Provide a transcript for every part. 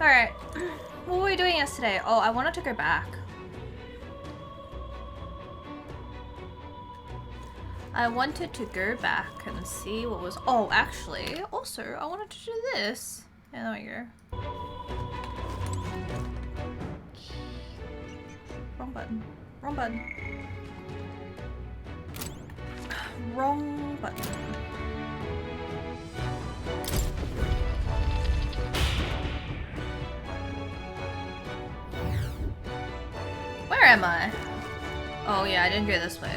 Alright. What were we doing yesterday? Oh, I wanted to go back. I wanted to go back and see what was... Oh, actually, also, I wanted to do this. Yeah, there we go. Wrong button. Wrong button. Wrong button. Where am I? Oh yeah, I didn't go this way.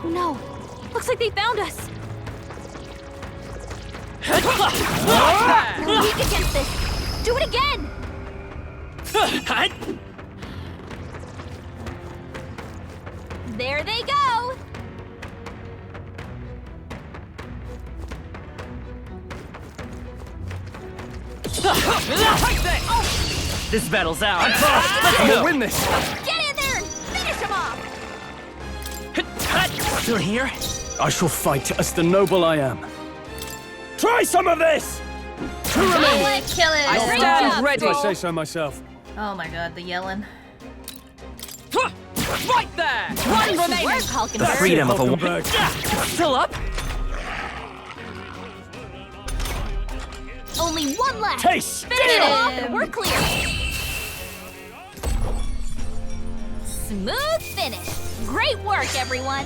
Oh no! Looks like they found us! We're weak against this! Do it again! There they go! This battle's ours. Let's go. Win this. Get in there and finish him off! Still here? I shall fight as the noble I am. Try some of this. Kill it, kill it! I stand ready. I say so myself. Oh my god, the yelling. Right there! One remaining! Work, Hulkenberg. The freedom of a Hulkenberg. Still up? Only one left! Taste Finish him steel. off and we're clear! Smooth finish! Great work, everyone!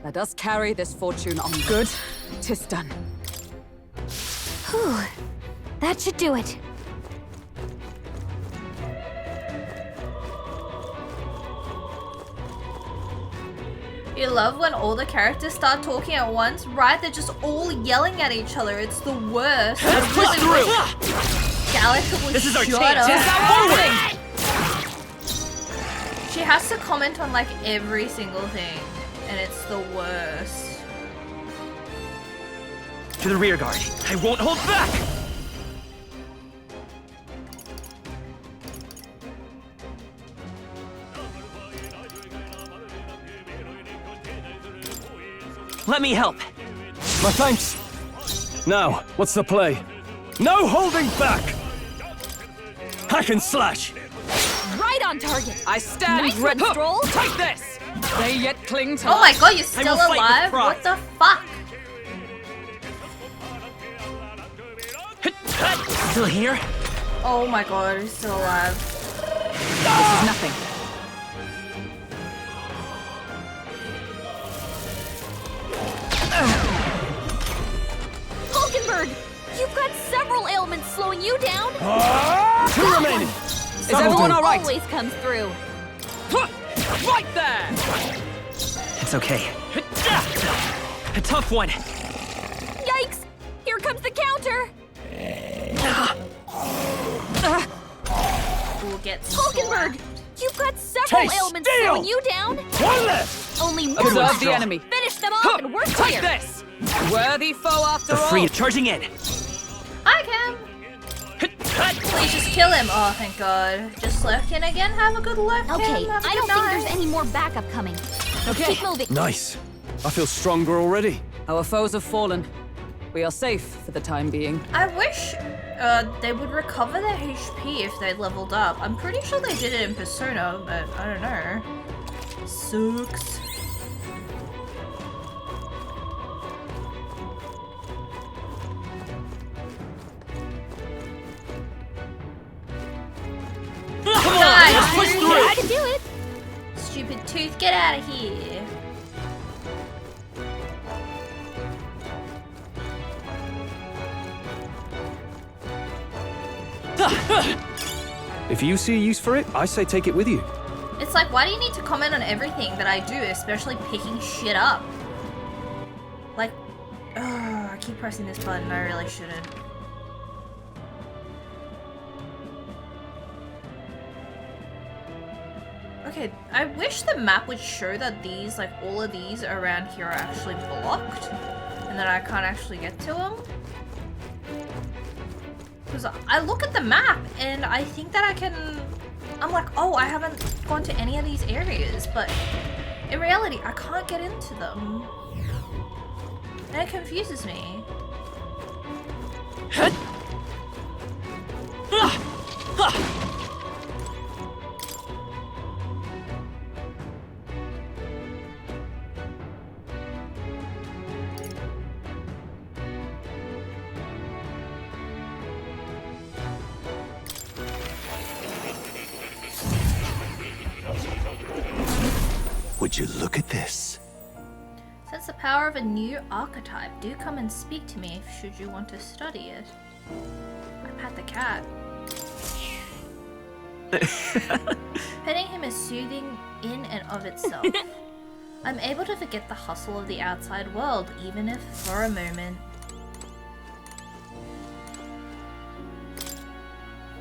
Let us carry this fortune on good. 'Tis done. Whew. That should do it. You love when all the characters start talking at once, right? They're just all yelling at each other. It's the worst. Let's push through! Galactically This is our shut chance! up. Forward! She has to comment on like every single thing, and it's the worst. To the rear guard. I won't hold back! Let me help. My thanks. Now, what's the play? No holding back. Hack and slash. Right on target! I stand Nice ready. one, Stroll. Take this! They yet cling to Oh my life. god, you're still will fight with alive? pride. What the fuck? Still here? Oh my god, he's still alive. This is nothing. Hulkenberg! You've got several ailments slowing you down! Two remaining. Is everyone all right? Always comes through. Right there! It's okay. A tough one. Yikes! Here comes the counter! We'll get Hulkenberg! You've got several Taste ailments steel! slowing you down! One left. Only one Observe left! the enemy. Finish them off and we're Take clear! this! Worthy foe after The all. free charging in. Hi, Cam! Please just kill him. Oh, thank god. Just lurking again? Have a good lurk, Cam. Okay, Have a I good don't think night. there's any more backup coming. Okay. Keep moving. Nice. I feel stronger already. Our foes have fallen. We are safe for the time being. I wish they would recover their HP if they leveled up. I'm pretty sure they did it in Persona, but I don't know. Sucks. Nice! Push through! I can do it! Stupid tooth, get out of here. If you see a use for it, I say take it with you. It's like, why do you need to comment on everything that I do, especially picking shit up? Like, I keep pressing this button, I really shouldn't. Okay, I wish the map would show that these, like, all of these around here are actually blocked, and that I can't actually get to them. Because I look at the map, and I think that I can... I'm like, oh, I haven't gone to any of these areas, but In reality, I can't get into them. And it confuses me. Would you look at this? Sense the power of a new archetype. Do come and speak to me should you want to study it. I pat the cat. Petting him is soothing in and of itself. I'm able to forget the hustle of the outside world, even if for a moment.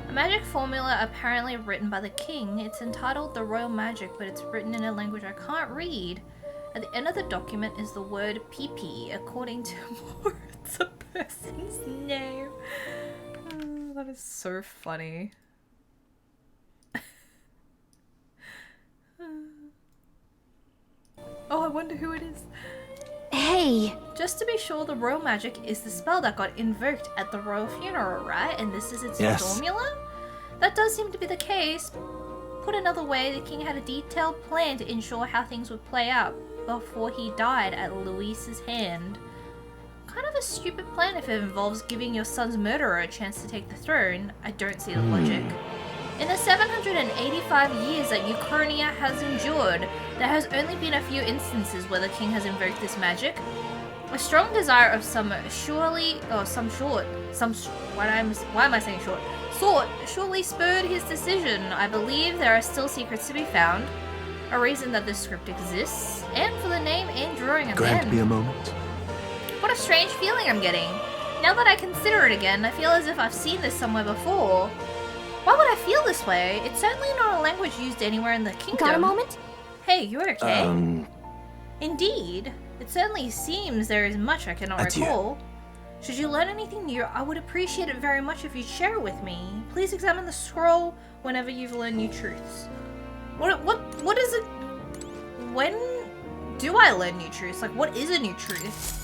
A magic formula apparently written by the king. It's entitled The Royal Magic, but it's written in a language I can't read. At the end of the document is the word PP, according to more it's a person's name. Oh, that is so funny. Oh, I wonder who it is. Hey! Just to be sure, the royal magic is the spell that got invoked at the royal funeral, right? And this is its Yes. formula? That does seem to be the case. Put another way, the king had a detailed plan to ensure how things would play out before he died at Luis's hand. Kind of a stupid plan if it involves giving your son's murderer a chance to take the throne. I don't see the logic. In the 785 years that Ukrainia has endured, there has only been a few instances where the king has invoked this magic. A strong desire of some surely surely spurred his decision. I believe there are still secrets to be found, a reason that this script exists, and for the name and drawing at the Grant end. me a moment. What a strange feeling I'm getting. Now that I consider it again, I feel as if I've seen this somewhere before. Why would I feel this way? It's certainly not a language used anywhere in the kingdom. Got a moment? Hey, you okay? Um, Indeed. It certainly seems there is much I cannot Adieu. recall. Should you learn anything new, I would appreciate it very much if you'd share it with me. Please examine the scroll whenever you've learned new truths. What is it? When do I learn new truths? Like, what is a new truth?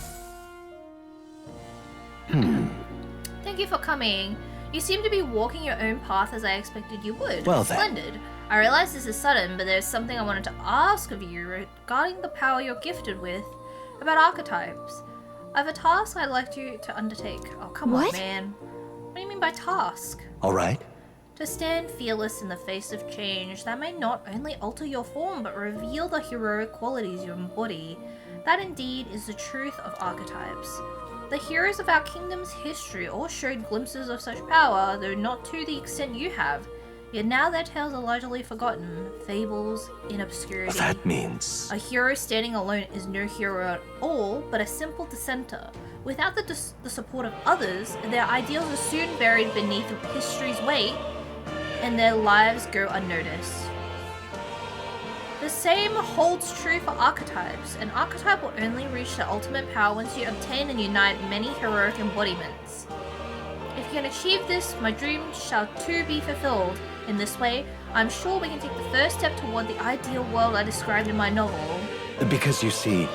Thank you for coming. You seem to be walking your own path as I expected you would. Well then. Splendid. I realize this is sudden, but there's something I wanted to ask of you regarding the power you're gifted with, about archetypes. I have a task I'd like you to undertake. Oh, come on, What? man. What do you mean by task? all right. To stand fearless in the face of change that may not only alter your form, but reveal the heroic qualities you embody. That indeed is the truth of archetypes. The heroes of our kingdom's history all showed glimpses of such power, though not to the extent you have. Yet now their tales are largely forgotten, fables in obscurity. That means... A hero standing alone is no hero at all, but a simple dissenter. Without the support of others, their ideals are soon buried beneath history's weight, and their lives go unnoticed. The same holds true for archetypes. An archetype will only reach the ultimate power once you obtain and unite many heroic embodiments. If you can achieve this, my dream shall too be fulfilled. In this way, I'm sure we can take the first step toward the ideal world I described in my novel. Because you see,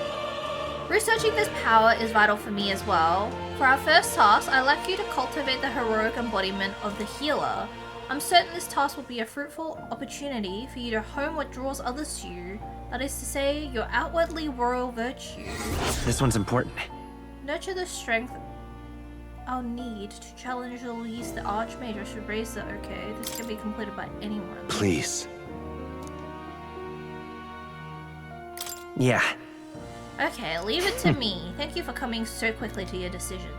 Researching this power is vital for me as well. For our first task, I'd like you to cultivate the heroic embodiment of the healer. I'm certain this task will be a fruitful opportunity for you to hone what draws others to you. That is to say, your outwardly royal virtue. This one's important. Nurture the strength I'll need to challenge Luis the Archmage. I should raise the okay. This can be completed by anyone. please. Yeah. Okay, leave it to me. Thank you for coming so quickly to your decision.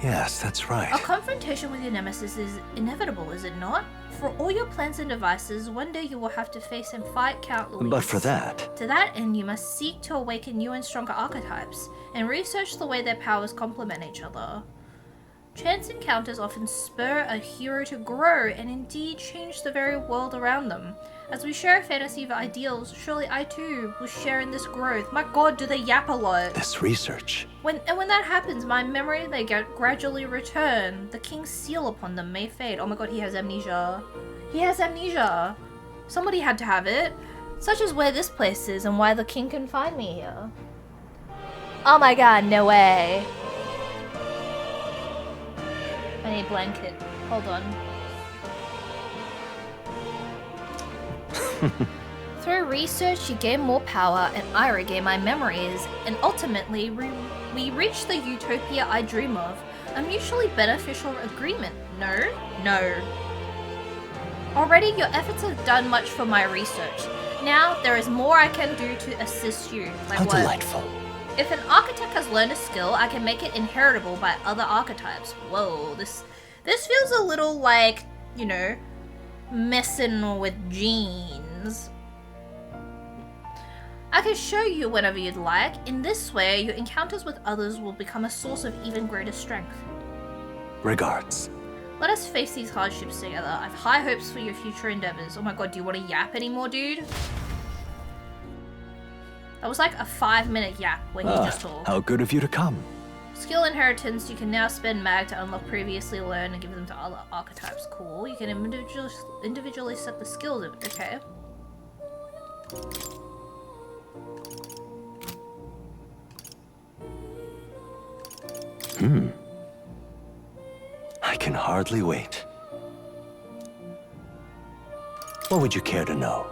Yes, that's right. A confrontation with your nemesis is inevitable, is it not? For all your plans and devices, one day you will have to face and fight Count Luis. But for that, To that end, you must seek to awaken new and stronger archetypes, and research the way their powers complement each other. Chance encounters often spur a hero to grow and indeed change the very world around them. As we share a fantasy of ideals, surely I too will share in this growth. My god, do they yap a lot. this research, When that happens, my memory may gradually return. The king's seal upon them may fade. Oh my god, he has amnesia. He has amnesia. Somebody had to have it. Such as where this place is and why the king can find me here. Oh my god, no way. I need a blanket. Hold on. Through research, you gain more power, and I regain my memories, and ultimately, we reach the utopia I dream of. A mutually beneficial agreement. No? No. Already, your efforts have done much for my research. Now, there is more I can do to assist you. Like How what? delightful. If an architect has learned a skill, I can make it inheritable by other archetypes. Whoa, this feels a little like, you know, messing with genes. I can show you whenever you'd like. In this way, your encounters with others will become a source of even greater strength. Regards. Let us face these hardships together. I've high hopes for your future endeavors. Oh my god, do you want to yap anymore, dude? That was like a 5-minute yap where he just talked. How good of you to come. Skill inheritance, you can now spend mag to unlock previously learned and give them to other archetypes. Cool. You can individually set the skills. Okay. I can hardly wait. What would you care to know?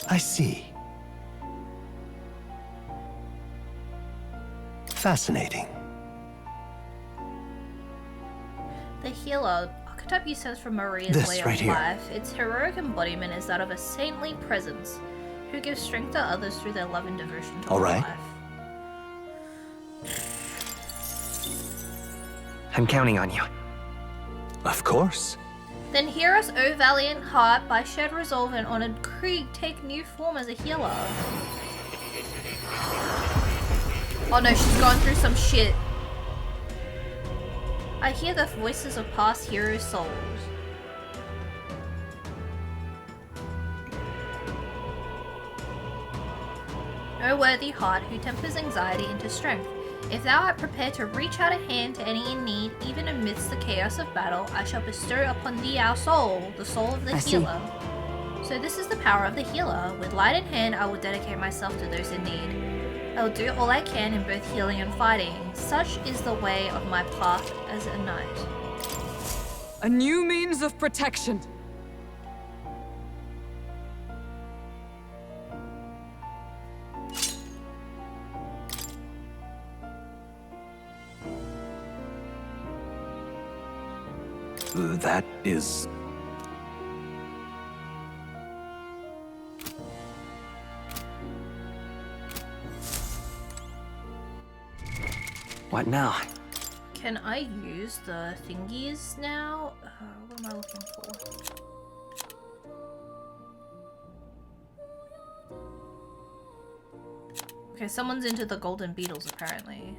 I see. Fascinating. The healer, archetype you sense from Maria's This way right of here. life. Its heroic embodiment is that of a saintly presence who gives strength to others through their love and devotion to All right. life. I'm counting on you. Of course. Then hear us, O valiant heart, by shared resolve and honored Krieg take new form as a healer. Oh no, she's gone through some shit. I hear the voices of past heroes' souls. O worthy heart who tempers anxiety into strength. If thou art prepared to reach out a hand to any in need, even amidst the chaos of battle, I shall bestow upon thee our soul, the soul of the I see. healer. So this is the power of the healer. With light in hand, I will dedicate myself to those in need. I will do all I can in both healing and fighting. Such is the way of my path as a knight. A new means of protection. That is... What now? Can I use the thingies now? What am I looking for? Okay, someone's into the golden beetles apparently.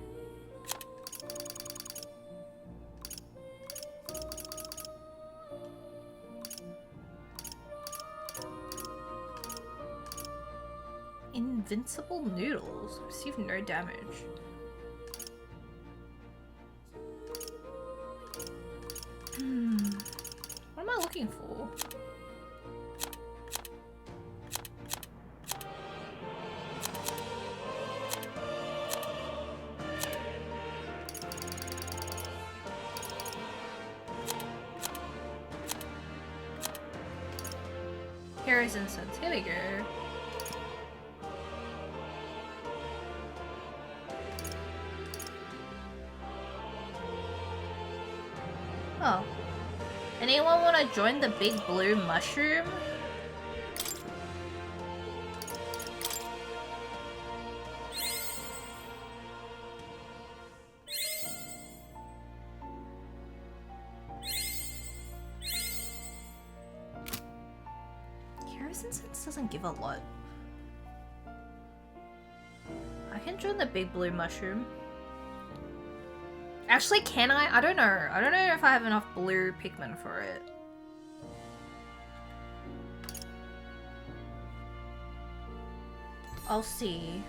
Invincible noodles. Receive no damage. What am I looking for? Heroes incense. Here we go. Oh, want to join the big blue mushroom? Kerosene sense doesn't give a lot. I can join the big blue mushroom. Actually, can I? I don't know. I don't know if I have enough blue pigment for it. I'll see.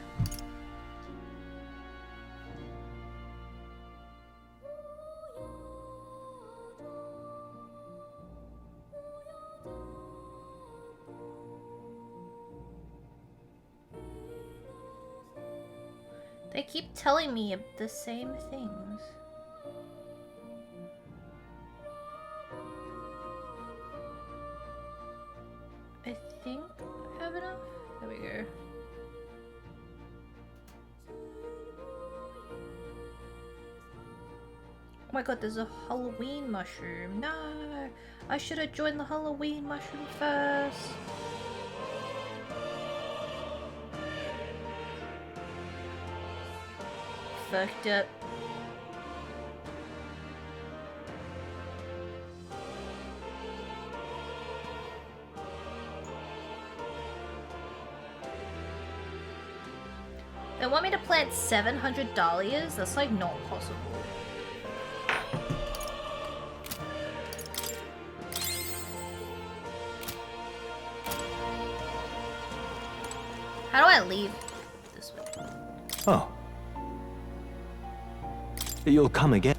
They keep telling me the same things. I think I have enough. There we go. Oh my god, there's a Halloween mushroom. No! I should have joined the Halloween mushroom first. Fucked up. They want me to plant 700 dahlias? That's like not possible. How do I leave this way? Oh. You'll come again.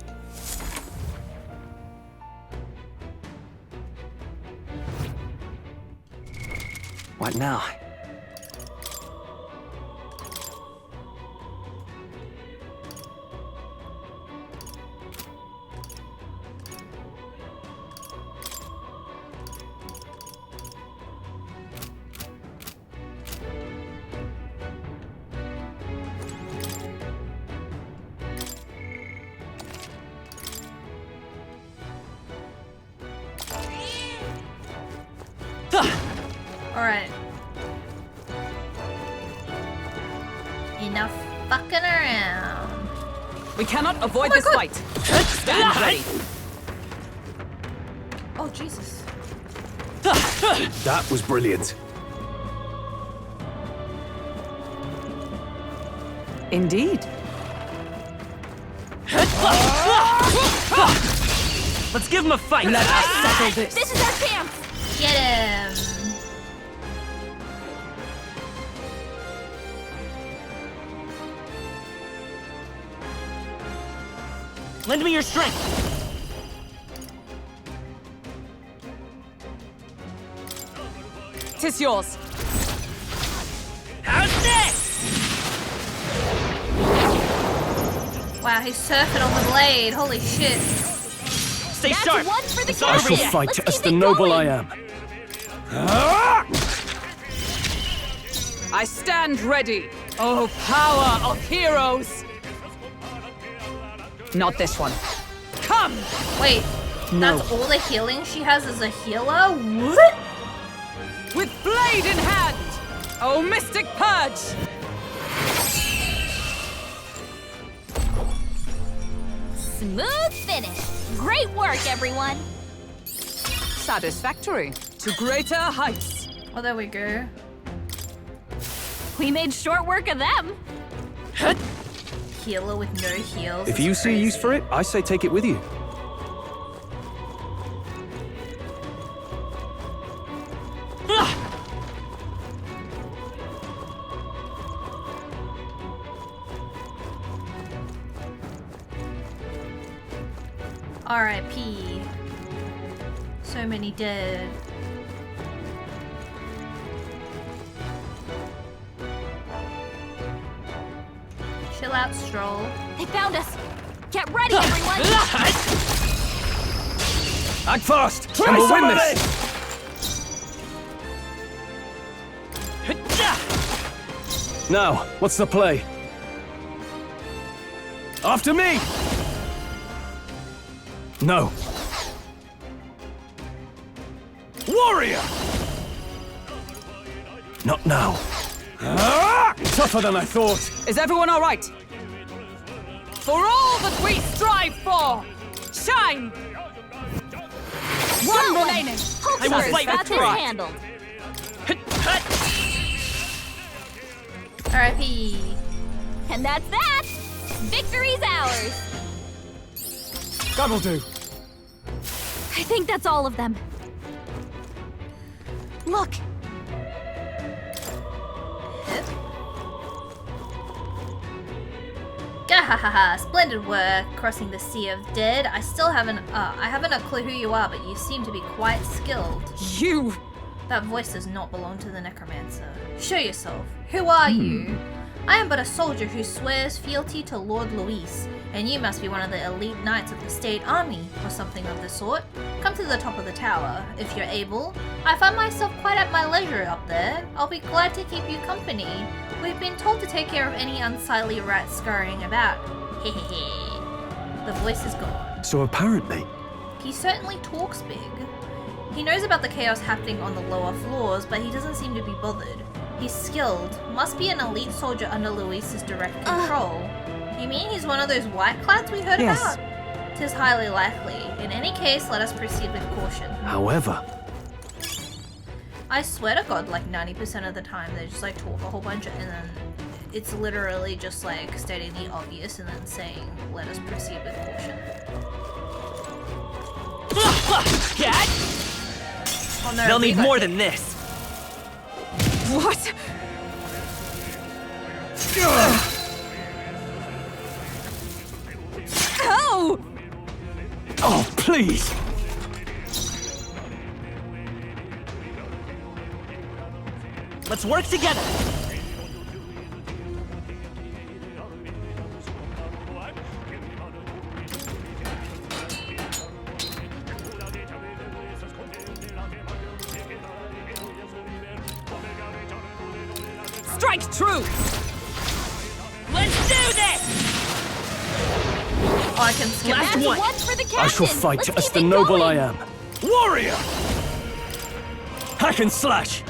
What now? Alright. Enough fucking around. We cannot avoid this fight. Stand ready. Oh, Jesus. That was brilliant. Indeed. Let's give him a fight! Let us settle this. This is our chance! Get him. Lend me your strength! Tis yours. How's this? Wow, he's surfing on the blade. Holy shit. Stay That's sharp! one for the It's I over shall Let's yet. fight keep as it the noble going. I am. I stand ready. Oh, power of heroes! Not this one. Come! Wait, that's all the healing she has as a healer? What? With blade in hand! Oh, mystic purge! Smooth finish. Great work, everyone. Satisfactory. To greater heights. Oh, there we go. We made short work of them. Healer with no heals. If That's you see use crazy. for it, I say take it with you. R.I.P. So many dead. Chill out, Stroll. They found us. Get ready, everyone. Act fast, and we'll win this. Now, what's the play? After me! No. Warrior! Not now. Tougher than I thought. Is everyone all right? For all that we strive for, shine! One remaining. Hope I will so. fight Got with this pride. handled. R.I.P. And that's that! Victory's ours! That'll do. I think that's all of them. Look! Gahahaha, splendid work crossing the sea of dead. I haven't a clue who you are, but you seem to be quite skilled. You! That voice does not belong to the necromancer. Show yourself. Who are you? I am but a soldier who swears fealty to Lord Luis, and you must be one of the elite knights of the state army, or something of the sort. Come to the top of the tower, if you're able. I find myself quite at my leisure up there. I'll be glad to keep you company. We've been told to take care of any unsightly rats scurrying about. Hehehe. The voice is gone. So apparently, He certainly talks big. He knows about the chaos happening on the lower floors, but he doesn't seem to be bothered. He's skilled. Must be an elite soldier under Luis's direct control. You mean he's one of those white-clads we heard Yes. about? 'Tis highly likely. In any case, let us proceed with caution. however, I swear to God, like 90% of the time, they just like talk a whole bunch and then it's literally just like stating the obvious and then saying, let us proceed with caution. Cat! Oh no, They'll we need got more hit. than this. What? Ow! Oh, please! Let's work together. Strike true! Let's do this! Oh, I can skip Last it. That's one. one for the captain! I shall fight Let's as keep the it noble going. I am. Warrior! Hack and slash!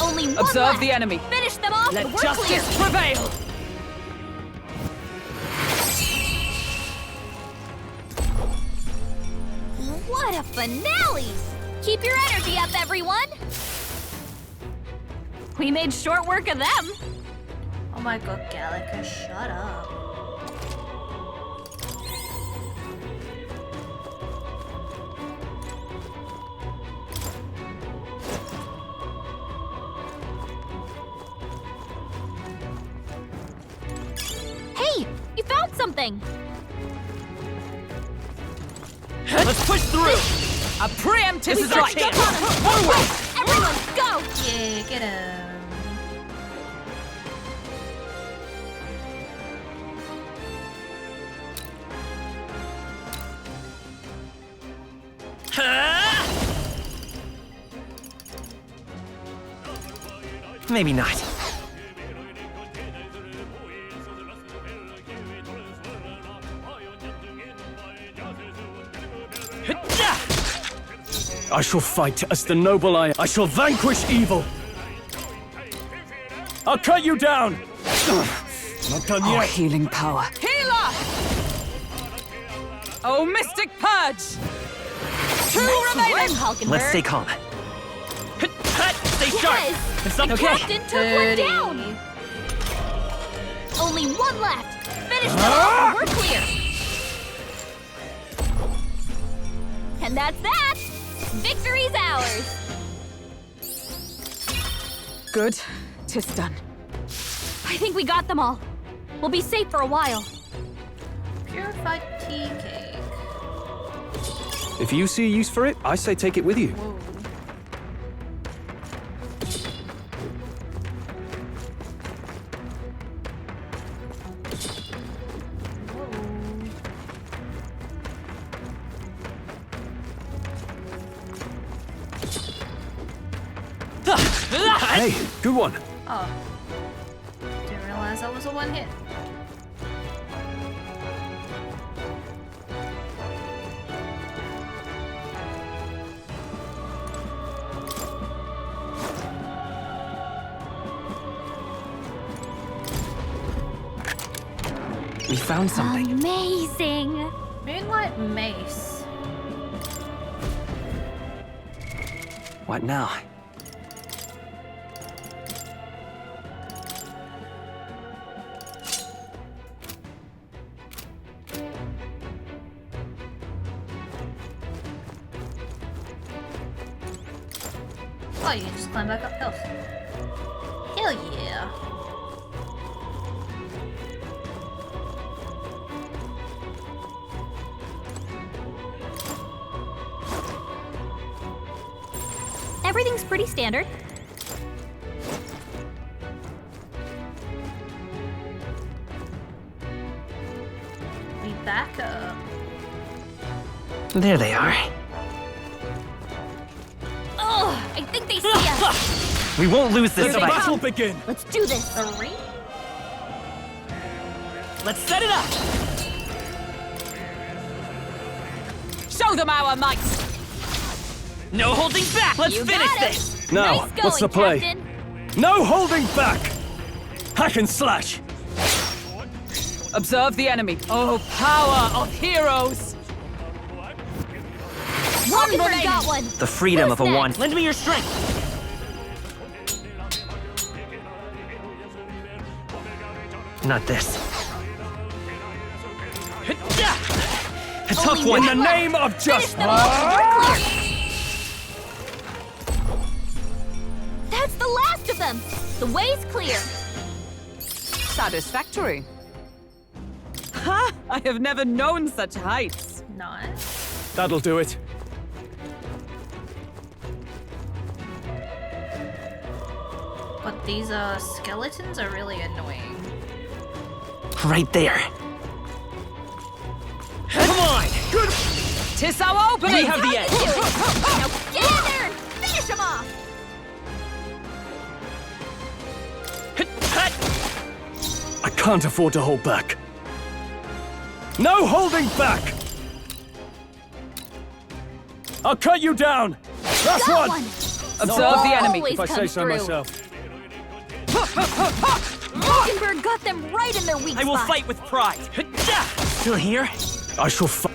Only one Observe left. the enemy. Finish them off Let and we're clear! Justice prevail! What a finale! Keep your energy up, everyone! We made short work of them! Oh my God, Gallica, shut up. Hey! You found something! Let's push through! A preemptive This is our strike! chance! Jump on him! Forward! Everyone, go! Yeah, get him. Ha! Maybe not. I shall fight as the noble I am. I shall vanquish evil. I'll cut you down. Not done Our yet. healing power. Healer! Oh, Mystic Purge! Two remaining! Hulkenberg. Let's stay calm. Stay sharp! Yes! It's not The okay. captain took one Dirty. down! Only one left! Finish them off and we're clear! And that's that! Victory's ours! Good. 'Tis done. I think we got them all. We'll be safe for a while. Purified tea cake. if you see a use for it, I say take it with you. Whoa. Hey, good one. Oh. Didn't realize that was a one hit. We found something. Amazing. Moonlight mace. What now? Oh, you can just climb back up hills. Hell yeah. Everything's pretty standard. We back up. There they are. Ugh, I think they see us. We won't lose this Let the fight. battle begin! Let's do this. 3? Let's set it up. Show them our might. No holding back. Let's You finish got it. this. Now, Nice going, what's the play? Captain. No holding back! Hack and slash! Observe the enemy. Oh, power of heroes. Mockingbird got one. The freedom Who's of a next? wand. Lend me your strength. Not this. A tough Only one. In the name of Finish justice! them off. We're clear. That's the last of them. The way's clear. Satisfactory. Ha! I have never known such heights. Nice. That'll do it. But these skeletons are really annoying. Right there. Come on. Good. Tis our opening. We have the edge. Now get in there and finish them off. I can't afford to hold back. No holding back! I'll cut you down! That's Got one! one. Observe the enemy. Always If I say comes so through. myself. Mockingbird got them right in their weak I will spot. fight with pride. Still here? I shall fight.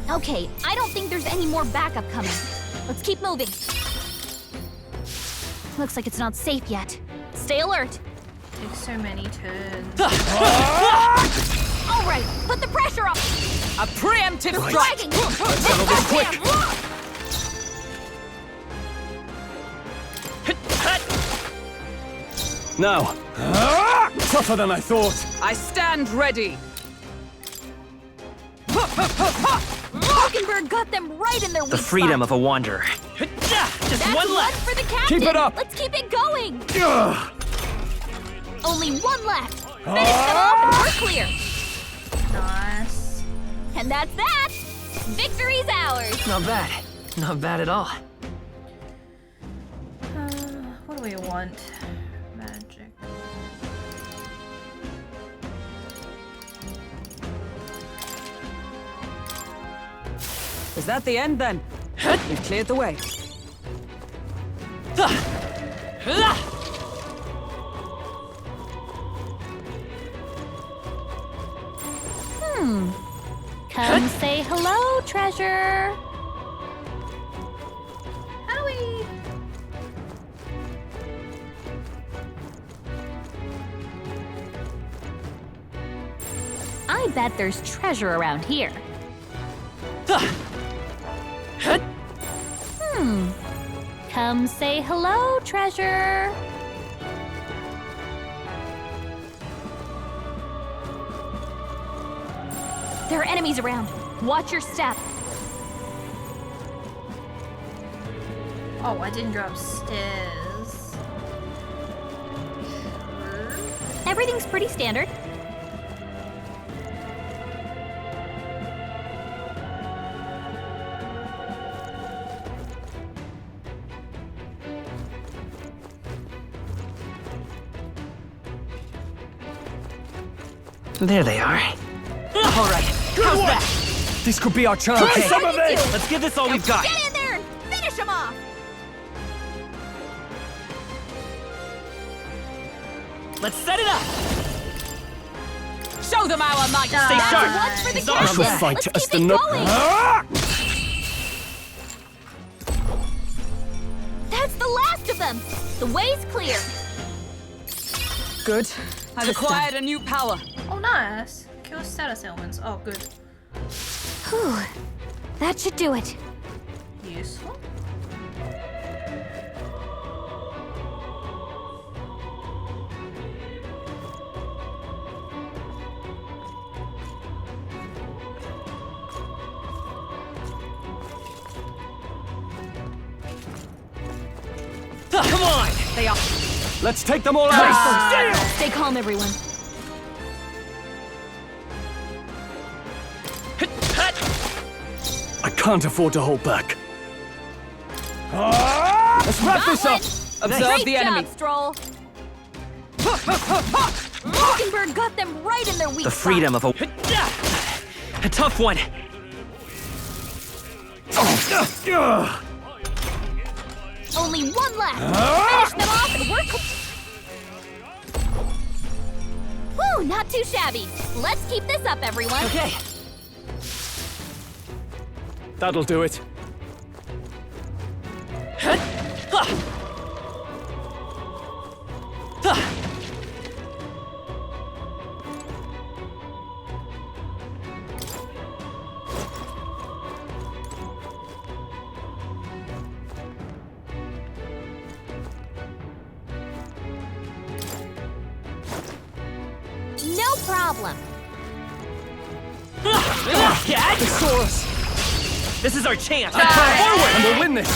Okay, I don't think there's any more backup coming. Let's keep moving. Looks like it's not safe yet. Stay alert. Takes so many turns. All right, put the pressure up. A preemptive They're strike. flagging. settle this quick. Now. Tougher than I thought. I stand ready. Mockingbird got them right in their weak The freedom spot. of a wanderer. Just That's one left. for the captain. Keep it up. Let's keep it going. Ugh. Only one left. Finish them off and we're clear. Nice. And that's that. Victory's ours. Not bad. Not bad at all. What do we want? Magic. Is that the end then? We've cleared the way. Come say hello, treasure. Howie! I bet there's treasure around here. Come say hello, treasure. There are enemies around. Watch your step. Oh, I didn't go upstairs. Everything's pretty standard. There they are. All right. How's that? This could be our chance. Okay. Some of it! Let's give this all we've got. Get in there and finish them off. Let's set it up! Show them our might! Stay That's sharp! one for the It's all I shall captain. right. fight Let's as keep the it no. going. Ah! That's the last of them. The way's clear. Good. I've acquired a new power. Oh, nice. Kill status ailments. Oh, good. Whew. That should do it. Useful. Come on! They are. Let's take them all out. Stay calm, everyone. I can't afford to hold back. Ah! Let's wrap this up. Observe Great the job, enemy. Stroll. Mockingbird got them right in their weak The spot. freedom of a tough one. Only one left. Finish them off and we're Whew, not too shabby. Let's keep this up, everyone. Okay. That'll do it. No problem. Yeah, They saw us, this is our chance. and we'll win this.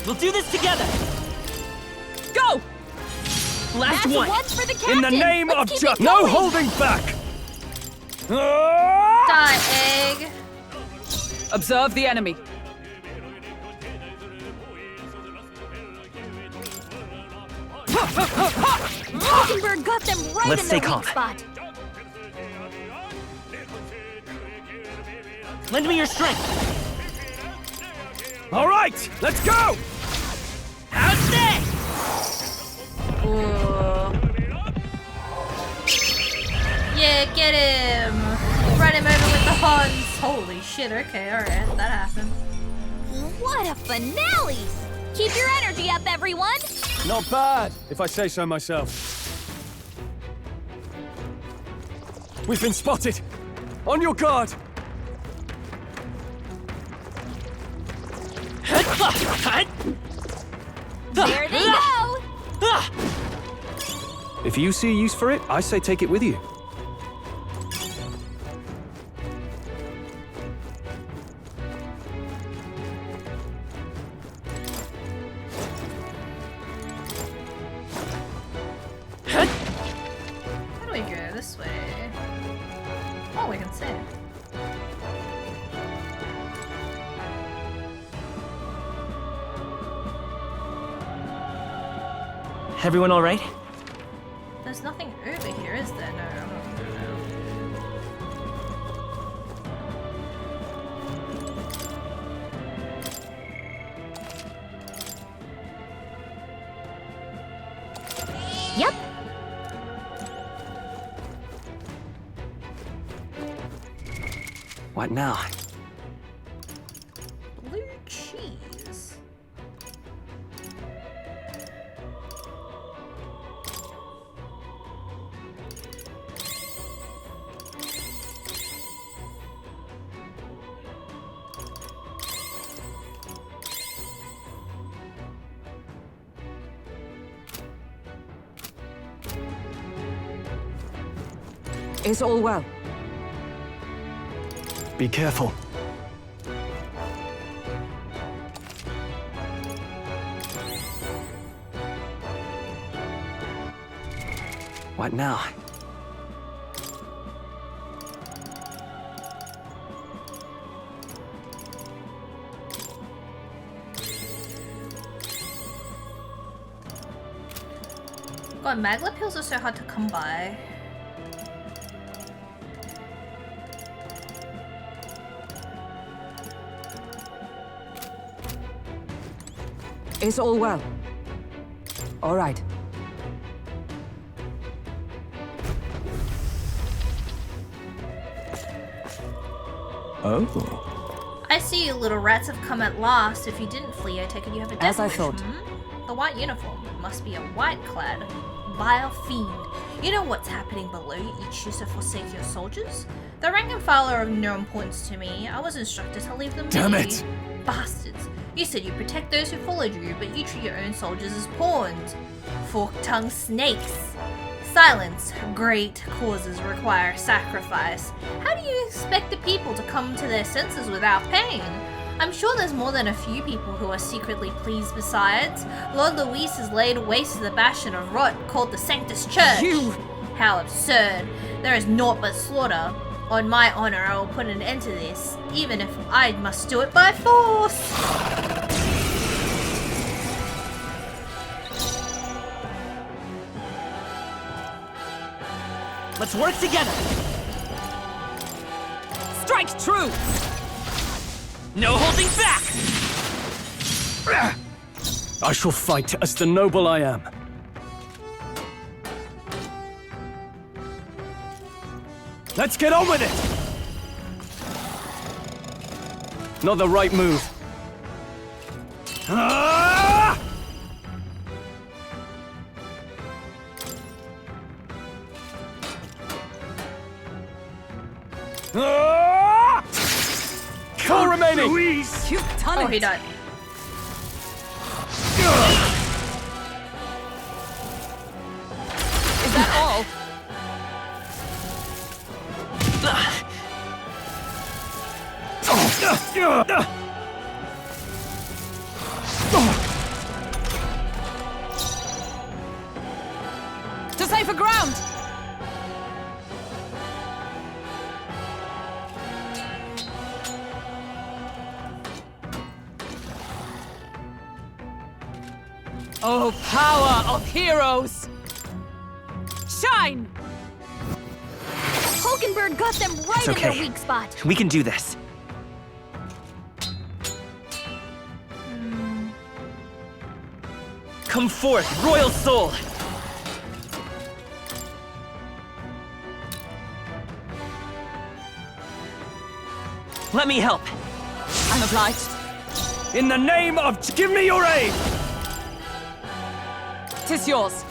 We'll do this together. Go! Last That's one. one for the captain. In the name Let's of keep it no going. holding back. Ah! Die, egg. Observe the enemy. Mockingbird got them right Let's in their stay calm. weak spot. Lend me your strength. All right, let's go. How's this? Yeah, get him. Run him over with the Huns. Holy shit, okay, alright, that happened. What a finale! Keep your energy up, everyone. Not bad, if I say so myself. We've been spotted. On your guard. There they go. If you see use for it, I say take it with you. How do we go? This way. Oh, we can save. Everyone all right? There's nothing over here, is there? No, I'm not gonna know. Yep. What now? Blue cheese. Is all well? Be careful. What now? God, magla pills are so hard to come by. Is all well? All right. Oh. I see you little rats have come at last. If you didn't flee, I take it you have a death As I wish, thought. hmm? The white uniform must be a white-clad, vile fiend. You know what's happening below you each choose to forsake your soldiers? The rank and file are of no importance to me. I was instructed to leave them Damn with it. you. Bastards. You said you protect those who followed you, but you treat your own soldiers as pawns. Fork-tongued snakes. Silence. Great causes require sacrifice. How do you expect the people to come to their senses without pain? I'm sure there's more than a few people who are secretly pleased besides. Lord Luis has laid waste to the bastion of rot called the Sanctus Church. You- How absurd. There is naught but slaughter. On my honor, I will put an end to this, even if I must do it by force. Let's work together. Strike true! No holding back. I shall fight as the noble I am. Let's get on with it! Not the right move. Ah! Ah! Four remaining! You've done Oh, it! he died. Is that all? To safer ground! Oh, power of heroes! Shine! Hulkenberg got them right It's in their okay. weak spot. We can do this. Come forth, royal soul! Let me help. I'm obliged. In the name of... Give me your aid! 'Tis yours.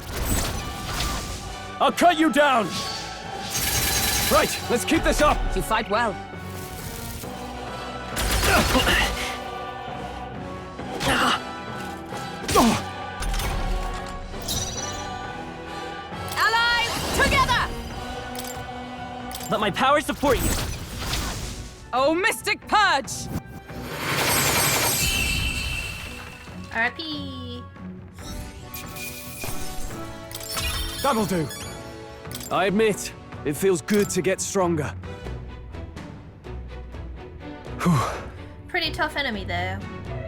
I'll cut you down! Right, let's keep this up! You fight well. Allies, together! Let my power support you. Oh, Mystic Purge! R.I.P. That'll do. I admit, it feels good to get stronger. Pretty tough enemy there.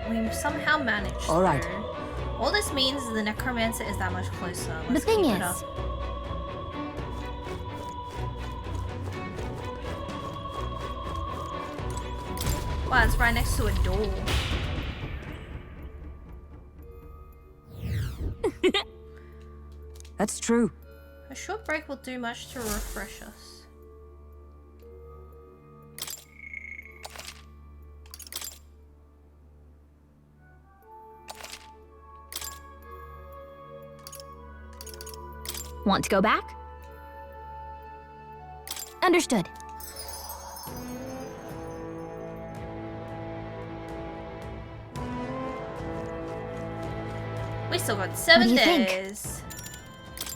We somehow managed. All right. though. All this means is the necromancer is that much closer. Let's The thing keep it is- up. Wow, it's right next to a door. That's true. A short break will do much to refresh us. Want to go back? Understood. We still got 7 do you think? days.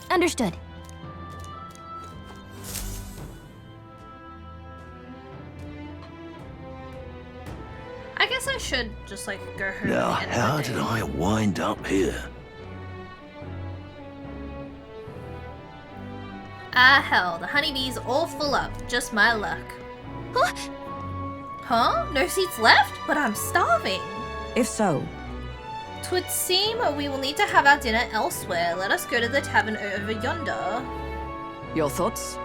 Understood. I guess I should just like go home. Now, at the end of the how day. did I wind up here? Ah hell, the honeybees all full up. Just my luck. Huh? Huh? No seats left? But I'm starving. If so, 'Twould seem we will need to have our dinner elsewhere. Let us go to the tavern over yonder. your thoughts?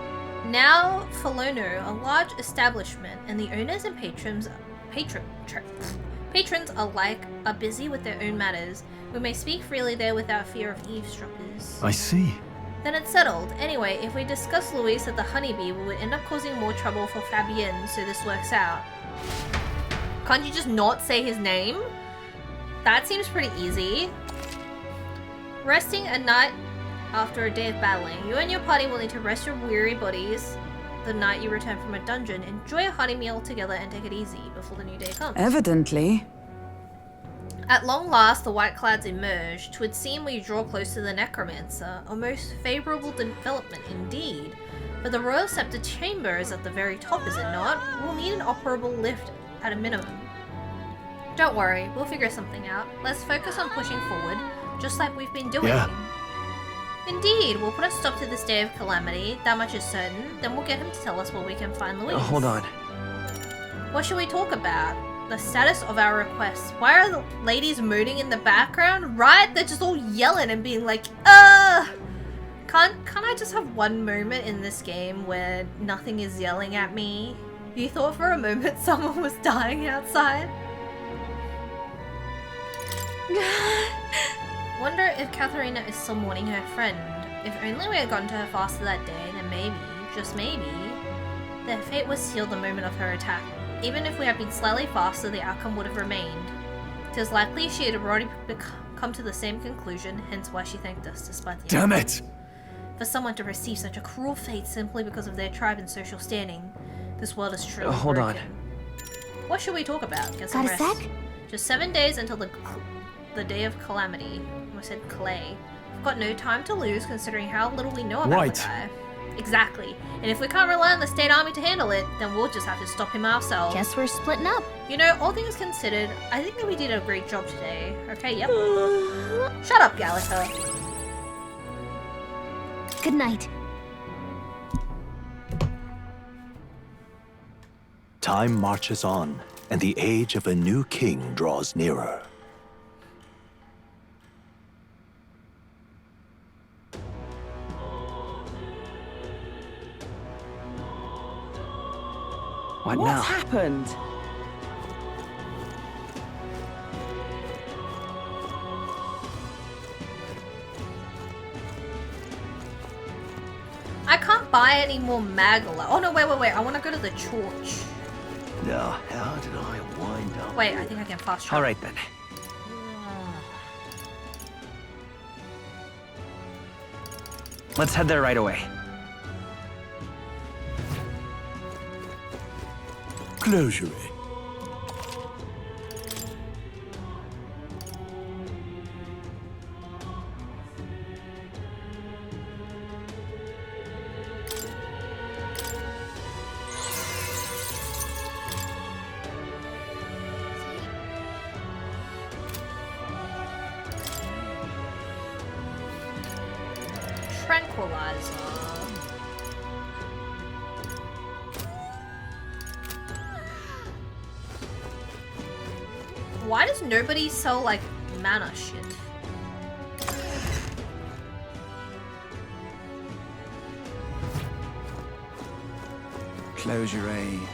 Now, Falono, a large establishment, and the owners and Patrons alike are busy with their own matters. We may speak freely there without fear of eavesdroppers. I see. Then it's settled. Anyway, if we discuss Luis at the Honeybee, we would end up causing more trouble for Fabienne, so this works out. Can't you just not say his name? That seems pretty easy. Resting at night after a day of battling. You and your party will need to rest your weary bodies the night you return from a dungeon. Enjoy a hearty meal together and take it easy before the new day comes. Evidently. At long last, the white clouds emerge. 'Twould seem we draw close to the necromancer. A most favourable development indeed. But the Royal Scepter Chamber is at the very top, is it not? We'll need an operable lift at a minimum. Don't worry, we'll figure something out. Let's focus on pushing forward, just like we've been doing. Yeah. Indeed, we'll put a stop to this day of calamity, that much is certain. Then we'll get him to tell us where we can find Louise. Hold on. What should we talk about? The status of our requests. Why are the ladies mooning in the background? Right? They're just all yelling and being like, Can't I just have one moment in this game where nothing is yelling at me? You thought for a moment someone was dying outside? Wonder if Katharina is still mourning her friend. If only we had gotten to her faster that day, then maybe, just maybe, their fate was sealed the moment of her attack. Even if we had been slightly faster, the outcome would have remained. 'Tis likely she had already come to the same conclusion, hence why she thanked us despite the Damn outcome. it! For someone to receive such a cruel fate simply because of their tribe and social standing, this world is truly Hold on. broken. What should we talk about? Get some Got a rest. sec? Just 7 days until the day of calamity. I said clay. We've got no time to lose considering how little we know about Right. the guy. Exactly. And if we can't rely on the state army to handle it, then we'll just have to stop him ourselves. Guess we're splitting up. You know, all things considered, I think that we did a great job today. Okay, yep. Shut up, Gallagher. Good night. Time marches on, and the age of a new king draws nearer. What What's now? happened? I can't buy any more Magala. Oh no, wait. I want to go to the church. Now, how did I wind up? Wait, I think I can fast travel. Alright then. Let's head there right away. Closure. Tranquilizer. Why does nobody sell, like, mana shit? Closure,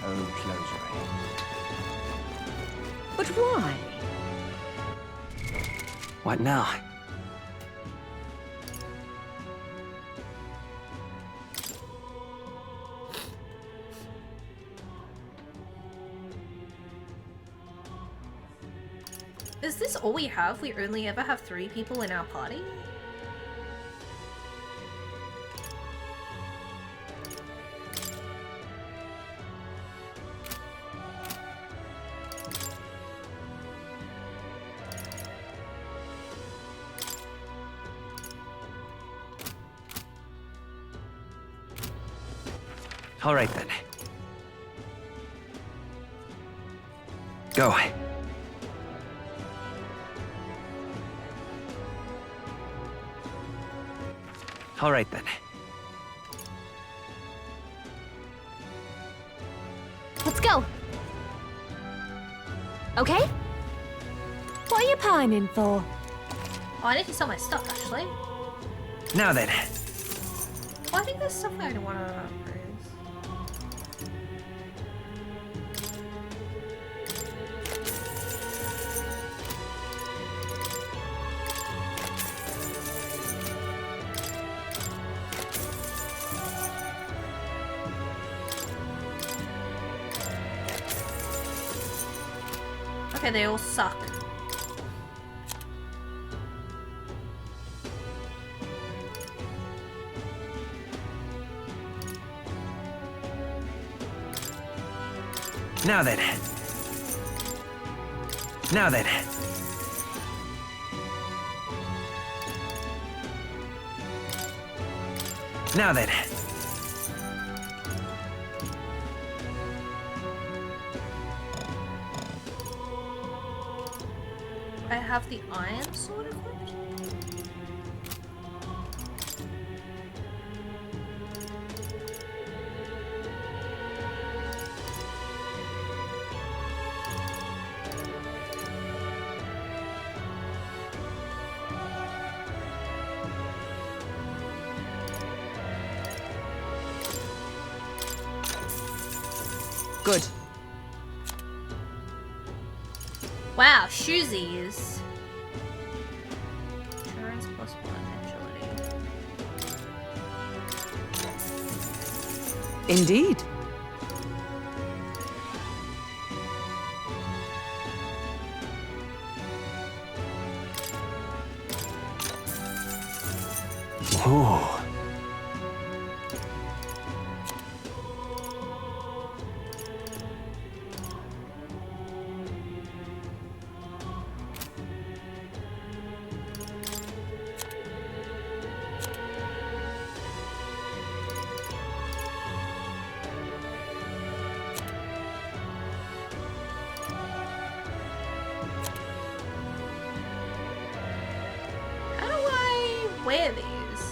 oh closure. But why? What now? Is this all we have? We only ever have 3 people in our party? Alright then. Go. Alright then. Let's go. Okay? What are you pining for? Oh, I need to sell my stuff, actually. Now then. Oh, I think there's stuff I don't want to raise. Okay, they all suck. Now then. Now then. Now then. I have the iron sword equipped. Good. Wow, shoesies. Insurance plus 1 agility. Indeed. Oh. How do I wear these?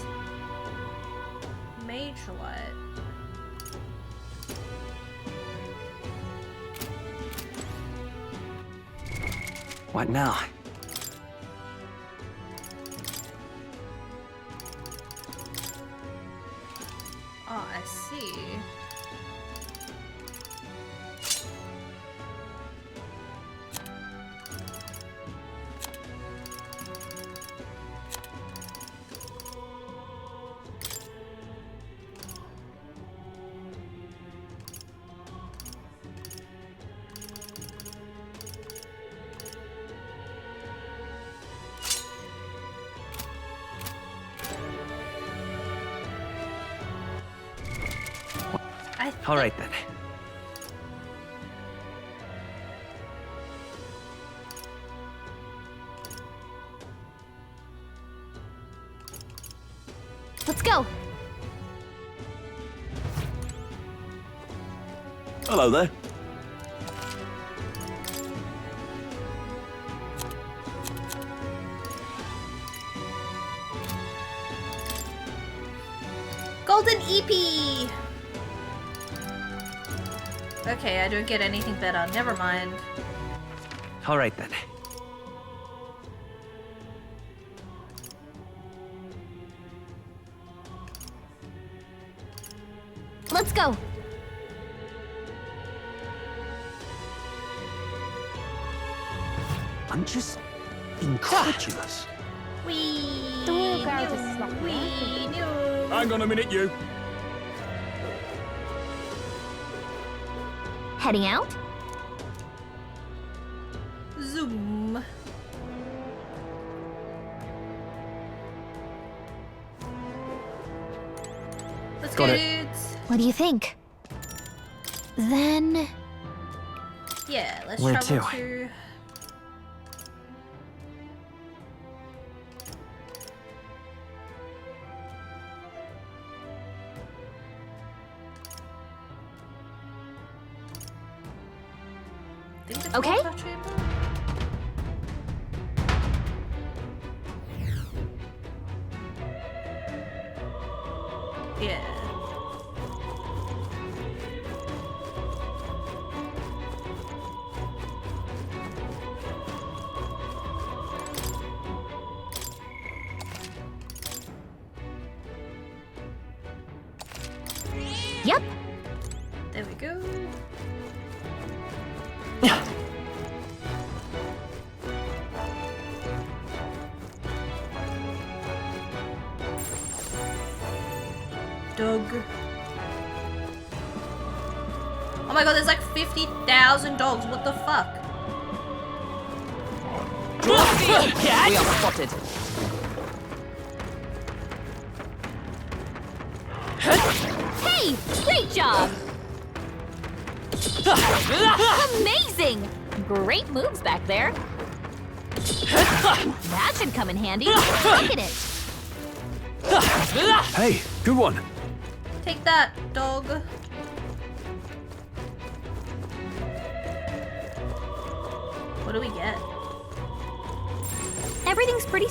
Mage light. What now? Oh, I see. All right then. Let's go. Hello there. Golden EP! Okay, I don't get anything better. Never mind. All right then. Let's go. I'm just incredulous. We The royal guard is knew. sloppy, We knew. Hang on a minute, you. Heading out? Zoom. Let's Got go, it. dudes. What do you think? Then... Yeah, let's Where travel to? to... I think the Okay. Forza chamber? Yeah. Yep. There we go. Doug. Oh my god, there's like 50,000 dogs. What the fuck? We are spotted. Hey, great job! Amazing! Great moves back there. That should come in handy. Look at it. Hey, good one. Take that, dog. What do we get? Everything's pretty...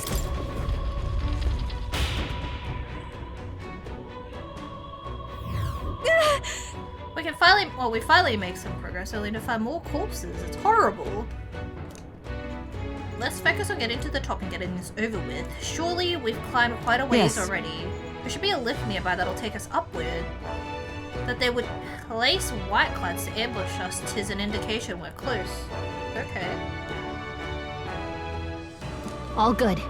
We finally make some progress, only to find more corpses. It's horrible. Let's focus on getting to the top and getting this over with. Surely we've climbed quite a ways already. There should be a lift nearby that'll take us upward. That they would place white clads to ambush us, 'tis an indication we're close. Okay. All good.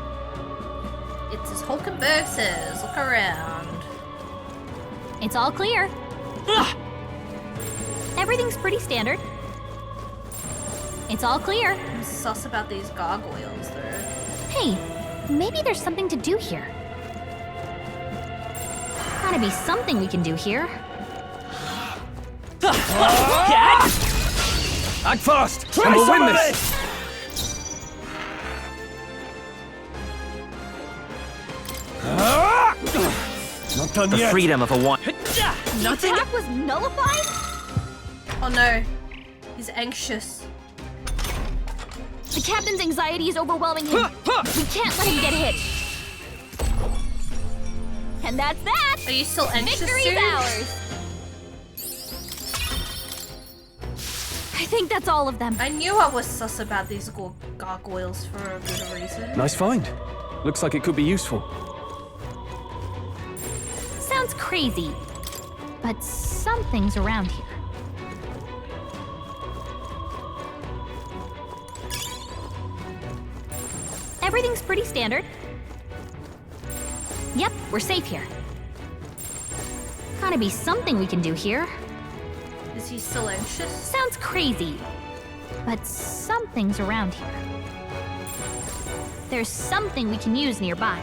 It's as Hulkenberg says. Look around. It's all clear. Everything's pretty standard. It's all clear. I'm sus about these gargoyles, though. Hey, maybe there's something to do here. Gotta be something we can do here. Act fast, and we'll win this. Not done The yet. freedom of a one. The attack was nullified? Oh no. He's anxious. The captain's anxiety is overwhelming him. We can't let him get hit. And that's that! Are you still anxious, Victory's dude? ours! I think that's all of them. I knew I was sus about these gargoyles for a good reason. Nice find. Looks like it could be useful. Sounds crazy, but something's around here. Everything's pretty standard. Yep, we're safe here. Gotta be something we can do here. Is he still anxious? Sounds crazy, but something's around here. There's something we can use nearby.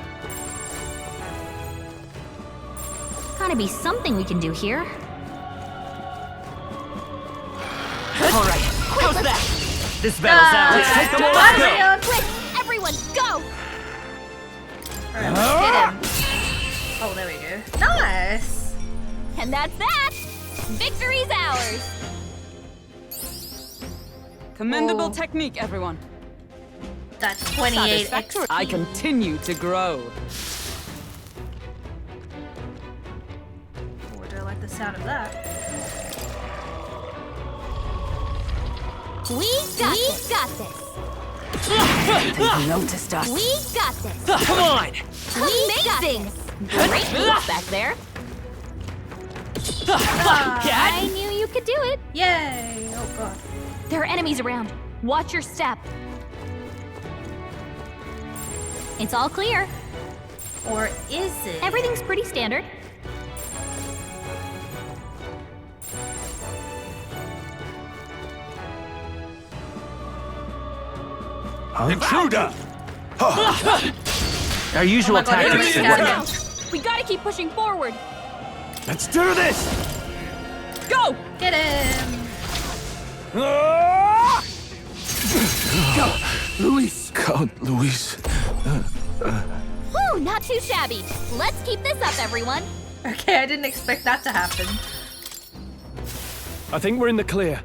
Gotta be something we can do here. All right. Quick, let's This battle's ours. Let's Take them all. Let's Let's go. go. quick! Everyone, go! Alright, let's hit him. Oh, there we go. Nice! And that's that! Victory's ours! Commendable Oh. technique, everyone. That's 28 Satisfactory. XP. I continue to grow. Oh, I don't like the sound of that. We got this! They've noticed us. We got this! Come on. Amazing! Great moves back there. I knew you could do it. Yay! Oh god. There are enemies around. Watch your step. It's all clear. Or is it? Everything's pretty standard. Intruder! Our usual Oh my God, tactics everybody's should got work. him. We gotta keep pushing forward. Let's do this! Go! Get him! Luis! God, Luis. Whew, not too shabby. Let's keep this up, everyone. Okay, I didn't expect that to happen. I think we're in the clear.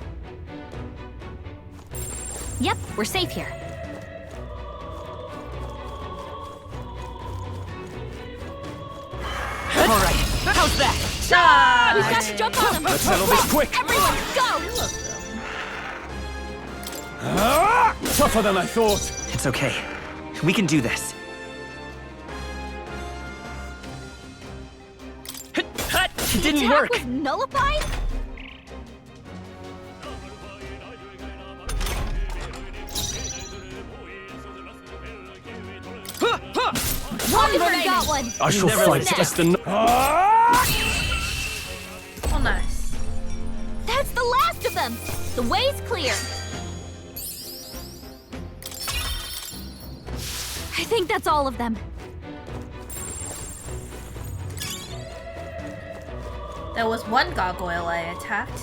Yep, we're safe here. All right. How's that? We've got to jump on them. Let's settle this quick. Everyone, go! Tougher than I thought. It's okay. We can do this. It didn't Attack work. was nullified? Hulkenberg got one. I shall Never fight left. just an. Oh, nice. That's the last of them. The way's clear. think that's all of them. There was one gargoyle I attacked.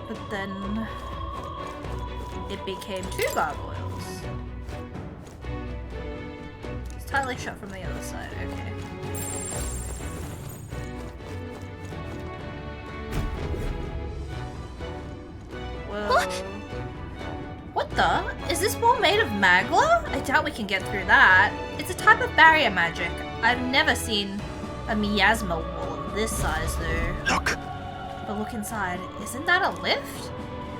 But then it became 2 gargoyles. It's tightly shut from the other side, okay. Well, what the? Is this wall made of magma? I doubt we can get through that. It's a type of barrier magic. I've never seen a miasma wall of this size though. Look! But look inside. Isn't that a lift?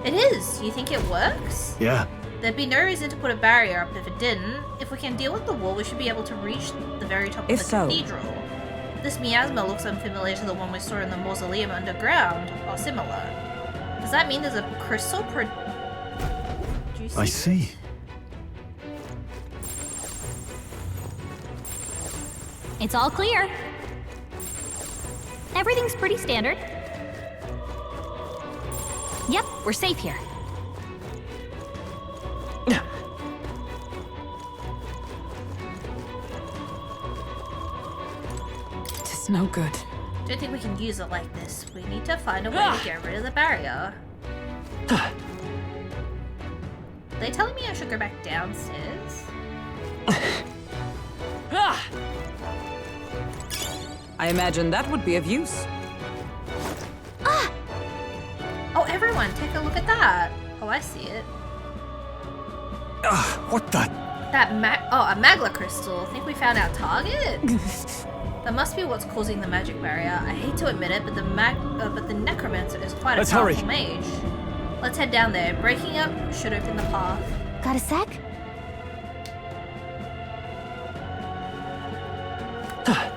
It is. You think it works? Yeah. There'd be no reason to put a barrier up if it didn't. If we can deal with the wall, we should be able to reach the very top of the cathedral. This miasma looks unfamiliar to the one we saw in the mausoleum underground, or similar. Does that mean there's a crystal I see. It's all clear. Everything's pretty standard. Yep, we're safe here. It's no good. Don't think we can use it like this. We need to find a way to get rid of the barrier. They telling me I should go back downstairs? I imagine that would be of use. Oh, everyone, take a look at that. Oh, I see it. What the? A magla crystal. Think we found our target? That must be what's causing the magic barrier. I hate to admit it, but the necromancer is quite a powerful mage. Let's head down there. Breaking up should open the path. Got a sec?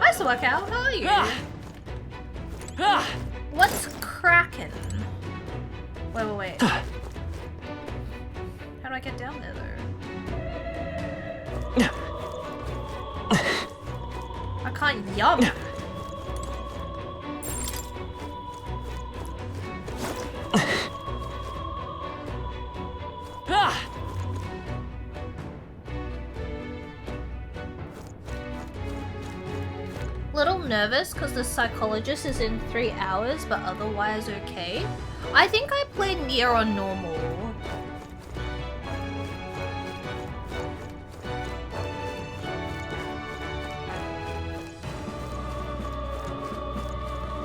Nice to work out. How are you? What's cracking? Wait. How do I get down there, though? I can't yum. Little nervous because the psychologist is in 3 hours, but otherwise okay. I think I played Nier on normal.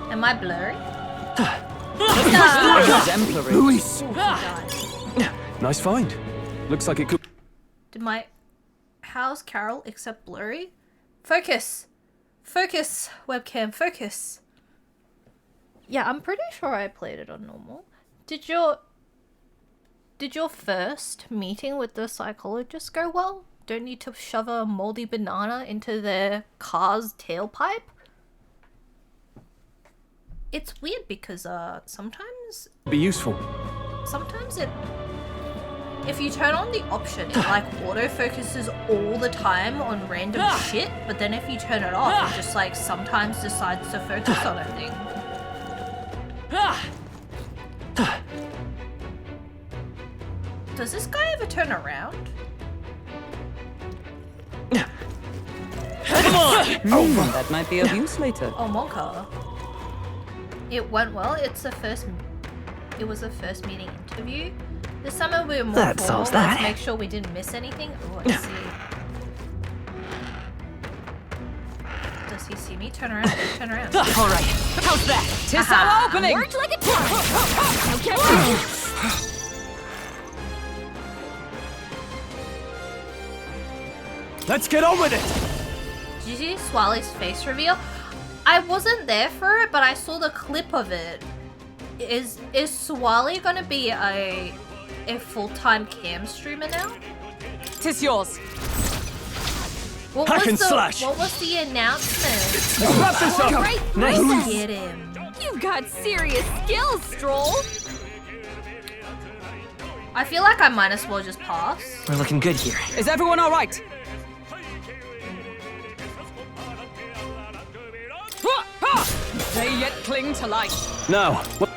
Am I blurry? Exemplary. Luis! Ooh, he died. Nice find. Looks like it could. Did my... How's Carol except blurry? Focus! Focus, webcam, focus. Yeah, I'm pretty sure I played it on normal. Did your first meeting with the psychologist go well? Don't need to shove a moldy banana into their car's tailpipe? It's weird because sometimes Be useful. it... If you turn on the option, it like autofocuses all the time on random shit, but then if you turn it off, it just like sometimes decides to focus on a thing. Does this guy ever turn around? Come on! That might be of use later. Oh, Monka. It went well. It was a first meeting interview. This summer we were more That formal. solves that. Let's make sure we didn't miss anything. Oh, I see. Does he see me? Turn around. Turn around. All right. How's that? Tis our opening. Worked like a charm. Okay. Let's get on with it! Did you see Swally's face reveal? I wasn't there for it, but I saw the clip of it. Is Swally gonna be a full-time cam streamer now? Tis yours. What Hack was and the slash. What was the announcement? Let's wrap this up! Right, Nice. Get him. You've got serious skills, Stroll. I feel like I might as well just pass. We're looking good here. Is everyone all right? They yet cling to life. Now, what?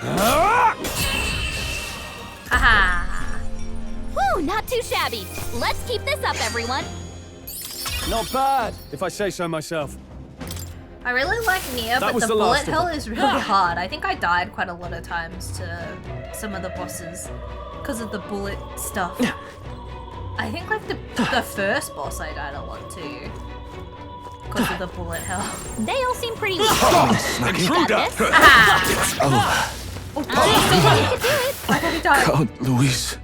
Haha, too shabby. Let's keep this up, everyone. Not bad, if I say so myself. I really like Nier, but was the the bullet last of hell them. is really hard. I think I died quite a lot of times to some of the bosses because of the bullet stuff. I think like the first boss I died a lot to because of the bullet hell. They all seem pretty weak. Intruder! Ah! You could do it. I thought he died. Count Luis.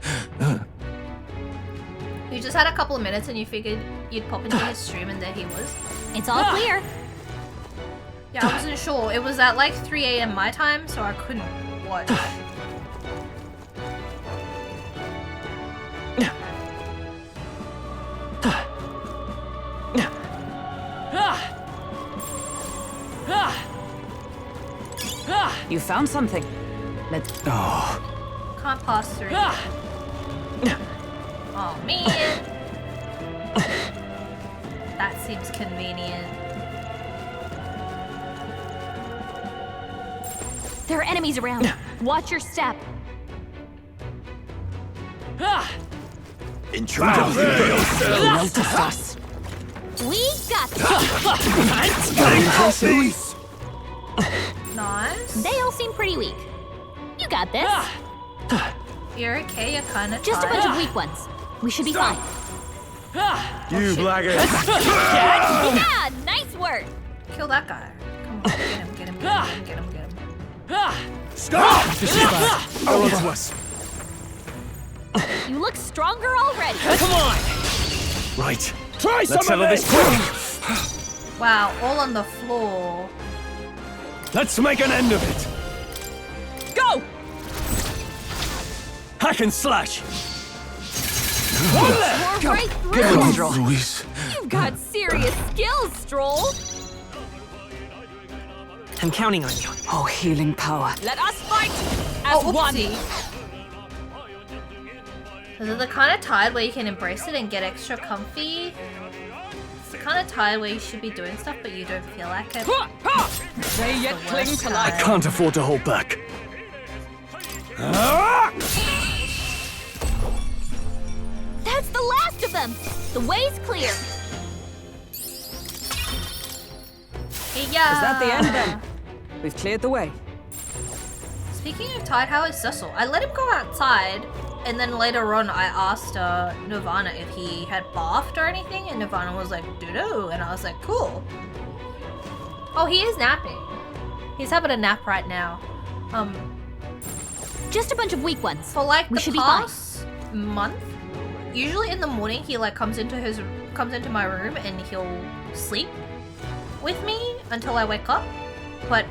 You just had a couple of minutes and you figured you'd pop into his stream and there he was. It's all clear. Yeah, I wasn't sure. It was at like 3 a.m. my time, so I couldn't watch. You found something. Let's. Can't pass through. Oh man. That seems convenient. There are enemies around. Watch your step. Intruder! Notice us. We got this. Luis! Nice. They all seem pretty weak. You got this. You're okay, you're kinda Just a tired. bunch of weak ones. We should be fine. You blackguard! Yeah, nice work. Kill that guy. Come on, get him, get him, get him, get him, get him. Stop! This is bad. Go on to us. You look stronger already. Come on! Right. Try some Let's settle of this this. quick. Wow, all on the floor. Let's make an end of it. Go! Hack and slash. You're right through. Count Luis. You've got serious skills, Stroll. I'm counting on you. Oh, healing power. Let us fight as Oh, one. oopsie. Is it the kind of tide where you can embrace it and get extra comfy? It's the kind of tide where you should be doing stuff but you don't feel like it. They yet The cling worst to life. kind. Can't afford to hold back. That's the last of them. The way's clear. Yeah. Is that the end then? We've cleared the way. Speaking of tide, how is Cecil? I let him go outside, and then later on I asked Nirvana if he had bathed or anything, and Nirvana was like, doo-doo, and I was like, cool. Oh, he is napping. He's having a nap right now. Just a bunch of weak ones. For like We the should be fine. past month, usually in the morning he like comes into my room and he'll sleep with me until I wake up. But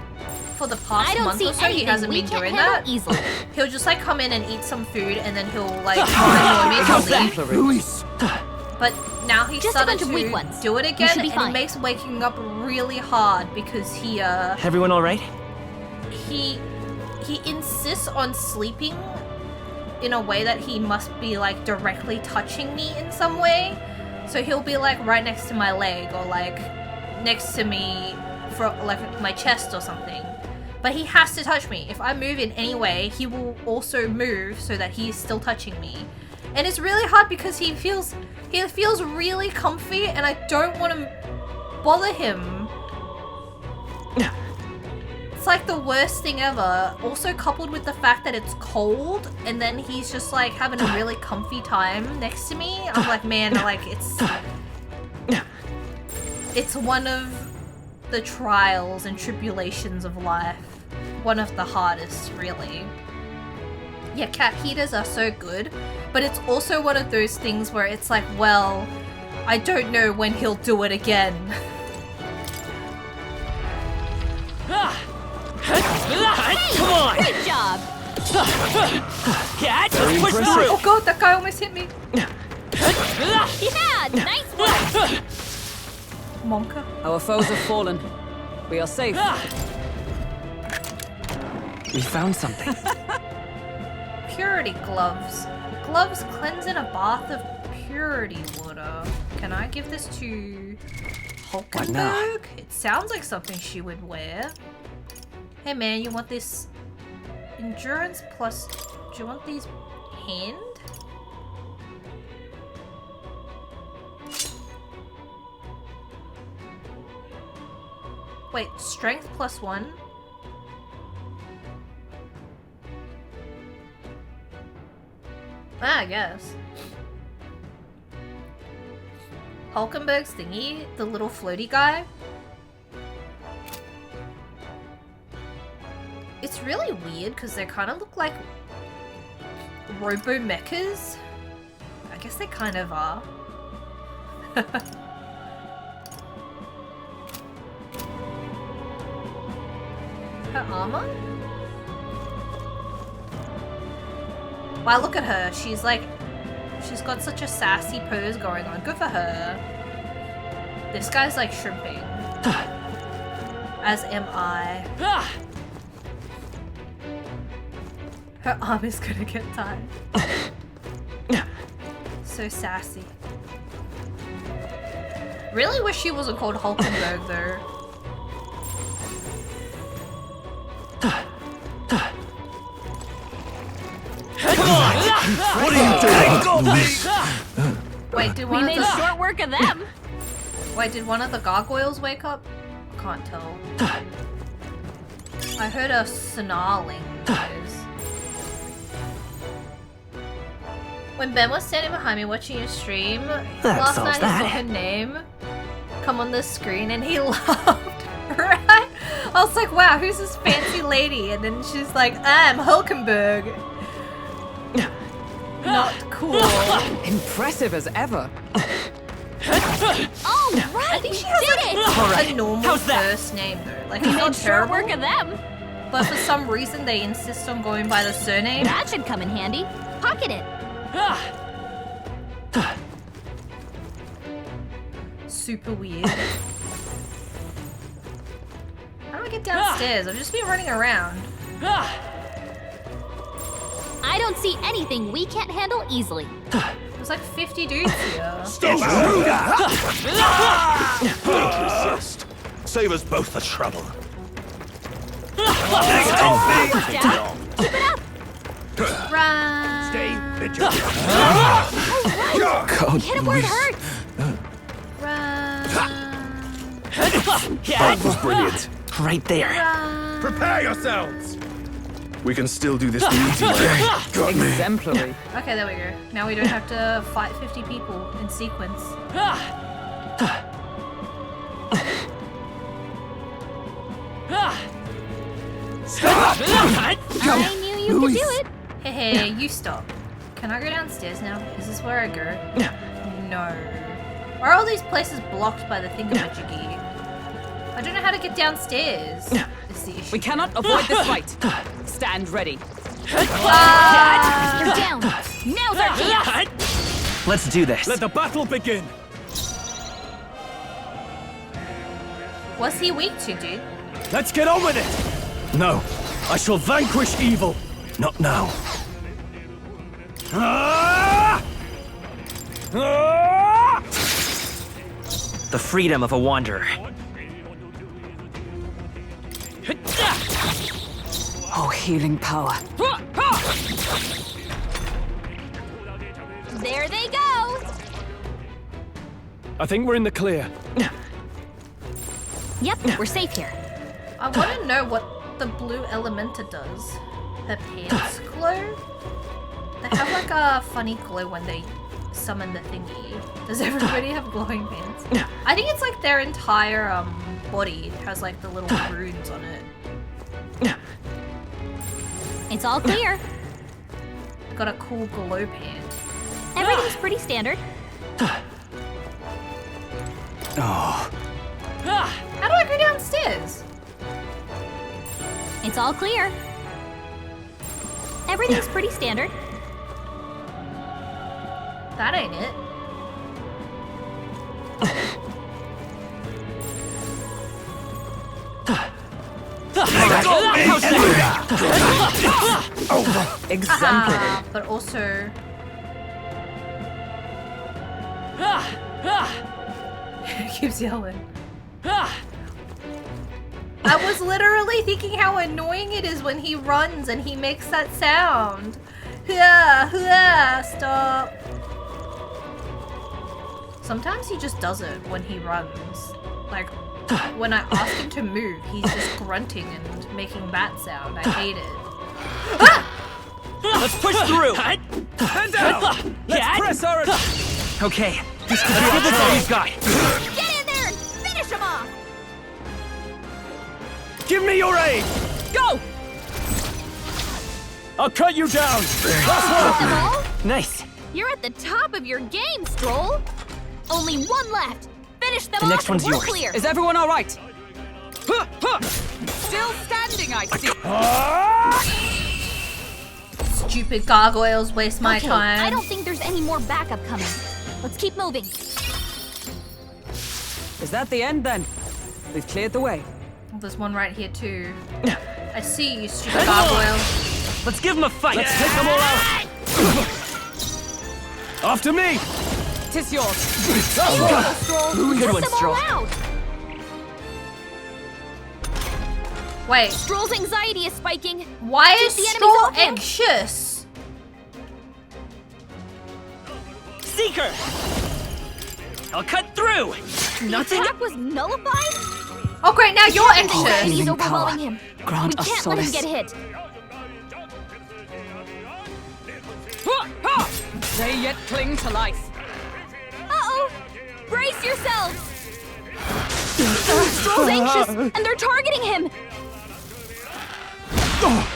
for the I past don't month see or so, he anything hasn't we been can't doing handle that. easily. He'll just like come in and eat some food and then he'll like annoy me and leave. Luis! But now he Just a started bunch of to weak ones. do it We again, should be and fine. it makes waking up really hard because he Everyone all right? he insists on sleeping in a way that he must be like directly touching me in some way. So he'll be like right next to my leg or like next to me for like my chest or something. But he has to touch me. If I move in any way, he will also move so that he is still touching me. And it's really hard because he feels really comfy and I don't want to bother him. It's like the worst thing ever. Also coupled with the fact that it's cold and then he's just like having a really comfy time next to me. I'm like, man, like it's one of the trials and tribulations of life. One of the hardest, really. Yeah, cat heaters are so good, but it's also one of those things where it's like, well, I don't know when he'll do it again. Come on! Good job. Yeah, Very just push impressive. through! Oh god, that guy almost hit me. Yeah, nice work. Monka. Our foes have fallen. We are safe. We found something. Purity gloves. Gloves cleanse in a bath of purity water. Can I give this to What now? Hulkenberg? It sounds like something she would wear. Hey man, you want this endurance plus... Do you want these hand? Wait, strength +1? I guess. Hulkenberg's thingy? The little floaty guy? It's really weird because they kind of look like robo-mechas. I guess they kind of are. Her armor? Wow, look at her. She's got such a sassy pose going on. Good for her. This guy's like shrimping. As am I. Her arm is gonna get tied. So sassy. Really wish she wasn't called Hulkenberg though. What are you doing? Wait, did We one made of the short work of them. Wait, did one of the gargoyles wake up? I can't tell. I heard a snarling noise. When Ben was standing behind me watching your stream last night, he saw her name come on the screen and he laughed, right? I was like, wow, who's this fancy lady? And then she's like, I'm Hulkenberg. Not cool. Impressive as ever. Oh, right, I think she has a normal first name though. Like, it's We not made short work terrible, of them. but for some reason they insist on going by the surname. That should come in handy. Pocket it. Super weird. How do I get downstairs? I've just been running around. I don't see anything we can't handle easily. There's like 50 dudes here. Don't resist. Save us both the trouble. Run! Hit him where it hurts. Run! That was brilliant. Right there. Run! Prepare yourselves. We can still do this the easy way. Got me. Exemplary. Okay, there we go. Now we don't have to fight 50 people in sequence. I knew you could do it. Hey, hey, you stop. Can I go downstairs now? Is this where I go? No. Why are all these places blocked by the thingamajiggy? I don't know how to get downstairs. Is the issue. We cannot avoid this fight. Stand ready. You're down. Now's our chance. Let's do this. Let the battle begin. What's he weak to, dude? Let's get on with it. No, I shall vanquish evil. Not now. Ah! Ah! The freedom of a wanderer. Oh, healing power. There they go. I think we're in the clear. Yep, we're safe here. I want to know what the blue Elementa does. Her pants glow? They have like a funny glow when they summon the thingy. Does everybody have glowing pants? I think it's like their entire body has like the little runes on it. It's all clear. Got a cool glow pant. Everything's pretty standard. Oh, How do I go downstairs? It's all clear. Everything's pretty standard. That ain't it. Exemplary. Haha, but also... keeps yelling. I was literally thinking how annoying it is when he runs and he makes that sound. Stop. Sometimes he just does it when he runs. Like, when I ask him to move, he's just grunting and making bat sound. I hate it. Let's push through! Hand down! Let's press our... Okay, let's give this all you've got. Get in there and finish him off! Give me your aid! Go! I'll cut you down! Last one! Them all? Nice. You're at the top of your game, Stroll. Only one left. Finish them The off next and one's we're yours. clear. Is everyone all right? Still standing, I see. Stupid gargoyles waste my Okay, time. I don't think there's any more backup coming. Let's keep moving. Is that the end then? We've cleared the way. There's one right here too. I see you, stupid gargoyle. Let's give them a fight. Let's take them all out! After me! Tis yours. Stroll, Good cut one, them Stroll. all out. Wait, Stroll's anxiety is spiking. why Keep is the enemies Stroll off him. anxious? Seeker! I'll cut through! The Nothing? attack was nullified? Oh great, now you're Anxiety anxious. is overwhelming him. We can't let him get hit. They yet cling to life. Uh-oh! Brace yourselves! Stroll's anxious, and they're targeting him!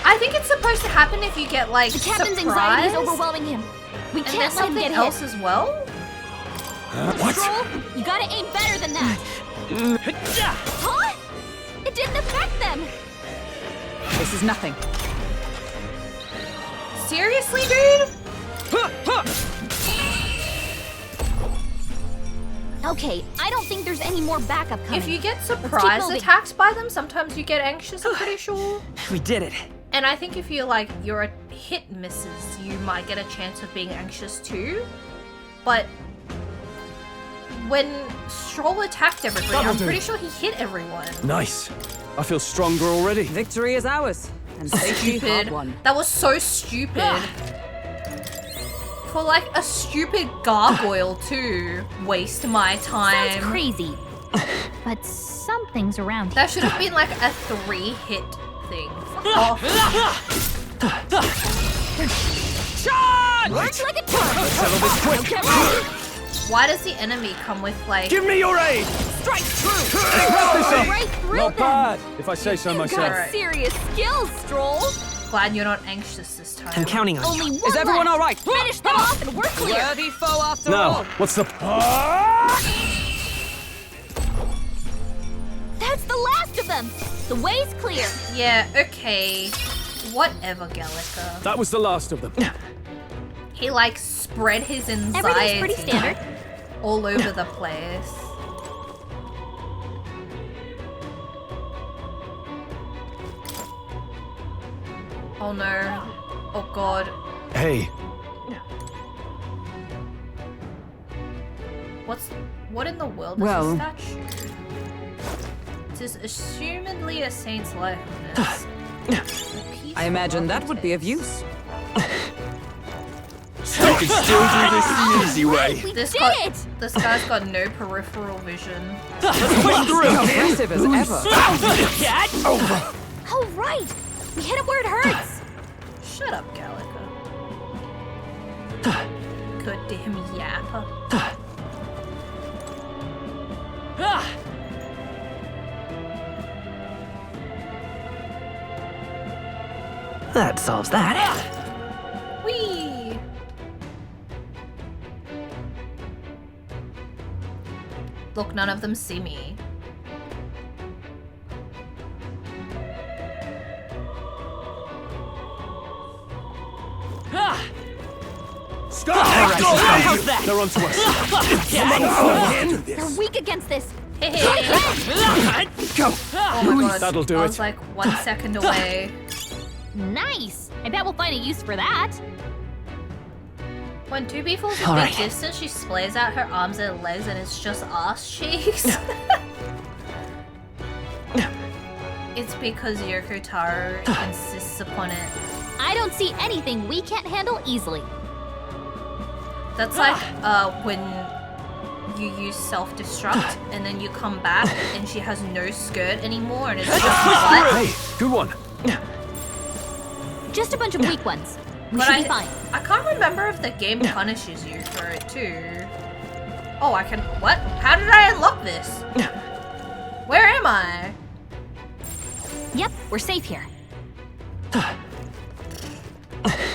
I think it's supposed to happen if you get like The captain's anxiety is surprised. overwhelming him. We And can't there's let him something get else hit. as well? Stroll, you gotta aim better than that. Huh? It didn't affect them. This is nothing. Seriously, dude? Okay, I don't think there's any more backup coming. If you get keep surprise moving. attacks by them, sometimes you get anxious, I'm pretty sure. We did it. And I think if you're like, your hit misses, you might get a chance of being anxious too. But when Stroll attacked everybody, That'll I'm do. pretty sure he hit everyone. Nice. I feel stronger already. Victory is ours. And safety hard Stupid. won. That was so stupid. For like a stupid gargoyle to waste my time. Sounds crazy. But something's around here. That should have been like a 3-hit thing. Fuck off. Charge! Works like a charm. Settle this quick! Get ready. Why does the enemy come with like... Give me your aid! Strike true! Wrap this up! Right through Not them. bad, if I say so You myself. got serious skills, Stroll. Glad you're not anxious this time. I'm counting on you. Only one Is everyone left. all right? Finish them off and we're clear. Worthy foe after Now, all. what's the... That's the last of them. The way's clear. Yeah, okay. Whatever, Gallica. That was the last of them. He like spread his anxiety Everything's pretty standard. all over the place. Oh no. Oh god. Hey, What in the world is Well- this statue? It is assumedly a saint's likeness. I imagine that would be of use. We can still do this the easy way. We This did guy, it. this guy's got no peripheral vision. Let's push through! Aggressive as ever. Cat! Oh, right. We hit him where it hurts. Shut up, Gallica. Goddamn yapper. That solves that. Whee! Look, none of them see me. stop! How's that? They're onto us. They're weak against this. Hey, Get hey, him. Go! oh my god. That'll do I it. was like 1 second away. Nice. I bet we'll find a use for that. When 2B falls a big Alright. distance, she splays out her arms and legs and it's just ass cheeks. It's because Yoko Taro insists upon it. I don't see anything we can't handle easily. That's like when you use self-destruct, and then you come back, and she has no skirt anymore, and it's just butt. Hey, good one. Just a bunch of weak ones. We But should be fine. I can't remember if the game punishes you for it too. Oh, I can. What? How did I unlock this? Where am I? Yep, we're safe here.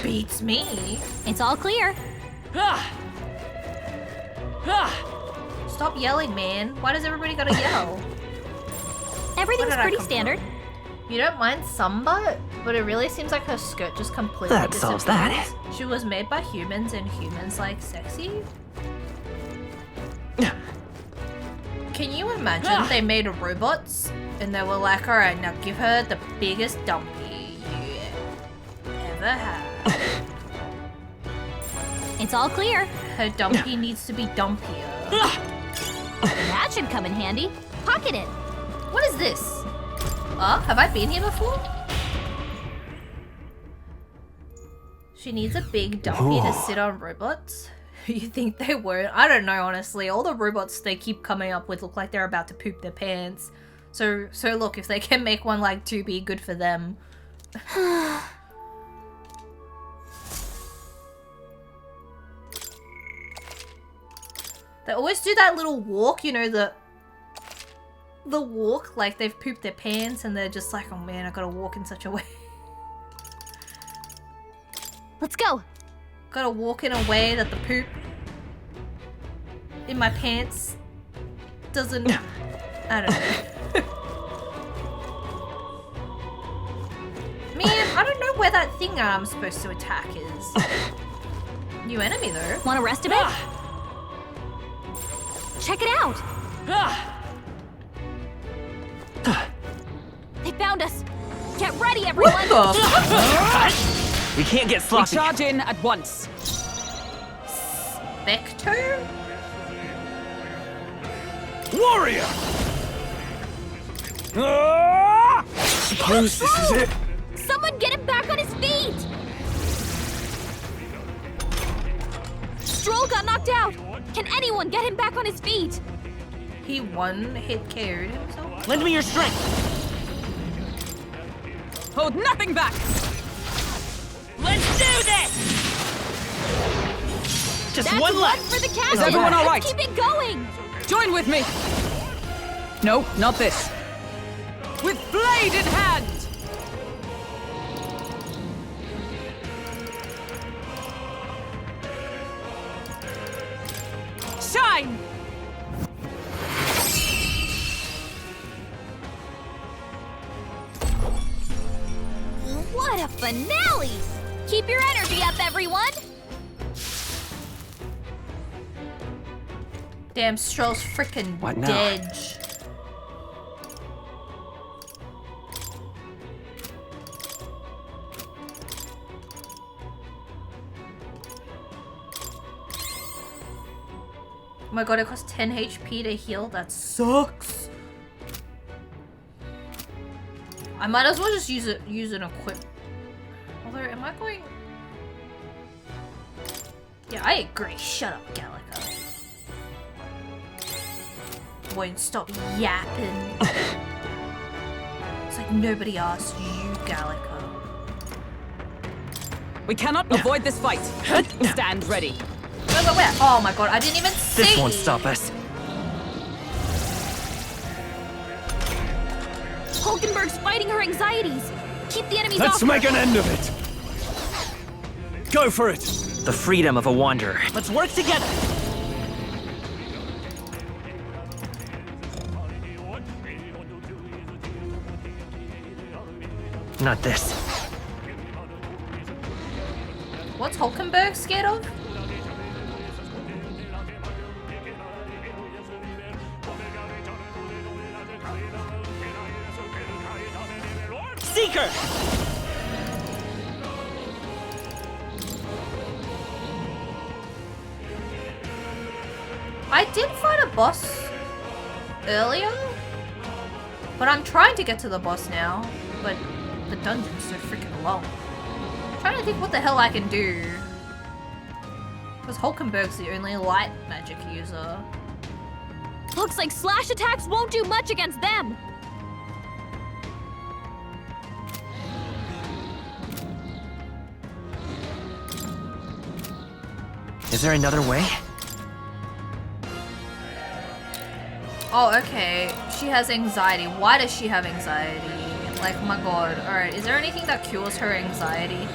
Beats me. It's all clear. Stop yelling, man. Why does everybody gotta yell? Everything's did I pretty come standard. You don't mind some butt, but it really seems like her skirt just completely That solves that. disappears. She was made by humans, and humans like sexy. Can you imagine they made robots and they were like, alright, now give her the biggest dumpy you ever had. It's all clear. Her dumpy needs to be dumpier. That should come in handy. Pocket it. What is this? Have I been here before? She needs a big dumpy to sit on robots. You think they won't? I don't know, honestly. All the robots they keep coming up with look like they're about to poop their pants. So look, if they can make one like 2B, good for them. They always do that little walk, you know, the walk, like they've pooped their pants and they're just like, oh man, I gotta walk in such a way. Let's go. Gotta walk in a way that the poop in my pants doesn't... I don't know. Man, I don't know where that thing I'm supposed to attack is. New enemy though. Want to rest a bit? Check it out. They found us. Get ready, everyone. What the? We can't get We sloppy. charge in at once. Spectre? Warrior! Suppose this is it. Someone get him back on his feet. Stroll got knocked out. Can anyone get him back on his feet? He one hit KO'd himself? Lend me your strength. Hold nothing back. Let's do this! Just That's one left. for the captain. Is everyone all right? Let's keep it going. Join with me. No, not this. With blade in hand. Shine. What a finale! Keep your energy up, everyone. Damn, Stroll's freaking What now? dead. Oh my god, it costs 10 HP to heal? That sucks. I might as well just use an equip. Although, am I going... Yeah, I agree. Shut up, Gallica. Won't stop yapping. It's like nobody asked you, Gallica. We cannot avoid this fight. Stand ready. Where? Oh my god, I didn't even see! This won't stop us. Hulkenberg's fighting her anxieties. Keep the enemies Let's off make her. an end of it! Go for it! The freedom of a wanderer. Let's work together. Not this. What's Hulkenberg scared of? Seeker! I did fight a boss earlier, but I'm trying to get to the boss now, but the dungeon's so freaking long. I'm trying to think what the hell I can do. Because Hulkenberg's the only light magic user. Looks like slash attacks won't do much against them. Is there another way? Oh, okay. She has anxiety. Why does she have anxiety? Like, my god. Alright, is there anything that cures her anxiety?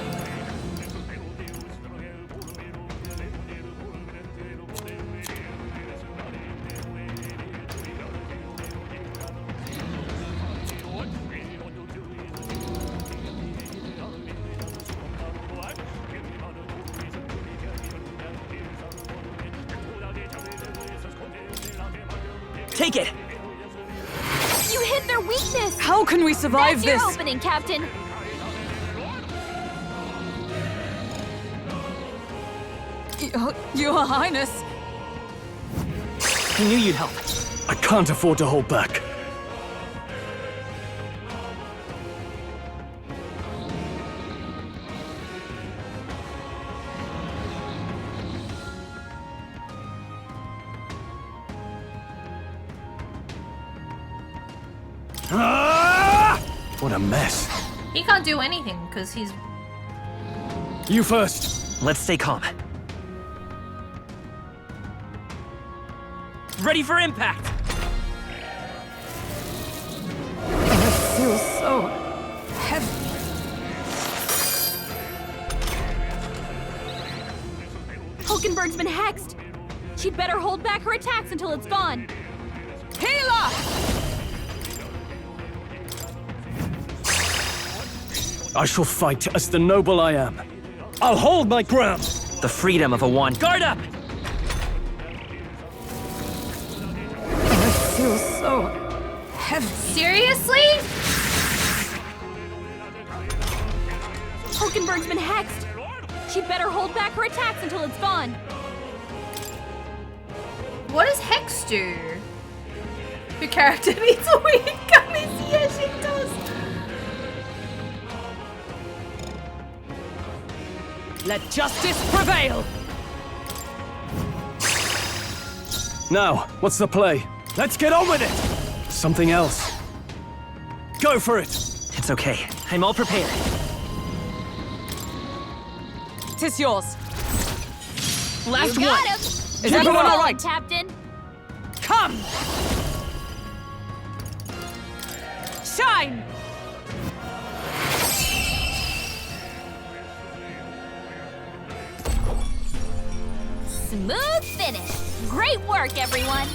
Take it! You hit their weakness! How can we survive That's this? your opening, Captain! Your Highness! I knew you'd help. I can't afford to hold back. What a mess. He can't do anything because he's. You first. Let's stay calm. Ready for impact! I feel so heavy. Hulkenberg's been hexed! She'd better hold back her attacks until it's gone. Healer! I shall fight as the noble I am. I'll hold my ground. The freedom of a wand. Guard up! I feel so heavy. Seriously? Hulkenberg's been hexed! She'd better hold back her attacks until it's gone. What does Hex do? Your character needs a weak gummies. Yeah, she does. Let justice prevail! Now, what's the play? Let's get on with it! Something else. Go for it! It's okay. I'm all prepared. Tis yours. Last You got one! him! Is Nice everyone going, all right? Captain? Come! Shine! Smooth finish! Great work, everyone!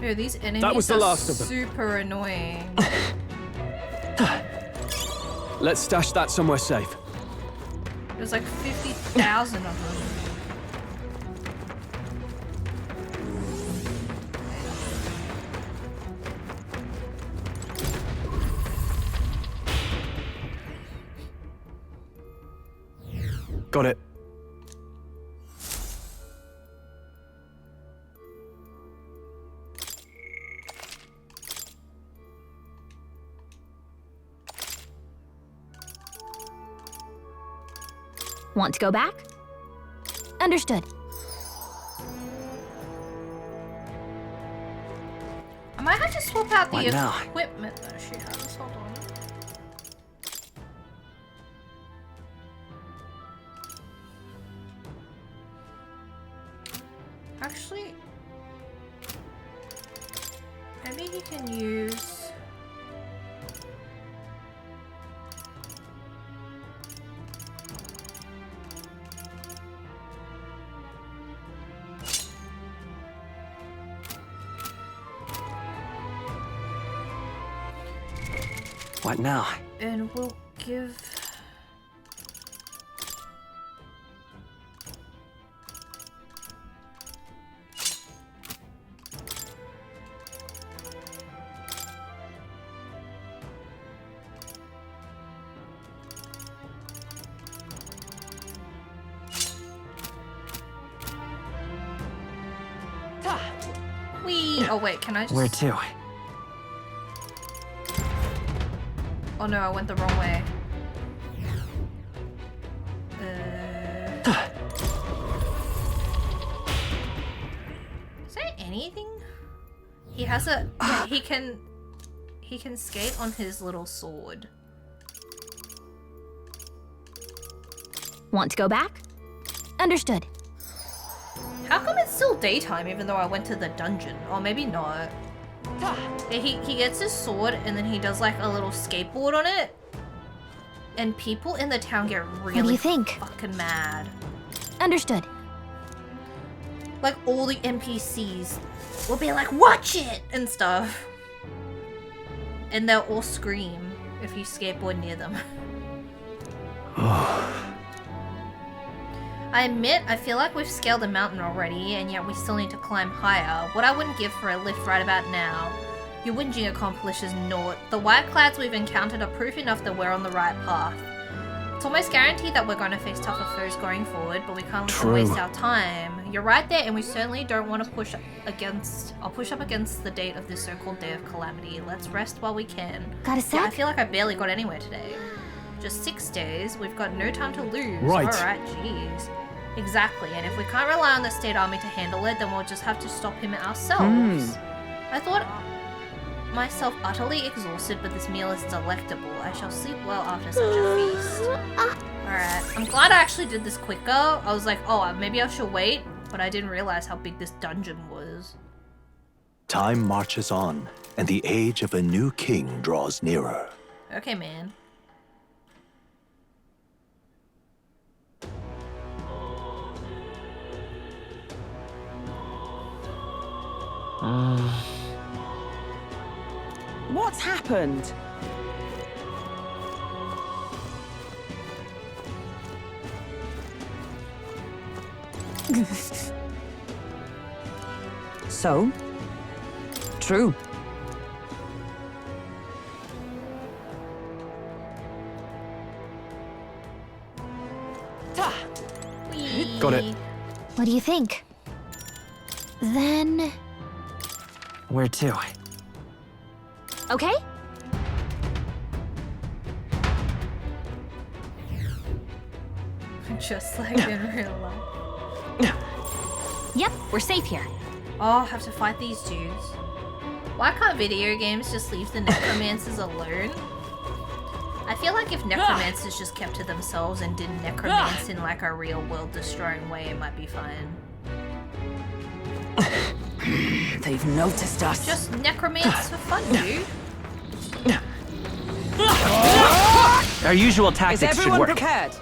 Dude, these enemies That was the are last of them. super annoying. Let's stash that somewhere safe. There's like 50,000 of them. Got it. Want to go back? Understood. I might have to swap out the What now? equipment that she has. Hold on. Actually, maybe he can use. What now? And we'll give. Oh wait, can I just? Where to? Oh no, I went the wrong way. Is there anything? He has a... Yeah, he can skate on his little sword. Want to go back? Understood. How come it's still daytime even though I went to the dungeon? Or maybe not. Yeah, he gets his sword and then he does like a little skateboard on it. And people in the town get really What do you think? fucking mad. Understood. Like all the NPCs will be like, watch it! And stuff. And they'll all scream if you skateboard near them. I admit, I feel like we've scaled the mountain already, and yet we still need to climb higher. What I wouldn't give for a lift right about now. Your whinging accomplishes naught. The white clouds we've encountered are proof enough that we're on the right path. It's almost guaranteed that we're going to face tougher foes going forward, but we can't let them waste our time. You're right there, and we certainly don't want to push up against the date of this so-called day of calamity. Let's rest while we can. Got a sec? Yeah, I feel like I barely got anywhere today. Just 6 days, we've got no time to lose. Right. Alright, jeez. Exactly, and if we can't rely on the state army to handle it, then we'll just have to stop him ourselves. I thought myself utterly exhausted, but this meal is delectable. I shall sleep well after such a feast. Alright, I'm glad I actually did this quicker. I was like, oh, maybe I should wait, but I didn't realize how big this dungeon was. Time marches on, and the age of a new king draws nearer. Okay, man. What's happened? So? True. Got it. What do you think? Then... Where to? Okay? Just like in real life. Yep, we're safe here. Oh, I have to fight these dudes. Why can't video games just leave the necromancers alone? I feel like if necromancers just kept to themselves and didn't necromance in like a real world destroying way, it might be fine. They've noticed us. Just necromance for fun, dude. Our usual Is tactics should everyone work. prepared?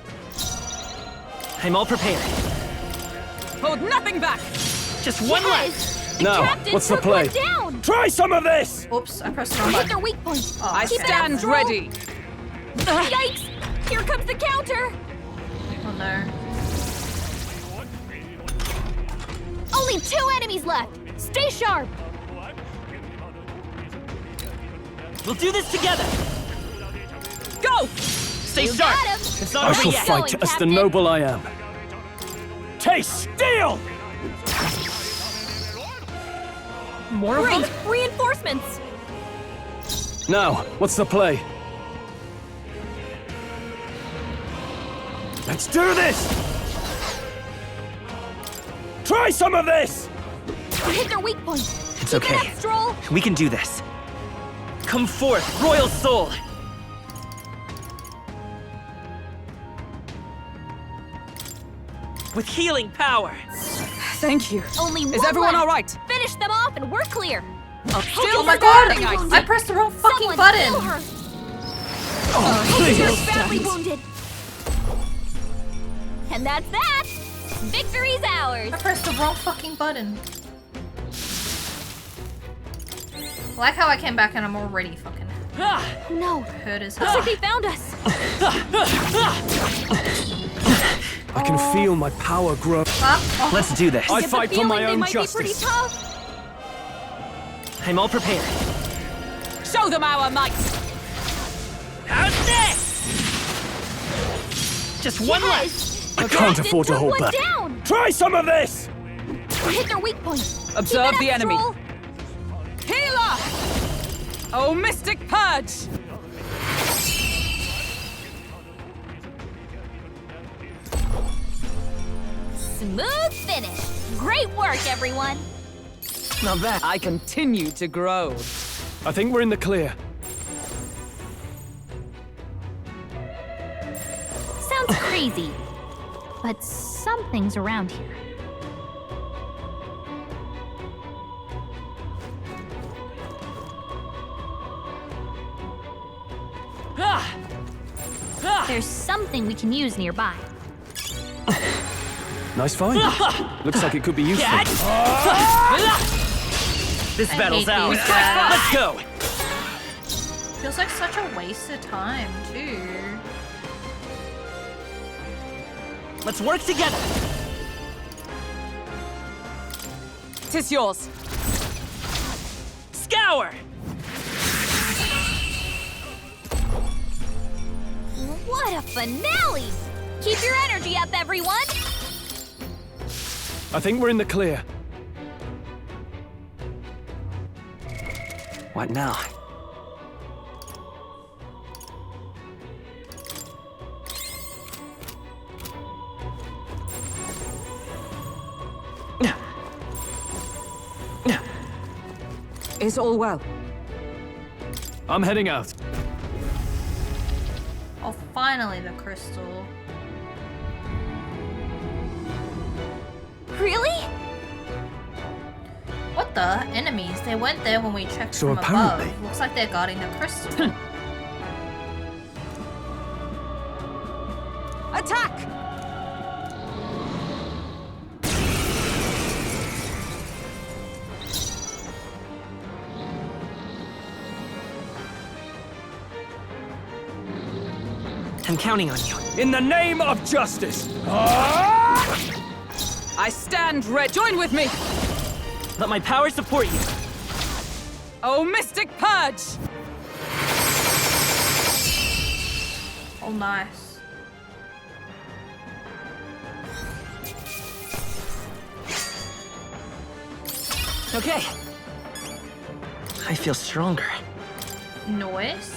I'm all prepared. Hold nothing back! Just one left. The Now, captain what's the took play? one down! Try some of this! Oops, I pressed the wrong Hit button. their weak point. Oh, I shit. stand ready. Yikes! Here comes the counter! Oh no. Only 2 enemies left! Stay sharp! We'll do this together. Go! Stay You sharp. got him. It's not I over shall yet. fight Going, as the Captain. noble I am. Taste steel! More of Great! them. Reinforcements! Now, what's the play? Let's do this! Try some of this! Hit their weak point! It's Keep okay. it up, Stroll! We can do this. Come forth, royal soul. With healing power. Thank you. Only Is one everyone left. all right? Finish them off and we're clear! Still Oh my god! recording, I I see. pressed the wrong fucking Someone button! kill her! Oh, You're please! badly wounded! And that's that! Victory's ours! I pressed the wrong fucking button. I like how I came back and I'm already fucking No! hurt as Looks hell. like they found us! I can feel my power grow. Oh, Let's do this. I Get the fight for feeling my they own might be pretty justice. tough. I'm all prepared. Show them our might. How's this? Just one left. I can't Captain afford to took hold one back. down! Try some of this! Hit their weak point! Observe Keep it the up, enemy. Stroll. Healer! Oh, Mystic Purge! Smooth finish! Great work, everyone! Not bad. I continue to grow. I think we're in the clear. Sounds crazy, but something's around here. There's something we can use nearby. Nice find. Looks like it could be useful. This I battle's hate ours. these guys. Let's go. Feels like such a waste of time, too. Let's work together. Tis yours. Scour. What a finale! Keep your energy up, everyone! I think we're in the clear. What now? Is all well? I'm heading out. Oh, finally the crystal. Really? What the? Enemies? They went there when we checked So from apparently- above. Looks like they're guarding the crystal. Attack! I'm counting on you. In the name of justice! I stand ready. Join with me! Let my power support you. Oh, Mystic Purge! Oh, nice. Okay. I feel stronger. Noise.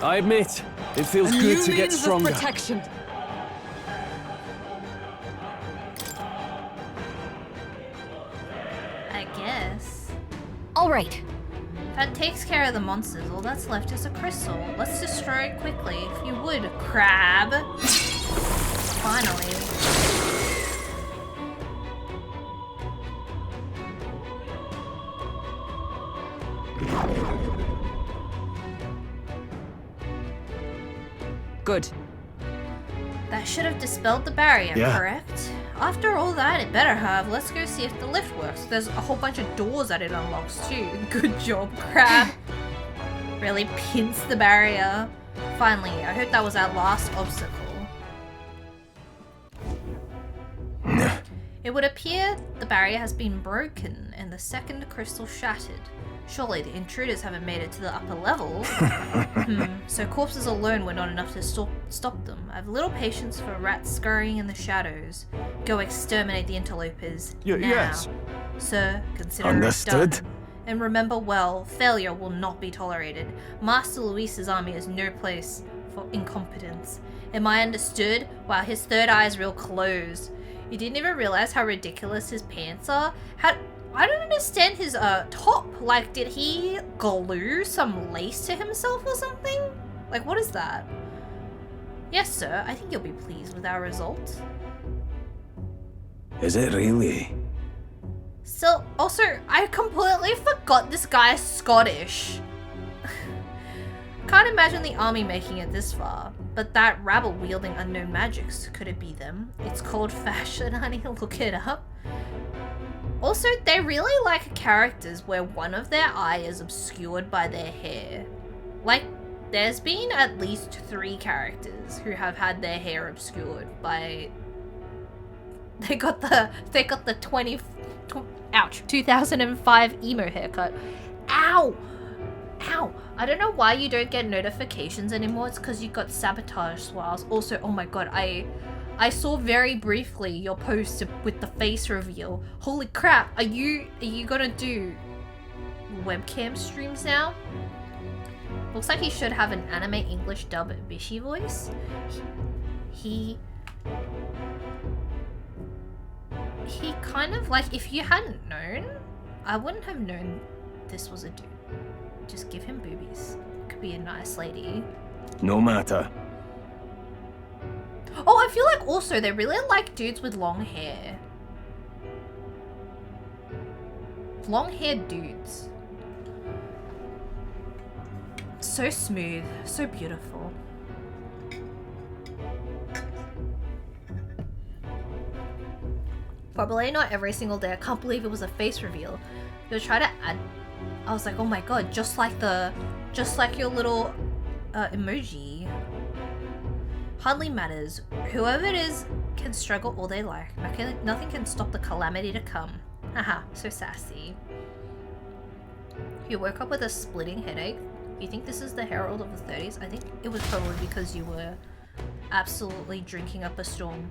I admit, it feels A good new to get means stronger. of protection. I guess. All right. That takes care of the monsters. All that's left is a crystal. Let's destroy it quickly, if you would, crab. Finally. Good. That should have dispelled the barrier, Yeah. correct? After all that, it better have. Let's go see if the lift works. There's a whole bunch of doors that it unlocks too. Good job, crab. Really pinched the barrier. Finally, I hope that was our last obstacle. It would appear the barrier has been broken and the second crystal shattered. Surely the intruders haven't made it to the upper levels. So corpses alone were not enough to stop them. I have little patience for rats scurrying in the shadows. Go exterminate the interlopers now. yes. Sir, consider Understood. it done. And remember well, failure will not be tolerated. Master Luis's army has no place for incompetence. Am I understood? Wow, his third eye is real closed. You didn't even realize how ridiculous his pants are? I don't understand his top. Like, did he glue some lace to himself or something? Like, what is that? Yes, sir. I think you'll be pleased with our result. Is it really? So, also, I completely forgot this guy is Scottish. Can't imagine the army making it this far. But that rabble wielding unknown magics, could it be them? It's called fashion, honey. Look it up. Also, they really like characters where one of their eye is obscured by their hair. Like, there's been at least 3 characters who have had their hair obscured by... They got the 2005 emo haircut. Ow! Ow! I don't know why you don't get notifications anymore. It's because you got sabotage swirls. Also, oh my god, I saw very briefly your post with the face reveal. Holy crap! Are you gonna do webcam streams now? Looks like he should have an anime English dub Bishi voice. He kind of like, if you hadn't known, I wouldn't have known this was a dude. Just give him boobies. Could be a nice lady. No matter. Oh, I feel like also they really like dudes with long hair. Long-haired dudes. So smooth, so beautiful. Probably not every single day. I can't believe it was a face reveal. You'll try to add. I was like, oh my god, just like your little emoji. Hardly matters. Whoever it is can struggle all they like. Nothing can stop the calamity to come. Haha, so sassy. You woke up with a splitting headache. You think this is the herald of the 30s? I think it was probably because you were absolutely drinking up a storm.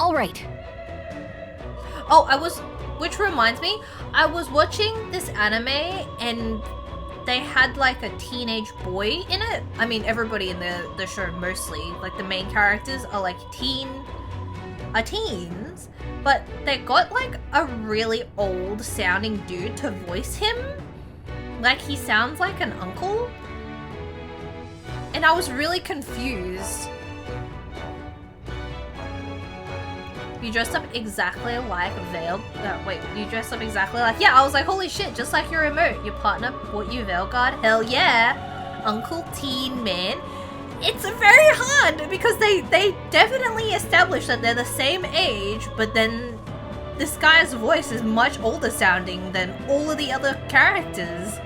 All right. Oh, which reminds me, I was watching this anime and they had like a teenage boy in it. I mean, everybody in the show mostly, like the main characters are like teens, but they got like a really old sounding dude to voice him. Like he sounds like an uncle. And I was really confused. You dressed up exactly like Veil. You dressed up exactly like... Yeah, I was like, holy shit, just like your remote. Your partner bought you Veil Guard. Hell yeah. Uncle Teen Man. It's very hard because they definitely established that they're the same age, but then this guy's voice is much older sounding than all of the other characters.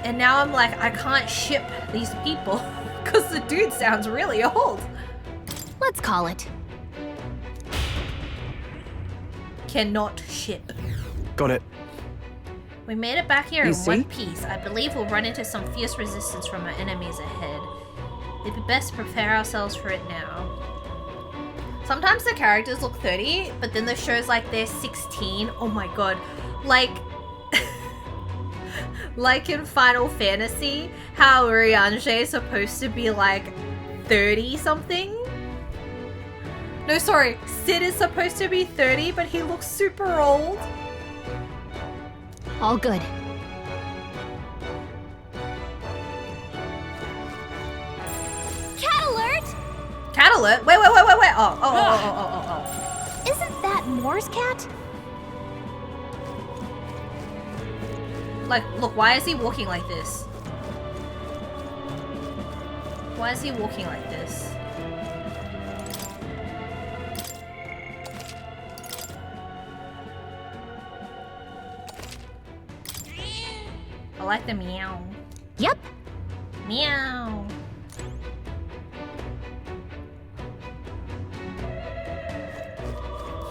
And now I'm like, I can't ship these people because the dude sounds really old. Let's call it. Cannot ship. Got it. We made it back here in Easy. one piece. I believe we'll run into some fierce resistance from our enemies ahead. It'd be best to prepare ourselves for it now. Sometimes the characters look 30, but then the show's like they're 16. Oh my god. Like... like in Final Fantasy, how Urianger is supposed to be like 30 something? No, sorry, Sid is supposed to be 30, but he looks super old. All good. Cat alert! Cat alert? Wait. Oh. Isn't that Moore's cat? Like, look, why is he walking like this? Why is he walking like this? I like the meow. Yep. Meow.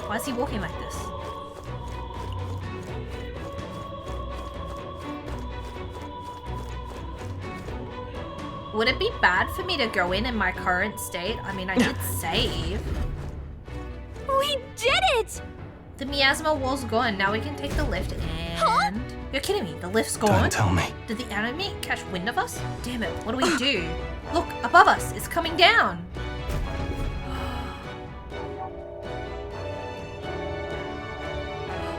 Why is he walking like this? Would it be bad for me to go in my current state? I mean, I did save. We did it! The miasma wall's gone. Now we can take the lift and... Huh? You're kidding me. The lift's gone? Don't tell me. Did the enemy catch wind of us? Damn it. What do we do? Look, above us. It's coming down.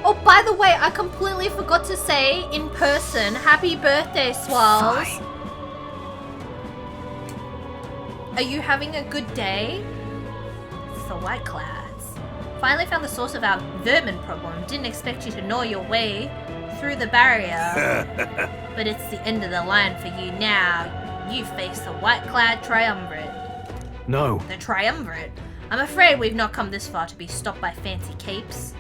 Oh, by the way, I completely forgot to say in person, happy birthday, Swirls. Fine. Are you having a good day? It's the white clouds. Finally found the source of our vermin problem. Didn't expect you to gnaw your way through the barrier. But it's the end of the line for you now. You face the white cloud triumvirate. No. The triumvirate? I'm afraid we've not come this far to be stopped by fancy capes.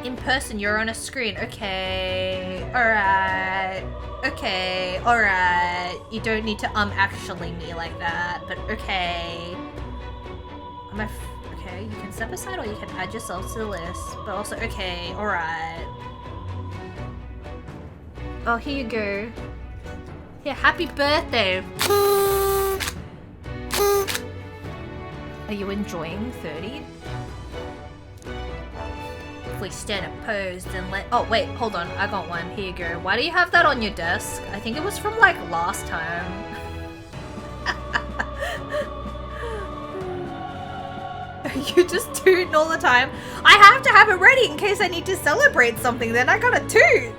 In person, you're on a screen. Okay. Alright. Okay. Alright. You don't need to actually me like that, but okay. Okay, you can step aside or you can add yourself to the list, but also okay. Alright. Oh, here you go. Here, happy birthday. Are you enjoying 30? If we stand opposed and let... Oh, wait, hold on. I got one. Here you go. Why do you have that on your desk? I think it was from, like, last time. You just toot all the time. I have to have it ready in case I need to celebrate something. Then I gotta toot.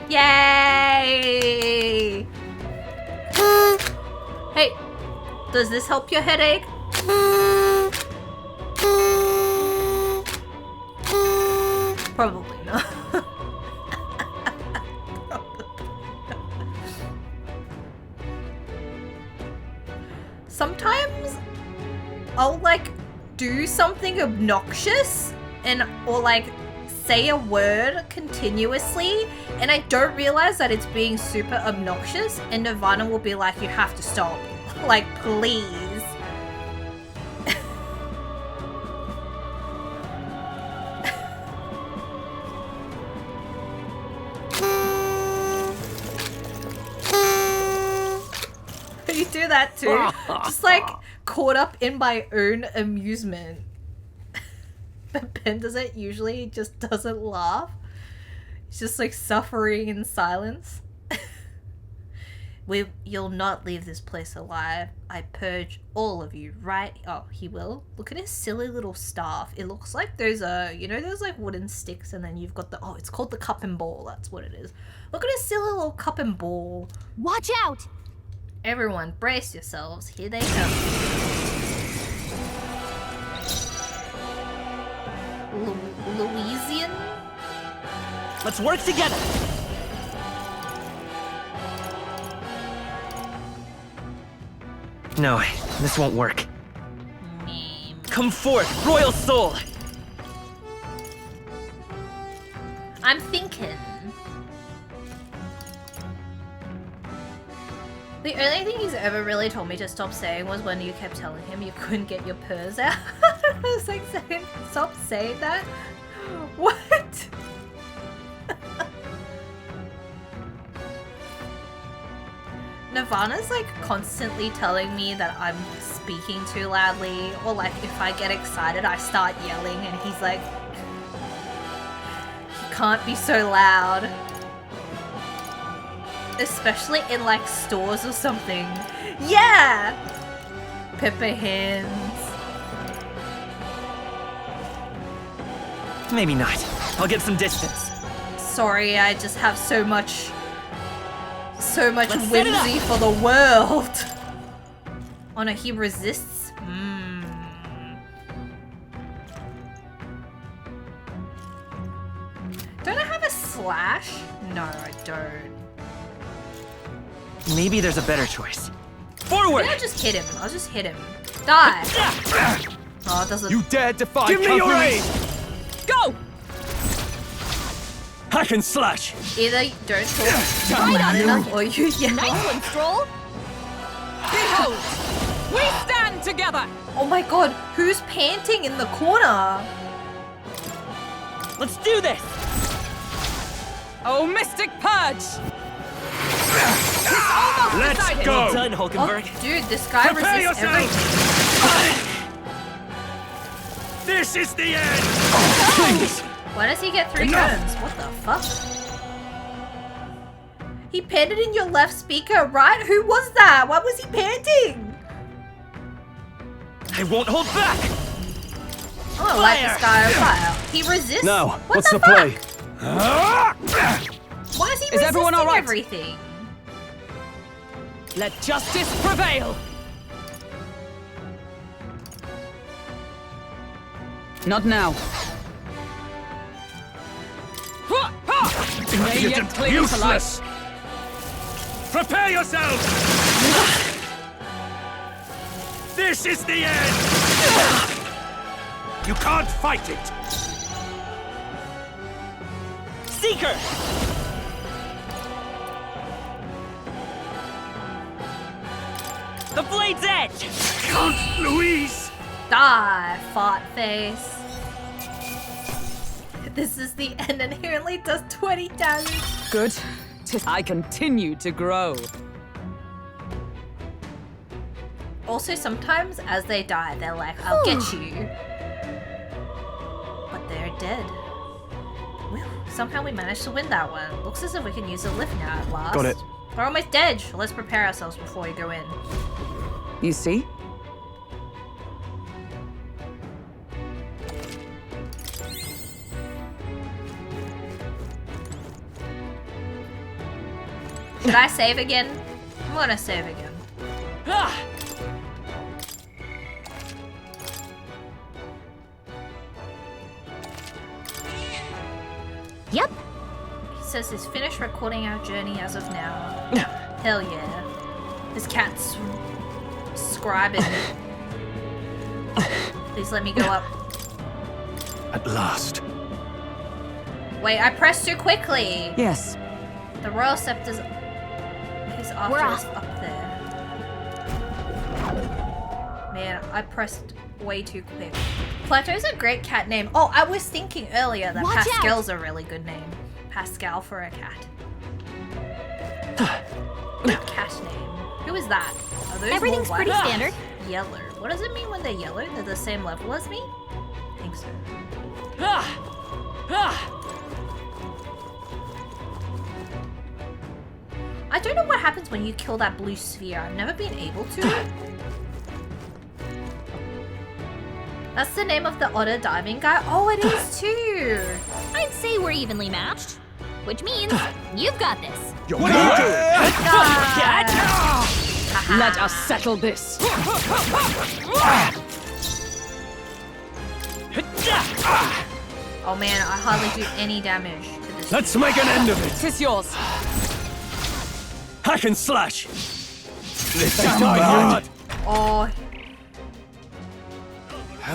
Yay! Hey, does this help your headache? Probably not. Sometimes I'll like do something obnoxious or like say a word continuously and I don't realize that it's being super obnoxious and Nirvana will be like, you have to stop. Like, please. You do that too. Just like caught up in my own amusement. But Ben does it usually, he just doesn't laugh. He's just like suffering in silence. You'll not leave this place alive. I purge all of you, right? Oh, he will. Look at his silly little staff. It looks like those you know those like wooden sticks and then you've got it's called the cup and ball. That's what it is. Look at his silly little cup and ball. Watch out! Everyone, brace yourselves. Here they come. Louisian? Let's work together! No, this won't work. Come forth, Royal Soul! I'm thinking. The only thing he's ever really told me to stop saying was when you kept telling him you couldn't get your purrs out. I was like saying, stop saying that? What? Nirvana's like constantly telling me that I'm speaking too loudly, or like if I get excited I start yelling and he's like, you can't be so loud. Especially in like stores or something. Yeah! Pepper hands. Maybe not. I'll get some distance. Sorry, I just have so much Let's whimsy for the world. Oh no, he resists? Don't I have a slash? No, I don't. Maybe there's a better choice. Forward! Maybe I'll just hit him. I'll just hit him. Die! Oh, it doesn't... You dare defy Give me your aid! Go! Hack and slash! Either you don't talk loud enough or you yell. Nice one, Stroll! Behold! We stand together! Oh my god, who's panting in the corner? Let's do this! Oh, Mystic Purge! Let's decided. go! Well done, Hulkenberg. Oh, dude, this guy Prepare resists yourself! everything. This is the end! Oh, please! Why does he get 3 turns? What the fuck? He panted in your left speaker, right? Who was that? Why was he panting? I won't hold back! I don't like this guy on fire. He resists? Now, What what's the fuck? play? Why is he Is everyone resisting all right? everything? Let justice prevail! Not now. May yet clear to life. Useless! Prepare yourself! This is the end! You can't fight it! Seeker! The Blade's Edge! Count Louise! Die, fart face. This is the end and he only does 20 damage. Good. I continue to grow. Also, sometimes as they die, they're like, I'll get you. But they're dead. Well, somehow we managed to win that one. Looks as if we can use a lift now at last. Got it. We're almost dead. So let's prepare ourselves before we go in. You see? Should I save again? I'm gonna save again. Ah! Yep. He says he's finished recording our journey as of now. Hell yeah. His cat's scribing. Please let me go up. At last. Wait, I pressed too quickly. Yes. The Royal Scepter's his after We're us off. up there. Man, I pressed way too quick. Plateau's a great cat name. Oh, I was thinking earlier that Watch out. Pascal's a really good name. Pascal for a cat. Good cat name. Who is that? Are those Everything's more pretty white? standard. Yellow. What does it mean when they're yellow? They're the same level as me? I think so. Ah! Ah! I don't know what happens when you kill that blue sphere. I've never been able to. That's the name of the otter diving guy? Oh, it is too! I'd say we're evenly matched. Which means you've got this. What are you doing? Let us settle this. Oh man, I hardly do any damage to this. Let's make an end of it. Tis yours. Hack and slash. This is My hand. Oh, I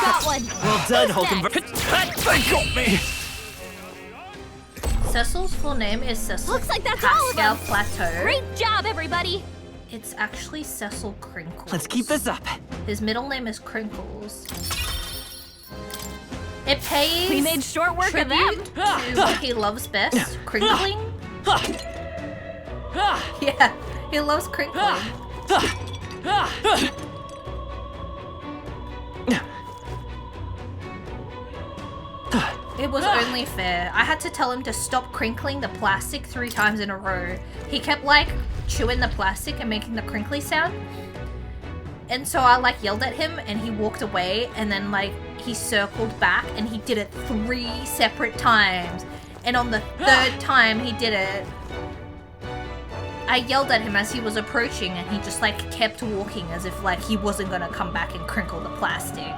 got one. Well done, Hulk. They got me. Cecil's full name is Cecil Looks like that's all of Pascal them. Plateau. Great job, everybody. It's actually Cecil Crinkles. Let's keep this up. His middle name is Crinkles. It pays We made short work of them. tribute to what he loves best, crinkling. Yeah, he loves crinkling. It was only fair. I had to tell him to stop crinkling the plastic 3 times in a row. He kept like chewing the plastic and making the crinkly sound. And so I like yelled at him and he walked away and then like he circled back and he did it 3 separate times. And on the 3rd time he did it, I yelled at him as he was approaching and he just like kept walking as if like he wasn't gonna come back and crinkle the plastic.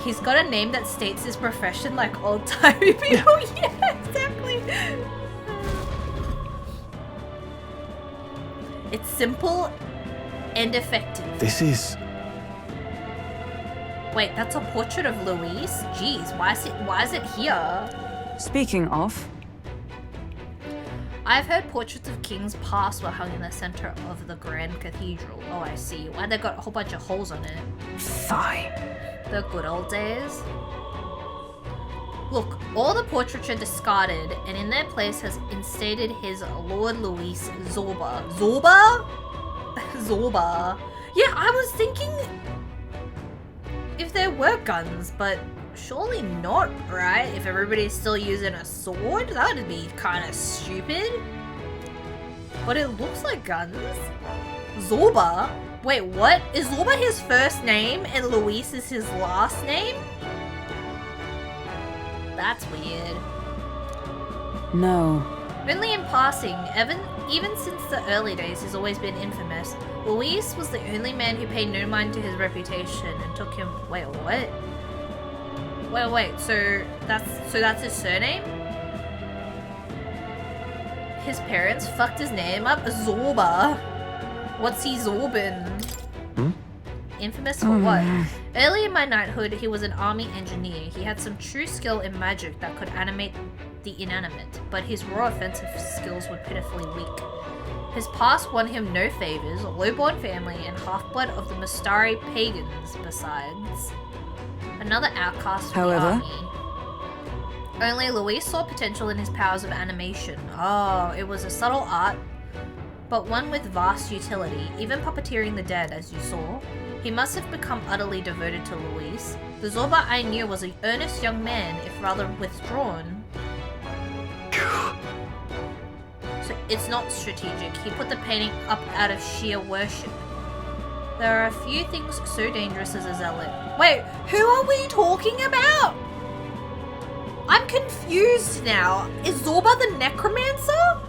He's got a name that states his profession like old-timey people. Yeah, exactly. It's simple and effective. This is... Wait, that's a portrait of Louise? Jeez, why is it here? Speaking of, I've heard portraits of kings past were hung in the center of the Grand Cathedral. Oh, I see. Why they got a whole bunch of holes on it? fine. The good old days. Look, all the portraiture discarded, and in their place has instated his Lord Luis Zorba. Zorba? Zorba. Yeah, I was thinking if there were guns, but surely not, right? If everybody's still using a sword, that would be kind of stupid. But it looks like guns. Zorba? Wait, what? Is Zorba his first name and Luis is his last name? That's weird. No. Only in passing, even since the early days, he's always been infamous. Luis was the only man who paid no mind to his reputation and took him. Wait, what? Wait. So that's his surname? His parents fucked his name up. Zorba. What's he zorbin? Infamous for what? Early in my knighthood, he was an army engineer. He had some true skill in magic that could animate the inanimate, but his raw offensive skills were pitifully weak. His past won him no favors, low-born family, and half-blood of the Mustari pagans besides. Another outcast from the army. Only Luis saw potential in his powers of animation. Oh, it was a subtle art, but one with vast utility, even puppeteering the dead, as you saw. He must have become utterly devoted to Luis. The Zorba I knew was an earnest young man, if rather withdrawn. So it's not strategic. He put the painting up out of sheer worship. There are a few things so dangerous as a zealot. Wait, who are we talking about? I'm confused now. Is Zorba the necromancer?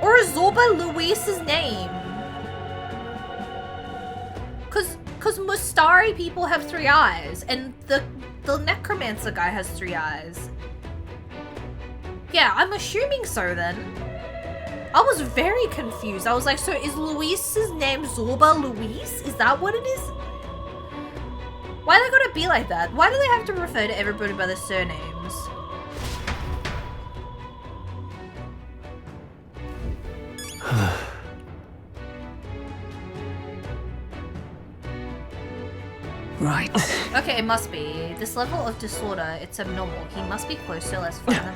Or is Zorba Luis's name? Cause Mustari people have 3 eyes, and the necromancer guy has 3 eyes. Yeah, I'm assuming so then. I was very confused. I was like, so is Luis's name Zorba Luis? Is that what it is? Why they gotta be like that? Why do they have to refer to everybody by their surnames? Right. Okay, it must be. This level of disorder, it's abnormal. He must be close, so let's find him.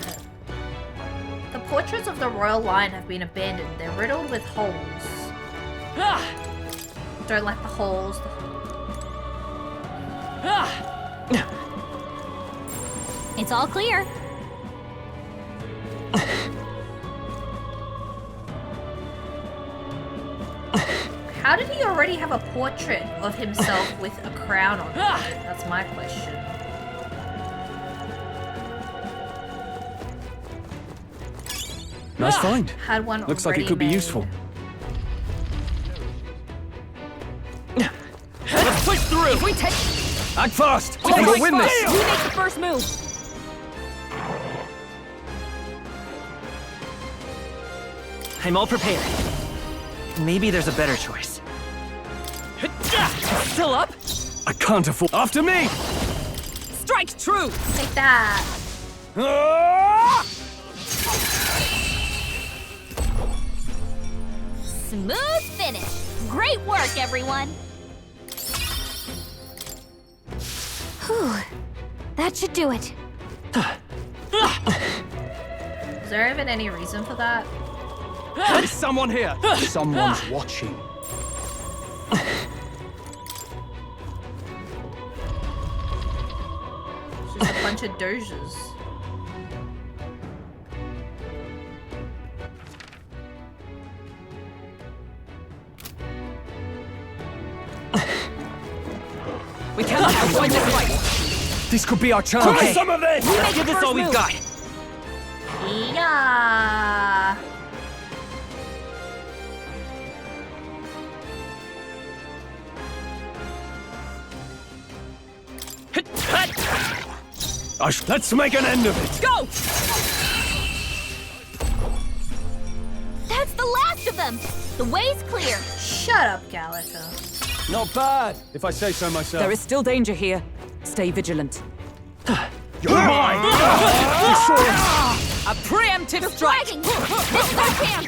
The portraits of the royal line have been abandoned. They're riddled with holes. Don't like the holes. It's all clear. How did he already have a portrait of himself with a crown on it? That's my question. Nice find. Had one Looks like already it could be made. useful. Let's push through! If we take... Act fast! All And right, we'll win this! You make the first move. I'm all prepared. Maybe there's a better choice. Still up? I can't afford. After me! Strike true. Take that. Ah! Smooth finish. Great work, everyone. Whew. That should do it. Is there even any reason for that? Is someone here? Someone's watching. It's just a bunch of doges. We cannot avoid this fight. This could be our chance. Okay. Some of this! Let's give this all we've got. Yeah. Let's make an end of it. Go! That's the last of them. The way's clear. Shut up, Gallica. Not bad, if I say so myself. There is still danger here. Stay vigilant. You're mine! A preemptive strike. Dragging. This is our chance.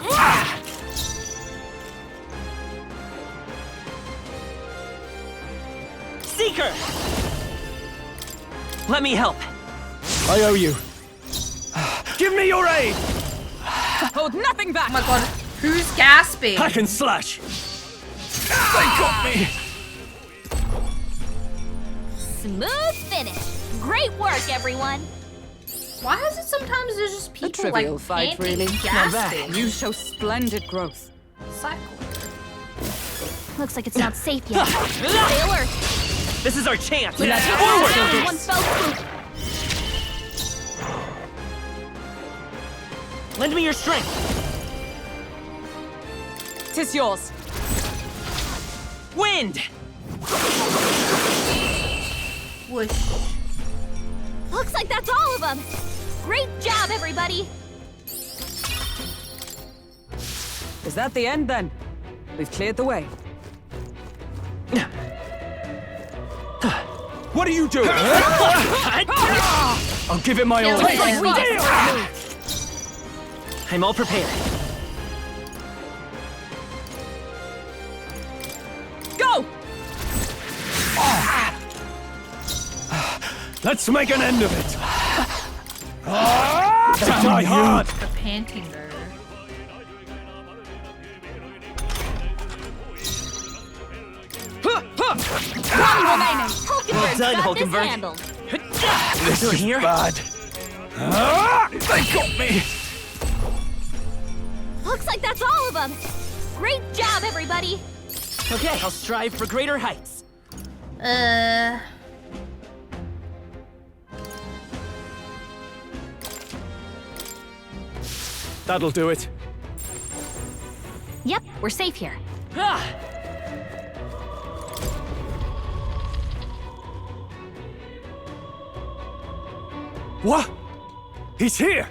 Seeker! Let me help. I owe you. Give me your aid! Hold nothing back. Oh my god, who's gasping? Hack and slash! They got me! Smooth finish. Great work, everyone. Why is it sometimes there's just A people trivial like fight, panting, really. gasping? You show splendid growth. Cycle. Looks like it's not safe yet. Stay alert. This is our chance. Let's Forward! down one fell swoop. Lend me your strength. Tis yours. Wind! Whoosh. Looks like that's all of them. Great job, everybody. Is that the end then? We've cleared the way. What are you doing? I'll give it my all. Kill him. I'm all prepared. Go! Let's make an end of it. Die hard. The panting though. One remaining! Hulkenberg's done, got Hulkenberg. this handled. This is here? bad. They got me. Looks like that's all of them. Great job, everybody. Okay, I'll strive for greater heights. That'll do it. Yep, we're safe here. Ah! What? He's here.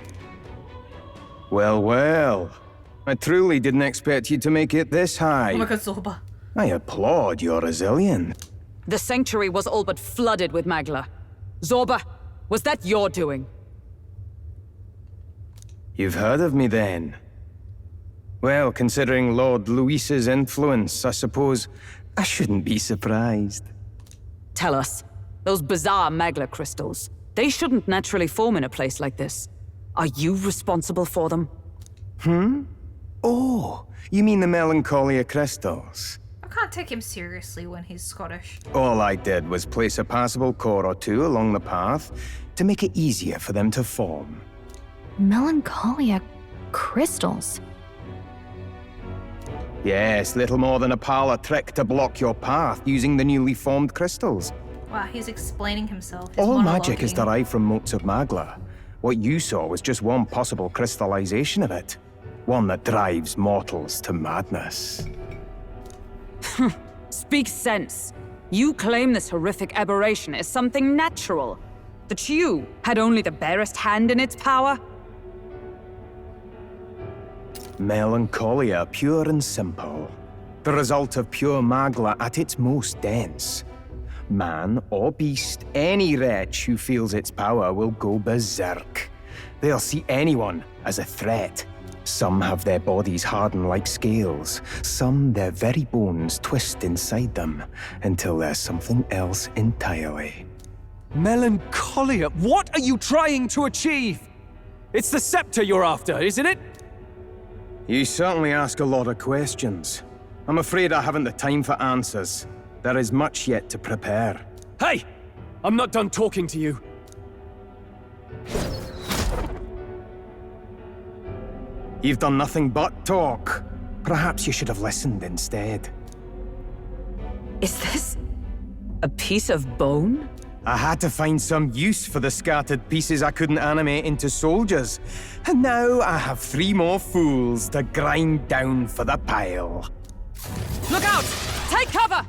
Well, well. I truly didn't expect you to make it this Oh my high. god, Zorba. I applaud your resilience. The sanctuary was all but flooded with Magla. Zorba, was that your doing? You've heard of me then? Well, considering Lord Luis's influence, I suppose I shouldn't be surprised. Tell us, those bizarre Magla crystals, they shouldn't naturally form in a place like this. Are you responsible for them? Oh, you mean the Melancholia crystals? I can't take him seriously when he's Scottish. All I did was place a passable core or two along the path to make it easier for them to form. Melancholia crystals. Yes, little more than a parlor trick to block your path using the newly formed crystals. Wow, he's explaining himself. He's All magic is monologuing. derived from motes of Magla. What you saw was just one possible crystallization of it. One that drives mortals to madness. Speak sense. You claim this horrific aberration is something natural. That you had only the barest hand in its power? Melancholia, pure and simple. The result of pure Magla at its most dense. Man or beast, any wretch who feels its power will go berserk. They'll see anyone as a threat. Some have their bodies harden like scales. Some their very bones twist inside them until they're something else entirely. Melancholia, what are you trying to achieve? It's the scepter you're after, isn't it? You certainly ask a lot of questions. I'm afraid I haven't the time for answers. There is much yet to prepare. Hey! I'm not done talking to you. You've done nothing but talk. Perhaps you should have listened instead. Is this a piece of bone? I had to find some use for the scattered pieces I couldn't animate into soldiers. And now I have 3 more fools to grind down for the pile. Look out! Take cover!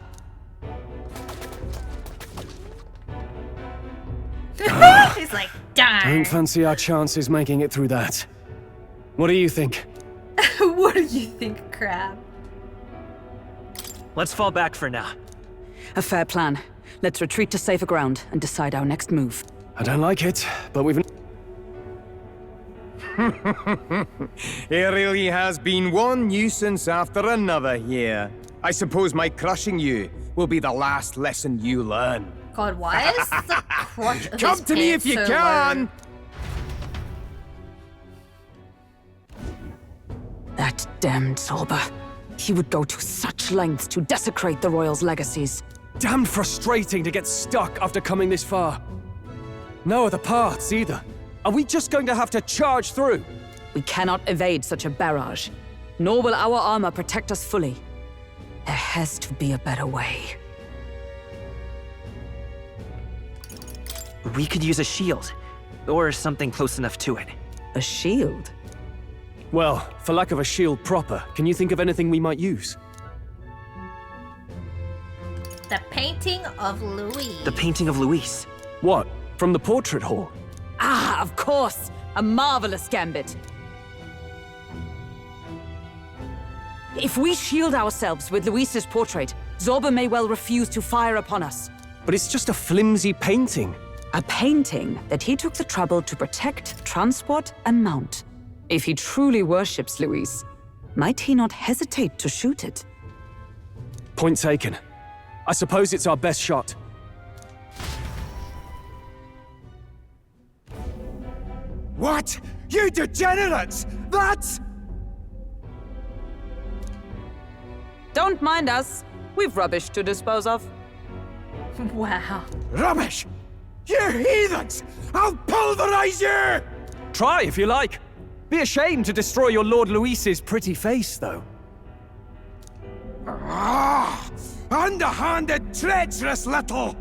He's like, Don't darn. fancy our chances making it through that. What do you think? What do you think, Crab? Let's fall back for now. A fair plan. Let's retreat to safer ground and decide our next move. I don't like it, but we've... It really has been one nuisance after another here. I suppose my crushing you will be the last lesson you learn. God, why is the crotch of Come his to me pants if you so can! That damned Zorba. He would go to such lengths to desecrate the Royals' legacies. Damn frustrating to get stuck after coming this far. No other paths either. Are we just going to have to charge through? We cannot evade such a barrage, nor will our armor protect us fully. There has to be a better way. We could use a shield, or something close enough to it. A shield? Well, for lack of a shield proper, can you think of anything we might use? The painting of Louis. The painting of Luis. What? From the portrait hall? Ah, of course! A marvelous gambit. If we shield ourselves with Luis's portrait, Zorba may well refuse to fire upon us. But it's just a flimsy painting. A painting that he took the trouble to protect, transport, and mount. If he truly worships Luis, might he not hesitate to shoot it? Point taken. I suppose it's our best shot. What? You degenerates! That's... Don't mind us. We've rubbish to dispose of. Wow. rubbish! You heathens! I'll pulverize you! Try if you like. Be ashamed to destroy your Lord Luis's pretty face, though. Ah! Underhanded, treacherous little...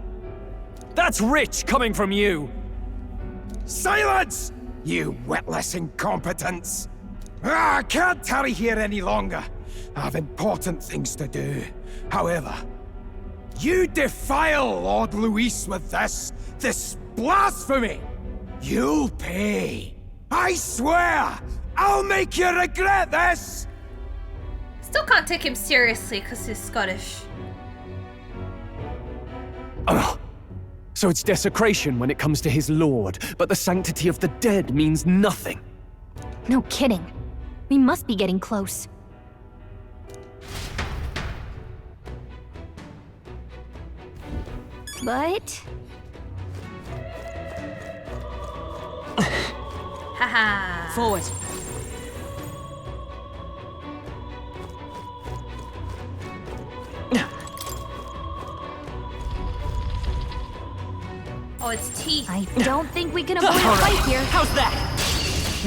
That's rich coming from you! Silence! You witless incompetents! I can't tarry here any longer. I have important things to do. However, you defile Lord Luis with this blasphemy! You'll pay. I swear! I'll make you regret this! Still can't take him seriously because he's Scottish. Ugh. So it's desecration when it comes to his lord, but the sanctity of the dead means nothing. No kidding. We must be getting close. But... Haha. Forward. Oh, it's teeth. I don't think we can avoid a fight here. How's that?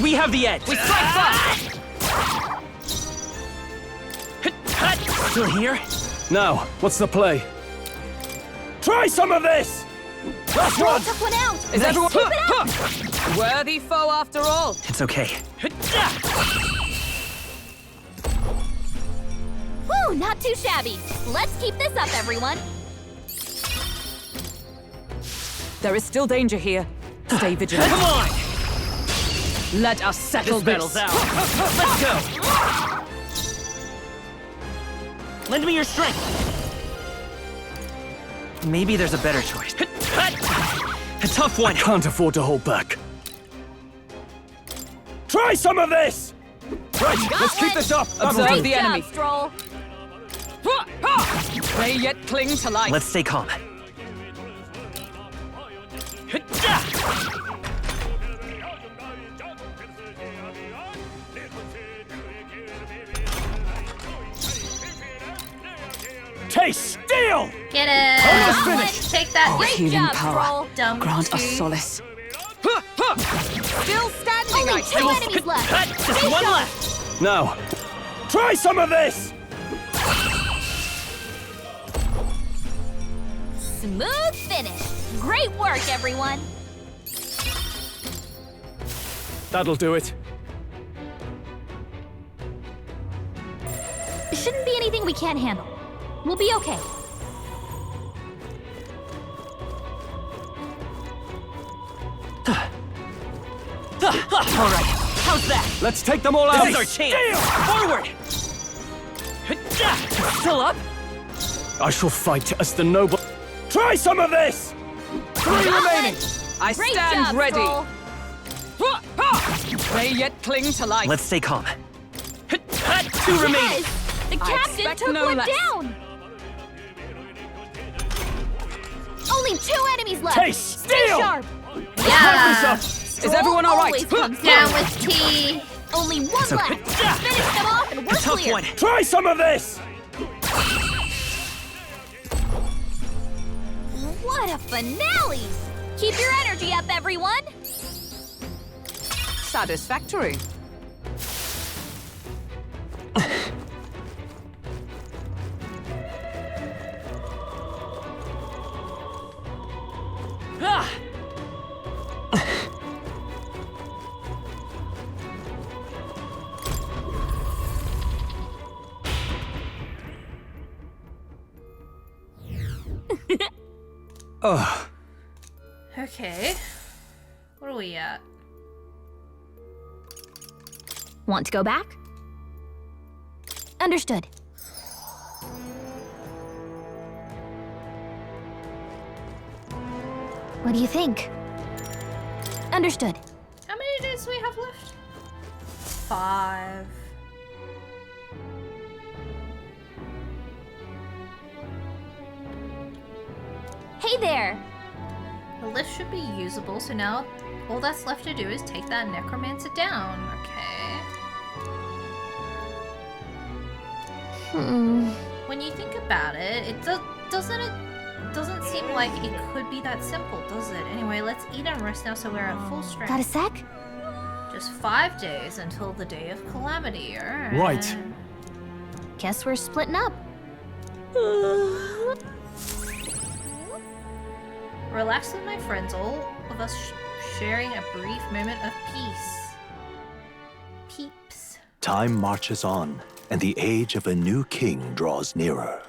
We have the edge. We strike first! Still here? Now, what's the play? Try some of this! Last Roll one! took one out. Is everyone... Keep it up. Worthy foe after all. It's okay. Whew, not too shabby. Let's keep this up, everyone. There is still danger here. Stay vigilant. Come on! Let us settle This battle's out. Let's go! Lend me your strength. Maybe there's a better choice. A tough one. I can't afford to hold back. Try some of this! Right, let's keep this up! Observe Great the job, enemy. Stroll. They yet cling to life. Let's stay calm. Taste steel! Get it! Almost Let's finished. take that. Oh, Great healing job, power. Stroll. Dumb Grant us two. solace. Still standing. Only two enemies left. Just Stay one sharp. left. Now, try some of this! Smooth finish. Great work, everyone. That'll do it. Shouldn't be anything we can't handle. We'll be okay. All right. How's that? Let's take them all out! This is our chance. Forward. Still up? I shall fight as the noble... Try some of this! 3 remaining. I Great stand job, ready. Stroll. They yet cling to life. Let's stay calm. 2 remaining. Yes! The I captain expect took no one less. down. Only 2 enemies left. Taste Stay steel! sharp. Yeah. Is everyone all right? Always comes Down with tea. Only one okay. left. Finish them off and A we're tough clear. one. Try some of this! What a finale! Keep your energy up, everyone. Satisfactory. Ah! Ugh. Okay. What are we at? Want to go back? Understood. What do you think? Understood. How many days do we have left? 5. Hey there! The lift should be usable, so now all that's left to do is take that necromancer down. Okay. When you think about it, doesn't seem like it could be that simple, does it? Anyway, let's eat and rest now so we're at full strength. Got a sec? Just 5 days until the day of calamity. Alright. Right. Guess we're splitting up. Relax with my friends, all of us sharing a brief moment of peace. Peeps. Time marches on, and the age of a new king draws nearer.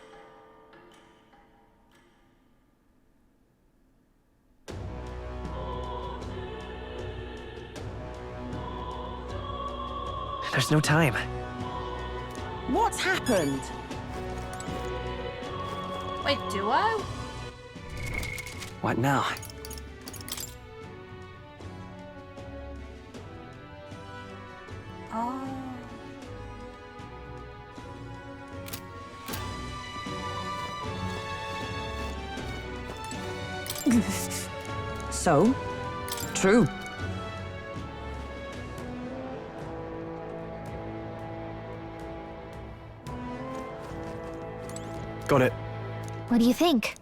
There's no time. What's happened? Wait, do I? What now? Oh. So? True. Got it. What do you think?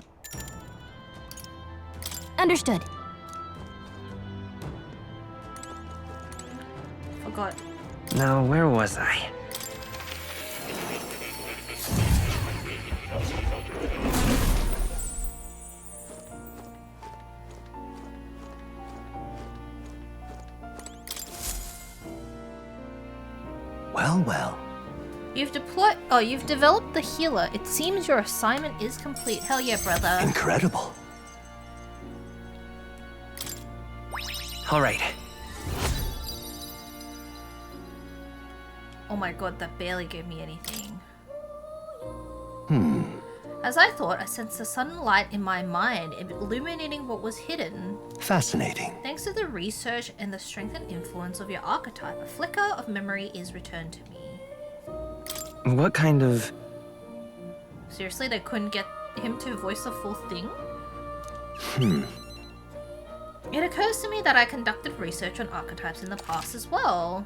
Understood. Forgot. Now, where was I? Well, well. You've developed the healer. It seems your assignment is complete. Hell yeah, brother. Incredible. All right. Oh my god, that barely gave me anything. Hmm. As I thought, I sensed a sudden light in my mind, illuminating what was hidden. Fascinating. Thanks to the research and the strength and influence of your archetype, a flicker of memory is returned to me. What kind of... Seriously, they couldn't get him to voice the full thing? It occurs to me that I conducted research on archetypes in the past as well.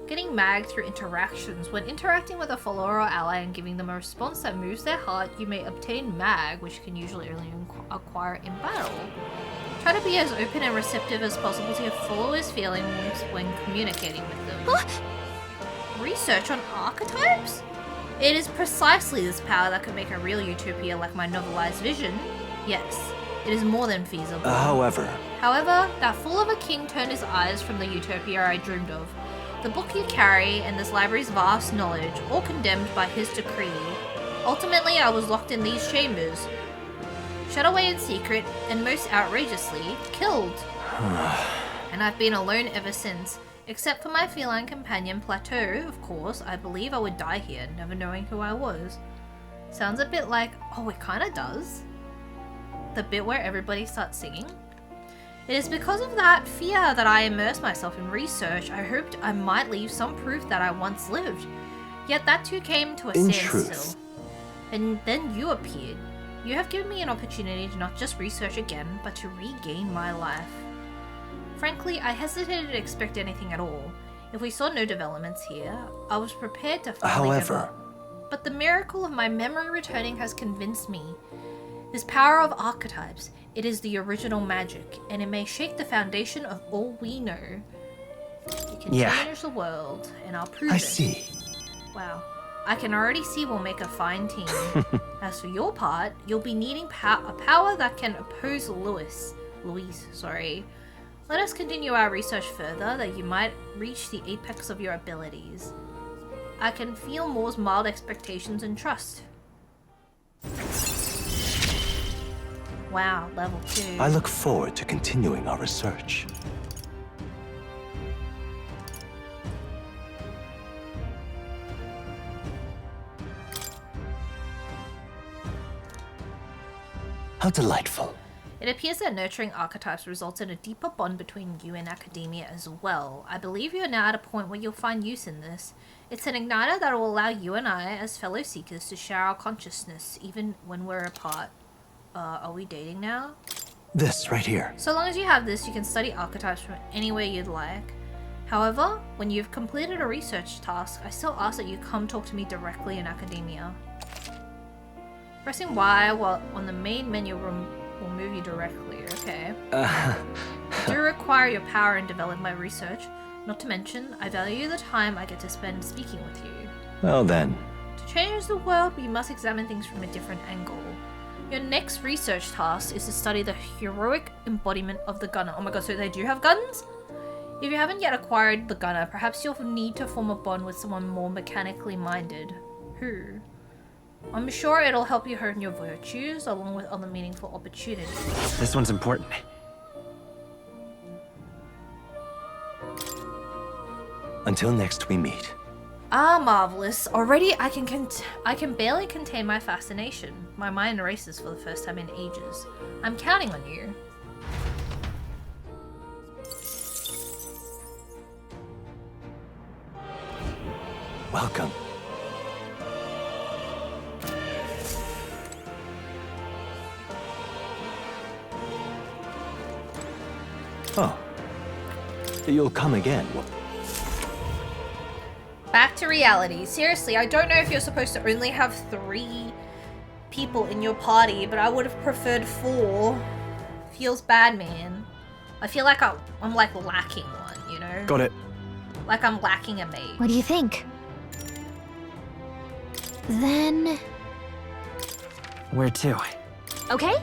Getting mag through interactions. When interacting with a follower or ally and giving them a response that moves their heart, you may obtain mag, which you can usually only acquire in battle. Try to be as open and receptive as possible to your followers' feelings when communicating with them. Research on archetypes? It is precisely this power that could make a real utopia like my novelized vision. Yes, it is more than feasible. However, that fool of a king turned his eyes from the utopia I dreamed of. The book you carry and this library's vast knowledge, all condemned by his decree. Ultimately, I was locked in these chambers, shut away in secret, and most outrageously, killed. And I've been alone ever since. Except for my feline companion Plateau, of course. I believe I would die here, never knowing who I was. Sounds a bit like, oh, it kinda does. The bit where everybody starts singing. It is because of that fear that I immersed myself in research. I hoped I might leave some proof that I once lived. Yet that too came to a standstill. And then you appeared. You have given me an opportunity to not just research again, but to regain my life. Frankly, I hesitated to expect anything at all. If we saw no developments here, I was prepared to finally give up. But the miracle of my memory returning has convinced me. This power of archetypes, it is the original magic, and it may shake the foundation of all we know. It can change the world, and I'll prove it. I see. Wow. I can already see we'll make a fine team. As for your part, you'll be needing a power that can oppose Louise. Let us continue our research further, that you might reach the apex of your abilities. I can feel Moore's mild expectations and trust. Wow, level 2. I look forward to continuing our research. How delightful. It appears that nurturing archetypes results in a deeper bond between you and academia as well. I believe you are now at a point where you'll find use in this. It's an igniter that will allow you and I, as fellow seekers, to share our consciousness, even when we're apart. Are we dating now? This right here. So long as you have this, you can study archetypes from anywhere you'd like. However, when you've completed a research task, I still ask that you come talk to me directly in academia. Pressing Y while on the main menu will move you directly, okay? I do require your power in developing my research. Not to mention, I value the time I get to spend speaking with you. Well then. To change the world, we must examine things from a different angle. Your next research task is to study the heroic embodiment of the gunner. Oh my god, so they do have guns? If you haven't yet acquired the gunner, perhaps you'll need to form a bond with someone more mechanically minded. Who? I'm sure it'll help you hone your virtues, along with other meaningful opportunities. This one's important. Until next we meet. Ah, marvelous. Already I can barely contain my fascination. My mind races for the first time in ages. I'm counting on you. Welcome. Oh. You'll come again. Back to reality. Seriously, I don't know if you're supposed to only have 3 people in your party, but I would have preferred 4. Feels bad, man. I feel like I'm like lacking one, you know? Got it. Like I'm lacking a mate. What do you think? Then... Where to? Okay?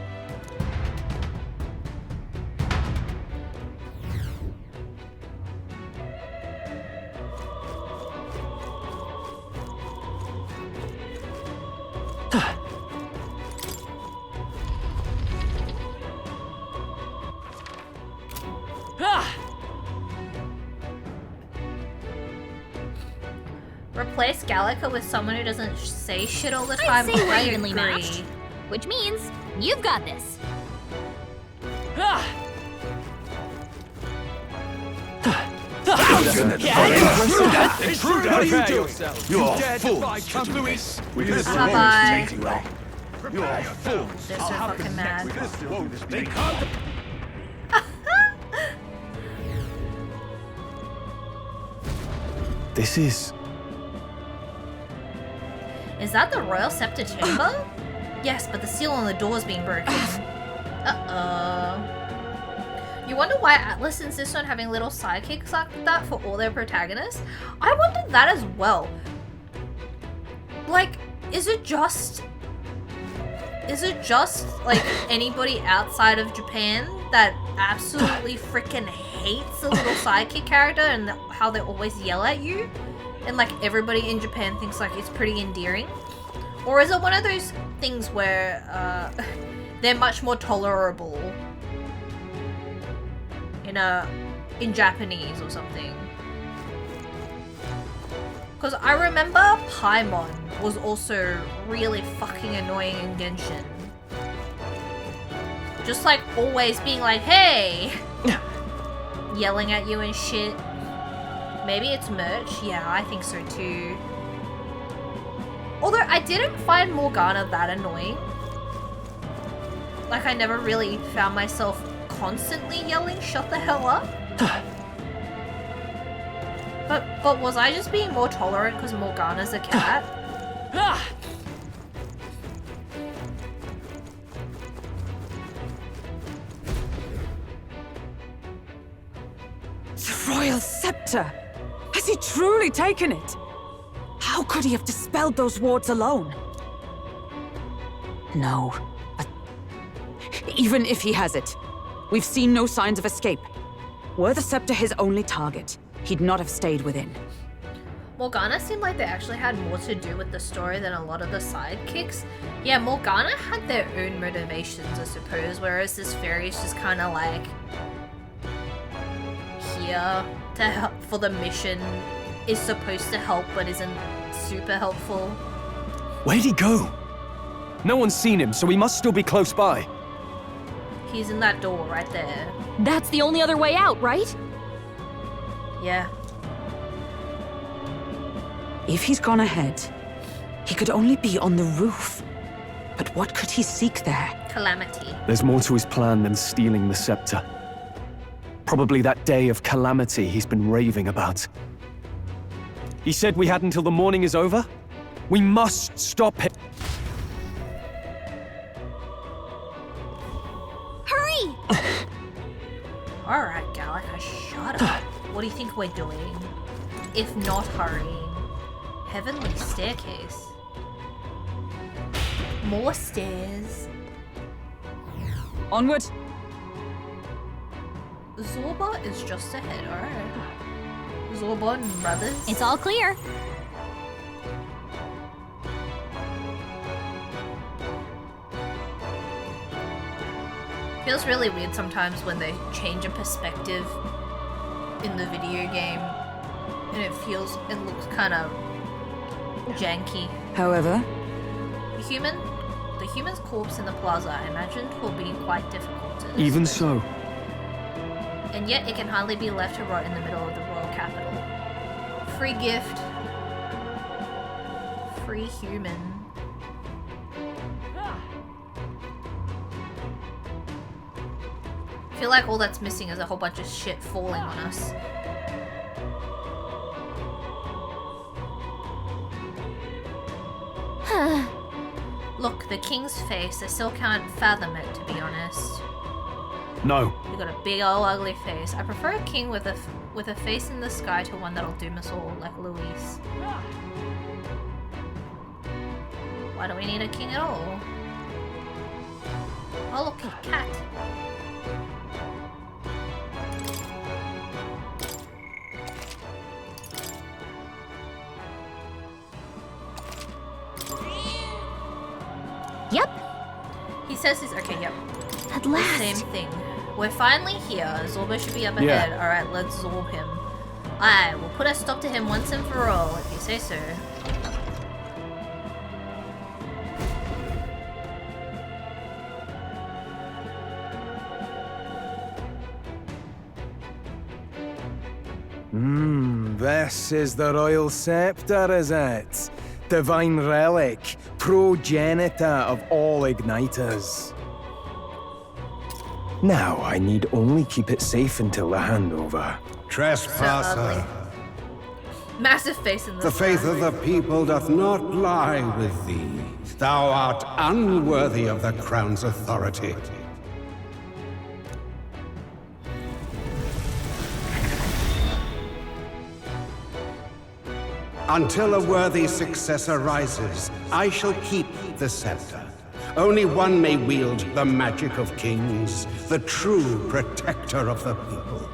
Replace Gallica with someone who doesn't say shit all the time. I'd say we're I evenly agree. matched. Which means you've got this. What are you doing? You're Dare fools. defy Count Luis? We can still Bye-bye. do this meeting, right? You're fools. They're so fucking mad. We can still do this meeting. This is... Is that the Royal Scepter Chamber? Yes, but the seal on the door is being broken. Uh-oh. You wonder why Atlas insists on having little sidekicks like that for all their protagonists? I wondered that as well. Like, is it just like anybody outside of Japan that absolutely freaking hates the little sidekick character and how they always yell at you? And like everybody in Japan thinks like it's pretty endearing? Or is it one of those things where they're much more tolerable in Japanese or something? Because I remember Paimon was also really fucking annoying in Genshin. Just like always being like, hey! Yelling at you and shit. Maybe it's merch. Yeah, I think so too. Although I didn't find Morgana that annoying. Like I never really found myself constantly yelling, shut the hell up. But was I just being more tolerant because Morgana's a cat? The Royal Scepter! Has he truly taken it? How could he have dispelled those wards alone? No, but even if he has it, we've seen no signs of escape. Were the Scepter his only target, he'd not have stayed within. Morgana seemed like they actually had more to do with the story than a lot of the sidekicks. Yeah, Morgana had their own motivations, I suppose, whereas this fairy is just kind of like here to help for the mission, is supposed to help but isn't super helpful. Where'd he go? No one's seen him, so he must still be close by. He's in that door right there. That's the only other way out, right? Yeah. If he's gone ahead, he could only be on the roof. But what could he seek there? Calamity. There's more to his plan than stealing the scepter. Probably that day of calamity he's been raving about. He said we had until the morning is over? We must stop him. Hurry! Alright, Gallica, shut up. What do you think we're doing? If not hurrying. Heavenly staircase. More stairs. Onward! Zorba is just ahead, alright. Zorba and brothers. It's all clear. Feels really weird sometimes when they change a perspective in the video game. And it looks kind of janky. However, The human's corpse in the plaza, I imagined, will be quite difficult to Even dispose so, of. And yet it can hardly be left to rot in the middle of the royal capital. Free gift. Free human. I feel like all that's missing is a whole bunch of shit falling on us. Look, the king's face, I still can't fathom it, to be honest. no. You got a big old ugly face. I prefer a king with a face in the sky to one that'll doom us all, like Luis. Why do we need a king at all? Oh look, a cat. Yep. He says he's okay, yep. At last. Same thing. We're finally here. Zorba should be up Yeah. ahead. Alright, let's zorb him. Aye, we'll put a stop to him once and for all, if you say so. This is the royal scepter, is it? Divine relic, progenitor of all igniters. Now I need only keep it safe until the handover. Trespasser, Massive face in the faith of the people doth not lie with thee. Thou art unworthy of the crown's authority. Until a worthy successor rises, I shall keep the scepter. Only one may wield the magic of kings, the true protector of the people.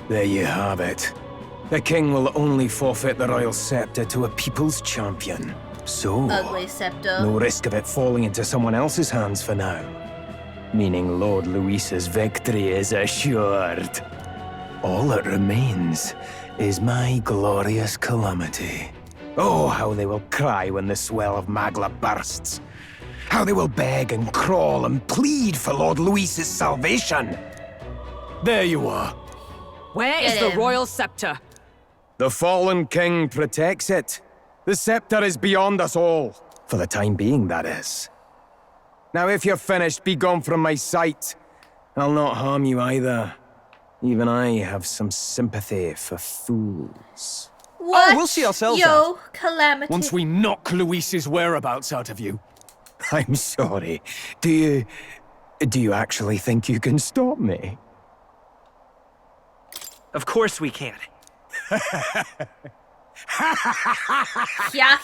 There you have it. The king will only forfeit the royal scepter to a people's champion. So, ugly scepter. no risk of it falling into someone else's hands for now. Meaning Lord Luis's victory is assured. All that remains is my glorious calamity. Oh, how they will cry when the swell of Magla bursts. How they will beg and crawl and plead for Lord Luis's salvation. There you are. where Get is the him. royal scepter? The fallen king protects it. The scepter is beyond us all. For the time being, that is. Now, if you're finished, be gone from my sight. I'll not harm you either. Even I have some sympathy for fools. What? we'll see ourselves Yo, calamity. Once we knock Luis's whereabouts out of you. I'm sorry. Do you actually think you can stop me? Of course we can. Yeah.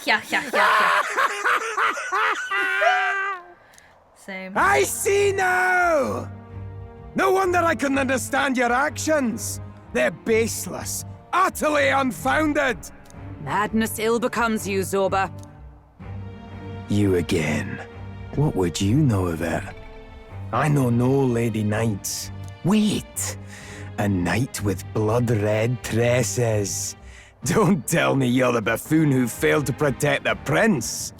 Same. I see now! No wonder I couldn't understand your actions. They're baseless, utterly unfounded. Madness ill becomes you, Zorba. You again. What would you know of it? I know no lady knights. Wait! A knight with blood-red tresses. Don't tell me you're the buffoon who failed to protect the prince.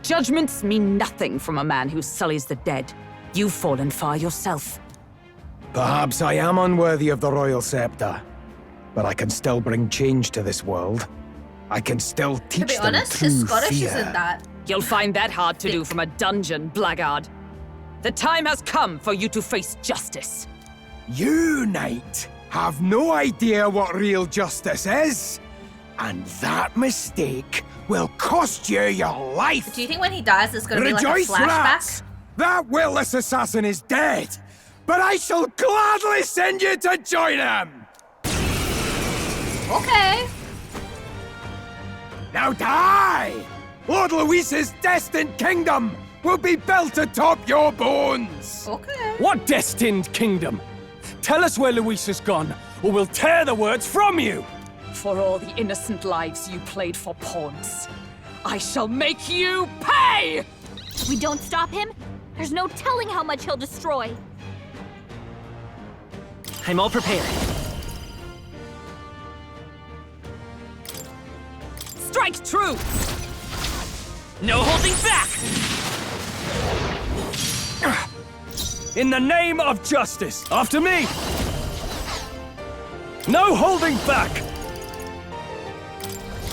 Judgments mean nothing from a man who sullies the dead. You've fallen far yourself. Perhaps I am unworthy of the royal scepter, but I can still bring change to this world. I can still To teach be them honest, true the Scottish fear. isn't that. You'll find that hard to do from a dungeon, blackguard. The time has come for you to face justice. You, knight, have no idea what real justice is, and that mistake will cost you your life. Do you think when he dies, there's gonna be like a Rejoice, flashback? rats! That willless assassin is dead, but I shall gladly send you to join him! Okay. Now die! Lord Luis's destined kingdom will be built atop your bones! Okay. What destined kingdom? Tell us where Luis has gone, or we'll tear the words from you! For all the innocent lives you played for pawns, I shall make you pay! If we don't stop him, there's no telling how much he'll destroy. I'm all prepared. Strike true! No holding back! In the name of justice, after me! No holding back!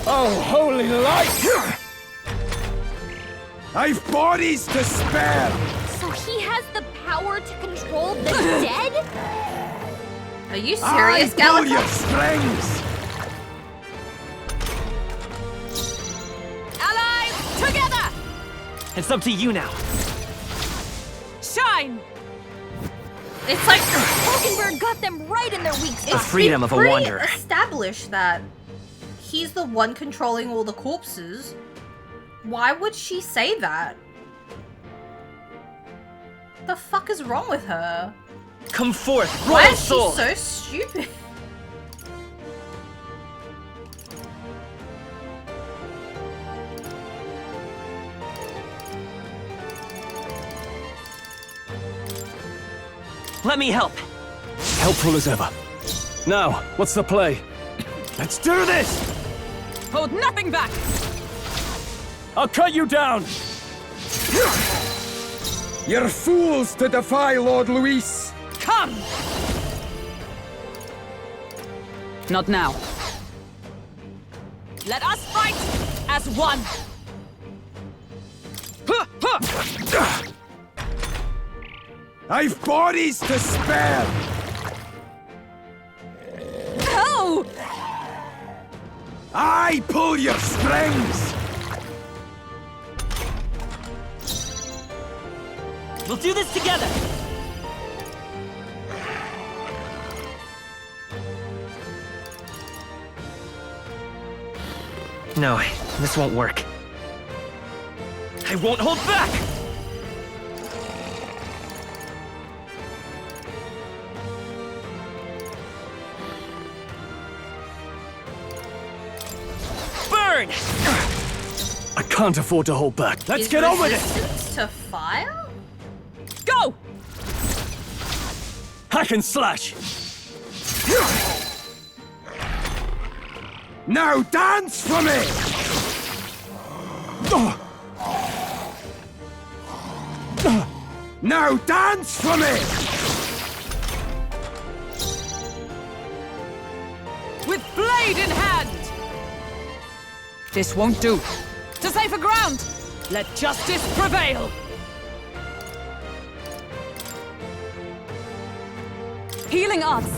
Oh, holy light! I've bodies to spare! So he has the power to control the dead? Are you I serious, pull your Gallagher? strings! Allies, together! It's up to you now. Shine! It's like Hulkenberg got them right in their weak The spot. freedom of a pretty wanderer. established that he's the one controlling all the corpses. Why would she say that? The fuck is wrong with her? Come forth, Why royal is she soul! so stupid? Let me help. Helpful as ever. Now, what's the play? Let's do this! Hold nothing back! I'll cut you down! You're fools to defy Lord Luis! Come! Not now. Let us fight as one! I've bodies to spare! Oh! I pull your strings! We'll do this together! No, this won't work. I won't hold back! Burn! I can't afford to hold back. Let's Is get on with it! resistance to fire? Go! Hack and slash! Now dance for me! Now dance for me! With blade in hand! This won't do. To safer ground! Let justice prevail! Healing arts!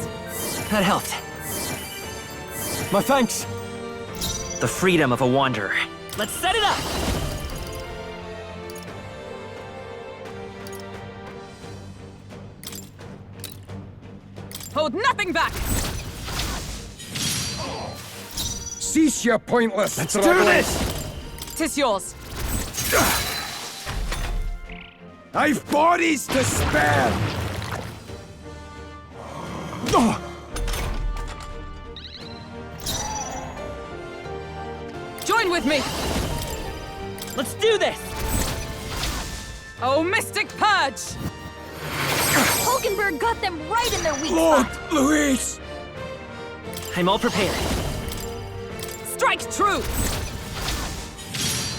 That helped. My thanks. The freedom of a wanderer. Let's set it up! Hold nothing back! Cease your pointless Let's do struggling. this! Tis yours. I've bodies to spare! Join with me! Let's do this! Oh, Mystic Purge! Hulkenberg got them right in their weak Lord spot. Luis! I'm all prepared. Strike true!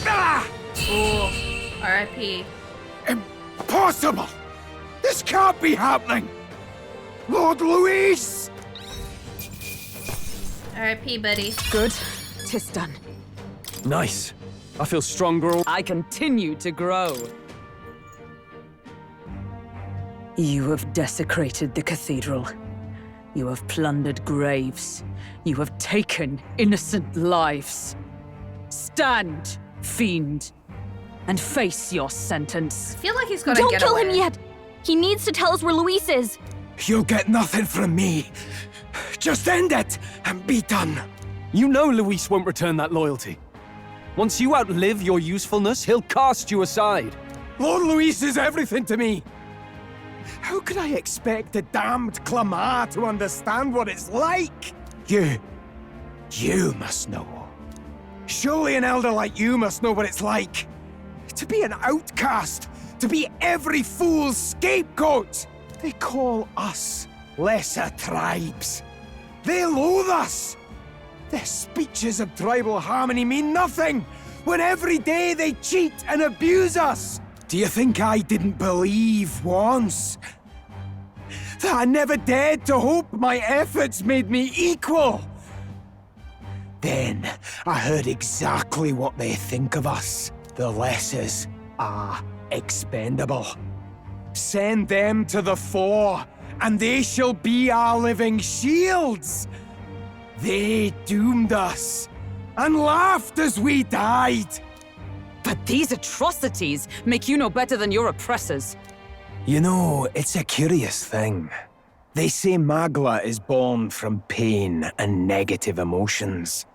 Ah! Ooh. R.I.P. Impossible! This can't be happening! Lord Luis! R.I.P. buddy. Good. 'Tis done. Nice. I feel stronger. I continue to grow. You have desecrated the cathedral. You have plundered graves. You have taken innocent lives. Stand, fiend, and face your sentence. I feel like he's gonna Don't get kill away. him yet! He needs to tell us where Luis is! You'll get nothing from me. Just end it and be done. You know Luis won't return that loyalty. Once you outlive your usefulness, he'll cast you aside. Lord Luis is everything to me. How could I expect the damned Clamar to understand what it's like? You must know. Surely an elder like you must know what it's like. To be an outcast, to be every fool's scapegoat. They call us lesser tribes. They loathe us. Their speeches of tribal harmony mean nothing, when every day they cheat and abuse us. Do you think I didn't believe once that I never dared to hope my efforts made me equal? Then I heard exactly what they think of us. The lessers are expendable. Send them to the fore, and they shall be our living shields. They doomed us, and laughed as we died. But these atrocities make you no better than your oppressors. You know, it's a curious thing. They say Magla is born from pain and negative emotions.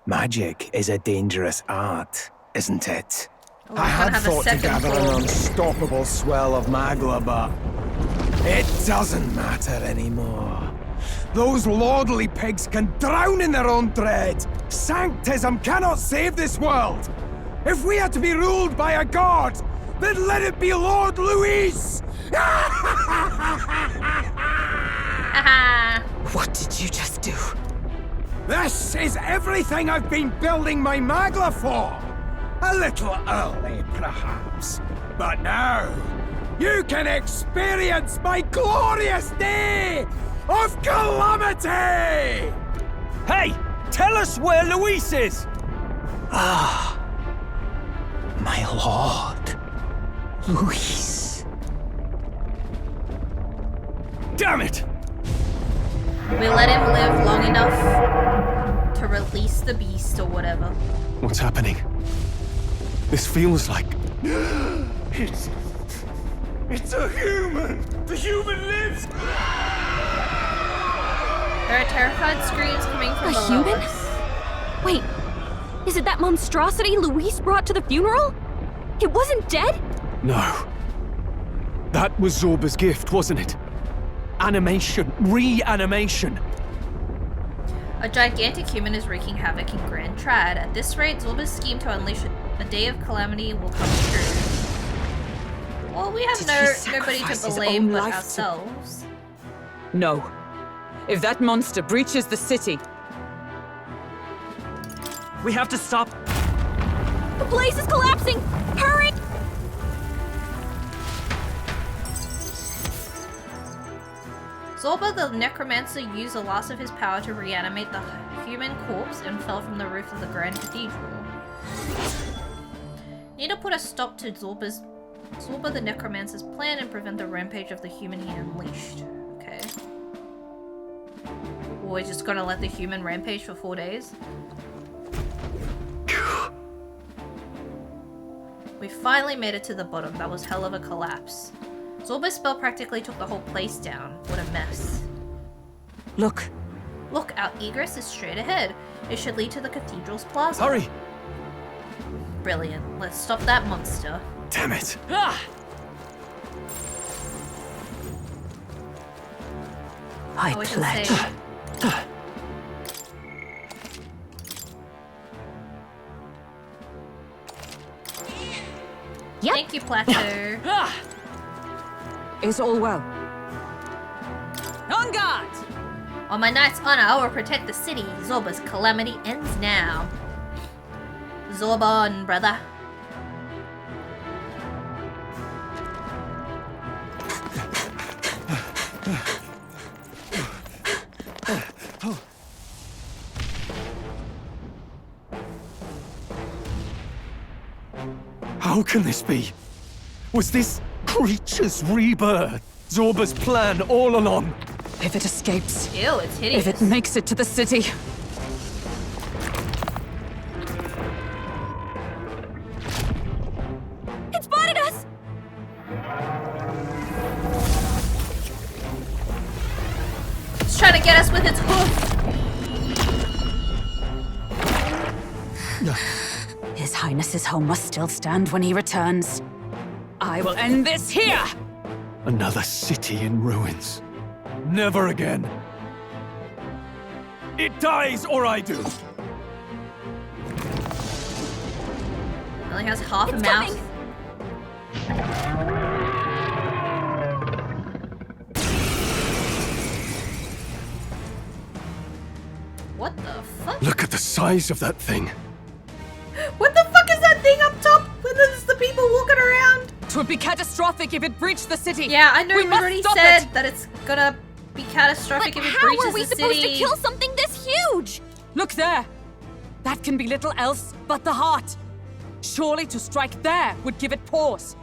Magic is a dangerous art, isn't it? Oh, I had thought to gather an unstoppable swell of Magla, but it doesn't matter anymore. Those lordly pigs can drown in their own dread. Sanctism cannot save this world. If we are to be ruled by a god, then let it be Lord Luis! What did you just do? This is everything I've been building my Magla for! A little early, perhaps. But now, you can experience my glorious day of calamity! Hey! Tell us where Luis is! Ah, my lord, Luis. Damn it! We let him live long enough to release the beast or whatever. What's happening? This feels like... It's a human! The human lives! There are terrified screams coming from A below human? us. Wait, is it that monstrosity Luis brought to the funeral? It wasn't dead? No. That was Zorba's gift, wasn't it? Animation. Reanimation. A gigantic human is wreaking havoc in Grand Trad. At this rate, Zorba's scheme to unleash a day of calamity will come true. Well, we have nobody to sacrifice his blame own but life to- ourselves. No. If that monster breaches the city, We have to stop. The place is collapsing! Hurry! Zorba the Necromancer used the last of his power to reanimate the human corpse and fell from the roof of the Grand Cathedral. Need to put a stop to Zorba the Necromancer's plan and prevent the rampage of the human he unleashed. Okay. We're just gonna let the human rampage for 4 days? We finally made it to the bottom. That was hell of a collapse. Zorba's spell practically took the whole place down. What a mess. look. Look, our egress is straight ahead. It should lead to the cathedral's plaza. Hurry! Brilliant. Let's stop that monster. Damn it! I we can pledge. say- Yep. Thank you, Plateau. Is all well? On guard! On my knight's honor, I will protect the city. Zorba's calamity ends now. Zorba on, brother. How can this be? Was this creature's rebirth Zorba's plan all along? If it escapes, Ew, it's hideous. if it makes it to the city, It spotted us! It's trying to get us with its hoof. His Highness's home must still stand when he returns. I will end this here! Another city in ruins. Never again. It dies or I do. It only has half a It's mouth. coming. What the fuck? Look at the size of that thing. What the fuck is that thing up top when there's the people walking around? It would be catastrophic if it breached the city. Yeah, I know We we must already stop said it. that it's gonna be catastrophic But if it how breaches are we the supposed city. to kill something this huge? Look there. That can be little else but the heart. Surely to strike there would give it pause.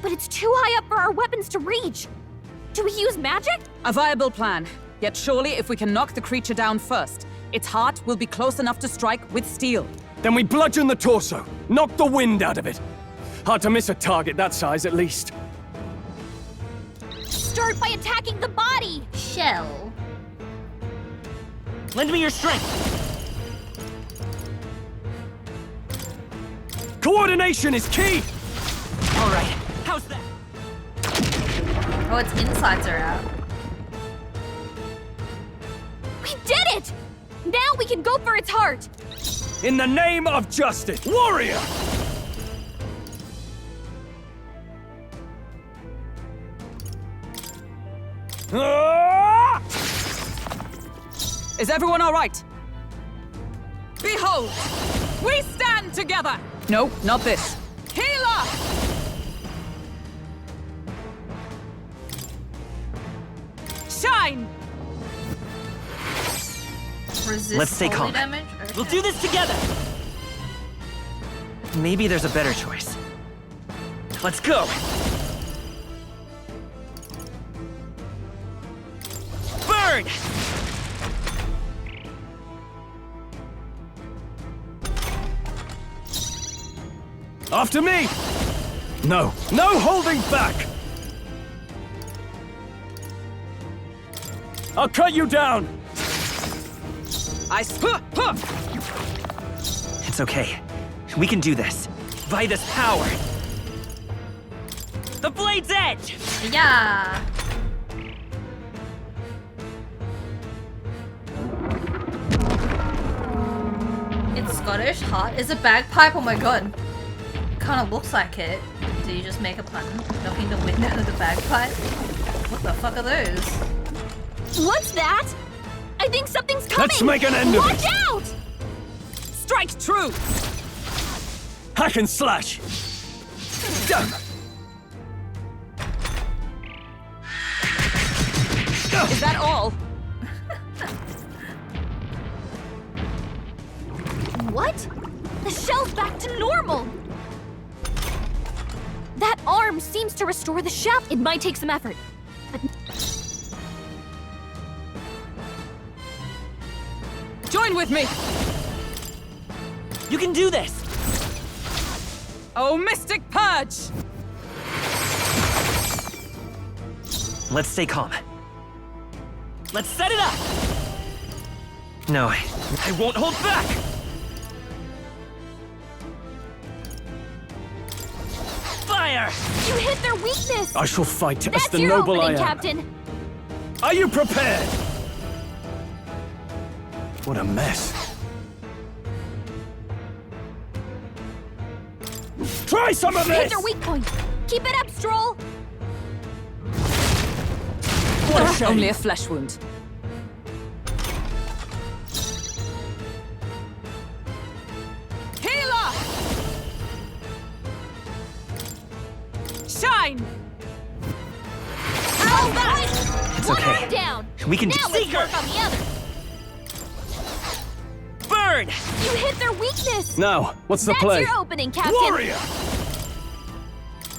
But it's too high up for our weapons to reach. Do we use magic? A viable plan. Yet surely if we can knock the creature down first, its heart will be close enough to strike with steel. Then we bludgeon the torso, knock the wind out of it. Hard to miss a target that size, at least. Start by attacking the body. Shell. Lend me your strength. Coordination is key! All right, how's that? Oh, its insides are out. We did it! Now we can go for its heart. In the name of justice, warrior! Ah! Is everyone all right? Behold! We stand together! No, not this. Healer! Shine! Resist Let's stay holy calm. damage? Okay. We'll do this together. Maybe there's a better choice. Let's go. Burn! After me! No, no holding back! I'll cut you down! It's okay. We can do this. By this power. The blade's edge! Yeah. It's Scottish. Heart is a bagpipe. Oh my god. Kind of looks like it. Do you just make a pun? Knocking the wind out of the bagpipe? What the fuck are those? What's that? I think something's coming. Let's make an end of Watch it. out! Strike true! Hack and slash! Damn! Is that all? What? The shell's back to normal. That arm seems to restore the shaft. It might take some effort. But Join with me! You can do this! Oh, Mystic Purge! Let's stay calm. Let's set it up! No, I won't hold back! Fire! you hit their weakness. I shall fight as That's the your noble I opening, am. Captain. Are you prepared? What a mess. Try some of Hit this! their weak point. Keep it up, Stroll. What a shame. Only a flesh wound. Healer! Shine! All right. It's One okay. arm down. We can now do let's Seeker! work on the other. Burn! turn! You hit their weakness! Now, what's the That's play? your opening, Captain! Warrior!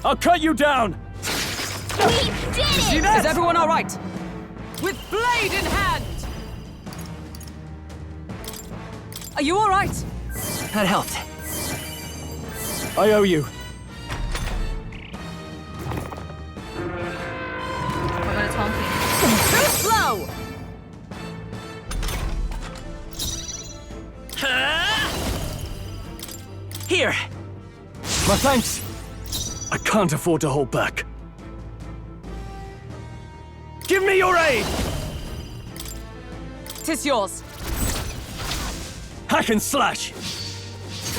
I'll cut you down! We did it! Is everyone all right? With blade in hand! Are you all right? That helped. I owe you. We're gonna taunt him. Too slow! Here! My thanks. I can't afford to hold back. Give me your aid! 'Tis yours. Hack and slash!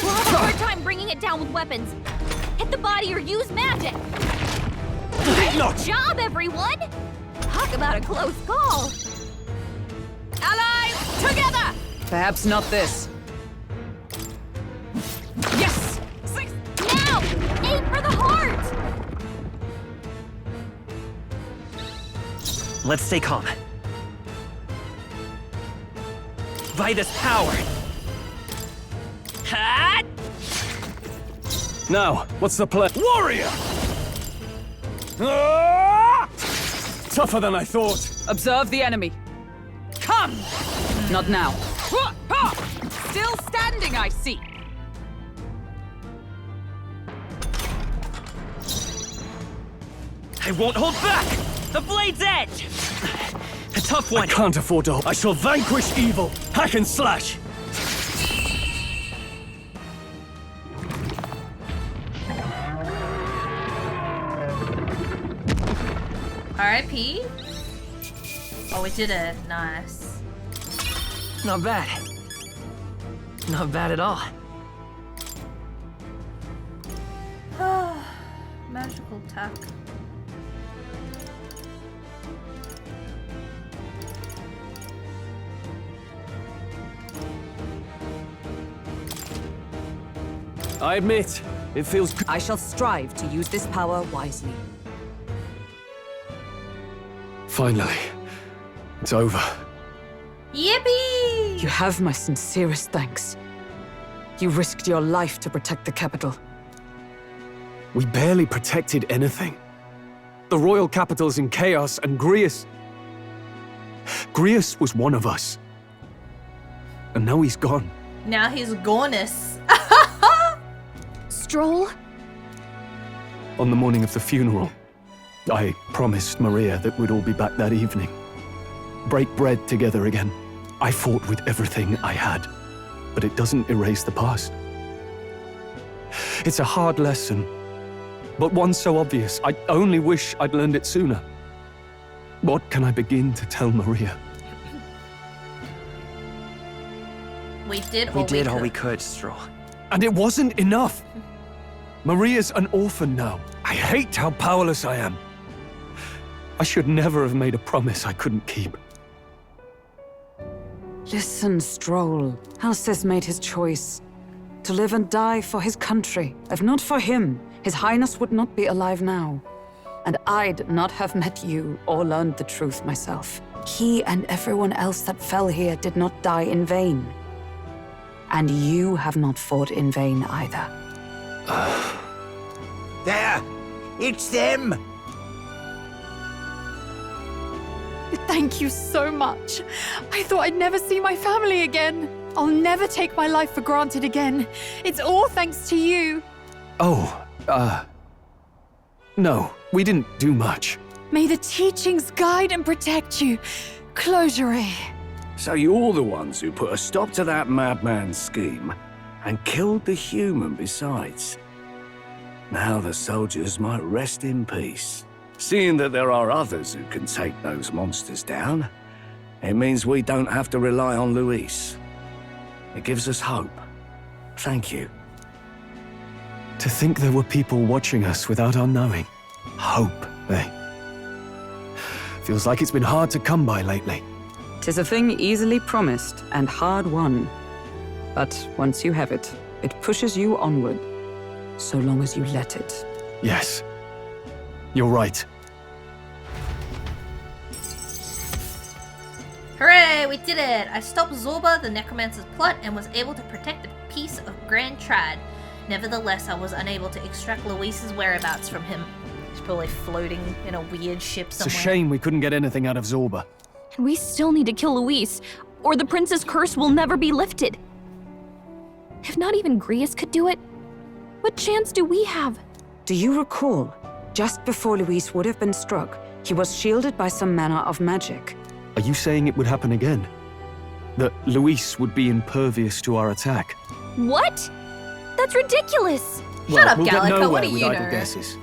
We'll have a hard time bringing it down with weapons. Hit the body or use magic. Great Not. job, everyone! Talk about a close call. Allies, together! Perhaps not this. Yes! Now! Aim for the heart! Let's stay calm. By this power! Ha! Now, what's the play? Warrior! Ah! Tougher than I thought. Observe the enemy. Come! Not now. Still standing, I see. I won't hold back! The blade's edge! A tough I one. can't afford to. I shall vanquish evil. Hack and slash. R.I.P. Oh, we did it. Nice. Not bad. Not bad at all. Magical attack. I admit, it feels good. I shall strive to use this power wisely. Finally, it's over. Yippee! You have my sincerest thanks. You risked your life to protect the capital. We barely protected anything. The royal capital's in chaos, and Grius was one of us. And now he's gone. Now he's gonus. Stroll? On the morning of the funeral, I promised Maria that we'd all be back that evening. Break bread together again. I fought with everything I had, but it doesn't erase the past. It's a hard lesson, but one so obvious. I only wish I'd learned it sooner. What can I begin to tell Maria? We did all we could, Stroll. And it wasn't enough. Maria's an orphan now. I hate how powerless I am. I should never have made a promise I couldn't keep. Listen, Stroll. Alcest made his choice. To live and die for his country. If not for him, His Highness would not be alive now. And I'd not have met you or learned the truth myself. He and everyone else that fell here did not die in vain. And you have not fought in vain either. There! It's them! Thank you so much. I thought I'd never see my family again. I'll never take my life for granted again. It's all thanks to you. No, we didn't do much. May the teachings guide and protect you. Closure. So you're the ones who put a stop to that madman's scheme and killed the human besides. Now the soldiers might rest in peace. Seeing that there are others who can take those monsters down, it means we don't have to rely on Luis. It gives us hope. Thank you. To think there were people watching us without our knowing. Hope, eh? Feels like it's been hard to come by lately. 'Tis a thing easily promised and hard won. But once you have it, it pushes you onward, so long as you let it. Yes. You're right. Hooray! Yay, we did it! I stopped Zorba, the necromancer's plot, and was able to protect the peace of Grand Trad. Nevertheless, I was unable to extract Luis's whereabouts from him. He's probably floating in a weird ship somewhere. It's a shame we couldn't get anything out of Zorba. And we still need to kill Luis, or the prince's curse will never be lifted. If not even Grius could do it, what chance do we have? Do you recall, just before Luis would have been struck, he was shielded by some manner of magic? Are you saying it would happen again? That Luis would be impervious to our attack? What? That's ridiculous! Shut up, we'll Gallica, get nowhere what do with you idle know? guesses.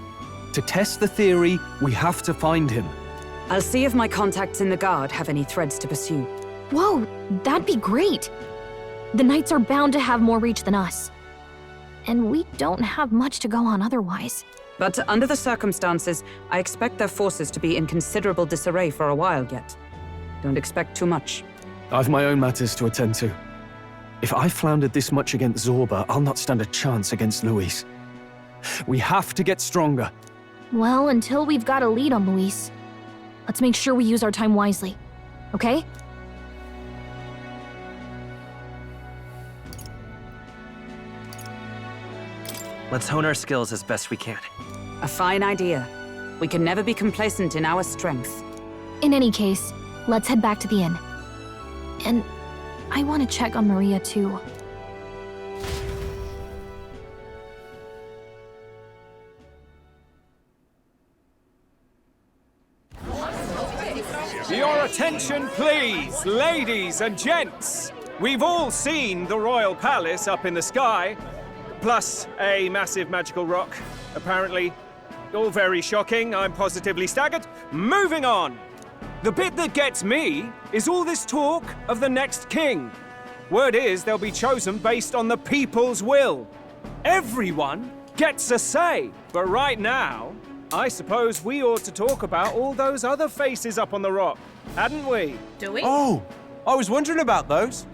To test the theory, we have to find him. I'll see if my contacts in the Guard have any threads to pursue. Whoa, that'd be great. The Knights are bound to have more reach than us. And we don't have much to go on otherwise. But under the circumstances, I expect their forces to be in considerable disarray for a while yet. Don't expect too much. I've my own matters to attend to. If I floundered this much against Zorba, I'll not stand a chance against Luis. We have to get stronger. Well, until we've got a lead on Luis, let's make sure we use our time wisely, okay? Let's hone our skills as best we can. A fine idea. We can never be complacent in our strength. In any case, let's head back to the inn. And I want to check on Maria too. Your attention, please, ladies and gents. We've all seen the royal palace up in the sky, plus a massive magical rock, apparently. All very shocking, I'm positively staggered. Moving on. The bit that gets me is all this talk of the next king. Word is they'll be chosen based on the people's will. Everyone gets a say, but right now, I suppose we ought to talk about all those other faces up on the rock, hadn't we? Do we? Oh, I was wondering about those.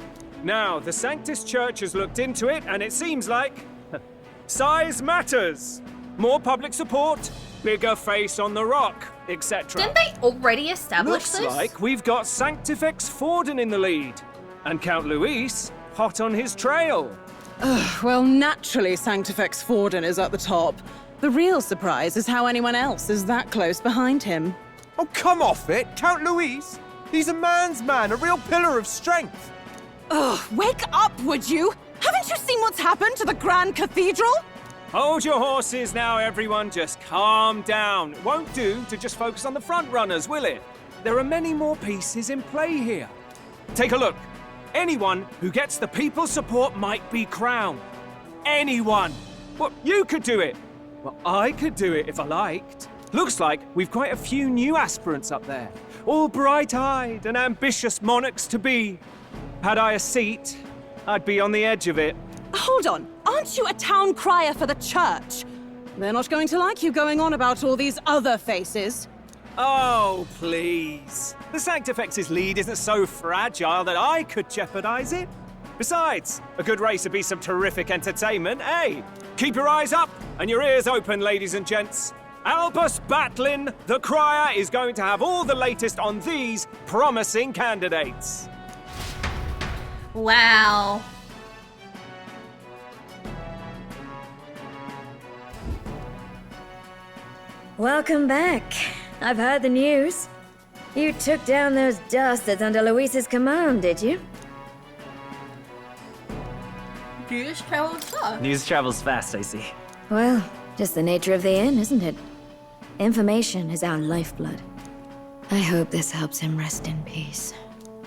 Now, the Sanctus Church has looked into it, and it seems like size matters. More public support, bigger face on the rock, etc. Didn't they already establish Looks this? like we've got Sanctifex Forden in the lead, and Count Luis hot on his trail. Well, naturally, Sanctifex Forden is at the top. The real surprise is how anyone else is that close behind him. Oh, come off it, Count Luis. He's a man's man, a real pillar of strength. Ugh, wake up, would you? Haven't you seen what's happened to the Grand Cathedral? Hold your horses now, everyone. Just calm down. It won't do to just focus on the front runners, will it? There are many more pieces in play here. Take a look. Anyone who gets the people's support might be crowned. Anyone. Well, you could do it. Well, I could do it if I liked. Looks like we've quite a few new aspirants up there. All bright-eyed and ambitious monarchs-to-be. Had I a seat, I'd be on the edge of it. Hold on, aren't you a town crier for the church? They're not going to like you going on about all these other faces. Oh, please. The Sanctifex's lead isn't so fragile that I could jeopardize it. Besides, a good race would be some terrific entertainment, eh? Keep your eyes up and your ears open, ladies and gents. Albus Batlin, the crier, is going to have all the latest on these promising candidates. Wow. Welcome back. I've heard the news. You took down those dastards under Luis's command, did you? News travels fast. News travels fast, I see. Well, just the nature of the inn, isn't it? Information is our lifeblood. I hope this helps him rest in peace.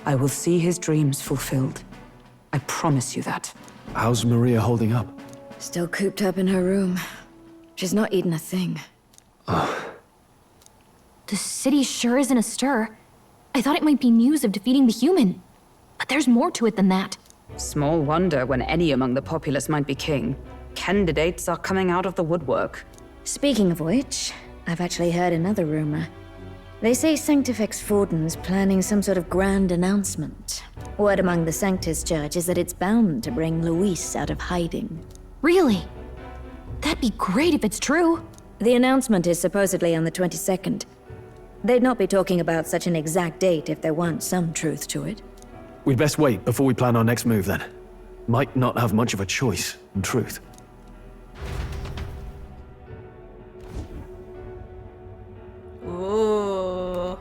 I will see his dreams fulfilled. I promise you that. How's Maria holding up? Still cooped up in her room. She's not eaten a thing. The city sure isn't astir. I thought it might be news of defeating the human. But there's more to it than that. Small wonder when any among the populace might be king. Candidates are coming out of the woodwork. Speaking of which, I've actually heard another rumor. They say Sanctifex Forden's planning some sort of grand announcement. Word among the Sanctus Church is that it's bound to bring Luis out of hiding. Really? That'd be great if it's true. The announcement is supposedly on the 22nd. They'd not be talking about such an exact date if there weren't some truth to it. We'd best wait before we plan our next move then. Might not have much of a choice, in truth. Ooh.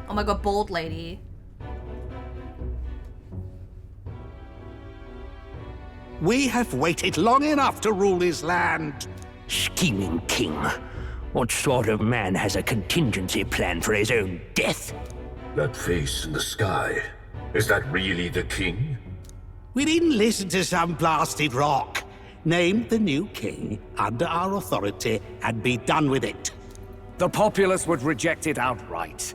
Oh my god, bald lady. We have waited long enough to rule this land. Scheming king. What sort of man has a contingency plan for his own death? That face in the sky, is that really the king? We didn't listen to some blasted rock. Name the new king under our authority and be done with it. The populace would reject it outright.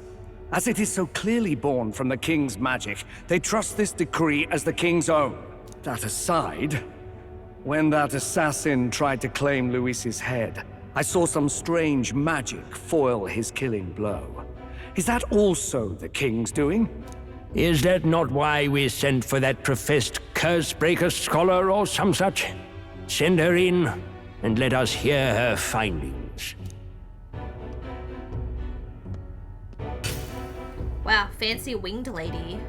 As it is so clearly born from the king's magic, they trust this decree as the king's own. That aside, when that assassin tried to claim Luis's head, I saw some strange magic foil his killing blow. Is that also the king's doing? Is that not why we sent for that professed curse-breaker scholar or some such? Send her in, and let us hear her findings. Wow, fancy winged lady.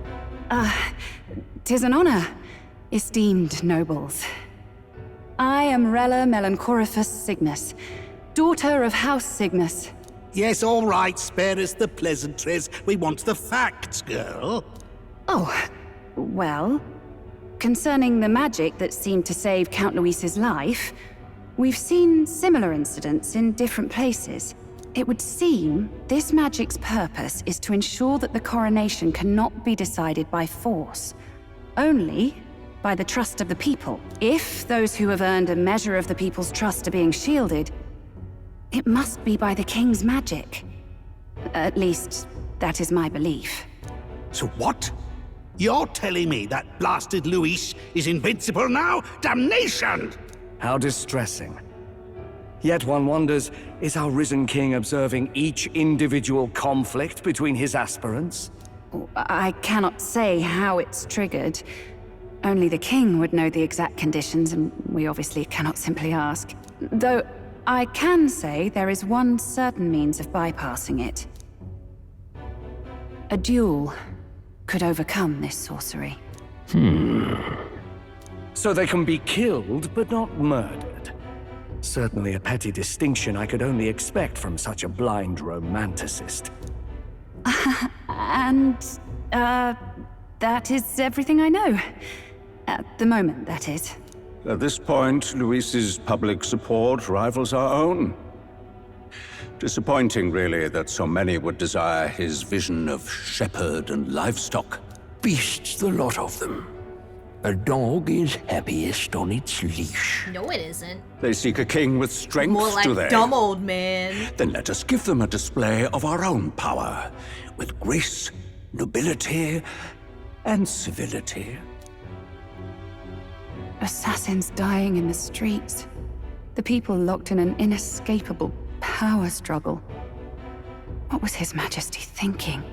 'Tis an honor, esteemed nobles. I am Rella Melanchorophus Cygnus, daughter of House Cygnus. Yes, all right, spare us the pleasantries. We want the facts, girl. Oh, well, concerning the magic that seemed to save Count Luis's life, we've seen similar incidents in different places. It would seem this magic's purpose is to ensure that the coronation cannot be decided by force, only by the trust of the people. If those who have earned a measure of the people's trust are being shielded, it must be by the king's magic. At least, that is my belief. So what? You're telling me that blasted Luis is invincible now? Damnation! How distressing. Yet one wonders, is our risen king observing each individual conflict between his aspirants? I cannot say how it's triggered. Only the king would know the exact conditions, and we obviously cannot simply ask. Though I can say there is one certain means of bypassing it. A duel could overcome this sorcery. So they can be killed, but not murdered. Certainly a petty distinction I could only expect from such a blind romanticist. And, that is everything I know. At the moment, that is. At this point, Luis's public support rivals our own. Disappointing, really, that so many would desire his vision of shepherd and livestock. Beasts, the lot of them. A dog is happiest on its leash. No, it isn't. They seek a king with strength, More like do they? dumb old man. Then let us give them a display of our own power, with grace, nobility, and civility. Assassins dying in the streets. The people locked in an inescapable power struggle. What was His Majesty thinking?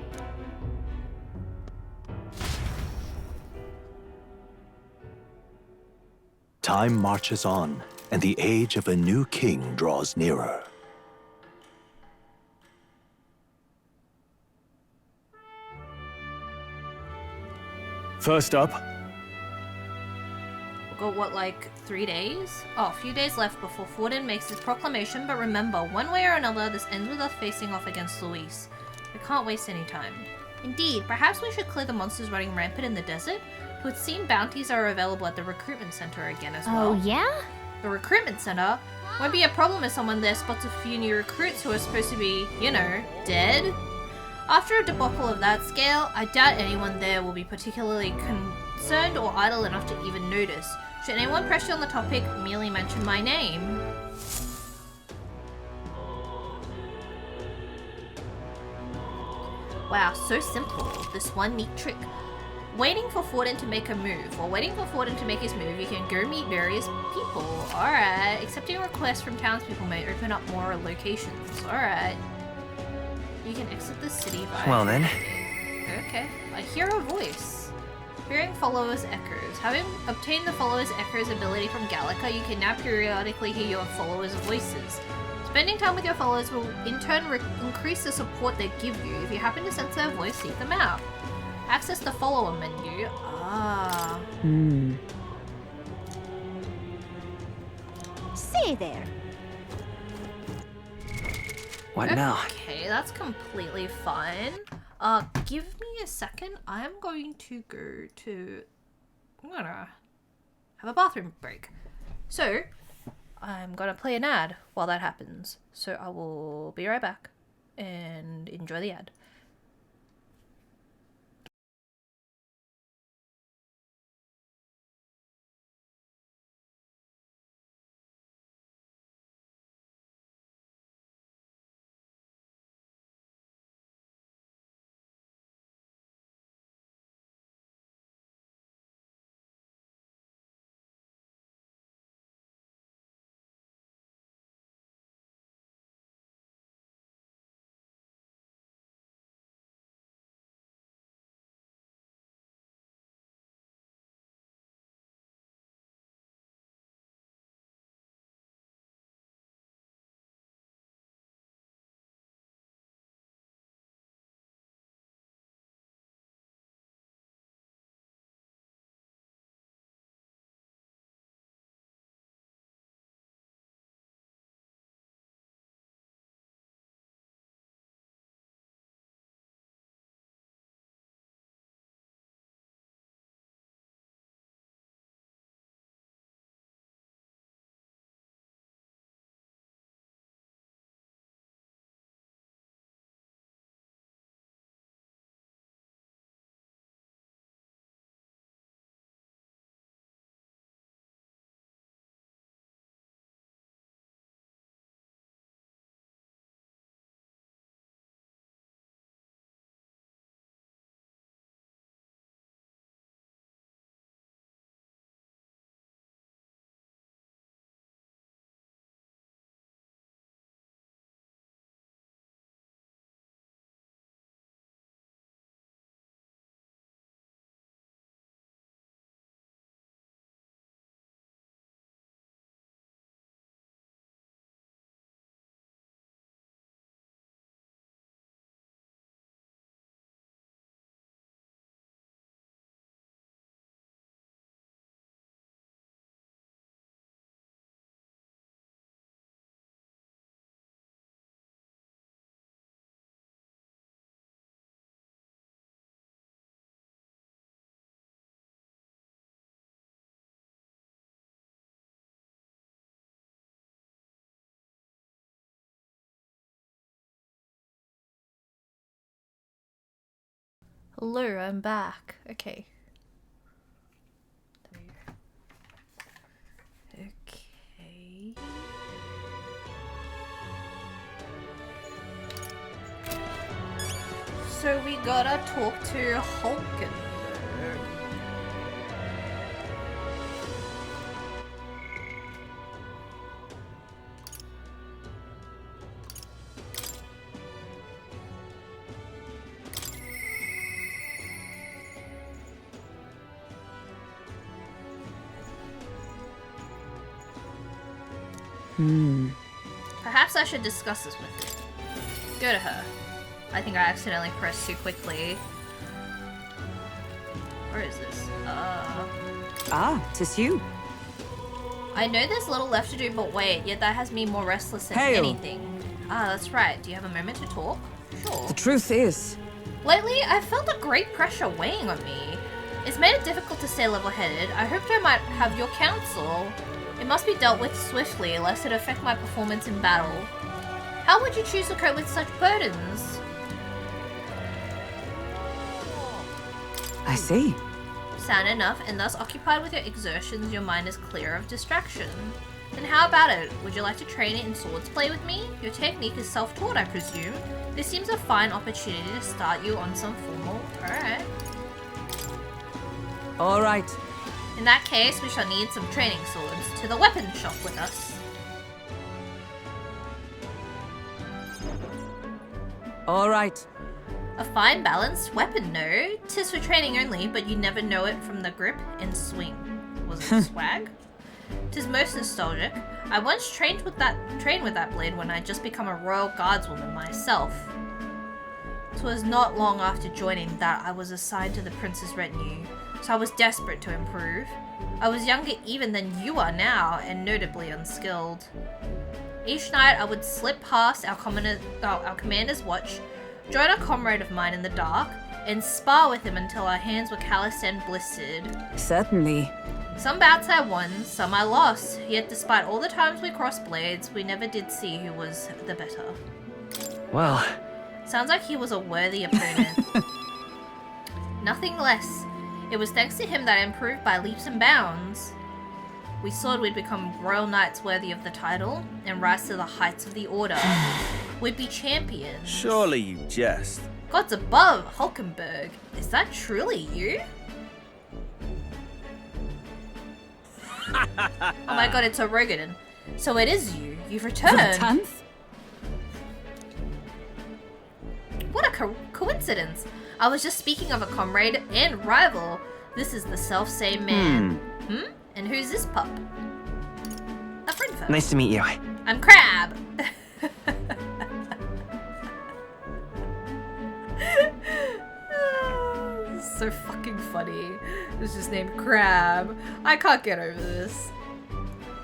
Time marches on, and the age of a new king draws nearer. First up. We've got, what, like 3 days? Oh, a few days left before Forden makes his proclamation, but remember, one way or another, this ends with us facing off against Luis. We can't waste any time. Indeed, perhaps we should clear the monsters running rampant in the desert? It would seem bounties are available at the recruitment center again as well. Oh, yeah? The recruitment center? Won't be a problem if someone there spots a few new recruits who are supposed to be, you know, dead. After a debacle of that scale, I doubt anyone there will be particularly concerned or idle enough to even notice. Should anyone press you on the topic, merely mention my name. Wow, so simple. This one neat trick. Waiting for Forden to make a move. While waiting for Forden to make his move, you can go meet various people. Alright. Accepting requests from townspeople may open up more locations. Alright. You can exit the city by... Well then. Okay. I hear a voice. Hearing followers' echoes. Having obtained the followers' echoes ability from Gallica, you can now periodically hear your followers' voices. It's Spending time with your followers will in turn increase the support they give you. If you happen to sense their voice, seek them out. Access the follower menu. Ah. Say there. What now? Okay, that's completely fine. Give me a second. I'm going to go to... I'm gonna have a bathroom break. So, I'm gonna play an ad while that happens. So I will be right back and enjoy the ad. Hello, I'm back. Okay. Okay. So we gotta talk to Hulkenberg. Perhaps I should discuss this with you. Go to her. I think I accidentally pressed too quickly. Where is this? Ah, 'tis you. I know there's little left to do, but wait, yet that has me more restless than Hail. anything. Ah, that's right. Do you have a moment to talk? Sure. The truth is, Lately, I've felt a great pressure weighing on me. It's made it difficult to stay level-headed. I hoped I might have your counsel. It must be dealt with swiftly, lest it affect my performance in battle. How would you choose to cope with such burdens? I see. Sound enough, and thus occupied with your exertions, your mind is clear of distraction. Then how about it? Would you like to train it in swords play with me? Your technique is self-taught, I presume. This seems a fine opportunity to start you on some formal... Alright. Alright. In that case, we shall need some training swords. To the weapon shop with us. Alright. A fine balanced weapon, no? 'Tis for training only, but you never know it from the grip and swing. Was it swag? 'Tis most nostalgic. I once trained with that blade when I'd just become a royal guardswoman myself. 'Twas not long after joining that I was assigned to the prince's retinue, so I was desperate to improve. I was younger even than you are now, and notably unskilled. Each night I would slip past our commander's watch, join a comrade of mine in the dark, and spar with him until our hands were calloused and blistered. Certainly. Some bouts I won, some I lost, yet despite all the times we crossed blades, we never did see who was the better. Well... Sounds like he was a worthy opponent. Nothing less. It was thanks to him that I improved by leaps and bounds. We thought we'd become royal knights worthy of the title and rise to the heights of the order. We'd be champions. Surely you jest. Gods above, Hulkenberg. Is that truly you? Oh my god, it's a Rogadin. So it is you. You've returned. For the 10th? What a coincidence. I was just speaking of a comrade and rival. This is the self-same man. And who's this pup? A friend first. Nice to meet you. I'm Crab. This is so fucking funny. It's just named Crab. I can't get over this.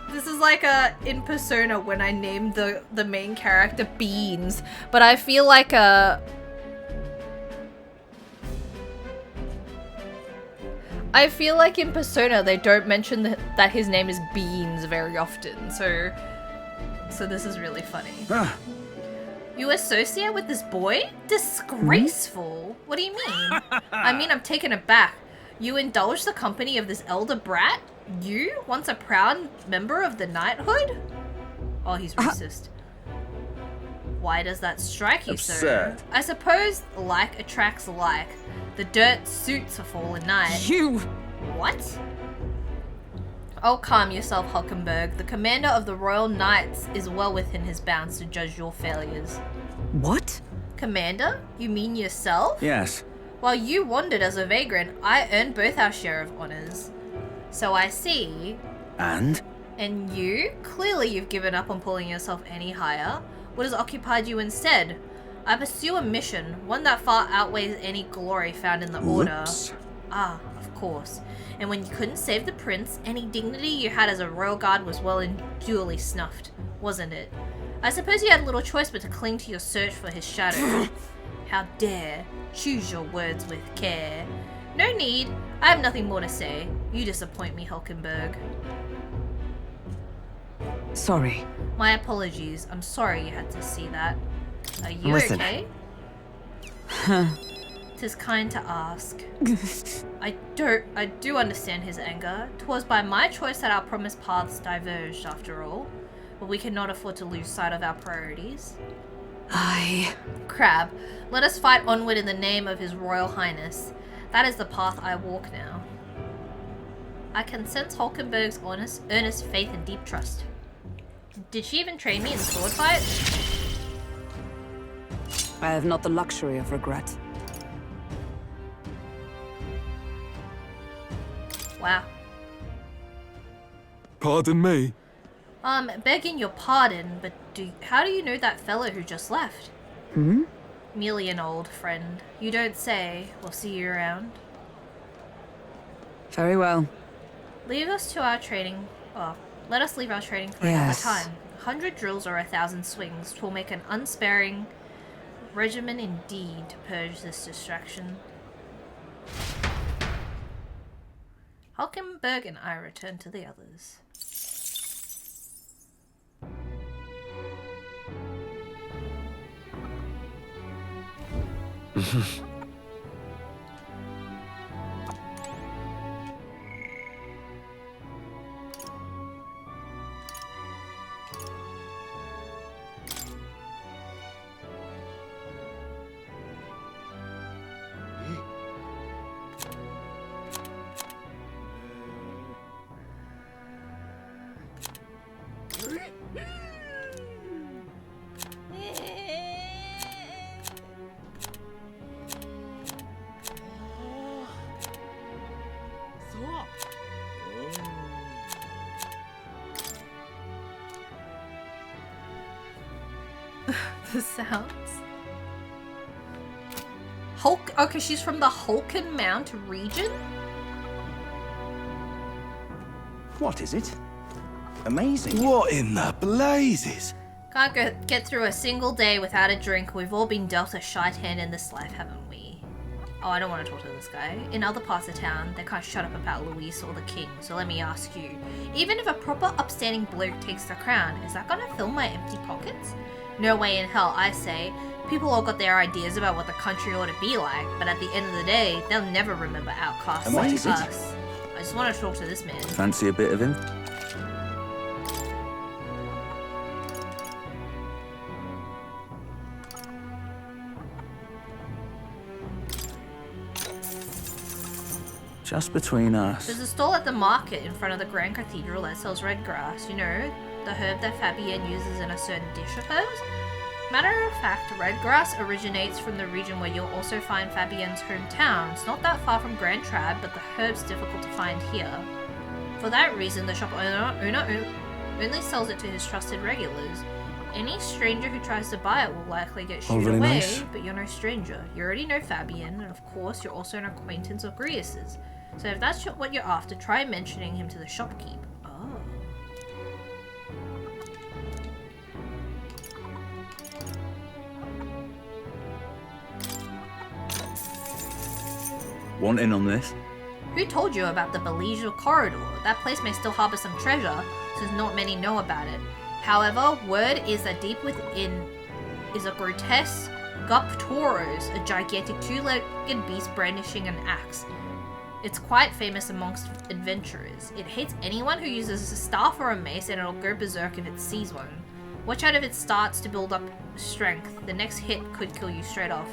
This is like in Persona when I named the main character Beans, but I feel like in Persona they don't mention that his name is Beans very often, so this is really funny. You associate with this boy? Disgraceful. What do you mean? I mean, I'm taken aback. You indulge the company of this elder brat? You, once a proud member of the knighthood? Oh, he's racist. Why does that strike you, sir? I suppose like attracts like. The dirt suits a fallen knight. You! What? Oh, calm yourself, Hulkenberg. The commander of the Royal Knights is well within his bounds to judge your failures. What? Commander? You mean yourself? Yes. While you wandered as a vagrant, I earned both our share of honors. So I see. And? And you? Clearly you've given up on pulling yourself any higher. What has occupied you instead? I pursue a mission, one that far outweighs any glory found in the Order. Ah, of course. And when you couldn't save the prince, any dignity you had as a royal guard was well and duly snuffed, wasn't it? I suppose you had little choice but to cling to your search for his shadow. How dare. Choose your words with care. No need. I have nothing more to say. You disappoint me, Hulkenberg. Sorry. My apologies. I'm sorry you had to see that. Are you Listen. okay? 'Tis kind to ask. I do understand his anger. 'Twas by my choice that our promised paths diverged, after all. But we cannot afford to lose sight of our priorities. Crab, let us fight onward in the name of His Royal Highness. That is the path I walk now. I can sense Hulkenberg's earnest faith and deep trust. Did she even train me in sword fight? I have not the luxury of regret. Wow. Pardon me? Begging your pardon, but how do you know that fellow who just left? Merely an old friend. You don't say. We'll see you around. Very well. Leave us to our training. Oh, let us leave our training for another time. 100 drills or 1,000 swings. 'Twill make an unsparing regimen indeed to purge this distraction. Hulkenberg and I return to the others. the sounds. Hulk. Okay, she's from the Hulken Mount region. What is it? Amazing. What in the blazes? Can't get through a single day without a drink. We've all been dealt a shite hand in this life, haven't we? Oh, I don't want to talk to this guy. In other parts of town, they can't shut up about Luis or the king, so let me ask you. Even if a proper upstanding bloke takes the crown, is that gonna fill my empty pockets? No way in hell, I say. People all got their ideas about what the country ought to be like, but at the end of the day, they'll never remember outcasts like us. I just want to talk to this man. Fancy a bit of him? Just between us. There's a stall at the market in front of the Grand Cathedral that sells red grass. You know, the herb that Fabienne uses in a certain dish of hers? Matter of fact, red grass originates from the region where you'll also find Fabienne's hometown. It's not that far from Grand Trad, but the herb's difficult to find here. For that reason, the shop owner only sells it to his trusted regulars. Any stranger who tries to buy it will likely get shooed really away, nice. but you're no stranger. You already know Fabienne, and of course, you're also an acquaintance of Grius's. So if that's what you're after, try mentioning him to the shopkeep. Oh. Want in on this? Who told you about the Belize corridor? That place may still harbor some treasure, since not many know about it. However, word is that deep within is a grotesque Guptoros, a gigantic two-legged beast brandishing an axe. It's quite famous amongst adventurers. It hates anyone who uses a staff or a mace, and it'll go berserk if it sees one. Watch out if it starts to build up strength. The next hit could kill you straight off.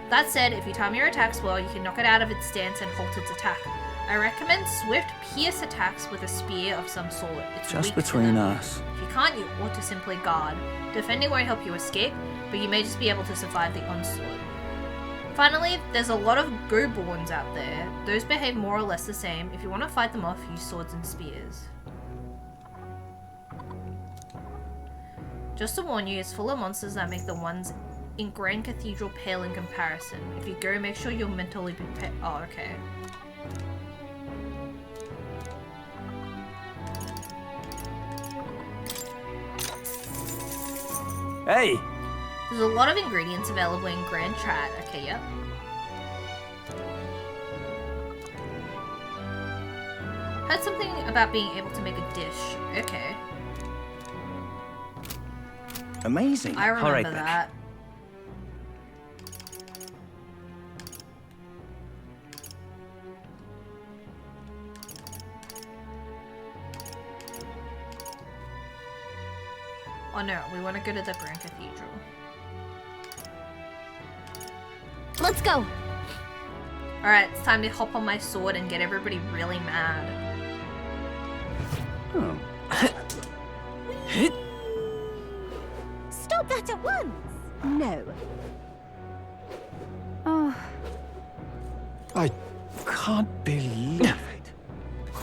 That said, if you time your attacks well, you can knock it out of its stance and halt its attack. I recommend swift pierce attacks with a spear of some sort. It's Just weak between to them. us. If you can't, you ought to simply guard. Defending won't help you escape, but you may just be able to survive the onslaught. Finally, there's a lot of go-borns out there. Those behave more or less the same. If you want to fight them off, use swords and spears. Just to warn you, it's full of monsters that make the ones in Grand Cathedral pale in comparison. If you go, make sure you're mentally prepared. Oh, okay. Hey! There's a lot of ingredients available in Grand Trad. Okay, yep. Heard something about being able to make a dish. Okay. Amazing. I remember that. Oh no, we want to go to the Grand Cathedral. Let's go! Alright, it's time to hop on my sword and get everybody really mad. Oh. Stop that at once! No. Oh. I can't believe it.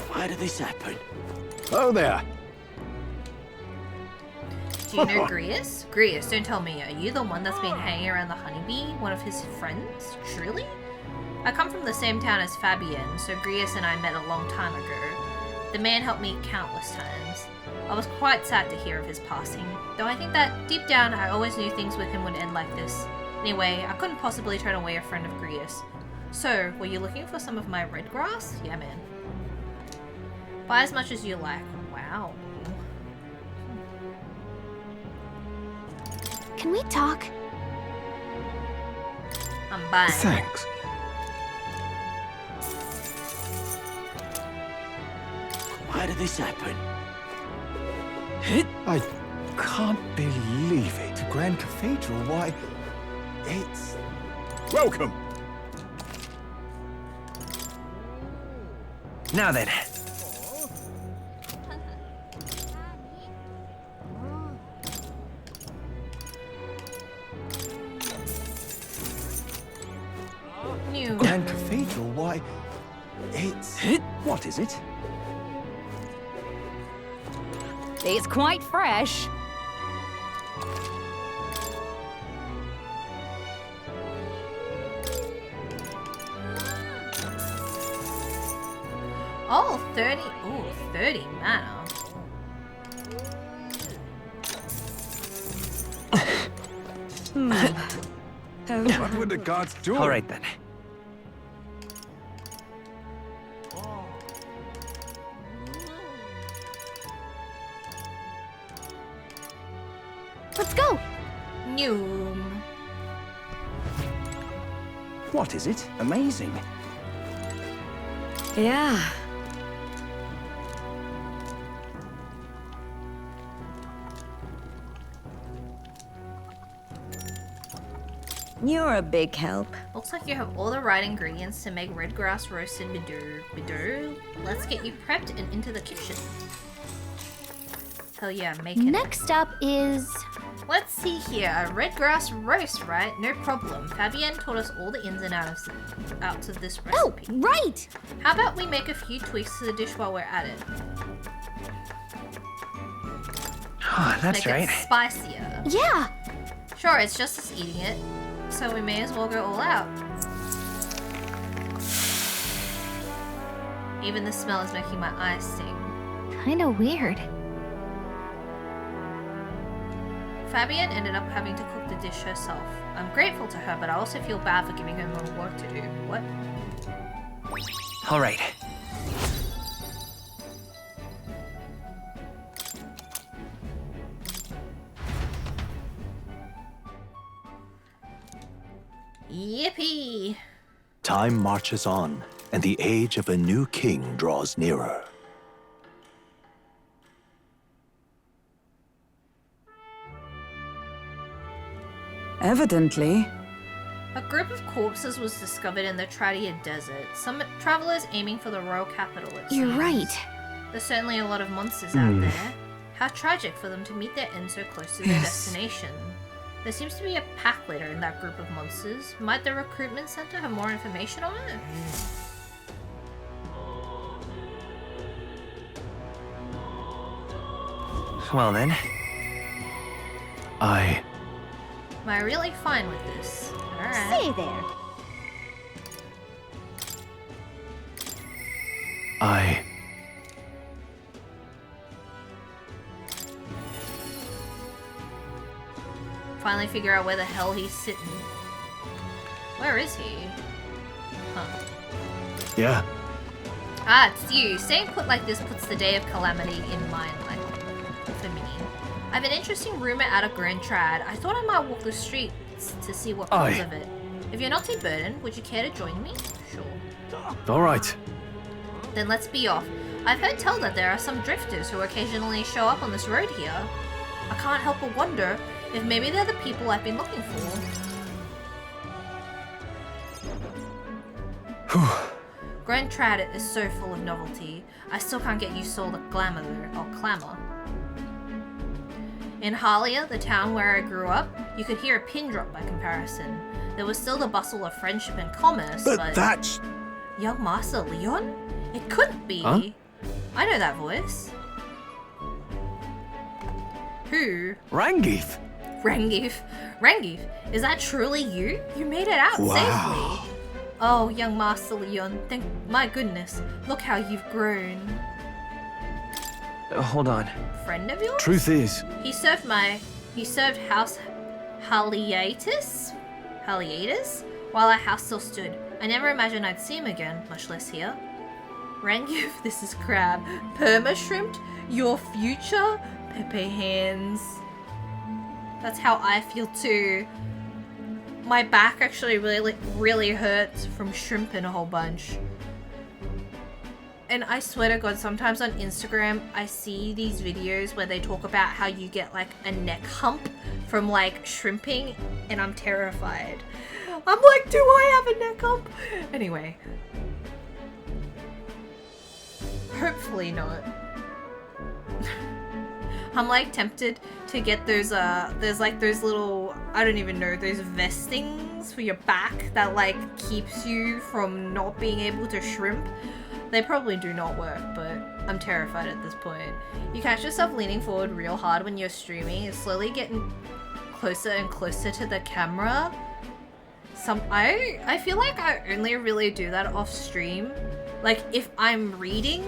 Why did this happen? Oh there. Do you know Grius? Grius, don't tell me. Are you the one that's been hanging around the honeybee? One of his friends? Truly? I come from the same town as Fabienne, so Grius and I met a long time ago. The man helped me countless times. I was quite sad to hear of his passing, though I think that, deep down, I always knew things with him would end like this. Anyway, I couldn't possibly turn away a friend of Grius. So, were you looking for some of my red grass? Yeah, man. Buy as much as you like. Wow. Can we talk? I'm buying. Thanks. Why did this happen? I can't believe it. Grand Cathedral, why? It's... Welcome! Now then. New. Grand Cathedral, why? It's... What is it? It's quite fresh. Oh, 30. Ooh, 30 mana. What would the gods do? All right then. Let's go! Noom. What is it? Amazing. Yeah. You're a big help. Looks like you have all the right ingredients to make red grass roasted bidoo. Let's get you prepped and into the kitchen. Hell yeah, make it. Next up is... Let's see here. A red grass roast, right? No problem. Fabienne taught us all the ins and outs of this recipe. Oh, right! How about we make a few tweaks to the dish while we're at it? Oh, that's make right. It spicier. Yeah! Sure, it's just us eating it, so we may as well go all out. Even the smell is making my eyes sting. Kinda weird. Fabienne ended up having to cook the dish herself. I'm grateful to her, but I also feel bad for giving her more work to do. What? All right. Yippee! Time marches on, and the age of a new king draws nearer. Evidently. A group of corpses was discovered in the Tradia Desert. Some travelers aiming for the royal capital, it You're seems. right. There's certainly a lot of monsters out there. How tragic for them to meet their end so close to their destination. There seems to be a pack leader in that group of monsters. Might the recruitment center have more information on it? Well then. Am I really fine with this? Alright. Say there. Finally figure out where the hell he's sitting. Where is he? Huh. Yeah. Ah, it's you. Staying put like this puts the day of calamity in mind, like, for me. I have an interesting rumor out of Grand Trad. I thought I might walk the streets to see what comes of it. If you're not too burdened, would you care to join me? Sure. All right. Then let's be off. I've heard tell that there are some drifters who occasionally show up on this road here. I can't help but wonder if maybe they're the people I've been looking for. Grand Trad is so full of novelty. I still can't get used to all the glamour or clamor. In Halia, the town where I grew up, you could hear a pin drop by comparison. There was still the bustle of friendship and commerce, but that's... Young Master Leon? It couldn't be. Huh? I know that voice. Who? Rangif. Rangif. Rangif, is that truly you? You made it out safely. Oh, young Master Leon, thank my goodness. Look how you've grown. Hold on. Friend of yours? Truth is, He served House Haliatus while our house still stood. I never imagined I'd see him again, much less here. Rangif, this is Crab. Perma shrimped? Your future? Pepe hands. That's how I feel too. My back actually really hurts from shrimping a whole bunch. And I swear to God, sometimes on Instagram, I see these videos where they talk about how you get like a neck hump from like shrimping, and I'm terrified. I'm like, do I have a neck hump? Anyway. Hopefully not. I'm like tempted to get those, there's like those little, I don't even know, those vestings for your back that like keeps you from not being able to shrimp. They probably do not work, but I'm terrified at this point. You catch yourself leaning forward real hard when you're streaming and slowly getting closer and closer to the camera. I feel like I only really do that off stream. Like if I'm reading,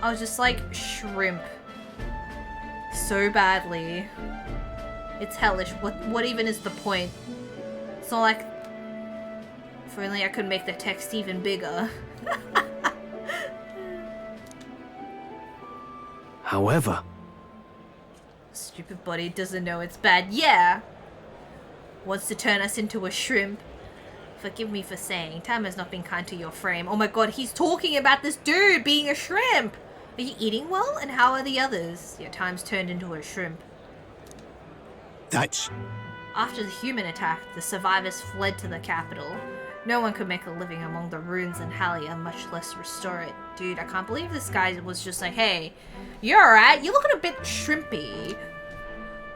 I'll just like shrimp so badly. It's hellish. What even is the point? It's not like, if only I could make the text even bigger. However, Stupid body doesn't know it's bad. Yeah! Wants to turn us into a shrimp. Forgive me for saying, time has not been kind to your frame. Oh my god, he's talking about this dude being a shrimp! Are you eating well? And how are the others? Your time's turned into a shrimp. That's... After the human attack, the survivors fled to the capital. No one could make a living among the ruins in Halia, much less restore it. Dude, I can't believe this guy was just like, hey, you're alright, you're looking a bit shrimpy.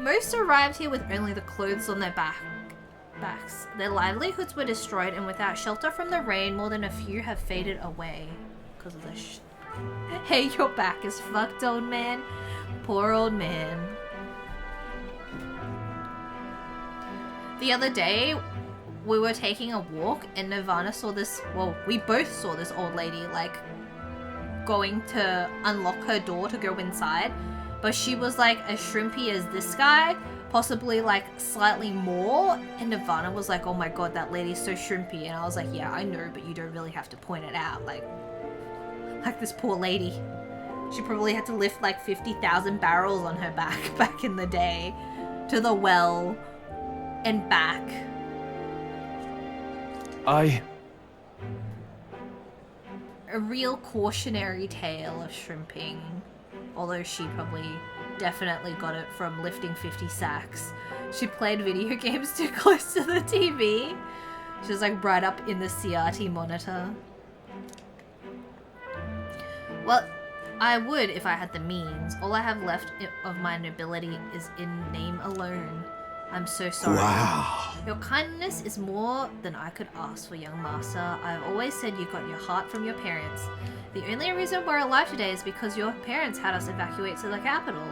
Most arrived here with only the clothes on their backs. Their livelihoods were destroyed, and without shelter from the rain, more than a few have faded away. Because of the Hey, your back is fucked, old man. Poor old man. The other day, we were taking a walk and Nirvana saw this, well, we both saw this old lady, like, going to unlock her door to go inside. But she was, like, as shrimpy as this guy, possibly, like, slightly more. And Nirvana was like, oh my god, that lady's so shrimpy. And I was like, yeah, I know, but you don't really have to point it out. Like this poor lady. She probably had to lift, like, 50,000 barrels on her back in the day. To the well and back. A real cautionary tale of shrimping. Although she probably definitely got it from lifting 50 sacks. She played video games too close to the TV. She was like right up in the CRT monitor. Well, I would if I had the means. All I have left of my nobility is in name alone. I'm so sorry. Wow. Your kindness is more than I could ask for, young master. I've always said you got your heart from your parents. The only reason we're alive today is because your parents had us evacuate to the capital.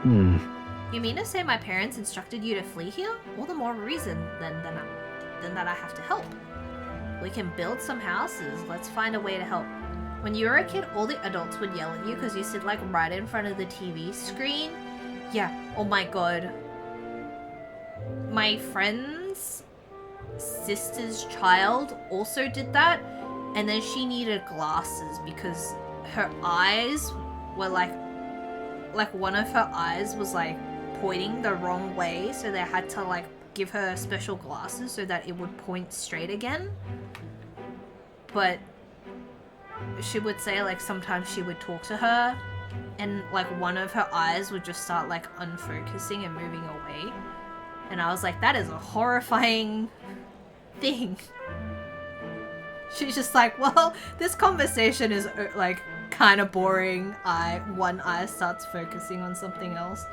You mean to say my parents instructed you to flee here? All the more reason than that I have to help. We can build some houses. Let's find a way to help. When you were a kid, all the adults would yell at you because you sit like right in front of the TV screen. Yeah, oh my god. My friend's sister's child also did that, and then she needed glasses because her eyes were like one of her eyes was like pointing the wrong way, so they had to like give her special glasses so that it would point straight again. But she would say like sometimes she would talk to her and like one of her eyes would just start like unfocusing and moving away. And I was like, that is a horrifying thing. She's just like, well, this conversation is like kind of boring. One eye starts focusing on something else.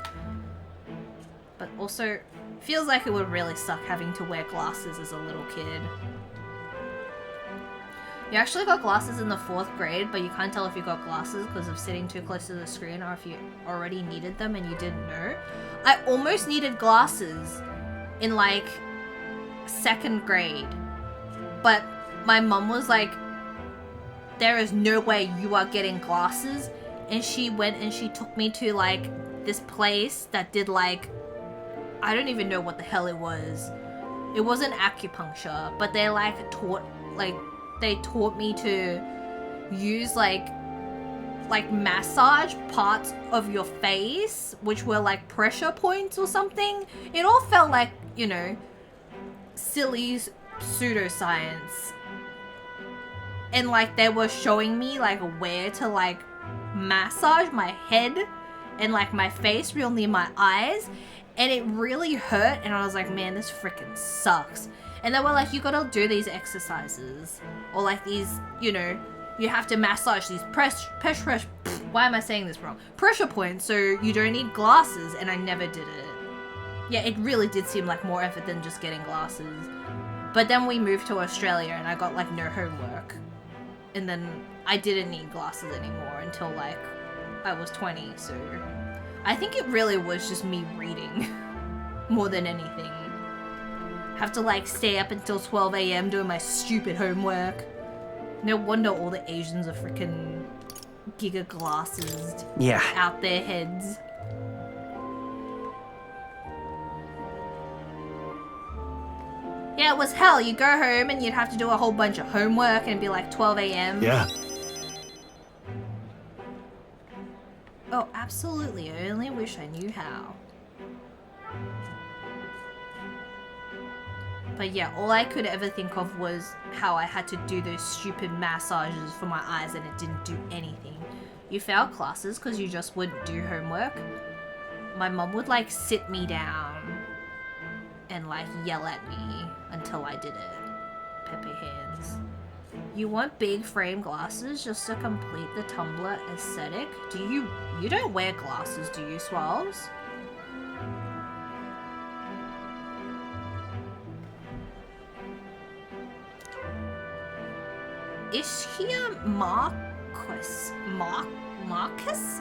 But also, feels like it would really suck having to wear glasses as a little kid. You actually got glasses in the 4th grade, but you can't tell if you got glasses because of sitting too close to the screen or if you already needed them and you didn't know. I almost needed glasses in like 2nd grade, but my mum was like, there is no way you are getting glasses, and she went and she took me to like this place that did like, I don't even know what the hell it was. It wasn't acupuncture, but they taught me to use like massage parts of your face, which were like pressure points or something. It all felt like, you know, silly pseudoscience. And like they were showing me like where to like massage my head and like my face real near my eyes, and it really hurt, and I was like, man, this freaking sucks. And they were like, you gotta do these exercises, or like these, you know, you have to massage these why am I saying this wrong? Pressure points, so you don't need glasses, and I never did it. Yeah, it really did seem like more effort than just getting glasses. But then we moved to Australia, and I got like no homework. And then I didn't need glasses anymore until like I was 20, so I think it really was just me reading more than anything. Have to like stay up until 12 a.m. doing my stupid homework. No wonder all the Asians are freaking giga glasses out their heads. Yeah, it was hell. You go home and you'd have to do a whole bunch of homework and it'd be like 12 a.m. Yeah. Oh, absolutely. I only wish I knew how. But yeah, all I could ever think of was how I had to do those stupid massages for my eyes and it didn't do anything. You failed classes because you just wouldn't do homework. My mum would like sit me down and like yell at me until I did it. Peppy hands. You want big frame glasses just to complete the Tumblr aesthetic? You don't wear glasses, do you, Swells? Ishia Marquis? Marquis?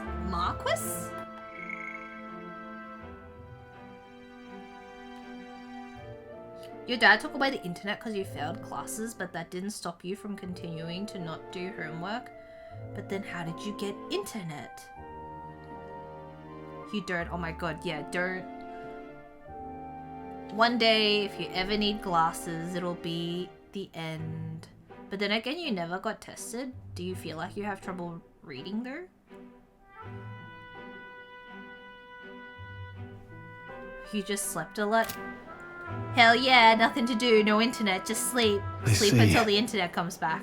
Your dad took away the internet because you failed classes, but that didn't stop you from continuing to not do homework. But then how did you get internet? You don't. Oh my god, yeah, don't. One day, if you ever need glasses, it'll be the end. But then again, you never got tested. Do you feel like you have trouble reading though? You just slept a lot? Hell yeah, nothing to do, no internet, just sleep. Sleep until the internet comes back.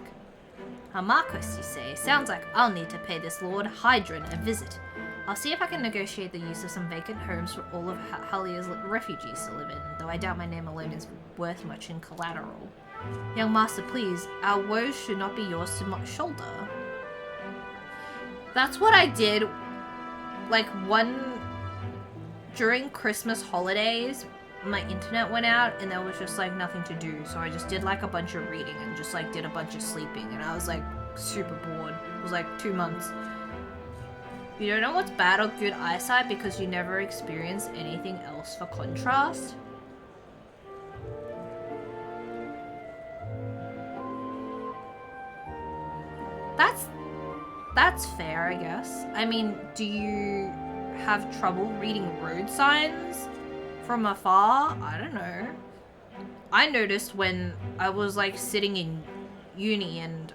A Marquis, you say? Sounds like I'll need to pay this Lord Hydron a visit. I'll see if I can negotiate the use of some vacant homes for all of Halia's refugees to live in, though I doubt my name alone is worth much in collateral. Young master, please, our woes should not be yours to shoulder. That's what I did, like, during Christmas holidays, my internet went out and there was just like nothing to do, so I just did like a bunch of reading and just like did a bunch of sleeping, and I was like super bored. It was like 2 months. You don't know what's bad or good eyesight because you never experience anything else for contrast? That's fair, I guess. I mean, do you have trouble reading road signs from afar? I don't know. I noticed when I was like sitting in uni and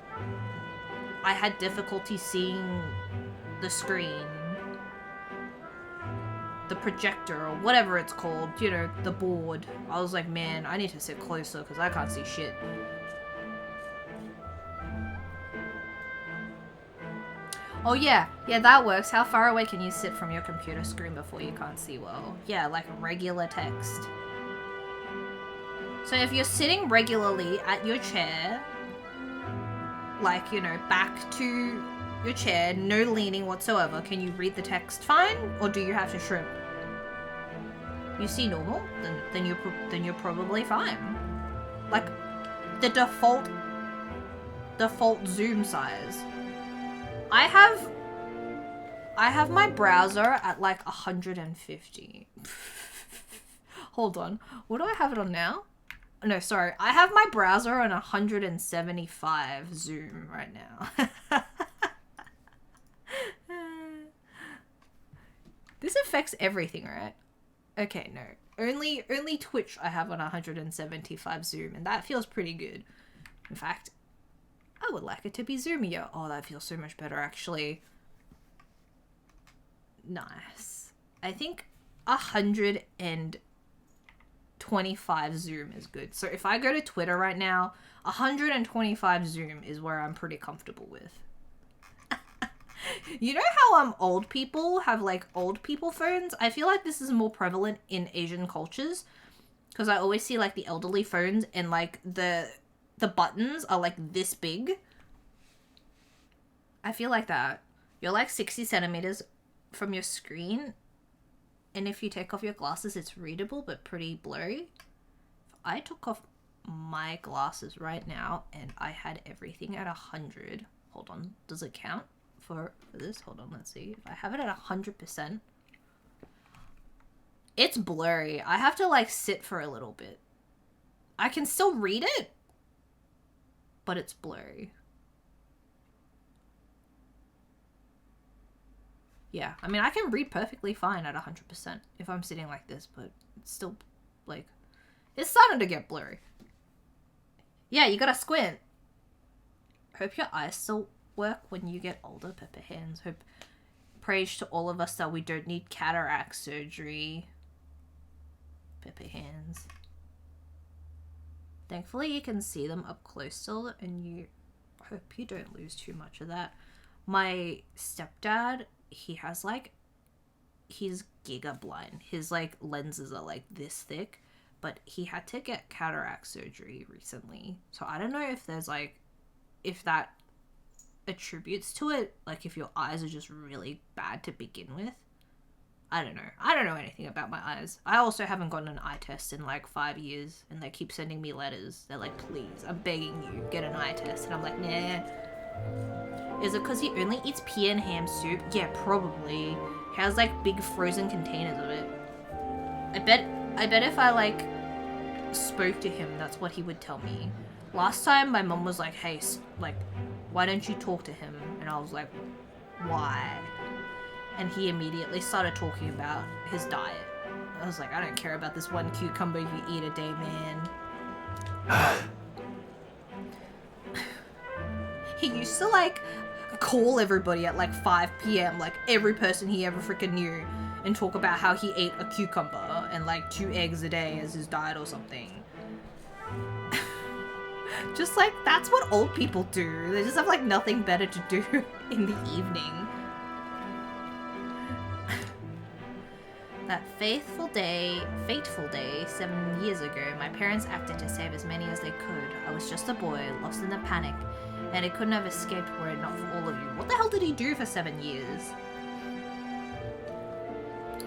I had difficulty seeing the screen, the projector or whatever it's called, you know, the board. I was like, man, I need to sit closer because I can't see shit. Oh yeah, that works. How far away can you sit from your computer screen before you can't see well? Yeah, like regular text. So if you're sitting regularly at your chair, like, you know, back to your chair, no leaning whatsoever, can you read the text fine? Or do you have to shrimp? You see normal? Then you're probably fine. Like, the default zoom size. I have my browser at like 150. Hold on. What do I have it on now? No, sorry. I have my browser on 175 zoom right now. This affects everything, right? Okay, no. Only Twitch I have on 175 zoom, and that feels pretty good. In fact, I would like it to be zoomier. Oh, that feels so much better, actually. Nice. I think 125 zoom is good. So if I go to Twitter right now, 125 zoom is where I'm pretty comfortable with. You know how old people have like old people phones? I feel like this is more prevalent in Asian cultures because I always see like the elderly phones and like the buttons are like this big. I feel like that. You're like 60 centimeters from your screen, and if you take off your glasses, it's readable but pretty blurry. If I took off my glasses right now and I had everything at 100, hold on, does it count for this? Hold on, let's see. If I have it at 100%, it's blurry. I have to like sit for a little bit. I can still read it, but it's blurry. Yeah, I mean, I can read perfectly fine at 100% if I'm sitting like this, but it's still, like, it's starting to get blurry. Yeah, you gotta squint. Hope your eyes still work when you get older, Pepper Hands. Hope, praise to all of us that we don't need cataract surgery. Pepper Hands. Thankfully, you can see them up close still, and you hope you don't lose too much of that. My stepdad, he has, like, he's giga blind. His, like, lenses are, like, this thick, but he had to get cataract surgery recently. So I don't know if there's, like, if that attributes to it, like, if your eyes are just really bad to begin with. I don't know. I don't know anything about my eyes. I also haven't gotten an eye test in like 5 years, and they keep sending me letters. They're like, please, I'm begging you, get an eye test. And I'm like, nah. Is it because he only eats pea and ham soup? Yeah, probably. He has like big frozen containers of it. I bet if I like spoke to him, that's what he would tell me. Last time my mom was like, hey, like, why don't you talk to him? And I was like, why? And he immediately started talking about his diet. I was like, I don't care about this one cucumber you eat a day, man. He used to, like, call everybody at, like, 5 p.m., like, every person he ever freaking knew, and talk about how he ate a cucumber and, like, 2 eggs a day as his diet or something. Just, like, that's what old people do. They just have, like, nothing better to do in the evening. That fateful day 7 years ago, my parents acted to save as many as they could. I was just a boy, lost in the panic, and it couldn't have escaped were it not for all of you. What the hell did he do for 7 years?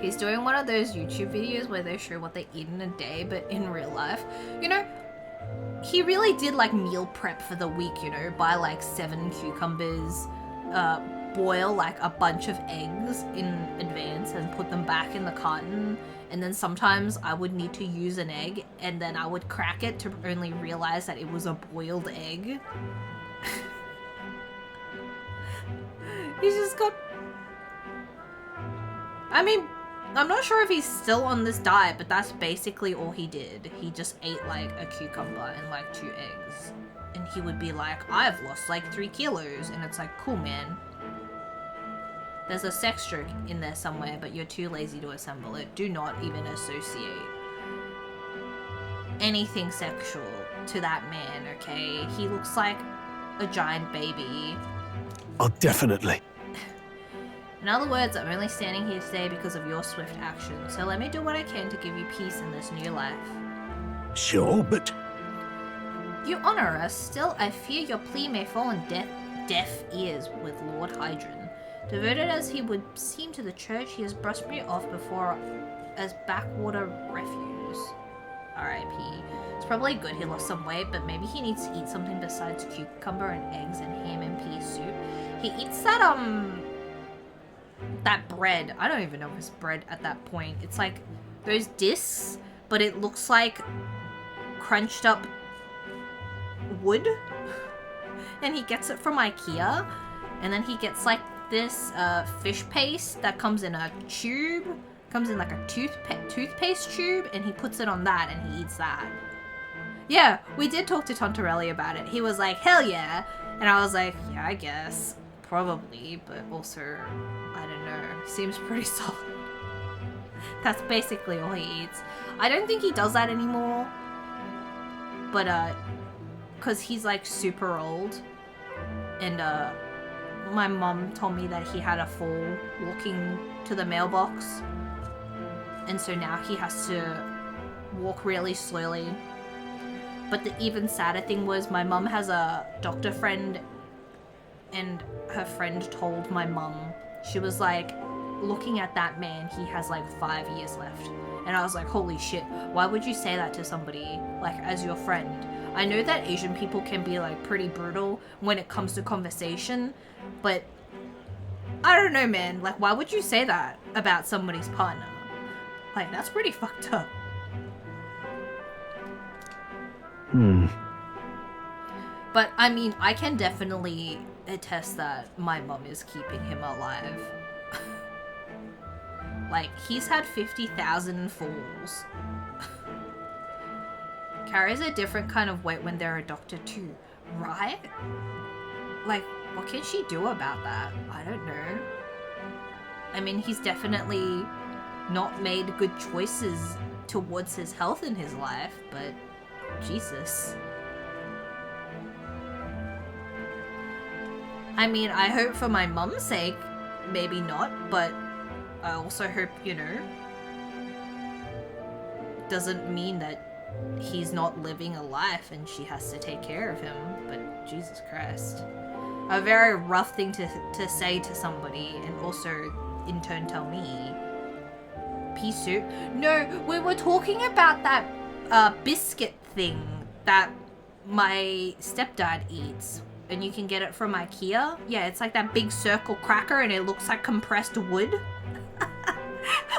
He's doing one of those YouTube videos where they show what they eat in a day, but in real life. You know, he really did like meal prep for the week, you know, buy like 7 cucumbers, boil like a bunch of eggs in advance and put them back in the carton, and then sometimes I would need to use an egg and then I would crack it to only realize that it was a boiled egg. He's just got... I mean, I'm not sure if he's still on this diet, but that's basically all he did. He just ate like a cucumber and like 2 eggs. And he would be like, I've lost like 3 kilos. And it's like, cool, man. There's a sex joke in there somewhere, but you're too lazy to assemble it. Do not even associate anything sexual to that man, okay? He looks like a giant baby. Oh, definitely. In other words, I'm only standing here today because of your swift action, so let me do what I can to give you peace in this new life. Sure, but... You honor us, still I fear your plea may fall on deaf ears with Lord Hydron. Devoted as he would seem to the church, he has brushed me off before as backwater refuse. R.I.P. It's probably good he lost some weight, but maybe he needs to eat something besides cucumber and eggs and ham and pea soup. He eats that bread. I don't even know if it's bread at that point. It's like those discs, but it looks like crunched up wood. And he gets it from IKEA. And then he gets like this fish paste that comes in a tube. Comes in like a toothpaste tube, and he puts it on that and he eats that. Yeah, we did talk to Tontorelli about it. He was like, hell yeah. And I was like, yeah, I guess. Probably, but also, I don't know. Seems pretty solid. That's basically all he eats. I don't think he does that anymore. But, because he's like super old. And, my mom told me that he had a fall walking to the mailbox. And so now he has to walk really slowly. But the even sadder thing was my mom has a doctor friend, and her friend told my mom, she was like, looking at that man, he has like 5 years left. And I was like, holy shit, why would you say that to somebody, like, as your friend? I know that Asian people can be like pretty brutal when it comes to conversation, but I don't know, man, like, why would you say that about somebody's partner? Like, that's pretty fucked up. But I mean, I can definitely attest that my mum is keeping him alive. Like, he's had 50,000 falls. Carries a different kind of weight when they're a doctor too, right? Like, what can she do about that? I don't know. I mean, he's definitely not made good choices towards his health in his life, but Jesus. I mean, I hope for my mum's sake, maybe not, but I also hope, you know, doesn't mean that he's not living a life and she has to take care of him, but Jesus Christ. A very rough thing to say to somebody and also in turn tell me. Pea soup? No, we were talking about that biscuit thing that my stepdad eats. And you can get it from IKEA. Yeah, it's like that big circle cracker and it looks like compressed wood.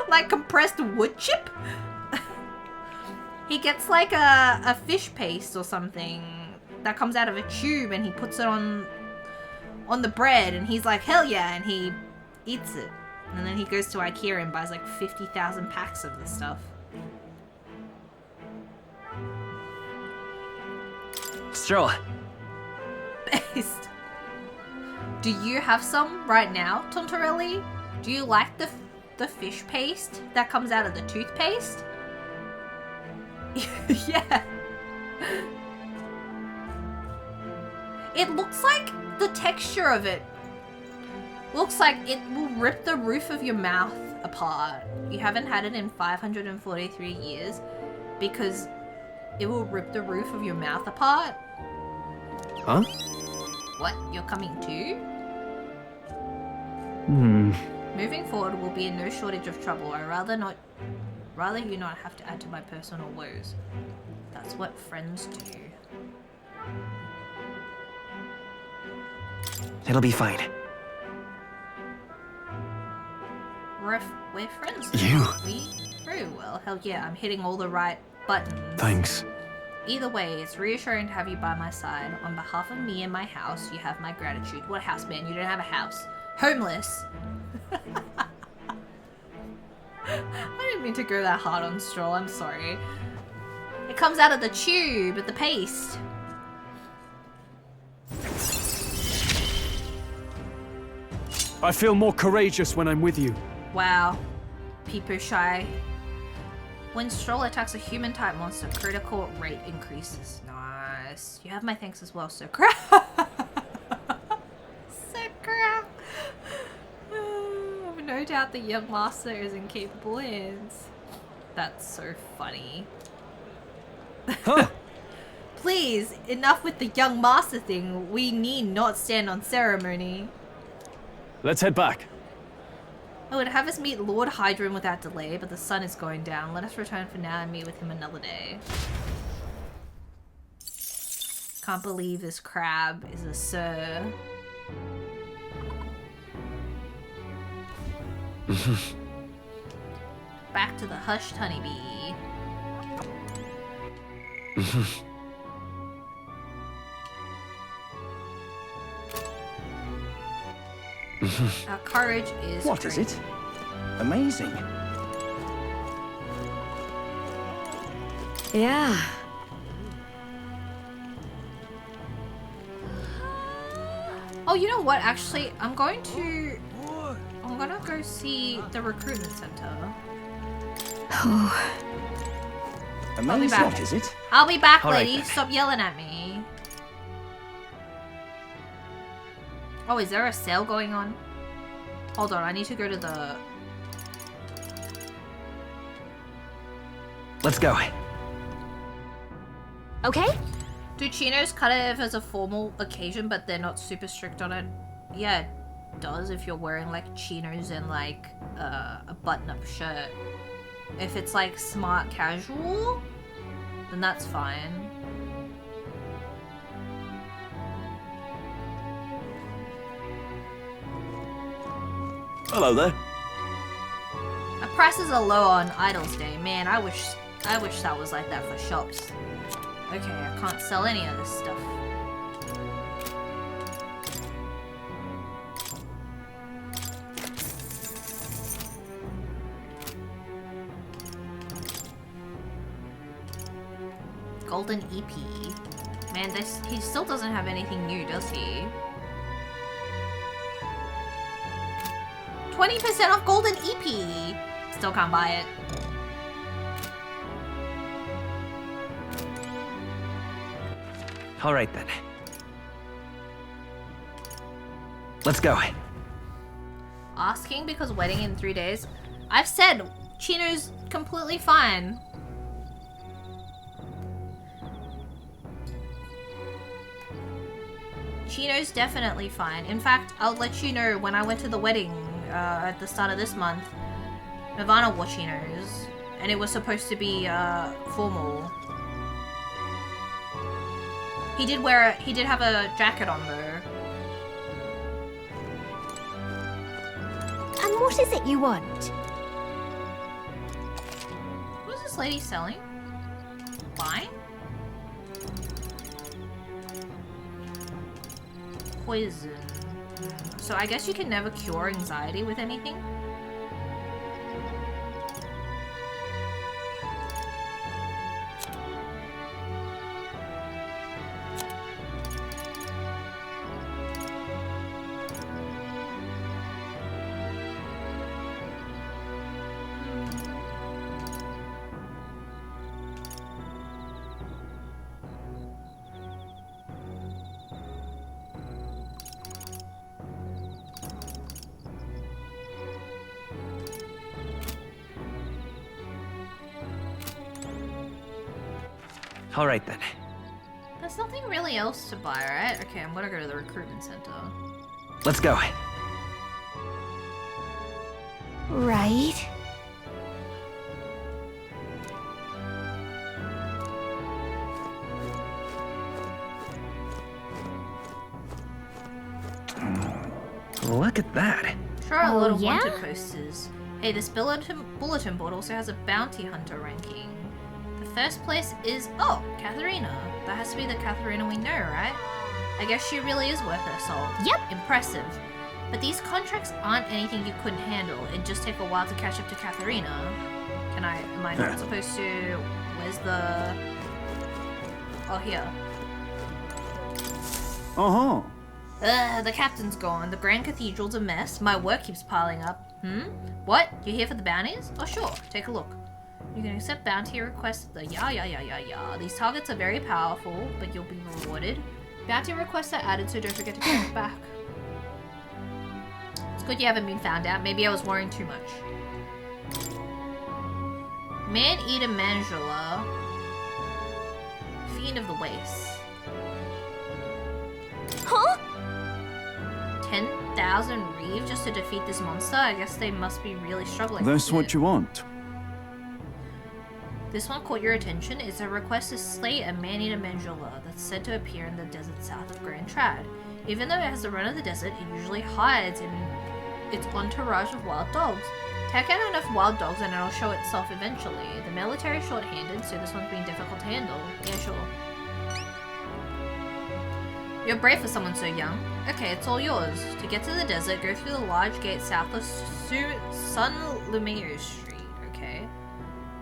Like compressed wood chip. He gets like a fish paste or something that comes out of a tube and he puts it on the bread and he's like, hell yeah, and he eats it. And then he goes to IKEA and buys like 50,000 packs of this stuff. Stroll. Based. Do you have some right now, Tontorelli? Do you like the fish paste that comes out of the toothpaste? Yeah. It looks like the texture of it looks like it will rip the roof of your mouth apart. You haven't had it in 543 years because it will rip the roof of your mouth apart. Huh? What? You're coming too? Moving forward will be in no shortage of trouble. I'd rather you not have to add to my personal woes. That's what friends do. It'll be fine. We're friends. You? Aren't we? Very well. Hell yeah, I'm hitting all the right buttons. Thanks. Either way, it's reassuring to have you by my side. On behalf of me and my house, you have my gratitude. What house, man? You don't have a house. Homeless. I didn't mean to go that hard on Stroll, I'm sorry. It comes out of the tube, the paste. I feel more courageous when I'm with you. Wow. Peepo shy. When Stroll attacks a human-type monster, critical rate increases. Nice. You have my thanks as well, Sir Crap. Sir Crap. I've no doubt the young master is in capable hands. That's so funny. Huh. Please, enough with the young master thing. We need not stand on ceremony. Let's head back. I would have us meet Lord Hydron without delay, but the sun is going down. Let us return for now and meet with him another day. Can't believe this crab is a sir. Back to the hushed honeybee. Our courage is What is it? Amazing. Yeah. Oh, you know what? Actually, I'm gonna go see the recruitment center. Amazing. back. What is it? I'll be back, All right, lady. then. Stop yelling at me. Oh, is there a sale going on? Hold on, I need to go to the... Let's go. Okay? Do chinos cut it if it's a formal occasion, but they're not super strict on it? Yeah, it does if you're wearing like chinos and like a button-up shirt. If it's like smart casual, then that's fine. Hello there. Prices are low on Idol's Day. Man, I wish that was like that for shops. Okay, I can't sell any of this stuff. Golden EP. Man, he still doesn't have anything new, does he? 20% off Golden EP! Still can't buy it. Alright then. Let's go. Asking because wedding in 3 days? I've said Chino's completely fine. Chino's definitely fine. In fact, I'll let you know when I went to the wedding at the start of this month. Nirvana wore chinos, and it was supposed to be formal. He did have a jacket on though. And what is it you want? What is this lady selling? Buying? Poison. So I guess you can never cure anxiety with anything? Alright then. There's nothing really else to buy, right? Okay, I'm gonna go to the recruitment center. Let's go. Right. Look at that. Sure are a Oh, lot of yeah? wanted posters. Hey, this bulletin board also has a bounty hunter ranking. The first place is, oh, Katharina. That has to be the Katharina we know, right? I guess she really is worth her salt. Yep. Impressive. But these contracts aren't anything you couldn't handle. It'd just take a while to catch up to Katharina. Am I not supposed to, where's the, oh, here. Uh-huh. The captain's gone. The Grand Cathedral's a mess. My work keeps piling up. What? You're here for the bounties? Oh, sure. Take a look. You can accept bounty requests at the yeah. These targets are very powerful, but you'll be rewarded. Bounty requests are added, so don't forget to check back. It's good you haven't been found out. Maybe I was worrying too much. Man-Eater Manjula. Fiend of the Waste. Huh? 10,000 reeve just to defeat this monster? I guess they must be really struggling. That's what you want. This one caught your attention. It's a request to slay a man-eater Manjula that's said to appear in the desert south of Grand Trad. Even though it has the run of the desert, it usually hides in its entourage of wild dogs. Take out enough wild dogs and it'll show itself eventually. The military is short-handed, so this one's been difficult to handle. Yeah, sure. You're brave for someone so young. Okay, it's all yours. To get to the desert, go through the large gate south of Sun Lumeo Street, okay?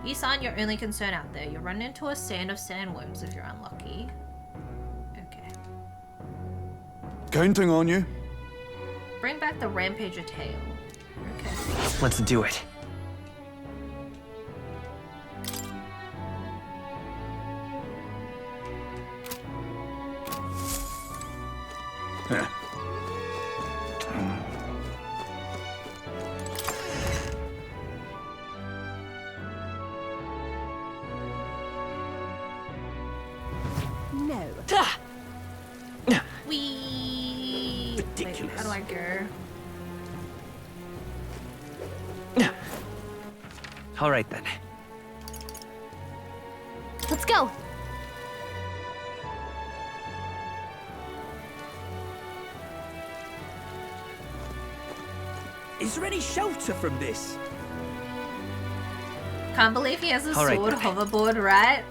These aren't your only concern out there. You'll run into a stand of sandworms if you're unlucky. Okay. Counting on you. Bring back the Rampager tail. Okay. Let's do it. No. Wait, how do I go? All right then. Let's go. Is there any shelter from this? Can't believe he has a All right, sword then. hoverboard, right?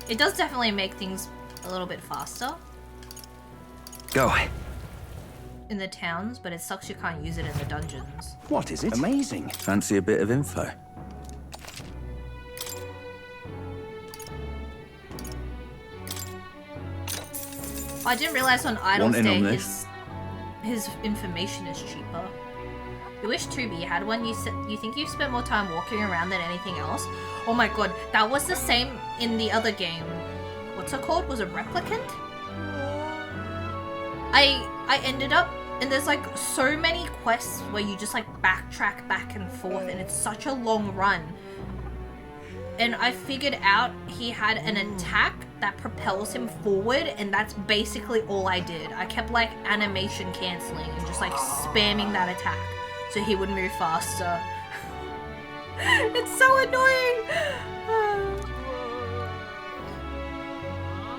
It does definitely make things a little bit faster. Go. In the towns, but it sucks you can't use it in the dungeons. What is it? Amazing. Fancy a bit of info? I didn't realize on Idle's Want in Day on his information is cheaper. You wish 2B had one. You think you've spent more time walking around than anything else? Oh my god, that was the same in the other game. What's it called? Was it Replicant? I ended up, and there's like so many quests where you just like backtrack back and forth, and it's such a long run. And I figured out he had an attack that propels him forward, and that's basically all I did. I kept like animation cancelling and just like spamming that attack so he would move faster. It's so annoying!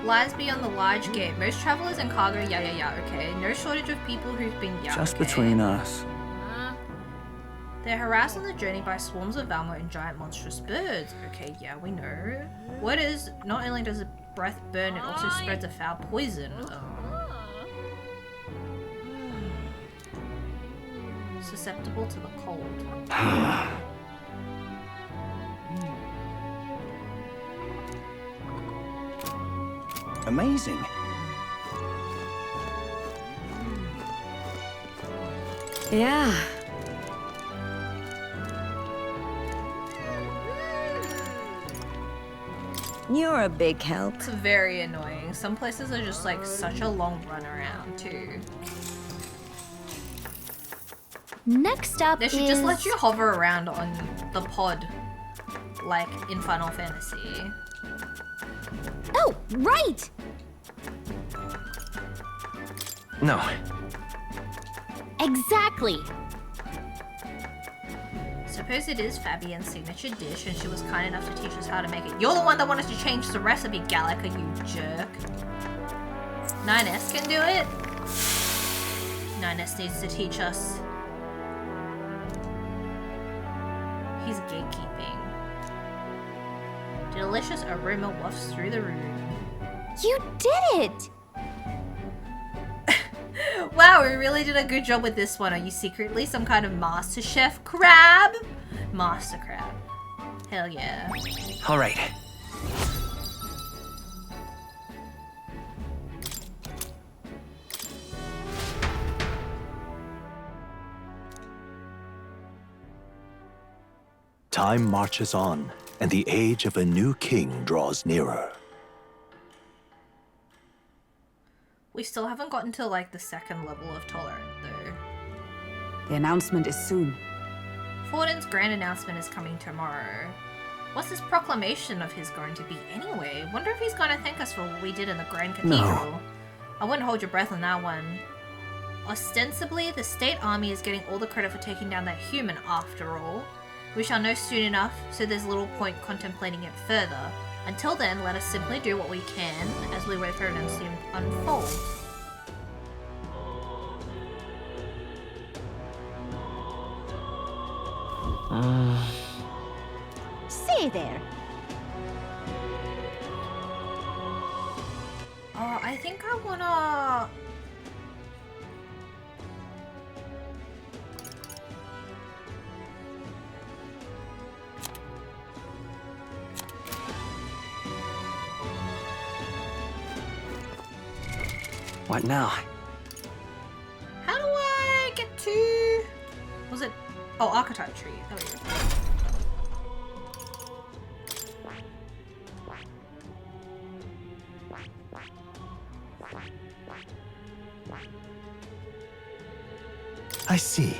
Lies beyond the large gate. Most travelers and cargo, yeah, okay. No shortage of people who've been, Just okay. between us. They're harassed on the journey by swarms of Valmo and giant monstrous birds. Okay, yeah, we know. What is, not only does the breath burn, it also spreads a foul poison. Susceptible to the cold. Amazing. Yeah. You're a big help. It's very annoying. Some places are just like such a long run around too. Next up They should just let you hover around on the pod, like in Final Fantasy. Oh, right! No. Exactly. Suppose it is Fabian's signature dish and she was kind enough to teach us how to make it. You're the one that wanted to change the recipe, Gallica, you jerk. 9S can do it? 9S needs to teach us. He's gatekeeping. Delicious aroma wafts through the room. You did it! Wow, we really did a good job with this one. Are you secretly some kind of master chef crab? Master crab. Hell yeah. All right. Time marches on, and the age of a new king draws nearer. We still haven't gotten to like the second level of tolerant though. The announcement is soon. Forden's grand announcement is coming tomorrow. What's this proclamation of his going to be anyway? Wonder if he's going to thank us for what we did in the Grand Cathedral. No. I wouldn't hold your breath on that one. Ostensibly, the state army is getting all the credit for taking down that human after all. We shall know soon enough, so there's little point contemplating it further. Until then, let us simply do what we can as we wait for an announcement to unfold. Say there. Oh, I think I wanna... What now? How do I get to... Was it... Oh, archetype tree. There we go. I see.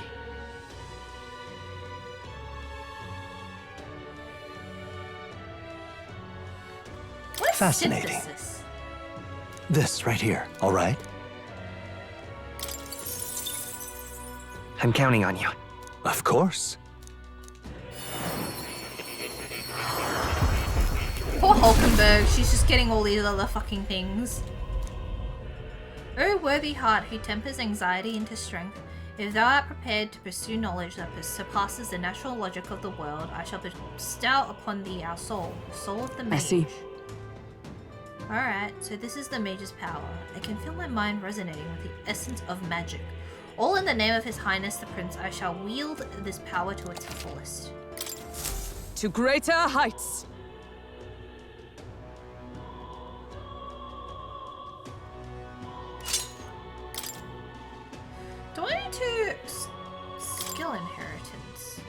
What is Fascinating. synthesis? This right here, all right? I'm counting on you. Of course. Poor Hulkenberg, she's just getting all these other fucking things. O worthy heart who tempers anxiety into strength, if thou art prepared to pursue knowledge that surpasses the natural logic of the world, I shall bestow upon thee our soul, the soul of the mage. I see. Alright, so this is the mage's power. I can feel my mind resonating with the essence of magic. All in the name of His Highness the Prince, I shall wield this power to its fullest. To greater heights! Do I need to skill inheritance?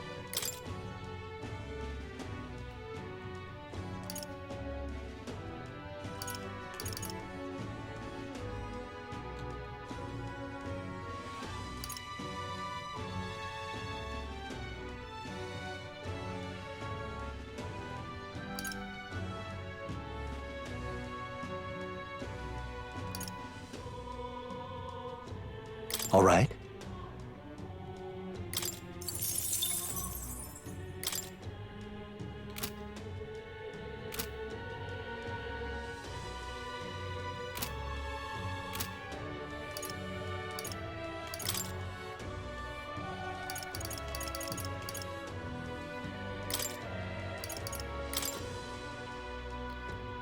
All right.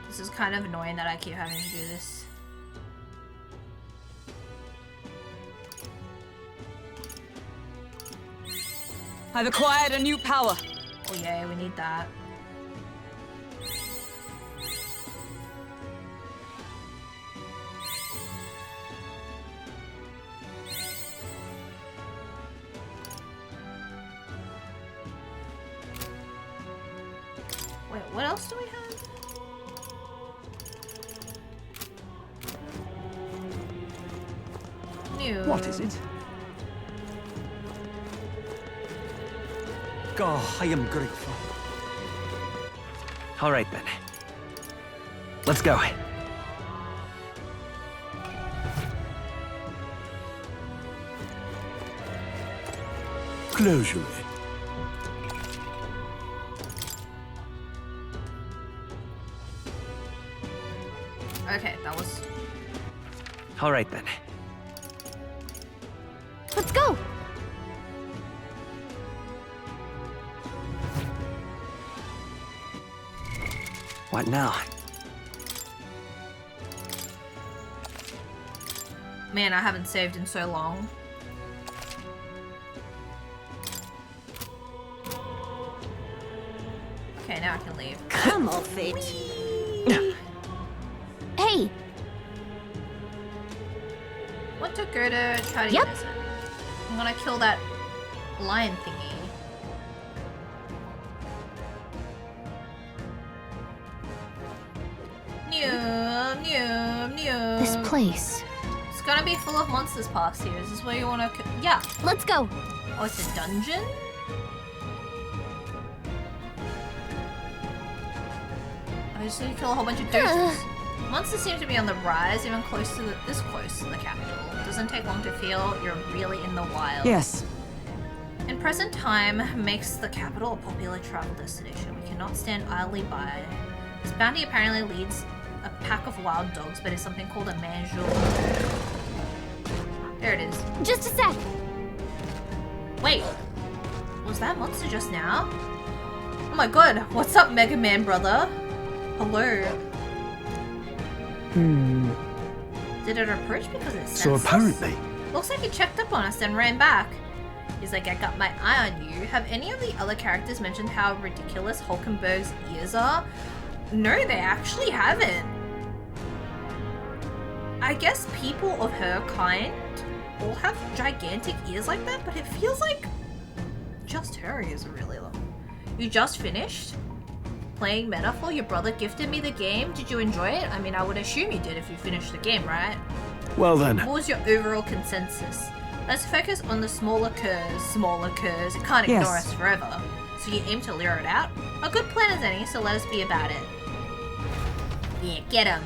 This is kind of annoying that I keep having to do this. I've acquired a new power. Oh yeah, we need that. Wait, what else do we have? New. What is it? God, I am grateful. All right then. Let's go. Close your eyes. Okay, that was... All right then. Let's go! What now? Man, I haven't saved in so long. Okay, now I can leave. Come off it! Hey! What to go to try to use it? I'm gonna kill that lion thingy. This place. It's gonna be full of monsters past here. Is this where you wanna... Yeah. Let's go! Oh, it's a dungeon? I just need to kill a whole bunch of dudes. Monsters seem to be on the rise, even close to this close to the capital. It doesn't take long to feel you're really in the wild. Yes. In present time, makes the capital a popular travel destination. We cannot stand idly by. This bounty apparently leads a pack of wild dogs, but it's something called a manjul. There it is. Just a sec! Wait, was that monster just now? Oh my god, what's up, Mega Man brother? Hello. Did it approach because it sensed So apparently... us? Looks like it checked up on us and ran back. He's like, I got my eye on you. Have any of the other characters mentioned how ridiculous Hulkenberg's ears are? No, they actually haven't. I guess people of her kind all have gigantic ears like that, but it feels like just her ears are really long. You just finished playing Metaphor? Your brother gifted me the game. Did you enjoy it? I mean, I would assume you did if you finished the game, right? Well then. What was your overall consensus? Let's focus on the smaller curs. Smaller curs. It can't ignore us forever. So you aim to lure it out? A good plan as any, so let us be about it. Yeah, get him.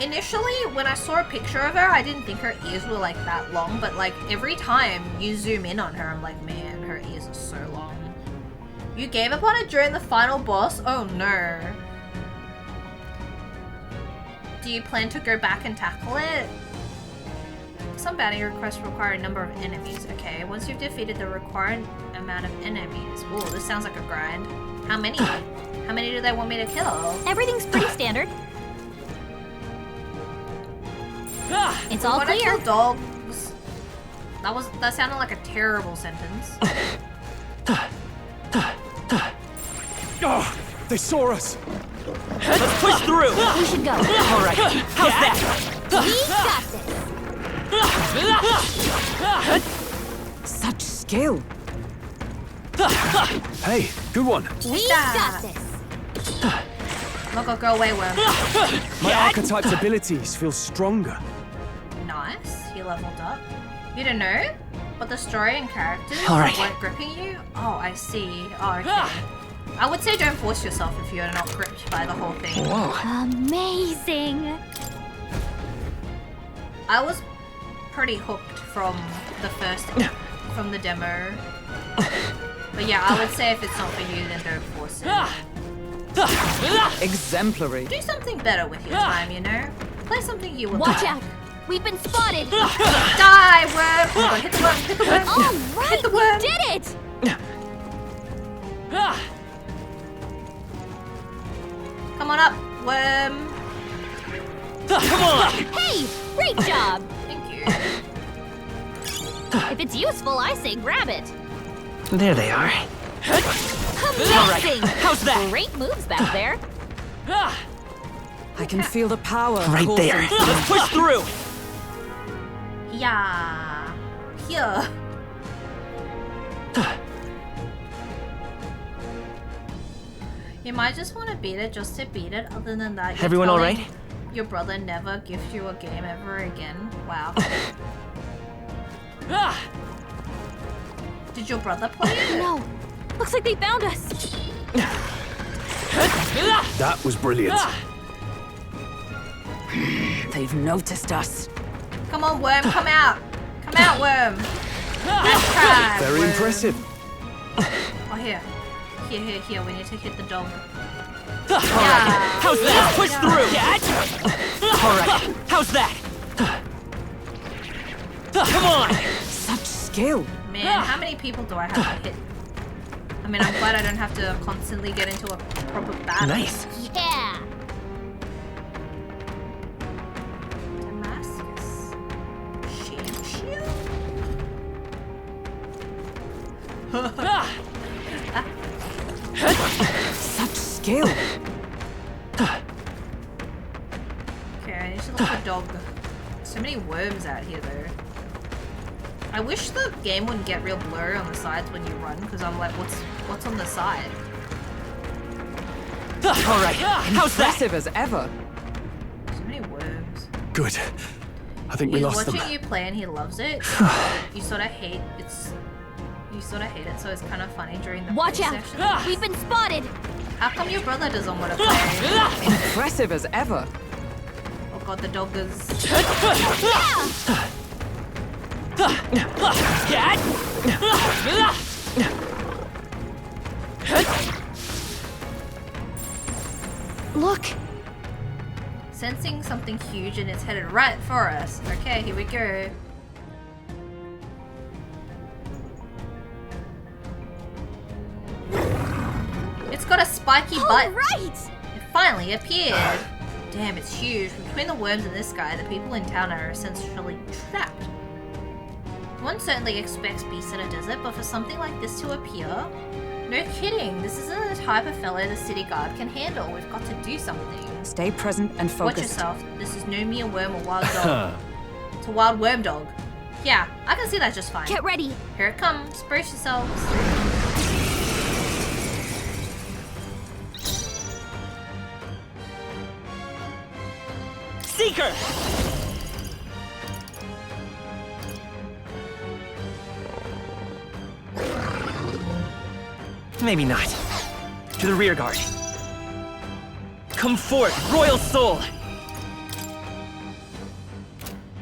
Initially, when I saw a picture of her, I didn't think her ears were like that long, but like every time you zoom in on her, I'm like, man, her ears are so long. You gave up on it during the final boss? Oh no. Do you plan to go back and tackle it? Some bounty requests require a number of enemies. Okay, once you've defeated the required amount of enemies. Ooh, this sounds like a grind. How many? How many do they want me to kill? Everything's pretty standard. It's all When I clear. kill dogs, that sounded like a terrible sentence. Oh, they saw us. Let's push through. We should go. All right. How's that? We got this. Such skill. Hey, good one. We got this. Not gonna go away, worm. My archetype's abilities feel stronger. Nice, he leveled up. You don't know? But the story and characters All right. weren't gripping you? Oh, I see. Oh, okay. I would say don't force yourself if you're not gripped by the whole thing. Amazing. I was pretty hooked from the from the demo. But yeah, I would say if it's not for you, then don't force it. Exemplary. Do something better with your time, you know? Play something you would Watch like. out. We've been spotted. Die, worm! Oh, hit the worm, hit the worm! All right, Hit the worm! we did it. Come on up, worm! Come on! Hey, great job. Thank you. If it's useful, I say grab it. There they are. Amazing. How's that? Great moves back there. I can feel the power. Right coursing there. through. Let's push through. Yeah. Here. You might just want to beat it just to beat it. Other than that, you're Everyone all telling right? Your brother never gift you a game ever again. Wow. Did your brother play it? No. Looks like they found us. That was brilliant. They've noticed us. Come on, worm, come out. Come out, worm. That's right, Very worm. impressive. Oh, here. Here. We need to hit the dog. All right. How's that? Push through. All right. How's that? Come on. Such skill. Man, how many people do I have to hit? I mean, I'm glad I don't have to constantly get into a proper battle. Nice. Yeah. Damascus. Shame shield? Such skill. Okay, I need to look for dog. So many worms out here, though. I wish the game wouldn't get real blurry on the sides when you run, because I'm like, what's on the side? All right. How's that? Impressive as ever. So many worms. Good. I think we He's lost them. watching you play and he loves it. You sort of hate it, so it's kind of funny during the Watch play out. session. We've been spotted. How come your brother doesn't want to play? Impressive as ever. Oh god, the dog is... Look. Sensing something huge and it's headed right for us. Okay, here we go. It's got a spiky butt. Right. It finally appeared. Damn, it's huge. Between the worms and this guy, the people in town are essentially trapped. One certainly expects beasts in a desert, but for something like this to appear? No kidding, this isn't the type of fellow the city guard can handle. We've got to do something. Stay present and focused. Watch yourself. This is no mere worm or wild dog. It's a wild worm dog. Yeah, I can see that just fine. Get ready. Here it comes. Brace yourselves. Seeker! Maybe not. To the rear guard. Come forth, royal soul!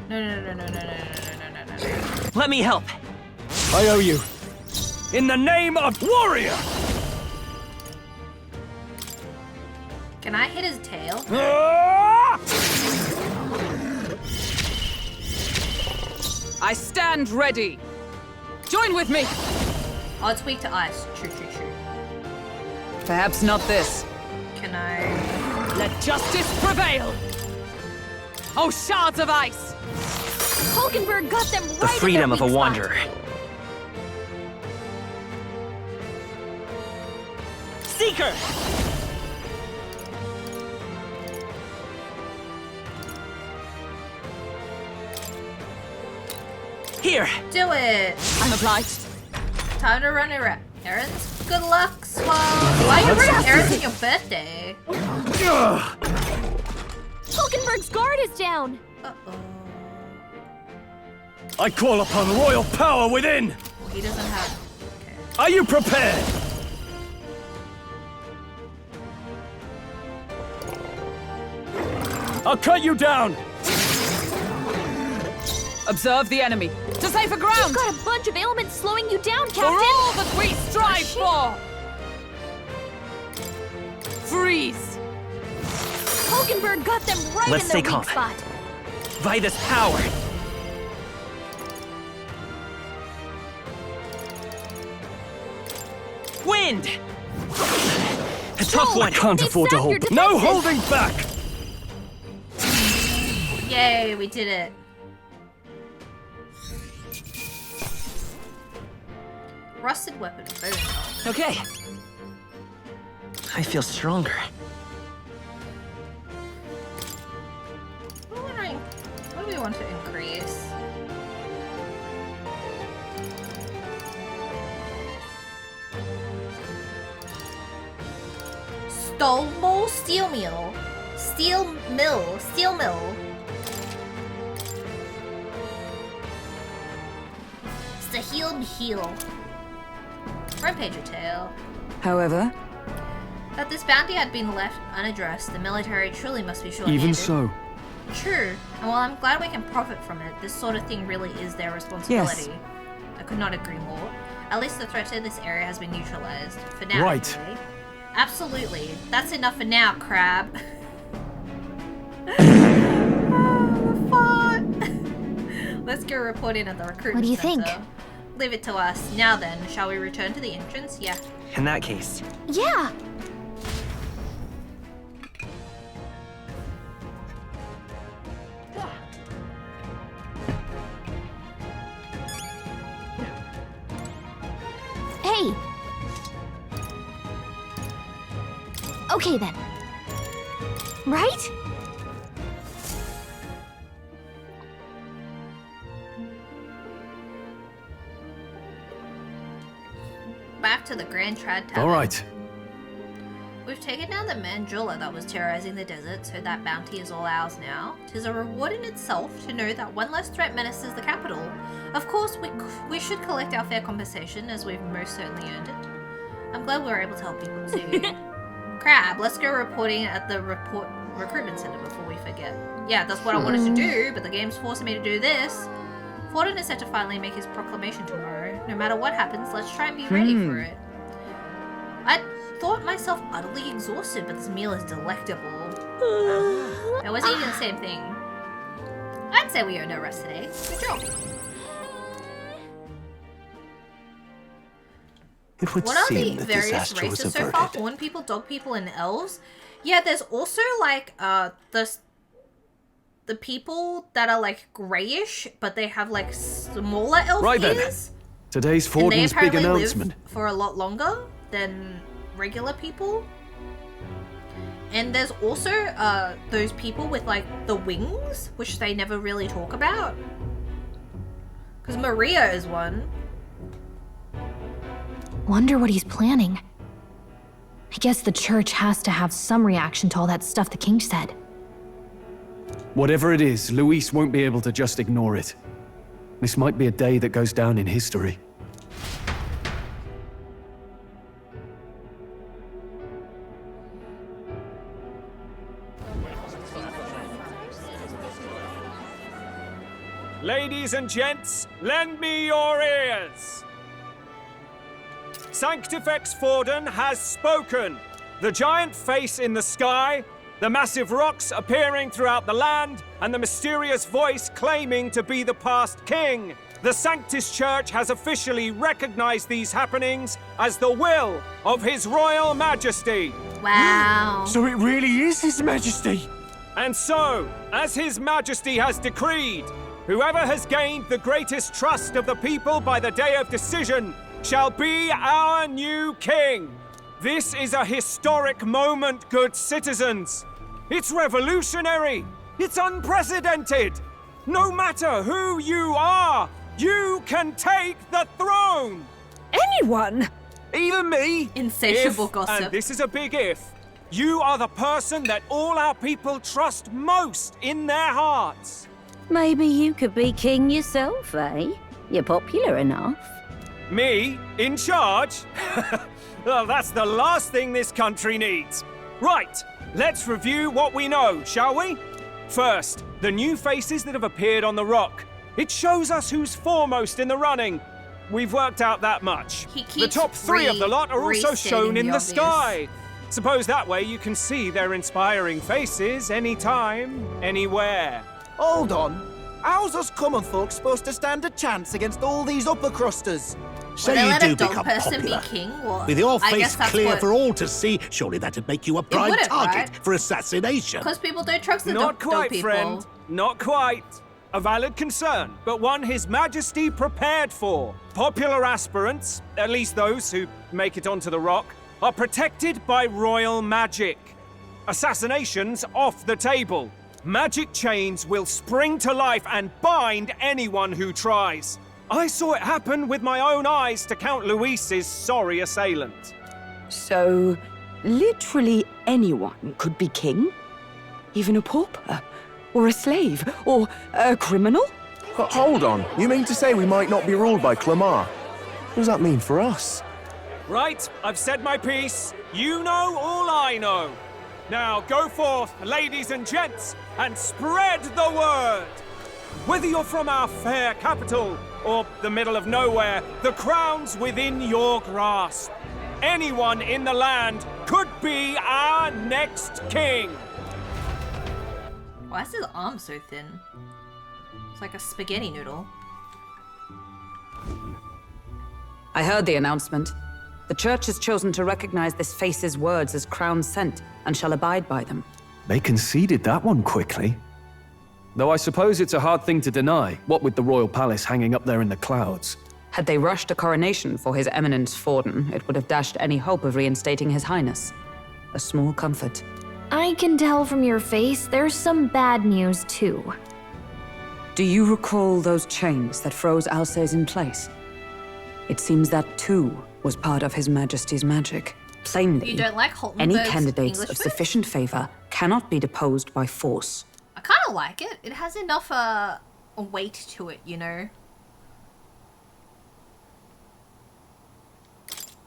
No. Let me help. I owe you. In the name of warrior! Can I hit his tail? I stand ready. Join with me. Oh, it's weak to ice. True. Perhaps not this. Can I... Let justice prevail. Oh, shards of ice. Hulkenberg got them right The freedom of a wanderer. Seeker! Here! Do it! I'm obliged. Time to run errands. Good luck, Swell. Why are you running errands on your birthday? Hulkenberg's guard is down. I call upon royal power within! He doesn't have... Are you prepared? I'll cut you down! Observe the enemy. To safer ground! You've got a bunch of ailments slowing you down, Captain! For all that we strive for! Freeze! Hulkenberg got them right Let's in stay their calm. weak spot. By this power! Wind! A tough one! I can't afford to hold. No holding back! Yay, we did it. Rusted weapon. Boom. Okay. I feel stronger. I'm wondering, what do we want to increase? Stole steel mill. Steel mill. It's the heel. Front page or tail. However, That this bounty had been left unaddressed, the military truly must be short-handed. Even so. True. And while I'm glad we can profit from it, this sort of thing really is their responsibility. Yes. I could not agree more. At least the threat to this area has been neutralized. For now, Right. anyway. Absolutely. That's enough for now, Crab. Let's go report in at the recruitment What do you center. think? Leave it to us. Now then, shall we return to the entrance? Yeah. In that case, Yeah. Hey. Okay then. Right? Back to the Grand Trad Tavern. All right. We've taken down the Mandrula that was terrorizing the desert, so that bounty is all ours now. 'Tis a reward in itself to know that one less threat menaces the capital. Of course, we should collect our fair compensation, as we've most certainly earned it. I'm glad we were able to help people too. Crab, let's go reporting at the recruitment center before we forget. Yeah, that's what I wanted to do, but the game's forcing me to do this. Forden is set to finally make his proclamation tomorrow. No matter what happens, let's try and be ready for it. I thought myself utterly exhausted, but this meal is delectable. I was eating the same thing. I'd say we earned our rest today. Good job. It would What are seem the the various disaster was races so far? averted. Horn people, dog people, and elves? Yeah, there's also like the people that are like grayish, but they have like smaller elf Right then. ears. Today's And they Forden's big apparently announcement. live for a lot longer than regular people. And there's also those people with like the wings, which they never really talk about. Because Maria is one. Wonder what he's planning. I guess the church has to have some reaction to all that stuff the king said. Whatever it is, Luis won't be able to just ignore it. This might be a day that goes down in history. Ladies and gents, lend me your ears. Sanctifex Forden has spoken. The giant face in the sky The massive rocks appearing throughout the land, and the mysterious voice claiming to be the past king. The Sanctus Church has officially recognized these happenings as the will of His Royal Majesty. Wow. So it really is His Majesty. And so, as His Majesty has decreed, whoever has gained the greatest trust of the people by the day of decision shall be our new king. This is a historic moment, good citizens. It's revolutionary. It's unprecedented. No matter who you are, you can take the throne. Anyone? Even me. Insatiable If, gossip. and this is a big if, you are the person that all our people trust most in their hearts. Maybe you could be king yourself, eh? You're popular enough. Me? In charge? Well, that's the last thing this country needs. Right, let's review what we know, shall we? First, the new faces that have appeared on the rock. It shows us who's foremost in the running. We've worked out that much. The top three of the lot are also shown in the sky. Suppose that way you can see their inspiring faces anytime, anywhere. Hold on. How's us common folk supposed to stand a chance against all these upper crusters? So Would they you let do a dog become person popular. be king? Well, With your I face guess that's clear what- for all to see, surely that'd make you a prime wouldn't, target right? for assassination. Because people don't trust the Not dog quite, people. friend. Not quite. A valid concern, but one His Majesty prepared for. Popular aspirants, at least those who make it onto the rock, are protected by royal magic. Assassinations off the table. Magic chains will spring to life and bind anyone who tries. I saw it happen with my own eyes to Count Luis's sorry assailant. So, literally anyone could be king? Even a pauper? Or a slave? Or a criminal? But hold on, you mean to say we might not be ruled by Clamar? What does that mean for us? Right, I've said my piece. You know all I know. Now go forth, ladies and gents, and spread the word. Whether you're from our fair capital or the middle of nowhere, the crown's within your grasp. Anyone in the land could be our next king. Why is his arm so thin? It's like a spaghetti noodle. I heard the announcement. The church has chosen to recognize this face's words as crown sent and shall abide by them. They conceded that one quickly. Though I suppose it's a hard thing to deny, what with the royal palace hanging up there in the clouds. Had they rushed a coronation for His Eminence Forden, it would have dashed any hope of reinstating His Highness. A small comfort. I can tell from your face there's some bad news too. Do you recall those chains that froze Alsace in place? It seems that too was part of His Majesty's magic. Plainly, You don't like any Holtenberg's candidates English of bit? sufficient favor cannot be deposed by force. I kind of like it. It has enough a weight to it, you know.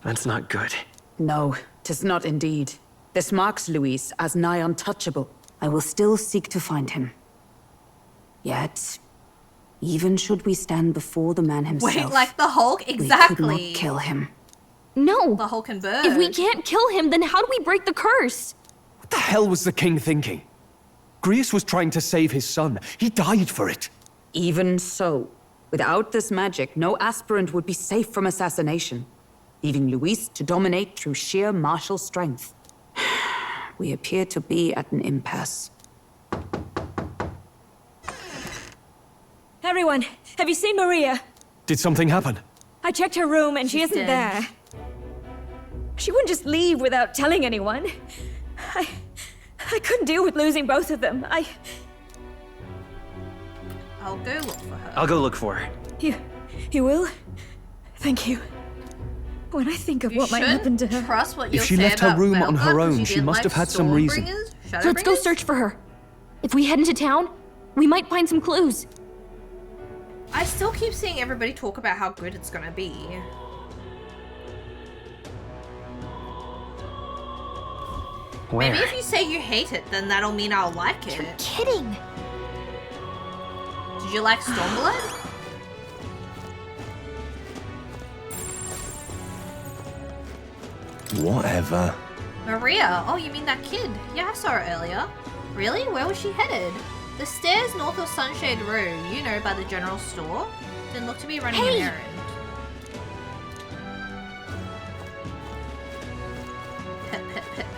That's not good. No, 'tis not indeed. This marks Luis as nigh untouchable. I will still seek to find him. Yet, even should we stand before the man himself, Wait, like the Hulk? we could Exactly. not kill him. No! The Hulk and Bird. If we can't kill him, then how do we break the curse? What the hell was the king thinking? Grius was trying to save his son. He died for it. Even so, without this magic, no aspirant would be safe from assassination, leaving Luis to dominate through sheer martial strength. We appear to be at an impasse. Everyone, have you seen Maria? Did something happen? I checked her room and she She's isn't dead. there. She wouldn't just leave without telling anyone. I couldn't deal with losing both of them. I'll go look for her. I'll go look for her. You will? Thank you. When I think of what might happen to her. Trust what If you'll she say left her about room Velka, on her 'cause own, you she didn't must like have had some reason. Stormbringers? Let's go Shadowbringers? search for her. If we head into town, we might find some clues. I still keep seeing everybody talk about how good it's gonna be. Where? Maybe if you say you hate it, then that'll mean I'll like it. You're kidding. Did you like Stormblood? Whatever. Maria! Oh, you mean that kid? Yeah, I saw her earlier. Really? Where was she headed? The stairs north of Sunshade Road, you know, by the general store. Didn't look to be running an errand.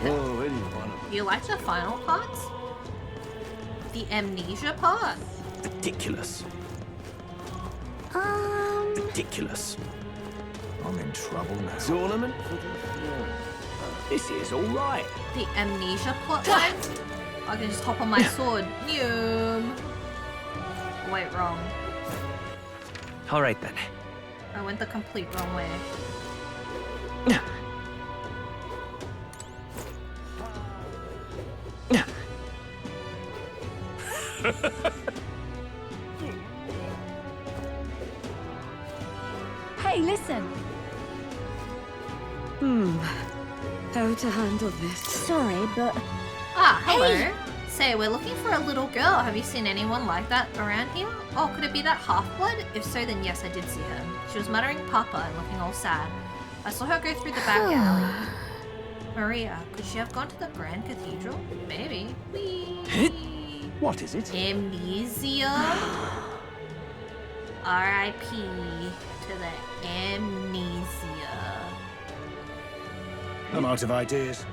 Whoa, any one of them. You like the final parts? The amnesia part? Ridiculous. Ridiculous. I'm in trouble now. Tournament? This is all right. The amnesia plotline? I can just hop on my sword. Noom. Wait, wrong. Alright then. I went the complete wrong way. Hey, listen. How to handle this? Sorry, but... Ah, hello. Say, we're looking for a little girl. Have you seen anyone like that around here? Oh, could it be that half-blood? If so, then yes, I did see her. She was muttering Papa and looking all sad. I saw her go through the back alley. Maria, could she have gone to the Grand Cathedral? Maybe. Whee! What is it? Amnesia? R.I.P. to the amnesia. I'm out of ideas.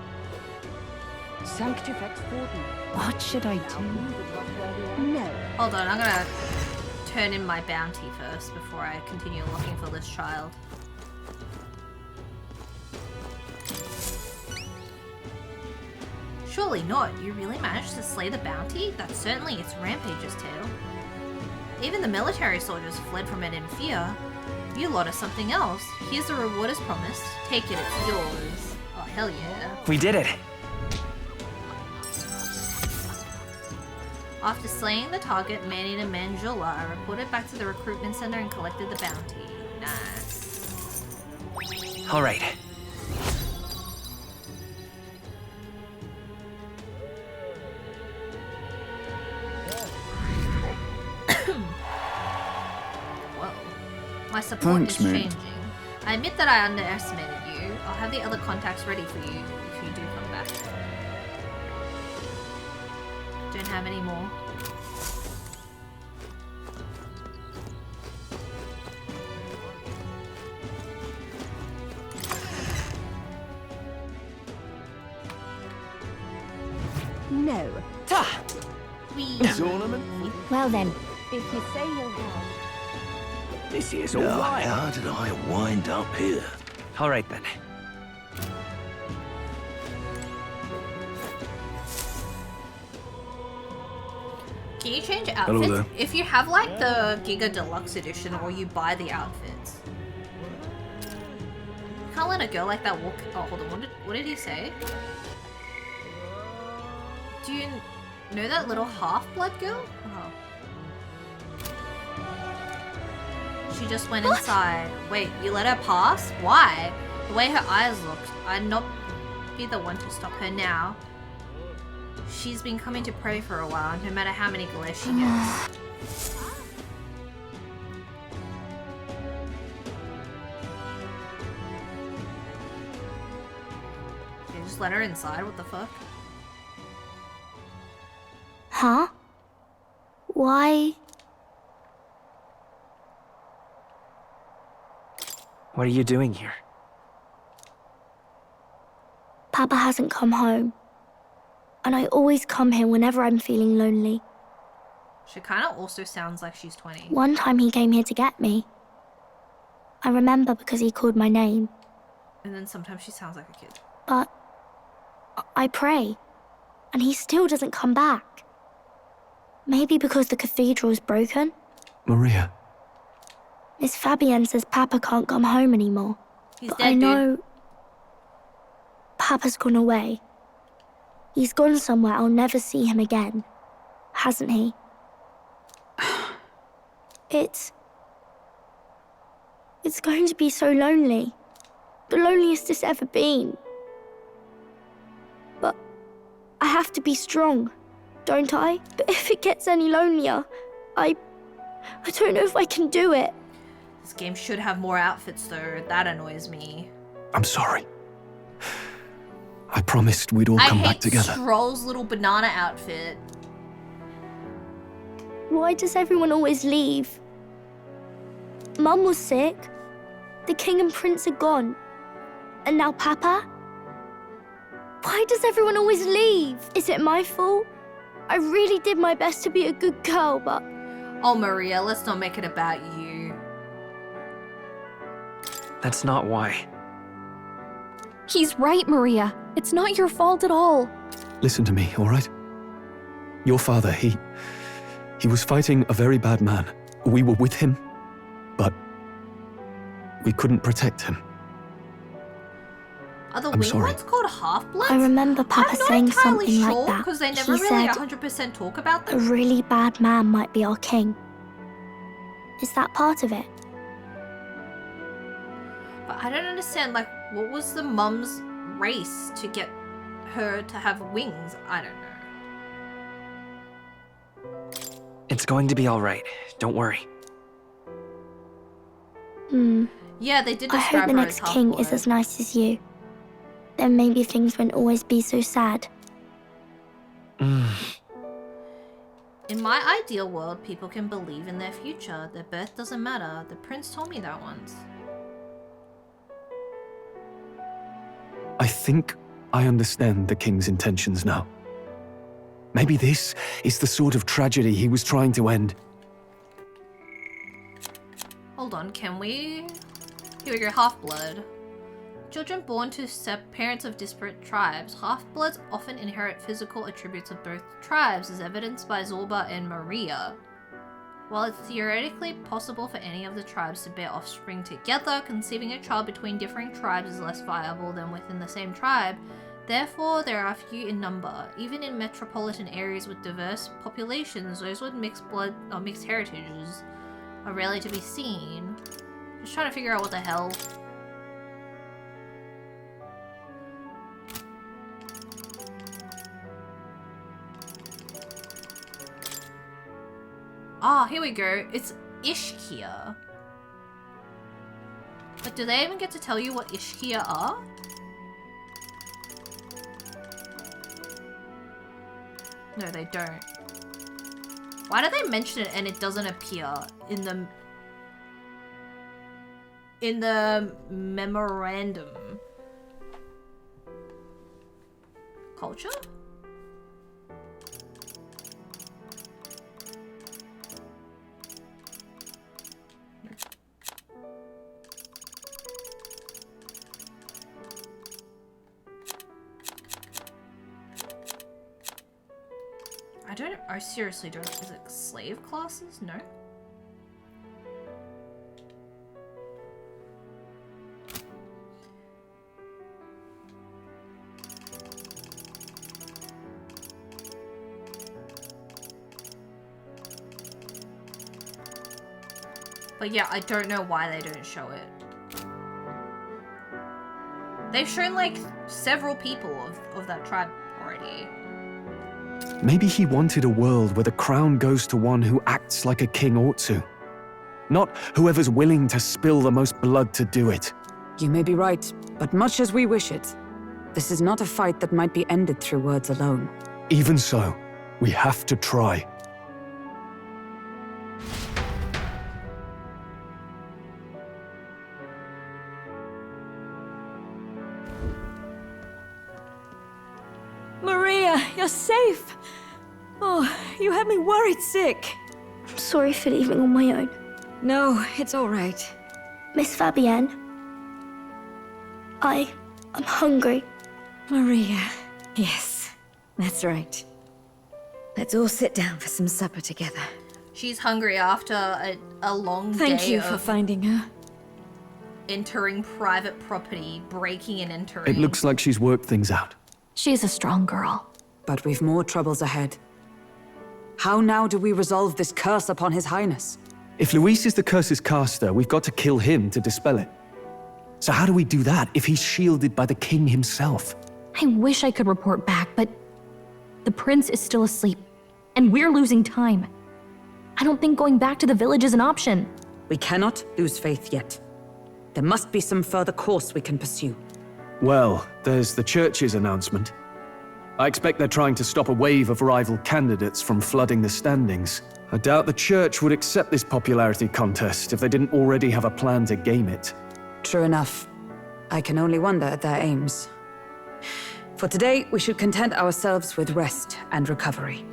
Sanctifex Warden. What should I do? No. Hold on, I'm gonna turn in my bounty first before I continue looking for this child. Surely not. You really managed to slay the bounty? That's certainly its rampage's tale. Even the military soldiers fled from it in fear. You lot are something else. Here's the reward as promised. Take it, it's yours. Oh, hell yeah. We did it. After slaying the target, Man-Eater Manjula, I reported back to the recruitment center and collected the bounty. Nice. Alright. Whoa. My support Thanks, is mate. changing. I admit that I underestimated you. I'll have the other contacts ready for you if you do come back. Don't have any more. No. Tournament? Well then. If you say you'll have. This is all Now, right. how did I wind up here? Alright then. Can you change Hello outfits? there. If you have like the Giga Deluxe edition or you buy the outfits. You can't let a girl like that walk. Oh, hold on. What did he say? Do you know that little half-blood girl? Oh. She just went inside. Wait, you let her pass? Why? The way her eyes looked, I'd not be the one to stop her now. She's been coming to pray for a while, no matter how many glares she gets. You just let her inside? What the fuck? Huh? Why? What are you doing here? Papa hasn't come home. And I always come here whenever I'm feeling lonely. She kind of also sounds like she's 20. One time he came here to get me. I remember because he called my name. And then sometimes she sounds like a kid. But I pray, and he still doesn't come back. Maybe because the cathedral's broken? Maria. Miss Fabienne says Papa can't come home anymore. He's but dead, I know dude. Papa's gone away. He's gone somewhere I'll never see him again. Hasn't he? It's going to be so lonely. The loneliest it's ever been. But I have to be strong, don't I? But if it gets any lonelier, I don't know if I can do it. This game should have more outfits though. That annoys me. I'm sorry. I promised we'd all come back together. I hate Stroll's little banana outfit. Why does everyone always leave? Mum was sick. The king and prince are gone. And now Papa? Why does everyone always leave? Is it my fault? I really did my best to be a good girl, but... Oh, Maria, let's not make it about you. That's not why. He's right, Maria. It's not your fault at all. Listen to me, all right? Your father, he was fighting a very bad man. We were with him, but we couldn't protect him. Are the I'm winged sorry. ones called half-bloods? I remember Papa saying something like that. Because they never He really said 100% talk about a them. really bad man might be our king. Is that part of it? But I don't understand, like, what was the mum's race to get her to have wings? I don't know. It's going to be all right. Don't worry. Yeah, they did I describe hope the her next as king half-blood. is as nice as you. Then maybe things won't always be so sad. In my ideal world, people can believe in their future. Their birth doesn't matter. The prince told me that once. I think I understand the king's intentions now. Maybe this is the sort of tragedy he was trying to end. Hold on, can we? Here we go, half-blood. Children born to parents of disparate tribes. Half-bloods often inherit physical attributes of both tribes, as evidenced by Zorba and Maria. While it's theoretically possible for any of the tribes to bear offspring together, conceiving a child between differing tribes is less viable than within the same tribe. Therefore, there are few in number. Even in metropolitan areas with diverse populations, those with mixed blood or mixed heritages are rarely to be seen. Just trying to figure out what the hell. Ah, here we go. It's Ishkia. But do they even get to tell you what Ishkia are? No, they don't. Why do they mention it and it doesn't appear in the memorandum? Culture? I seriously don't. Is it slave classes? No. But yeah, I don't know why they don't show it. They've shown like several people of that tribe already. Maybe he wanted a world where the crown goes to one who acts like a king ought to. Not whoever's willing to spill the most blood to do it. You may be right, but much as we wish it, this is not a fight that might be ended through words alone. Even so, we have to try. Maria, you're safe. Oh, you had me worried sick. I'm sorry for leaving on my own. No, it's all right. Miss Fabienne, I'm hungry. Maria, yes, that's right. Let's all sit down for some supper together. She's hungry after a long day. Thank you for finding her. Entering private property, breaking and entering. It looks like she's worked things out. She's a strong girl. But we've more troubles ahead. How now do we resolve this curse upon His Highness? If Luis is the curse's caster, we've got to kill him to dispel it. So how do we do that if he's shielded by the king himself? I wish I could report back, but the prince is still asleep, and we're losing time. I don't think going back to the village is an option. We cannot lose faith yet. There must be some further course we can pursue. Well, there's the church's announcement. I expect they're trying to stop a wave of rival candidates from flooding the standings. I doubt the church would accept this popularity contest if they didn't already have a plan to game it. True enough. I can only wonder at their aims. For today, we should content ourselves with rest and recovery.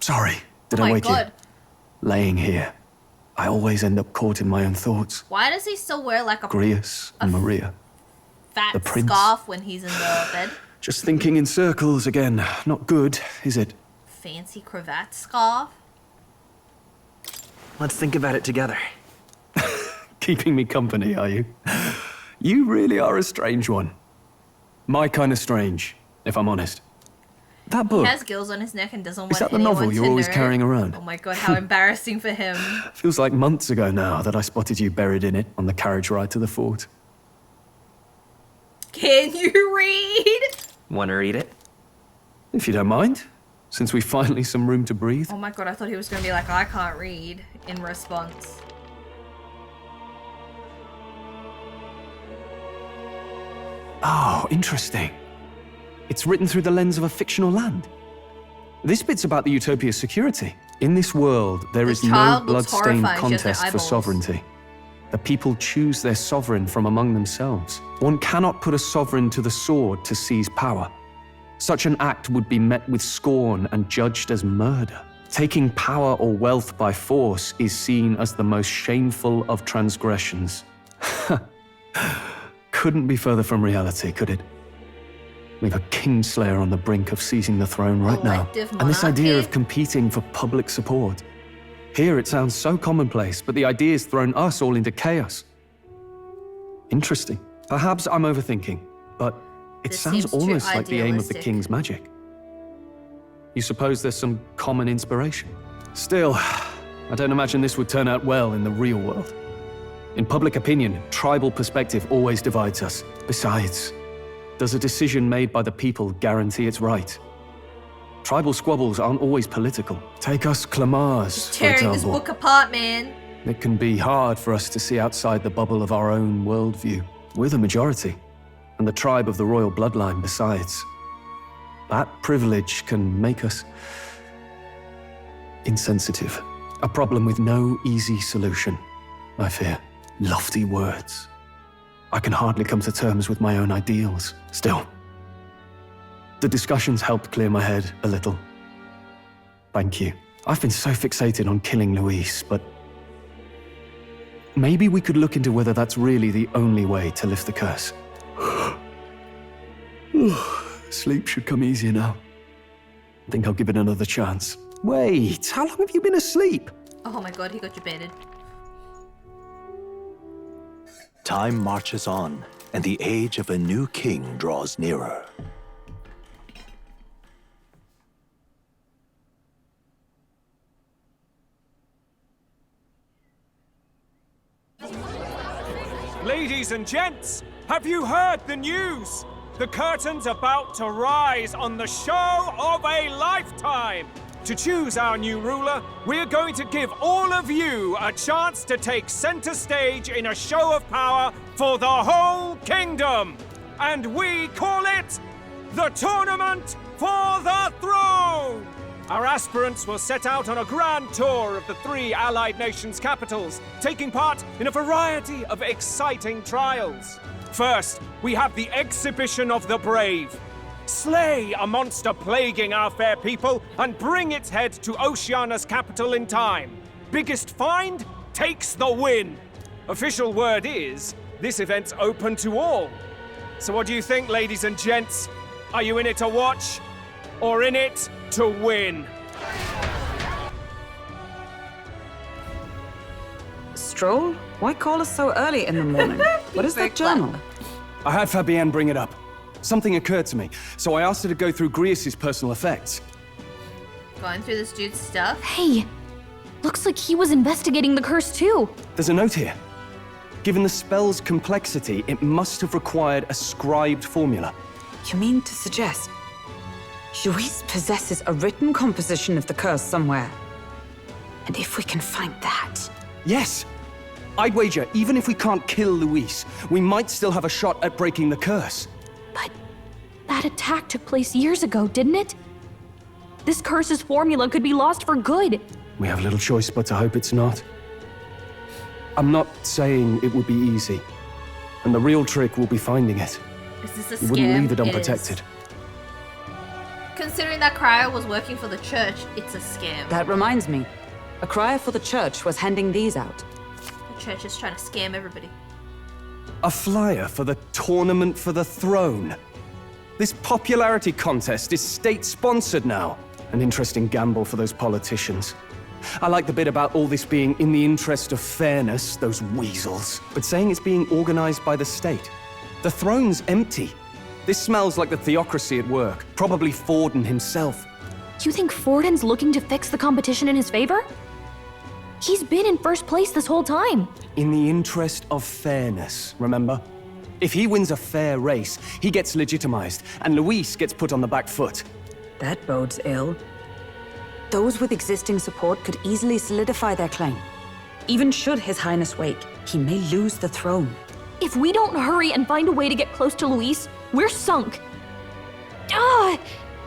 Sorry, did Oh I my wake God. you? Laying here, I always end up caught in my own thoughts. Why does he still wear like a Grius and Maria. fat the prince. scarf when he's in the bed? Just thinking in circles again. Not good, is it? Fancy cravat scarf? Let's think about it together. Keeping me company, are you? You really are a strange one. My kind of strange, if I'm honest. That book, He has gills on his neck and doesn't want is that the anyone novel to you're always know. carrying around? Oh my god, how embarrassing for him. Feels like months ago now that I spotted you buried in it on the carriage ride to the fort. Can you read? Want to read it? If you don't mind, since we've finally some room to breathe. Oh my god, I thought he was going to be like, I can't read in response. Oh, interesting. It's written through the lens of a fictional land. This bit's about the Utopia's security. In this world, there is no child looks blood-stained horrifying. She has no contest for eyeballs. sovereignty. The people choose their sovereign from among themselves. One cannot put a sovereign to the sword to seize power. Such an act would be met with scorn and judged as murder. Taking power or wealth by force is seen as the most shameful of transgressions. Couldn't be further from reality, could it? We've a kingslayer on the brink of seizing the throne right now. Elective And this idea monarchy? of competing for public support. Here it sounds so commonplace, but the idea's thrown us all into chaos. Interesting. Perhaps I'm overthinking, but it This sounds seems too almost like the aim of the idealistic. king's magic. You suppose there's some common inspiration? Still, I don't imagine this would turn out well in the real world. In public opinion, tribal perspective always divides us. Besides, does a decision made by the people guarantee it's right? Tribal squabbles aren't always political. Take us Clamars, for Tearing this example. book apart, man. It can be hard for us to see outside the bubble of our own worldview. We're the majority, and the tribe of the royal bloodline besides. That privilege can make us insensitive. A problem with no easy solution, I fear. Lofty words. I can hardly come to terms with my own ideals. Still, the discussions helped clear my head a little. Thank you. I've been so fixated on killing Luis, but maybe we could look into whether that's really the only way to lift the curse. Sleep should come easier now. I think I'll give it another chance. Wait, how long have you been asleep? Oh my god, he got you baited. Time marches on, and the age of a new king draws nearer. Ladies and gents, have you heard the news? The curtain's about to rise on the show of a lifetime. To choose our new ruler, we're going to give all of you a chance to take center stage in a show of power for the whole kingdom. And we call it the Tournament for the Throne. Our aspirants will set out on a grand tour of the 3 allied nations' capitals, taking part in a variety of exciting trials. First, we have the Exhibition of the Brave. Slay a monster plaguing our fair people and bring its head to Oceania's capital in time. Biggest find takes the win. Official word is, this event's open to all. So what do you think, ladies and gents? Are you in it to watch or in it to win? Stroll? Why call us so early in the morning? What is that journal? I had Fabienne bring it up. Something occurred to me, so I asked her to go through Grius's personal effects. Going through this dude's stuff. Hey, looks like he was investigating the curse too. There's a note here. Given the spell's complexity, it must have required a scribed formula. You mean to suggest Luis possesses a written composition of the curse somewhere. And if we can find that... Yes! I'd wager, even if we can't kill Luis, we might still have a shot at breaking the curse. But that attack took place years ago, didn't it? This curse's formula could be lost for good. We have little choice but to hope it's not. I'm not saying it would be easy. And the real trick will be finding it. Is this a scam? You wouldn't leave it It unprotected. is. Considering that crier was working for the church, it's a scam. That reminds me. A crier for the church was handing these out. The church is trying to scam everybody. A flyer for the Tournament for the Throne. This popularity contest is state-sponsored now. An interesting gamble for those politicians. I like the bit about all this being in the interest of fairness, those weasels. But saying it's being organized by the state. The throne's empty. This smells like the theocracy at work. Probably Forden himself. You think Forden's looking to fix the competition in his favor? He's been in first place this whole time. In the interest of fairness, remember? If he wins a fair race, he gets legitimized, and Luis gets put on the back foot. That bodes ill. Those with existing support could easily solidify their claim. Even should His Highness wake, he may lose the throne. If we don't hurry and find a way to get close to Luis, we're sunk.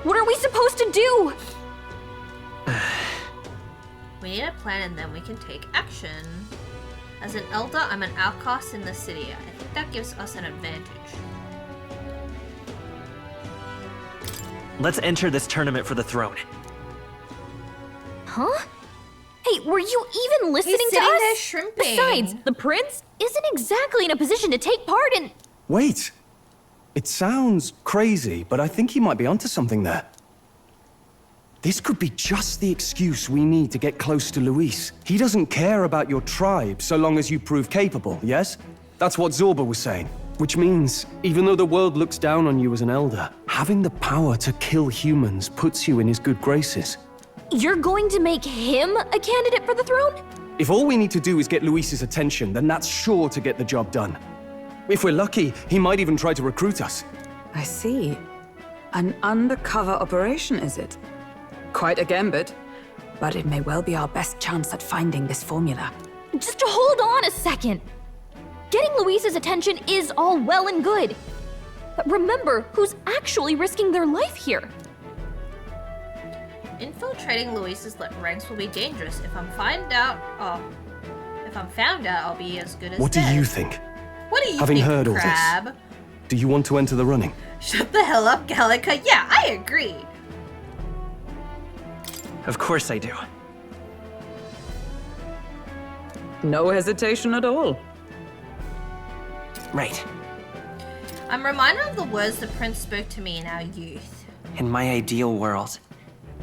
What are we supposed to do? We need a plan and then we can take action. As an elder, I'm an outcast in the city. I think that gives us an advantage. Let's enter this tournament for the throne. Huh? Hey, were you even listening He's to sitting us? there shrimping. Besides, the prince isn't exactly in a position to take part in... Wait! It sounds crazy, but I think he might be onto something there. This could be just the excuse we need to get close to Luis. He doesn't care about your tribe so long as you prove capable, yes? That's what Zorba was saying. Which means, even though the world looks down on you as an elder, having the power to kill humans puts you in his good graces. You're going to make him a candidate for the throne? If all we need to do is get Luis's attention, then that's sure to get the job done. If we're lucky, he might even try to recruit us. I see. An undercover operation, is it? Quite a gambit, but it may well be our best chance at finding this formula. Just hold on a second. Getting Luis's attention is all well and good. But remember who's actually risking their life here. Infiltrating Luis's ranks will be dangerous. If I'm found out, I'll be as good as What dead. do you think? What do you Having think, heard all Crab? this, do you want to enter the running? Shut the hell up, Gallica. Yeah, I agree. Of course I do. No hesitation at all. Right. I'm reminded of the words the prince spoke to me in our youth. In my ideal world,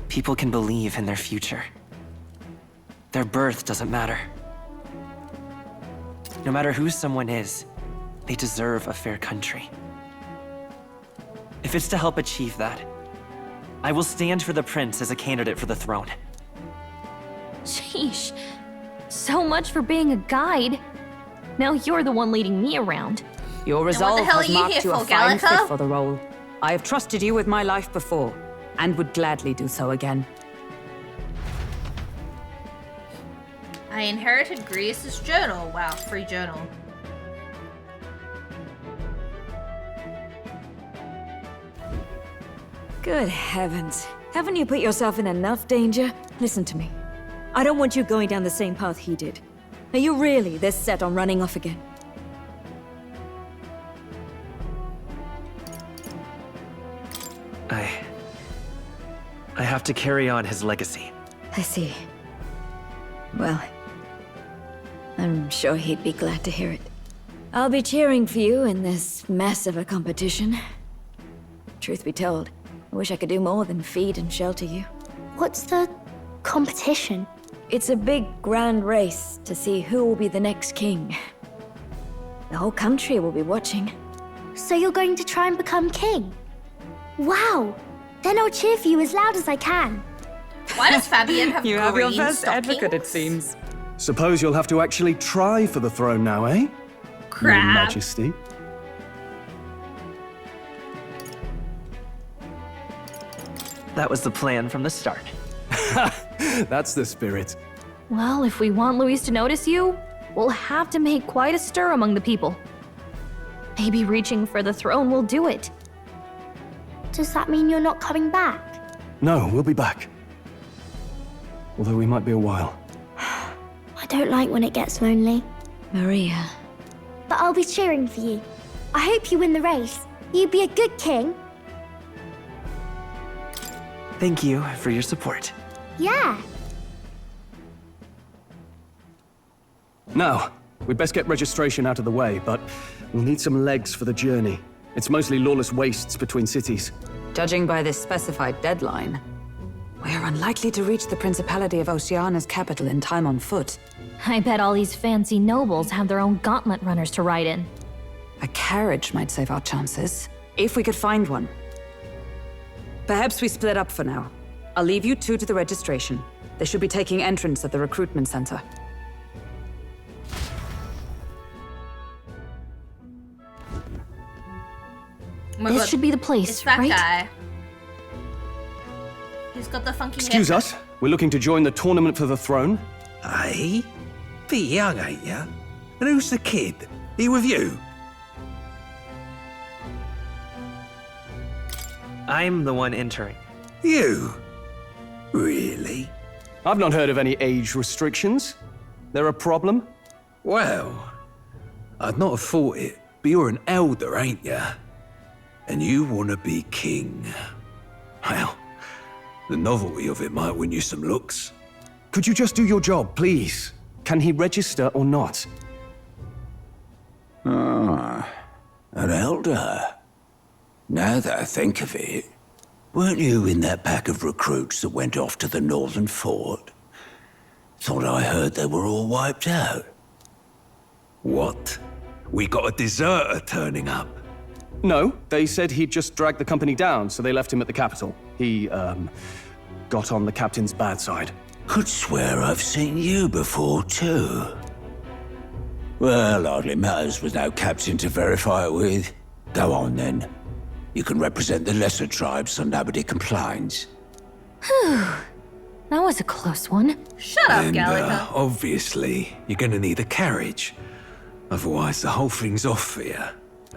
people can believe in their future. Their birth doesn't matter. No matter who someone is, they deserve a fair country. If it's to help achieve that, I will stand for the prince as a candidate for the throne. Sheesh. So much for being a guide. Now you're the one leading me around. Your resolve hell has are you marked here you a for, fine Gallica? fit for the role. I have trusted you with my life before, and would gladly do so again. I inherited Grius's journal. Wow, free journal. Good heavens. Haven't you put yourself in enough danger? Listen to me. I don't want you going down the same path he did. Are you really this set on running off again? I have to carry on his legacy. I see. Well, I'm sure he'd be glad to hear it. I'll be cheering for you in this mess of a competition. Truth be told, I wish I could do more than feed and shelter you. What's the competition? It's a big, grand race to see who will be the next king. The whole country will be watching. So you're going to try and become king? Wow! Then I'll cheer for you as loud as I can. Why does Fabian have You have your green first stockings? advocate, it seems. Suppose you'll have to actually try for the throne now, eh? Crap. Your Majesty. That was the plan from the start. That's the spirit. Well, if we want Luis to notice you, we'll have to make quite a stir among the people. Maybe reaching for the throne will do it. Does that mean you're not coming back? No, we'll be back. Although we might be a while. I don't like when it gets lonely. Maria. But I'll be cheering for you. I hope you win the race. You'd be a good king. Thank you for your support. Yeah. Now, we'd best get registration out of the way, but we'll need some legs for the journey. It's mostly lawless wastes between cities. Judging by this specified deadline, we're unlikely to reach the Principality of Oceana's capital in time on foot. I bet all these fancy nobles have their own gauntlet runners to ride in. A carriage might save our chances, if we could find one. Perhaps we split up for now. I'll leave you two to the registration. They should be taking entrance at the recruitment center. Oh my This God. should be the place, It's that right? guy. He's got the funky Excuse haircut. us, we're looking to join the tournament for the throne. Aye? Bit young, ain't ya? And who's the kid? He with you? I'm the one entering. You? Really? I've not heard of any age restrictions. There a problem? Well, I'd not have thought it, but you're an elder, ain't ya? And you want to be king. Well, the novelty of it might win you some looks. Could you just do your job, please? Can he register or not? Ah, an elder. Now that I think of it, weren't you in that pack of recruits that went off to the northern fort? Thought I heard they were all wiped out. What? We got a deserter turning up? No, they said he'd just dragged the company down, so they left him at the capital. He, got on the captain's bad side. Could swear I've seen you before, too. Well, hardly matters with no captain to verify it with. Go on, then. You can represent the lesser tribes so nobody complains. Whew. That was a close one. Shut up, And, Gallagher. obviously, you're gonna need a carriage. Otherwise, the whole thing's off for you.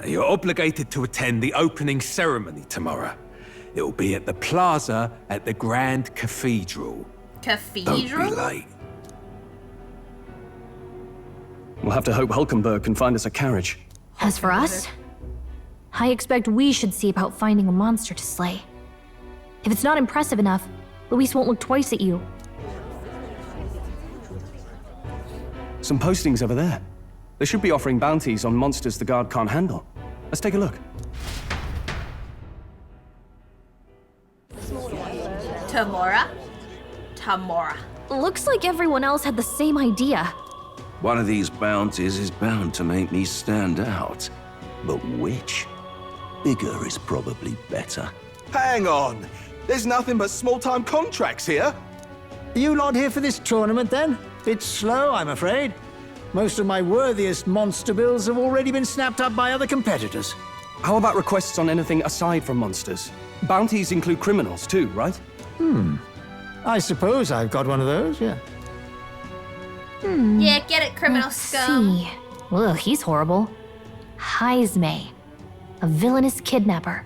You're obligated to attend the opening ceremony tomorrow. It'll be at the plaza at the Grand Cathedral. Cathedral? Don't be late. We'll have to hope Hulkenberg can find us a carriage. As for us, I expect we should see about finding a monster to slay. If it's not impressive enough, Luis won't look twice at you. Some postings over there. They should be offering bounties on monsters the guard can't handle. Let's take a look. Tamora. Looks like everyone else had the same idea. One of these bounties is bound to make me stand out. But which? Bigger is probably better. Hang on. There's nothing but small-time contracts here. Are you lot here for this tournament, then? Bit slow, I'm afraid. Most of my worthiest monster bills have already been snapped up by other competitors. How about requests on anything aside from monsters? Bounties include criminals too, right? I suppose I've got one of those, yeah. Yeah, get it, criminal Let's scum. see. Ugh, he's horrible. Heisme, a villainous kidnapper.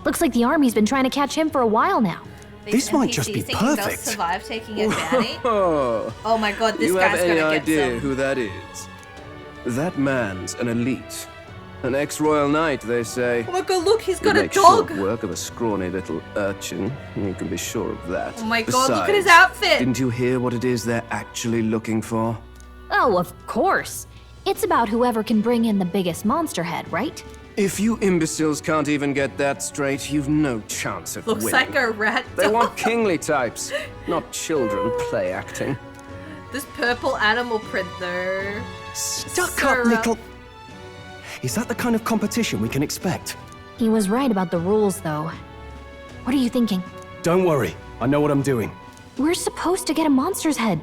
Looks like the army's been trying to catch him for a while now. This might just be thinking they'll perfect. survive taking a baddie. Oh, Oh my god, this you guy's have any gonna get idea some. who that is? That man's an elite. An ex-royal knight, they say. Oh my god, look, he's He'd got a make dog. short work of a scrawny little urchin. You can be sure of that. Oh my god, look at his Besides, outfit. Didn't you hear what it is they're actually looking for? Oh, of course. It's about whoever can bring in the biggest monster head, right? If you imbeciles can't even get that straight, you've no chance of Looks winning. like a rat They dog. want kingly types, not children play acting. This purple animal print, though. Stuck up little... Is that the kind of competition we can expect? He was right about the rules, though. What are you thinking? Don't worry, I know what I'm doing. We're supposed to get a monster's head.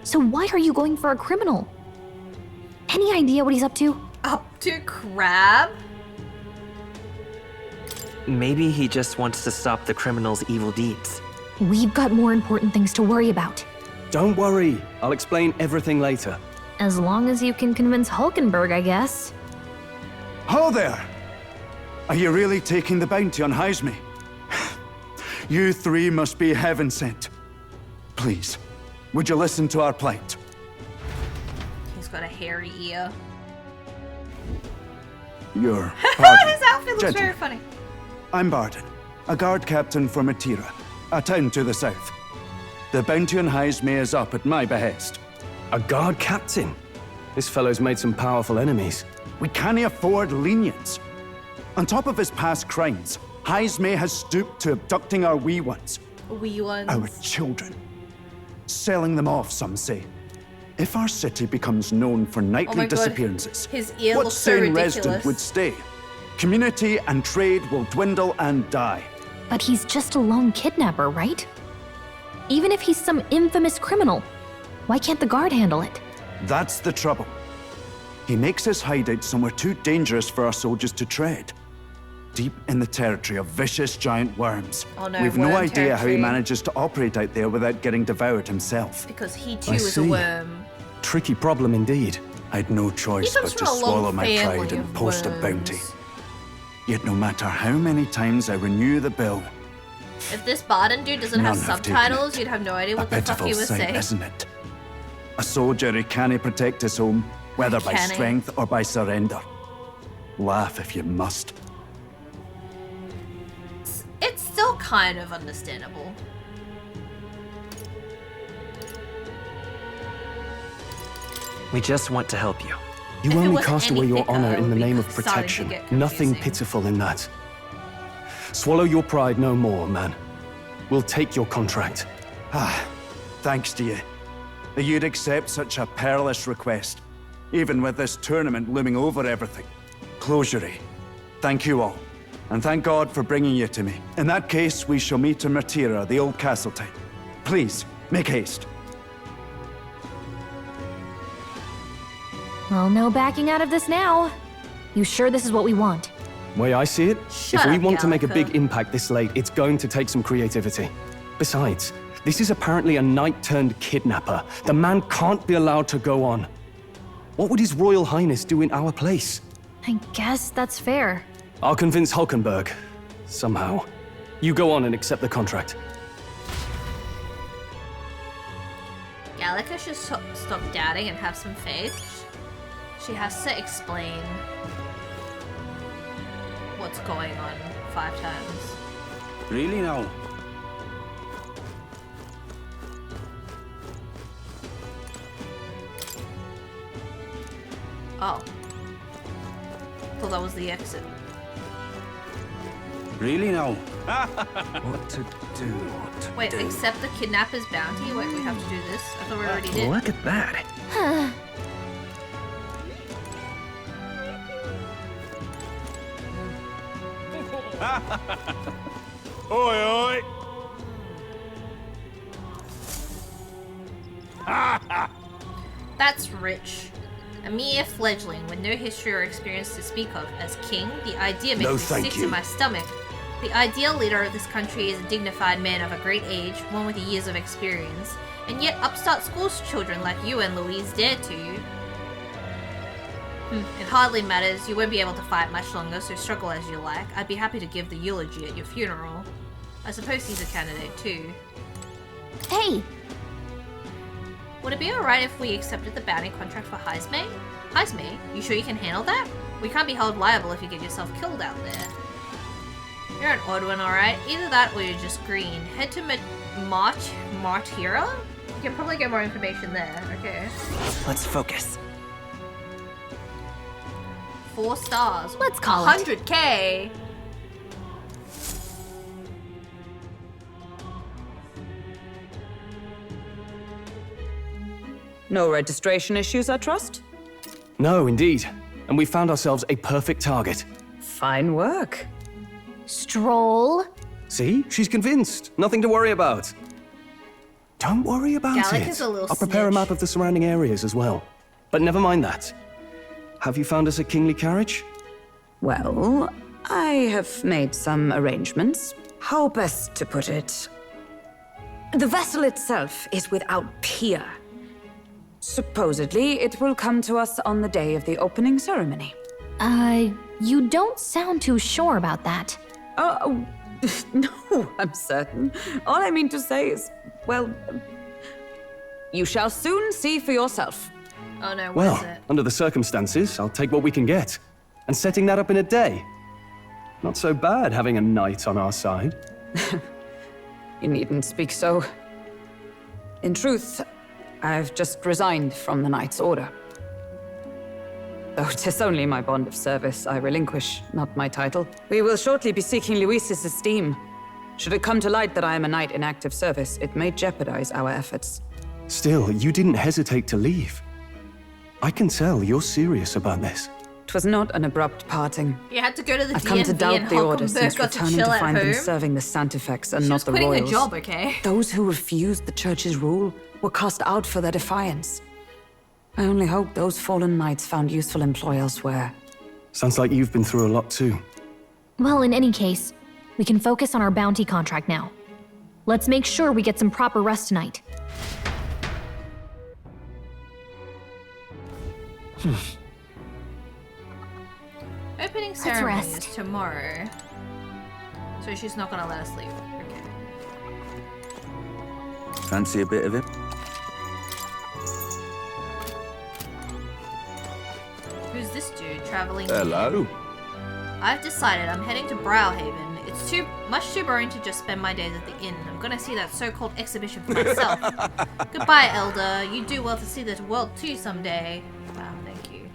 So why are you going for a criminal? Any idea what he's up to? Up to crab? Maybe he just wants to stop the criminal's evil deeds. We've got more important things to worry about. Don't worry, I'll explain everything later. As long as you can convince Hulkenberg, I guess. Ho there! Are you really taking the bounty on Heisme? You three must be heaven sent. Please, would you listen to our plight? He's got a hairy ear. Your His outfit looks Gentlemen. very funny. I'm Barton, a guard captain for Matira, a town to the south. The bounty on Heisme is up at my behest. A guard captain? This fellow's made some powerful enemies. We can't afford lenience. On top of his past crimes, Heisme has stooped to abducting our wee ones. Wee ones. Our children. Selling them off, some say. If our city becomes known for nightly my God. disappearances, His ear what looks so sane ridiculous. resident would stay? Community and trade will dwindle and die. But he's just a lone kidnapper, right? Even if he's some infamous criminal, why can't the guard handle it? That's the trouble. He makes his hideout somewhere too dangerous for our soldiers to tread. Deep in the territory of vicious giant worms. Oh no, We've no worm idea how he territory. manages to operate out there without getting devoured himself. Because he too I is a see. worm. Tricky problem indeed. I'd no choice He comes but to from a long swallow my family pride and of post a worms. bounty. Yet no matter how many times I renew the bill, If this Barden dude doesn't have None have taken subtitles, you'd have no idea a what the fuck pitiful he was sight, saying. isn't it? A soldier who can't protect his home, whether by Canny. strength or by surrender. Laugh if you must. It's still kind of understandable. We just want to help you. You If it only was cast away your anything, honor it in the would be name of starting to protection. get Nothing confusing. pitiful in that. Swallow your pride no more, man. We'll take your contract. Thanks to you. That you'd accept such a perilous request, even with this tournament looming over everything. Closure. Thank you all. And thank God for bringing you to me. In that case, we shall meet in Matira, the old castle town. Please, make haste. Well, no backing out of this now. You sure this is what we want? Way I see it, Shut if we up, want to make a Gallica. big impact this late, it's going to take some creativity. Besides, this is apparently a knight-turned-kidnapper. The man can't be allowed to go on. What would His Royal Highness do in our place? I guess that's fair. I'll convince Hulkenberg. Somehow. You go on and accept the contract. Gallica should stop doubting and have some faith. She has to explain what's going on 5 times. Really now? Oh. Thought that was the exit. Really now? What to do? Wait, accept the kidnapper's bounty? Wait, we have to do this? I thought we already did. Look at that. Oi, oi! That's rich. A mere fledgling with no history or experience to speak of. As king, the idea makes No, me thank sick you. to my stomach. The ideal leader of this country is a dignified man of a great age, one with years of experience. And yet upstart school children like you and Louise dare to. It hardly matters. You won't be able to fight much longer, so struggle as you like. I'd be happy to give the eulogy at your funeral. I suppose he's a candidate too. Hey! Would it be alright if we accepted the bounty contract for Heisme? Heisme? You sure you can handle that? We can't be held liable if you get yourself killed out there. You're an odd one, alright? Either that or you're just green. Head to Martira? You can probably get more information there. Okay. Let's focus. 4 stars. Let's call it. 100K! No registration issues, I trust? No, indeed. And we found ourselves a perfect target. Fine work. Stroll. See? She's convinced. Nothing to worry about. Don't worry about Gallica's it. a little I'll prepare a snitch. map of the surrounding areas as well. But never mind that. Have you found us a kingly carriage? Well, I have made some arrangements. How best to put it? The vessel itself is without peer. Supposedly, it will come to us on the day of the opening ceremony. You don't sound too sure about that. Oh, no, I'm certain. All I mean to say is, well, you shall soon see for yourself. Oh no, what Well, is it? under the circumstances, I'll take what we can get. And setting that up in a day. Not so bad having a knight on our side. You needn't speak so. In truth, I've just resigned from the Knight's Order. Though 'tis only my bond of service I relinquish, not my title. We will shortly be seeking Luis's esteem. Should it come to light that I am a knight in active service, it may jeopardize our efforts. Still, you didn't hesitate to leave. I can tell you're serious about this. 'Twas not an abrupt parting. You had to go to the I've come to DMV doubt and the Order since Hulkenberg got to returning chill to at find them home. serving the Santifex and She not was the quitting her royals. job, okay? Those who refused the Church's rule were cast out for their defiance. I only hope those fallen knights found useful employ elsewhere. Sounds like you've been through a lot too. Well, in any case, we can focus on our bounty contract now. Let's make sure we get some proper rest tonight. Opening Let's ceremony is rest. tomorrow. So she's not gonna let us leave. Okay. Fancy a bit of it? Who's this dude traveling? Hello. I've decided I'm heading to Browhaven. It's too boring to just spend my days at the inn. I'm gonna see that so-called exhibition for myself. Goodbye, Elder. You do well to see this world too someday. Wow, thank you.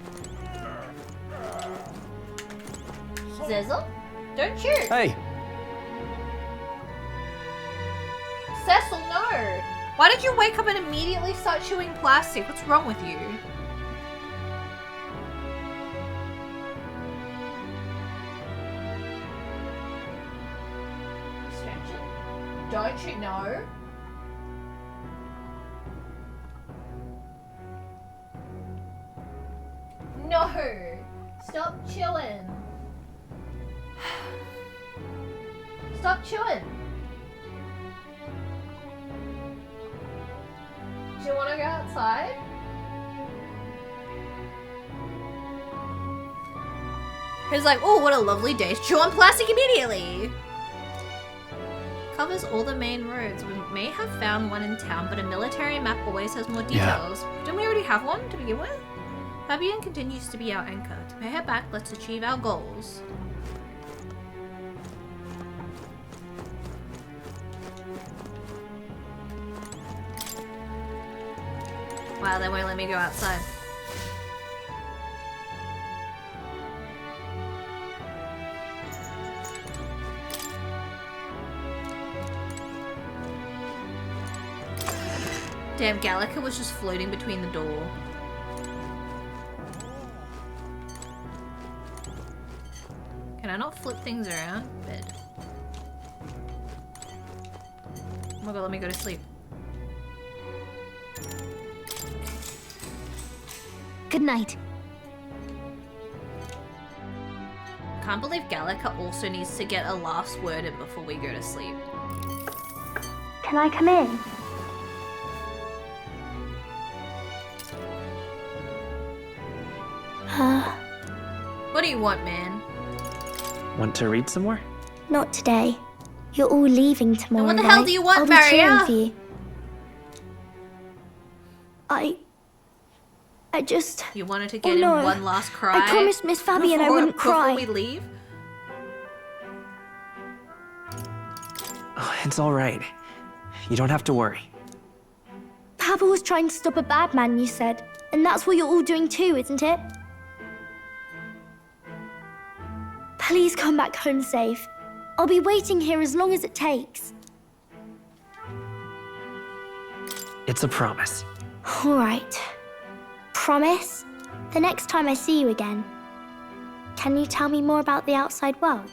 Zezel? Don't shoot! Hey! Cecil, no! Why did you wake up and immediately start chewing plastic? What's wrong with you? Don't you know? No! Stop chewing! Stop chewing! Do you want to go outside? He's like, oh, what a lovely day. Chew on plastic immediately! Covers all the main roads. We may have found one in town, but a military map always has more details. Didn't we already have one to begin with? Fabian continues to be our anchor. To pay her back, let's achieve our goals. Wow, they won't let me go outside. Damn, Gallica was just floating between the door. Can I not flip things around? Bed. Oh my god, let me go to sleep. Good night. Can't believe Gallica also needs to get a last word in before we go to sleep. Can I come in? What do you want, man? Want to read some more? Not today. You're all leaving tomorrow. what the hell night. do you want, I'll be Maria? cheering for you. I just... You wanted to get no. in one last cry? I promised Miss Fabian I wouldn't cry. Before we leave? Oh, it's all right. You don't have to worry. Papa was trying to stop a bad man, you said. And that's what you're all doing too, isn't it? Please come back home safe. I'll be waiting here as long as it takes. It's a promise. All right. Promise? The next time I see you again. Can you tell me more about the outside world?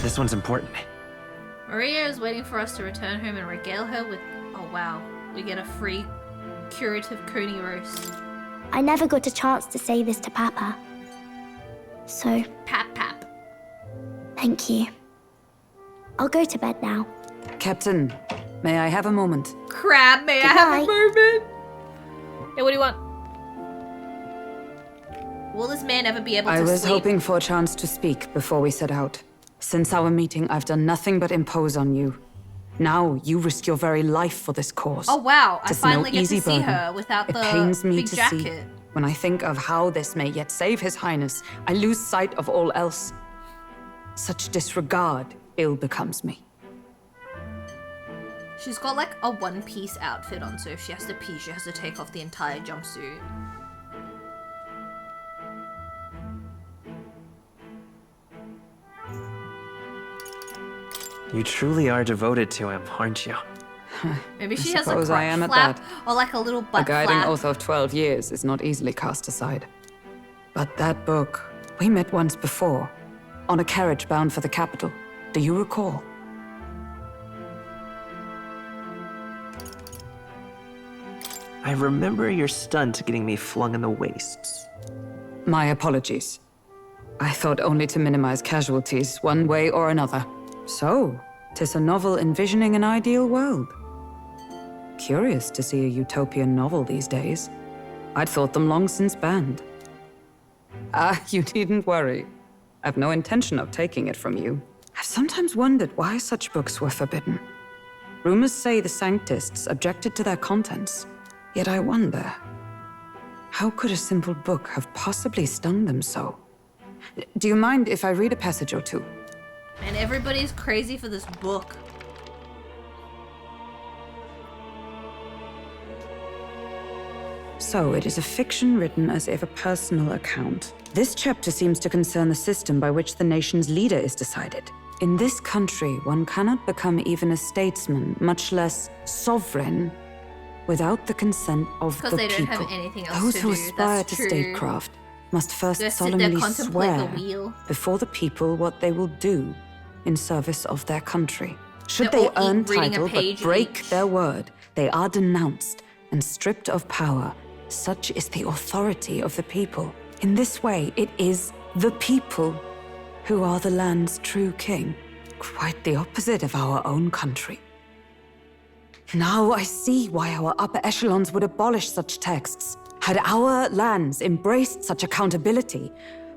This one's important. Maria is waiting for us to return home and regale her with... Oh wow, we get a free curative coney roast. I never got a chance to say this to Papa. So... Pap. Thank you. I'll go to bed now. Captain, may I have a moment? Crab, may I have a moment? Hey, what do you want? Will this man ever be able to I was sleep? hoping for a chance to speak before we set out. Since our meeting, I've done nothing but impose on you. Now you risk your very life for this cause. Oh wow, I Tis finally no get easy to see burden. her without It the pains me big to jacket. see. When I think of how this may yet save His Highness, I lose sight of all else. Such disregard ill becomes me. She's got like a one-piece outfit on, so if she has to pee, she has to take off the entire jumpsuit. You truly are devoted to him, aren't you? Maybe she I has a suppose crotch I am at flap that. or like a little butt A guiding flap. oath of 12 years is not easily cast aside. But that book, we met once before, on a carriage bound for the capital. Do you recall? I remember your stunt getting me flung in the wastes. My apologies. I thought only to minimize casualties, one way or another. So, 'tis a novel envisioning an ideal world. Curious to see a utopian novel these days. I'd thought them long since banned. Ah, you needn't worry. I've no intention of taking it from you. I've sometimes wondered why such books were forbidden. Rumors say the Sanctists objected to their contents. Yet I wonder, how could a simple book have possibly stung them so? Do you mind if I read a passage or two? And everybody's crazy for this book. So it is a fiction written as if a personal account. This chapter seems to concern the system by which the nation's leader is decided. In this country, one cannot become even a statesman, much less sovereign, without the consent of the Because they people. don't have anything else Those to who do, aspire that's to true. statecraft must first They sit there, solemnly contemplate the swear wheel. before the people what they will do in service of their country. Should They're they all earn reading a title but page break each. their word, they are denounced and stripped of power. Such is the authority of the people. In this way, it is the people who are the land's true king. Quite the opposite of our own country. Now I see why our upper echelons would abolish such texts. Had our lands embraced such accountability,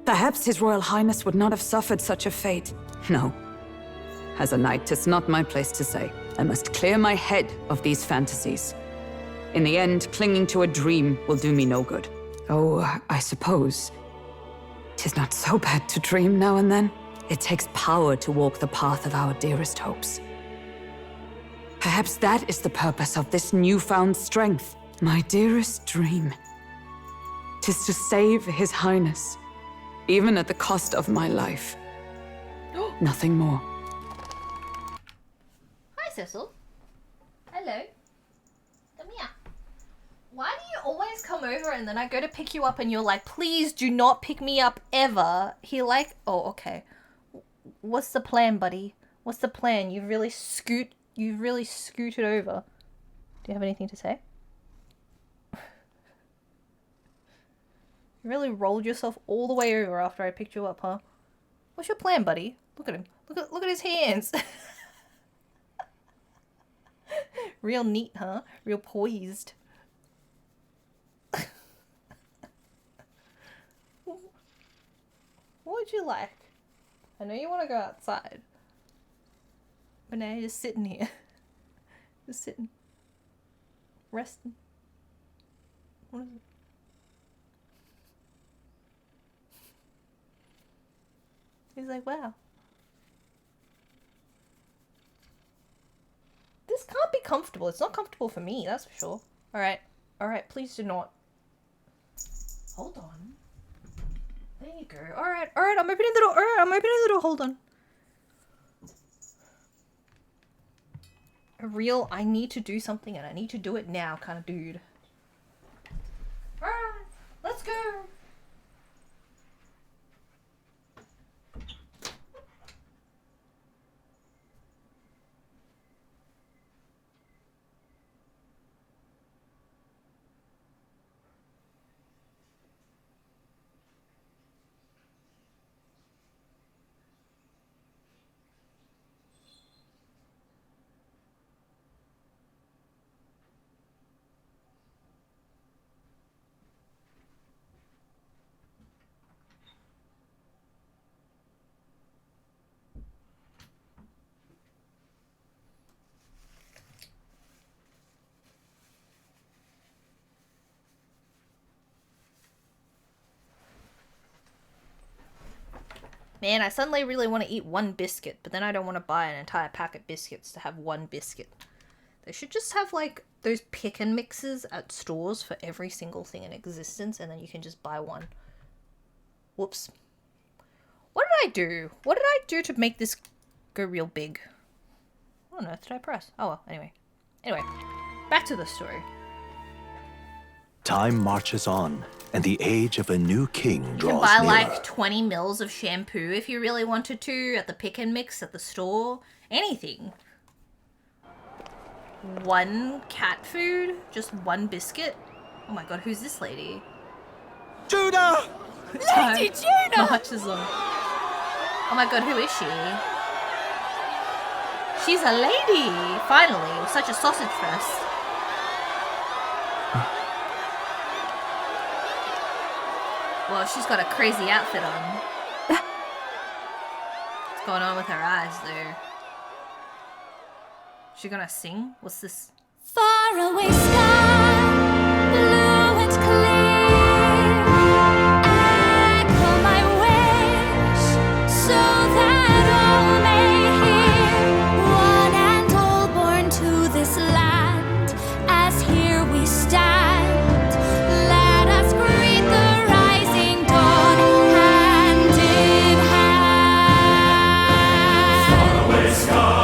perhaps His Royal Highness would not have suffered such a fate. No. As a knight, 'tis not my place to say. I must clear my head of these fantasies. In the end, clinging to a dream will do me no good. Oh, I suppose 'tis not so bad to dream now and then. It takes power to walk the path of our dearest hopes. Perhaps that is the purpose of this newfound strength. My dearest dream. 'Tis to save His Highness, even at the cost of my life. Nothing more. Hi, Cecil. Hello. Come here. Why do you always come over and then I go to pick you up and you're like, please do not pick me up ever? Oh, okay. What's the plan, buddy? What's the plan? You've really scooted over. Do you have anything to say? You really rolled yourself all the way over after I picked you up, huh? What's your plan, buddy? Look at him. Look at his hands. Real neat, huh? Real poised. What would you like? I know you want to go outside. But now you're just sitting here. Just sitting. Resting. What is it? He's like, wow. This can't be comfortable. It's not comfortable for me, that's for sure. Alright. Alright, please do not. Hold on. There you go. Alright, I'm opening the door. Alright, I'm opening the door. Hold on. A real, I need to do something and I need to do it now kind of dude. Alright, let's go. Man, I suddenly really want to eat one biscuit, but then I don't want to buy an entire pack of biscuits to have one biscuit. They should just have, like, those pick and mixes at stores for every single thing in existence, and then you can just buy one. Whoops. What did I do? What did I do to make this go real big? What on earth did I press? Oh well, anyway. Anyway, back to the story. Time marches on, and the age of a new king You draws can buy nearer. like 20 mils of shampoo if you really wanted to at the pick and mix at the store. Anything. One cat food? Just one biscuit? Oh my god, who's this lady? Judah! Lady Judah! Marches on. Oh my god, who is she? She's a lady! Finally, with such a sausage fest. Well, she's got a crazy outfit on. What's going on with her eyes, though? She gonna sing? What's this? Far away sky, blue and clear. Echo my wish, so that all may hear. One and all born to this land, as here we stand. Let us greet the rising dawn, hand in hand. Far away sky.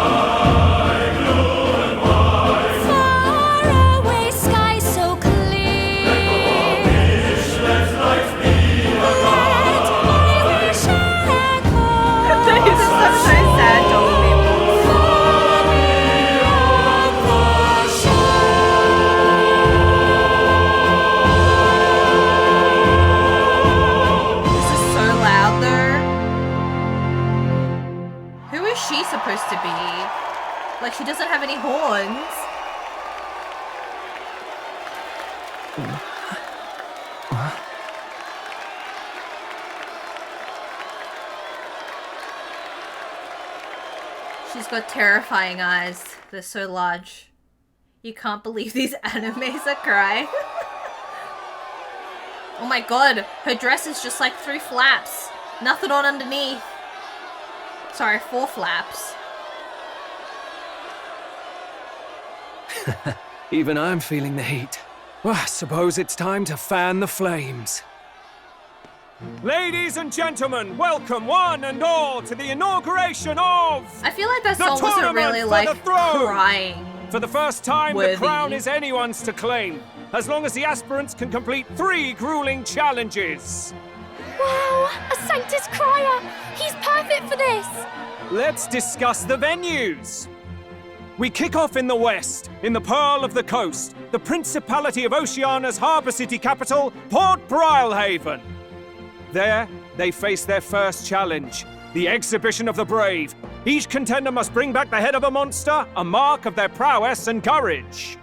Supposed to be like she doesn't have any horns. She's got terrifying eyes. They're so large. You can't believe these animes are crying. Oh my god, her dress is just like 3 flaps. Nothing on underneath. Sorry, 4 flaps. Even I'm feeling the heat. Well, I suppose it's time to fan the flames. Ladies and gentlemen, welcome one and all to the inauguration of... I feel like that the song wasn't really, tournament like, for the throne. crying. For the first time, worthy. the crown is anyone's to claim, as long as the aspirants can complete 3 grueling challenges. Wow, a Sanctus Crier! He's perfect for this! Let's discuss the venues. We kick off in the west, in the Pearl of the Coast, the Principality of Oceania's harbour city capital, Port Brilehaven. There, they face their first challenge, the Exhibition of the Brave. Each contender must bring back the head of a monster, a mark of their prowess and courage.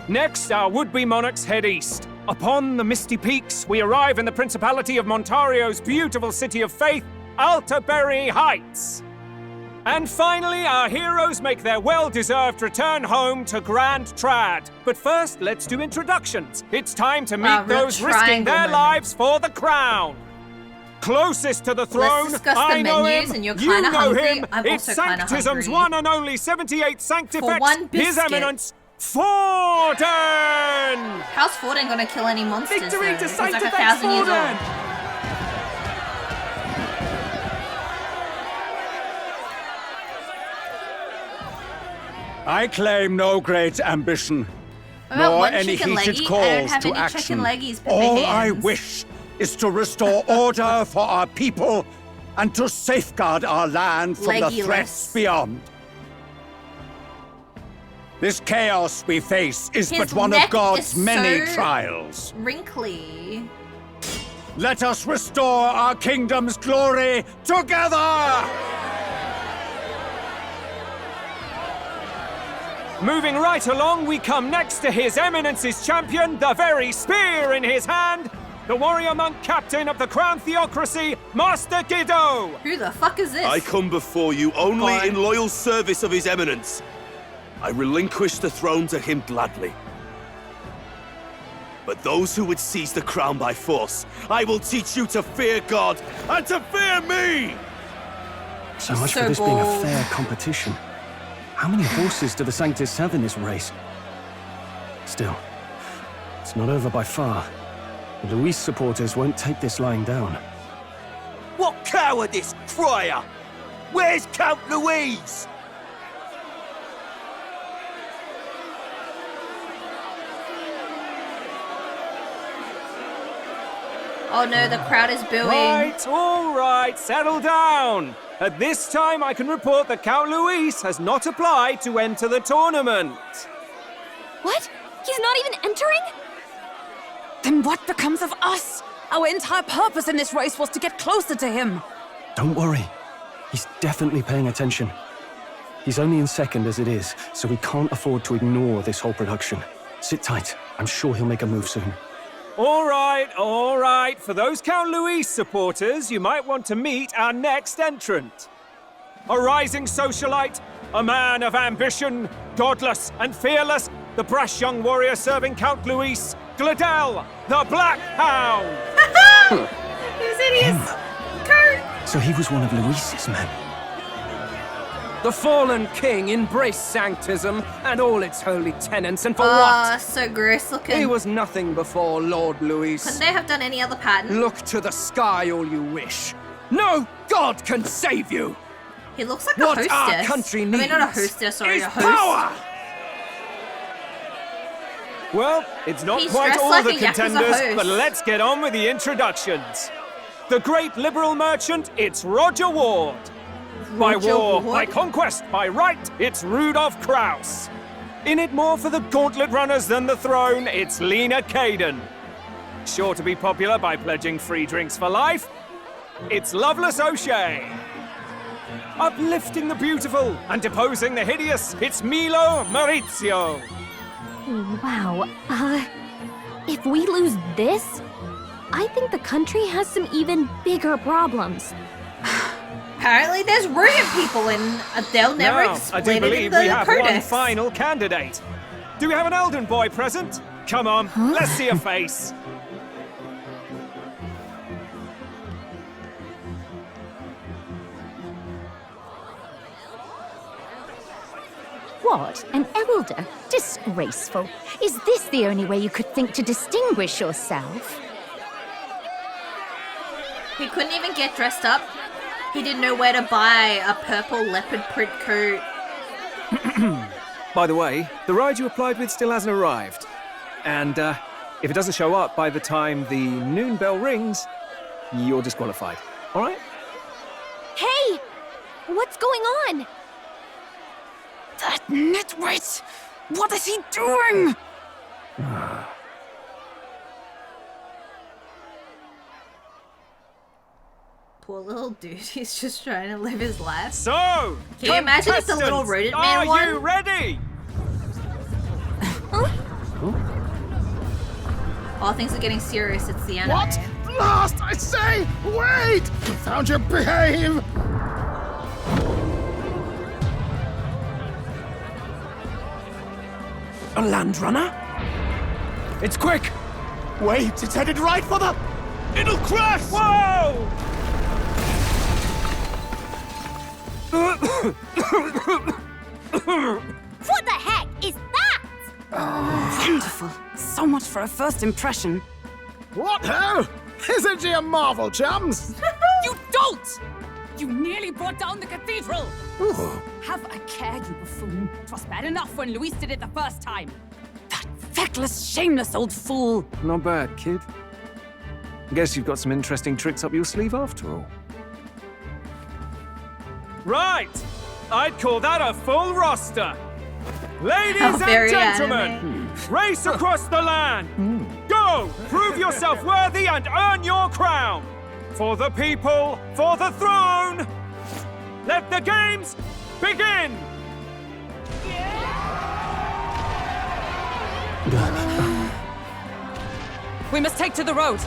Next, our would-be monarchs head east. Upon the misty peaks, we arrive in the Principality of Montario's beautiful city of faith, Altaberry Heights. And finally, our heroes make their well-deserved return home to Grand Trad. But first, let's do introductions. It's time to meet those risking their lives for the crown. Closest to the throne, Let's discuss the I know menus, him, and you're you kinda know hungry. him. I'm It's also kinda Sanctism's hungry. one and only 78th For one Sanctifex, His biscuit. Eminence, Forden! How's Forden gonna kill any monsters? Victory though? to He's like Sanctifex 1,000 years Forden! old. I claim no great ambition, What about nor one any chicken heated leggy? I calls don't have to any action. chicken leggies but All my I hands. wish is to restore order for our people and to safeguard our land from the Leggy-less. threats beyond. This chaos we face is His but one neck of God's is many so trials. Wrinkly. Let us restore our kingdom's glory together! Moving right along, we come next to His Eminence's champion, the very spear in his hand, the warrior monk captain of the crown theocracy, Master Giddo! Who the fuck is this? I come before you only God. in loyal service of His Eminence. I relinquish the throne to him gladly. But those who would seize the crown by force, I will teach you to fear God and to fear me! So much for this being a fair competition. How many horses do the Sanctus have in this race? Still, it's not over by far. The Luis supporters won't take this lying down. What cowardice, crier! Where's Count Louise? Oh no, the crowd is booing. Right, all right, settle down. At this time, I can report that Count Luis has not applied to enter the tournament. What? He's not even entering? Then what becomes of us? Our entire purpose in this race was to get closer to him. Don't worry. He's definitely paying attention. He's only in second as it is, so we can't afford to ignore this whole production. Sit tight. I'm sure he'll make a move soon. All right, all right. For those Count Luis supporters, you might want to meet our next entrant. A rising socialite, a man of ambition, godless and fearless, the brash young warrior serving Count Luis, Gladel, the Black Hound. These idiots. Kurt. So he was one of Luis's men. The fallen king embraced Sanctism and all its holy tenets, and for Ah, what? so gross looking. He was nothing before Lord Luis. Couldn't they have done any other pattern? Look to the sky all you wish. No god can save you! He looks like What a hostess. our country I mean, not a needs hostess, sorry, is a host. power! Well, it's not He's quite dressed all like the a Yakuza contenders, host. but let's get on with the introductions. The great liberal merchant, it's Roger Ward. By Roger war, Ward? by conquest, by right, it's Rudolph Kraus. In it more for the gauntlet runners than the throne, it's Lena Caden. Sure to be popular by pledging free drinks for life, it's Loveless O'Shea. Uplifting the beautiful and deposing the hideous, it's Milo Maurizio. Wow. If we lose this, I think the country has some even bigger problems. Apparently there's ruined people and they'll never Now, I explain do it in believe the we have one codex. final candidate. Do we have an Elden boy present? Come on, let's see a face. What? An elder? Disgraceful. Is this the only way you could think to distinguish yourself? He couldn't even get dressed up. He didn't know where to buy a purple leopard print coat. By the way, the ride you applied with still hasn't arrived. And if it doesn't show up by the time the noon bell rings, you're disqualified. All right? Hey! What's going on? That nitwit! What is he doing? Poor little dude, he's just trying to live his life. So, can you imagine if the little rodent man won? Are you ready? Oh, things are getting serious. It's the anime. What? Last, I say! Wait! Found your behave! A land runner? It's quick! Wait, it's headed right for the... It'll crash! Whoa! What the heck is that? Wonderful. So much for a first impression. What ho? Isn't she a marvel, chums? You dolt! You nearly brought down the cathedral! Have a care, you buffoon. 'Twas bad enough when Luis did it the first time. That feckless, shameless old fool! Not bad, kid. Guess you've got some interesting tricks up your sleeve after all. Right! I'd call that a full roster. Ladies and gentlemen, race across the land. Go! Prove yourself worthy and earn your crown. For the people, for the throne. Let the games begin! We must take to the road.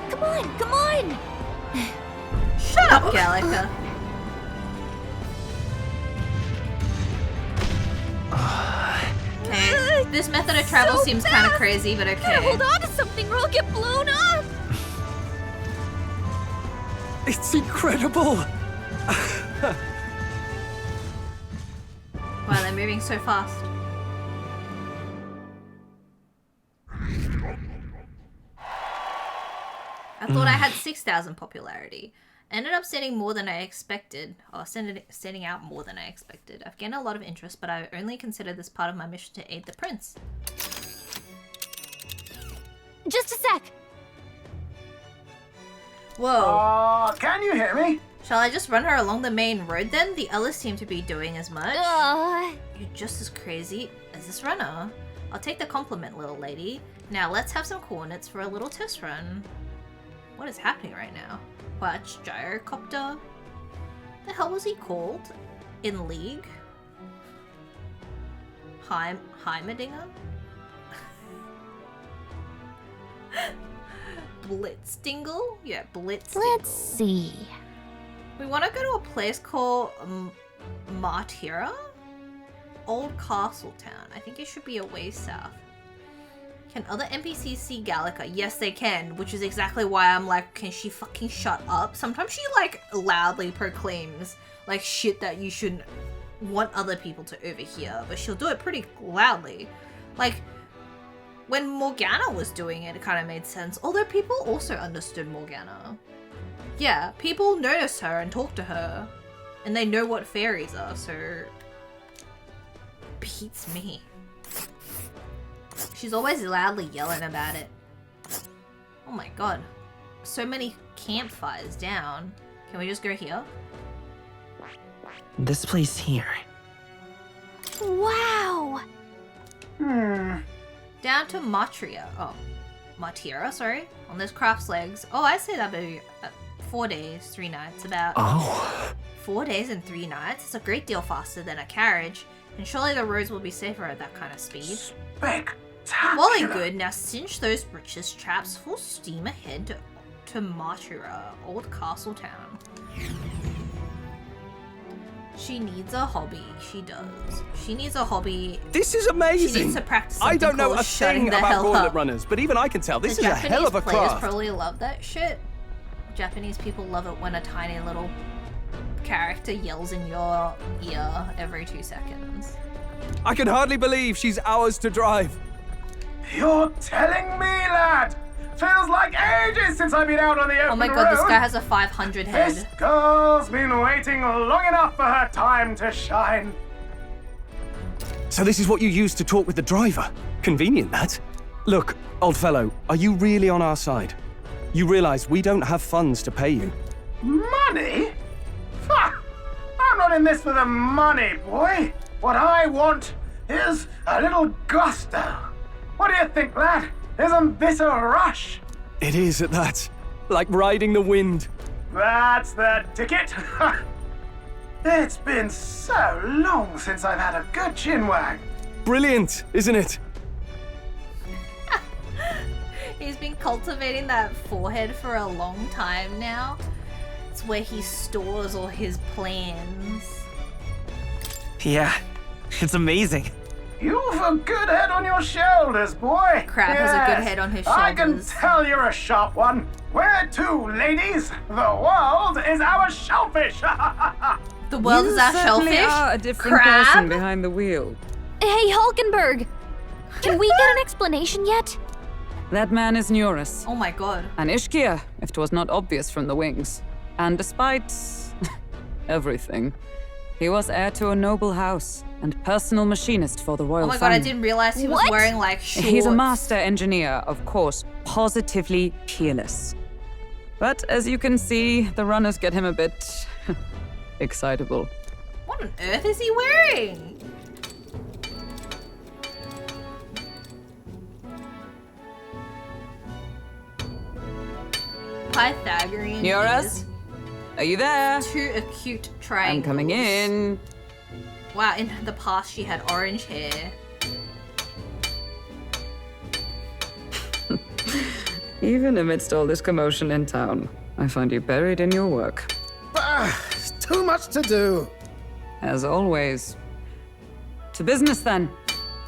Come on, come on! Shut up, Gallica. This method of travel So seems kind of fast! crazy, but Gotta okay. hold on to something or I'll get blown up! It's incredible! Wow, they're moving so fast. I thought I had 6,000 popularity. Ended up standing more than I expected. Or standing out more than I expected. I've gained a lot of interest, but I only consider this part of my mission to aid the prince. Just a sec. Whoa. Can you hear me? Shall I just run her along the main road then? The others seem to be doing as much. You're just as crazy as this runner. I'll take the compliment, little lady. Now let's have some coordinates for a little test run. What is happening right now? Watch, gyrocopter. The hell was he called? In League? Heimerdinger? Blitzdingle? Yeah, Blitzdingle. Let's see. We want to go to a place called Martira? Old Castle Town. I think it should be a way south. Can other NPCs see Gallica? Yes, they can, which is exactly why I'm like, can she fucking shut up? Sometimes she like loudly proclaims like shit that you shouldn't want other people to overhear, but she'll do it pretty loudly. Like, when Morgana was doing it, it kind of made sense, although people also understood Morgana. Yeah, people notice her and talk to her, and they know what fairies are, so... beats me. She's always loudly yelling about it. Oh my god. So many campfires down. Can we just go here? This place here. Wow! Down to Matria. Oh, Matira, sorry. On those craft's legs. Oh, I'd say that'd be 4 days, 3 nights, about. Oh. 4 days and 3 nights? It's a great deal faster than a carriage. And surely the roads will be safer at that kind of speed. Wally good, now cinch those britches, chaps. Full steam ahead to Matira, Old Castle Town. She needs a hobby. She does. She needs a hobby. This is amazing! She needs to practice I don't know called a shutting thing the about hell gauntlet up. runners, but even I can tell this The is a hell of a Japanese players craft. probably love that shit. Japanese people love it when a tiny little character yells in your ear every 2 seconds. I can hardly believe she's ours to drive. You're telling me, lad? Feels like ages since I've been out on the open road. Oh my god, this guy has a 500 head. This girl's been waiting long enough for her time to shine. So this is what you use to talk with the driver? Convenient, that. Look, old fellow, are you really on our side? You realize we don't have funds to pay you. Money? Ha! I'm not in this for the money, boy. What I want is a little gusto. What do you think, lad? Isn't this a rush? It is at that. Like riding the wind. That's the ticket. It's been so long since I've had a good chinwag. Brilliant, isn't it? He's been cultivating that forehead for a long time now. It's where he stores all his plans. Yeah, it's amazing. You've a good head on your shoulders, boy. Crab has a good head on his I can shoulders. tell you're a sharp one. Where to, ladies? The world is our shellfish. The world is our certainly shellfish? are a different Crab? person behind the wheel. Hey, Hulkenberg! Can we get an explanation yet? That man is Neurus. Oh my god. An Ishkia, if 'twas not obvious from the wings. And despite everything, he was heir to a noble house and personal machinist for the royal Oh my god, I family. didn't realize he was wearing like shorts. He's a master engineer, of course, positively peerless. But as you can see, the runners get him a bit excitable. What on earth is he wearing? Pythagorean. Neurus? Are you there? 2 acute triangles. I'm coming in. Wow, in the past she had orange hair. Even amidst all this commotion in town, I find you buried in your work. Too much to do. As always. To business then.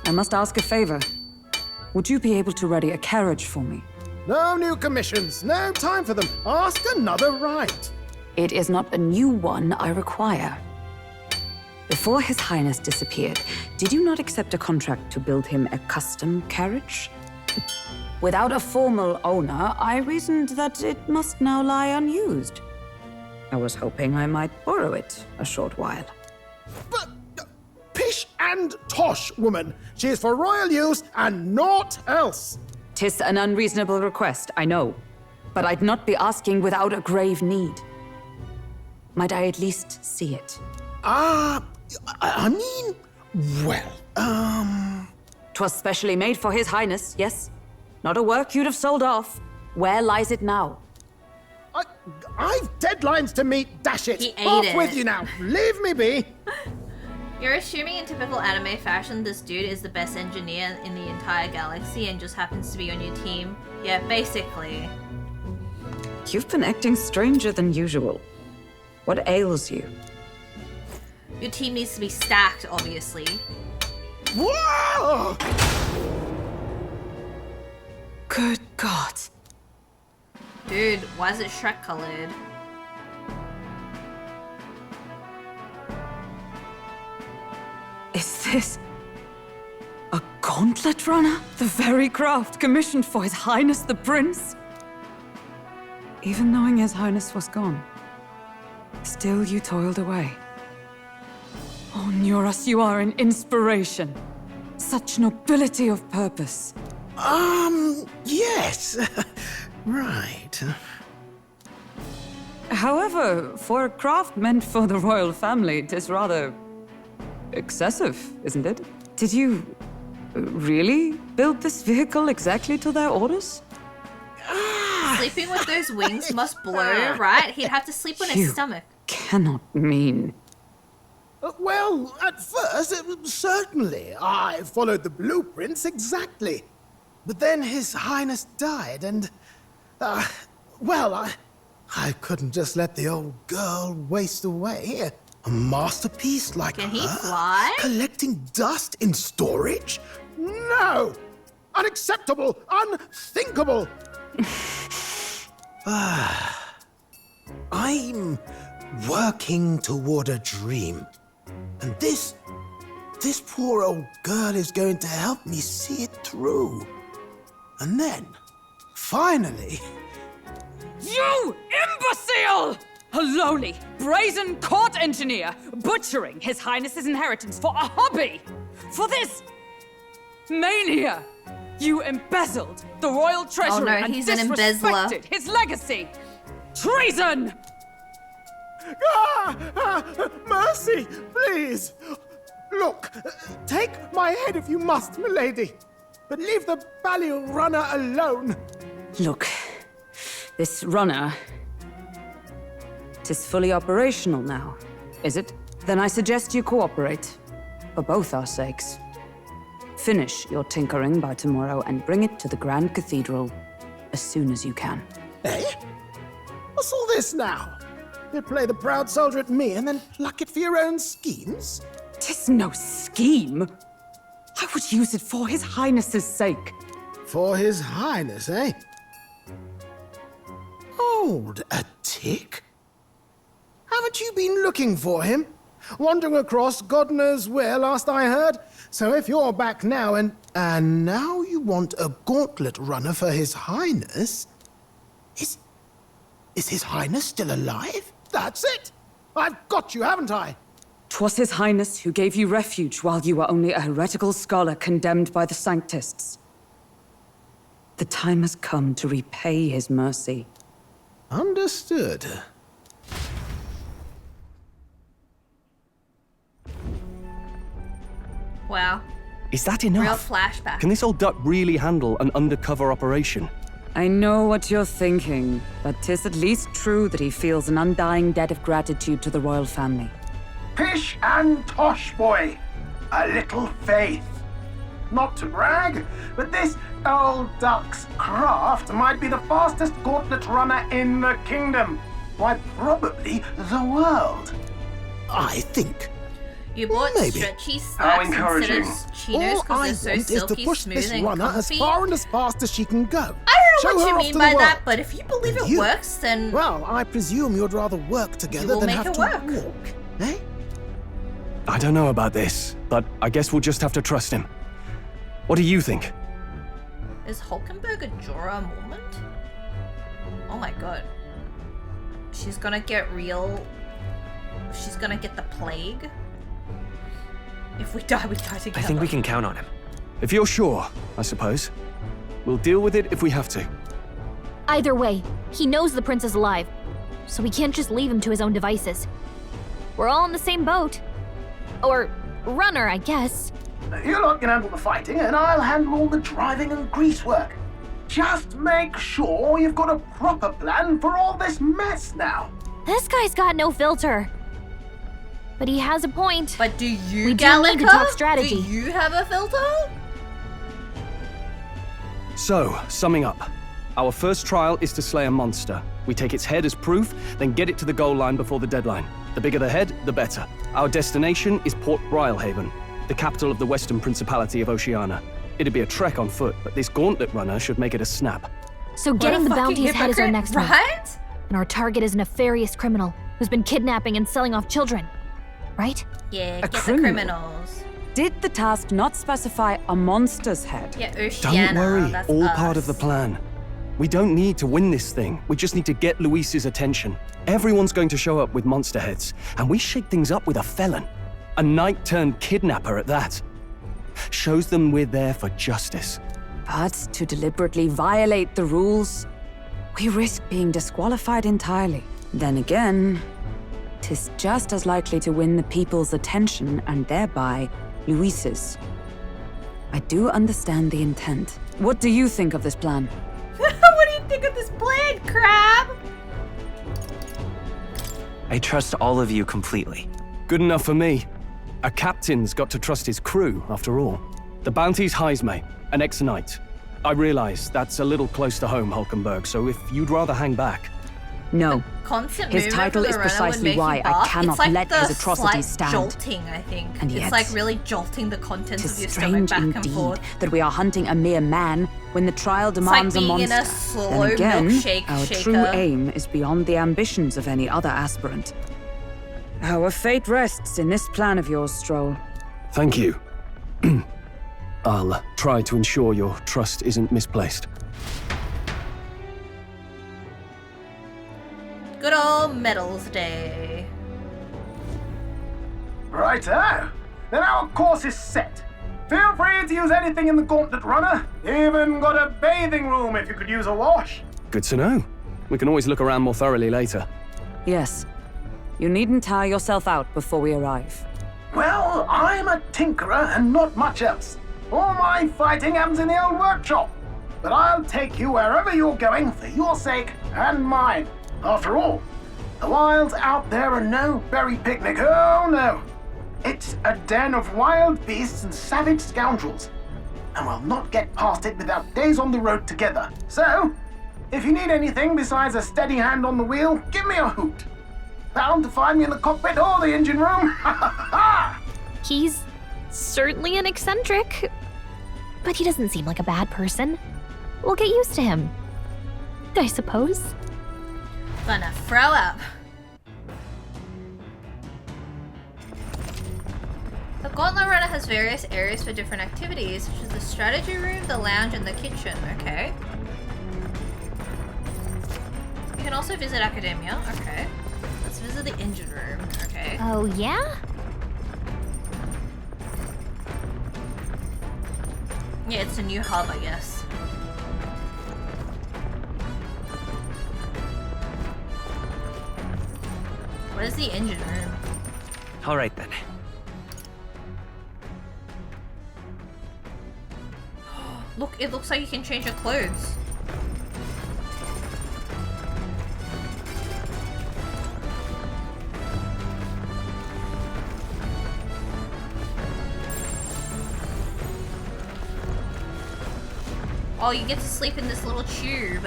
I must ask a favor. Would you be able to ready a carriage for me? No new commissions. No time for them. Ask another right. It is not a new one I require. Before His Highness disappeared, did you not accept a contract to build him a custom carriage? Without a formal owner, I reasoned that it must now lie unused. I was hoping I might borrow it a short while. But pish and tosh, woman. She is for royal use and naught else. 'Tis an unreasonable request, I know. But I'd not be asking without a grave need. Might I at least see it? I mean, well, 'Twas specially made for His Highness, yes? Not a work you'd have sold off. Where lies it now? I've deadlines to meet, dash it. He ate Off it. with you now. Leave me be. You're assuming in typical anime fashion this dude is the best engineer in the entire galaxy and just happens to be on your team. Yeah, basically. You've been acting stranger than usual. What ails you? Your team needs to be stacked, obviously. Whoa! Good God. Dude, why is it Shrek colored? Is this a gauntlet runner? The very craft commissioned for His Highness the Prince? Even knowing His Highness was gone, still you toiled away. Oh, Nuras, you are an inspiration. Such nobility of purpose. Yes. Right. However, for a craft meant for the royal family, it is rather excessive, isn't it? Did you really build this vehicle exactly to their orders? Sleeping with those wings must blow, right? He'd have to sleep on his stomach. Cannot mean. Well, at first, certainly. I followed the blueprints exactly. But then His Highness died, and... well, I couldn't just let the old girl waste away. A masterpiece like Can her? he fly? Collecting dust in storage? No! Unacceptable! Unthinkable! I'm working toward a dream. And this poor old girl is going to help me see it through. And then, finally... You imbecile! A lowly, brazen court engineer butchering His Highness's inheritance for a hobby! For this mania! You embezzled the royal treasury and he's an embezzler. disrespected his legacy! Treason! Mercy, please! Look, take my head if you must, milady. But leave the Balial runner alone. Look, this runner... 'tis fully operational now, is it? Then I suggest you cooperate. For both our sakes. Finish your tinkering by tomorrow and bring it to the Grand Cathedral as soon as you can. Eh? What's all this now? You play the proud soldier at me and then pluck it for your own schemes? 'Tis no scheme. I would use it for His Highness's sake. For His Highness, eh? Hold a tick. Haven't you been looking for him? Wandering across God knows where, last I heard. So if you're back now and now you want a gauntlet runner for His Highness... Is His Highness still alive? That's it! I've got you, haven't I? 'Twas His Highness who gave you refuge while you were only a heretical scholar condemned by the Sanctists. The time has come to repay His mercy. Understood. Wow. Is that enough? Real flashback. Can this old duck really handle an undercover operation? I know what you're thinking, but 'tis at least true that he feels an undying debt of gratitude to the royal family. Pish and tosh, boy. A little faith. Not to brag, but this old duck's craft might be the fastest gauntlet runner in the kingdom. Why, probably the world. I think. You bought Maybe. stretchy How slacks encouraging. instead of chinos All I because they're want so is to silky, push smooth, this and runner as comfy. far and as fast as she can go. I don't know Show what her you off mean to by the that, world. but if you believe it You- works, then Well, I presume you'd rather work together will than make have it to work. walk, eh? I don't know about this, but I guess we'll just have to trust him. What do you think? Is Hulkenberg a Jorah moment? Oh my god. She's gonna get real. She's gonna get the plague. If we die, we die together. I think we can count on him. If you're sure, I suppose. We'll deal with it if we have to. Either way, he knows the prince is alive, so we can't just leave him to his own devices. We're all in the same boat. Or runner, I guess. You lot can handle the fighting, and I'll handle all the driving and grease work. Just make sure you've got a proper plan for all this mess now. This guy's got no filter. But he has a point. But do you, we do need to talk strategy. Do you have a filter? So, summing up. Our first trial is to slay a monster. We take its head as proof, then get it to the goal line before the deadline. The bigger the head, the better. Our destination is Port Brylehaven, the capital of the Western Principality of Oceania. It'd be a trek on foot, but this gauntlet runner should make it a snap. So getting the bounty's head is our next one. Right? And our target is a nefarious criminal who's been kidnapping and selling off children. Right? Yeah, A get the criminal? criminals. Did the task not specify a monster's head? Yeah, Oceania. Don't worry, that's all us. part of the plan. We don't need to win this thing. We just need to get Luis's attention. Everyone's going to show up with monster heads, and we shake things up with a felon. A knight-turned-kidnapper at that. Shows them we're there for justice. But to deliberately violate the rules, we risk being disqualified entirely. Then again, 'tis just as likely to win the people's attention and thereby Luis's. I do understand the intent. What do you think of this plan? What do you think of this plan, Crab? I trust all of you completely. Good enough for me. A captain's got to trust his crew, after all. The bounty's Heisme, an ex-knight. I realize that's a little close to home, Hulkenberg, so if you'd rather hang back. No. Constant His movement title for the is runner would precisely make why you I bark. cannot It's like let the his atrocities slight stand. jolting, I think. And It's yet, like really jolting the contents Tis of your stomach strange back and indeed forth. that we are hunting a mere man when the trial It's like demands a being in monster. a slow Then again, milkshake our shaker. true aim is beyond the ambitions of any other aspirant. Our fate rests in this plan of yours, Stroll. Thank you. I'll try to ensure your trust isn't misplaced. Good old Medals Day. Righto. Then our course is set. Feel free to use anything in the Gauntlet Runner. Even got a bathing room if you could use a wash. Good to know. We can always look around more thoroughly later. Yes. You needn't tire yourself out before we arrive. Well, I'm a tinkerer and not much else. All my fighting happens in the old workshop. But I'll take you wherever you're going for your sake and mine. After all, the wilds out there are no berry picnic. Oh no. It's a den of wild beasts and savage scoundrels. And we'll not get past it without days on the road together. So, if you need anything besides a steady hand on the wheel, give me a hoot. Bound to find me in the cockpit or the engine room. He's certainly an eccentric, but he doesn't seem like a bad person. We'll get used to him, I suppose. Gonna throw up. The Gauntlet Runner has various areas for different activities, such as the strategy room, the lounge, and the kitchen. Okay. You can also visit Academia. Okay. Let's visit the engine room. Okay. Oh, yeah? Yeah, it's a new hub, I guess. What is the engine room? All right then. Look, it looks like you can change your clothes. Oh, you get to sleep in this little tube.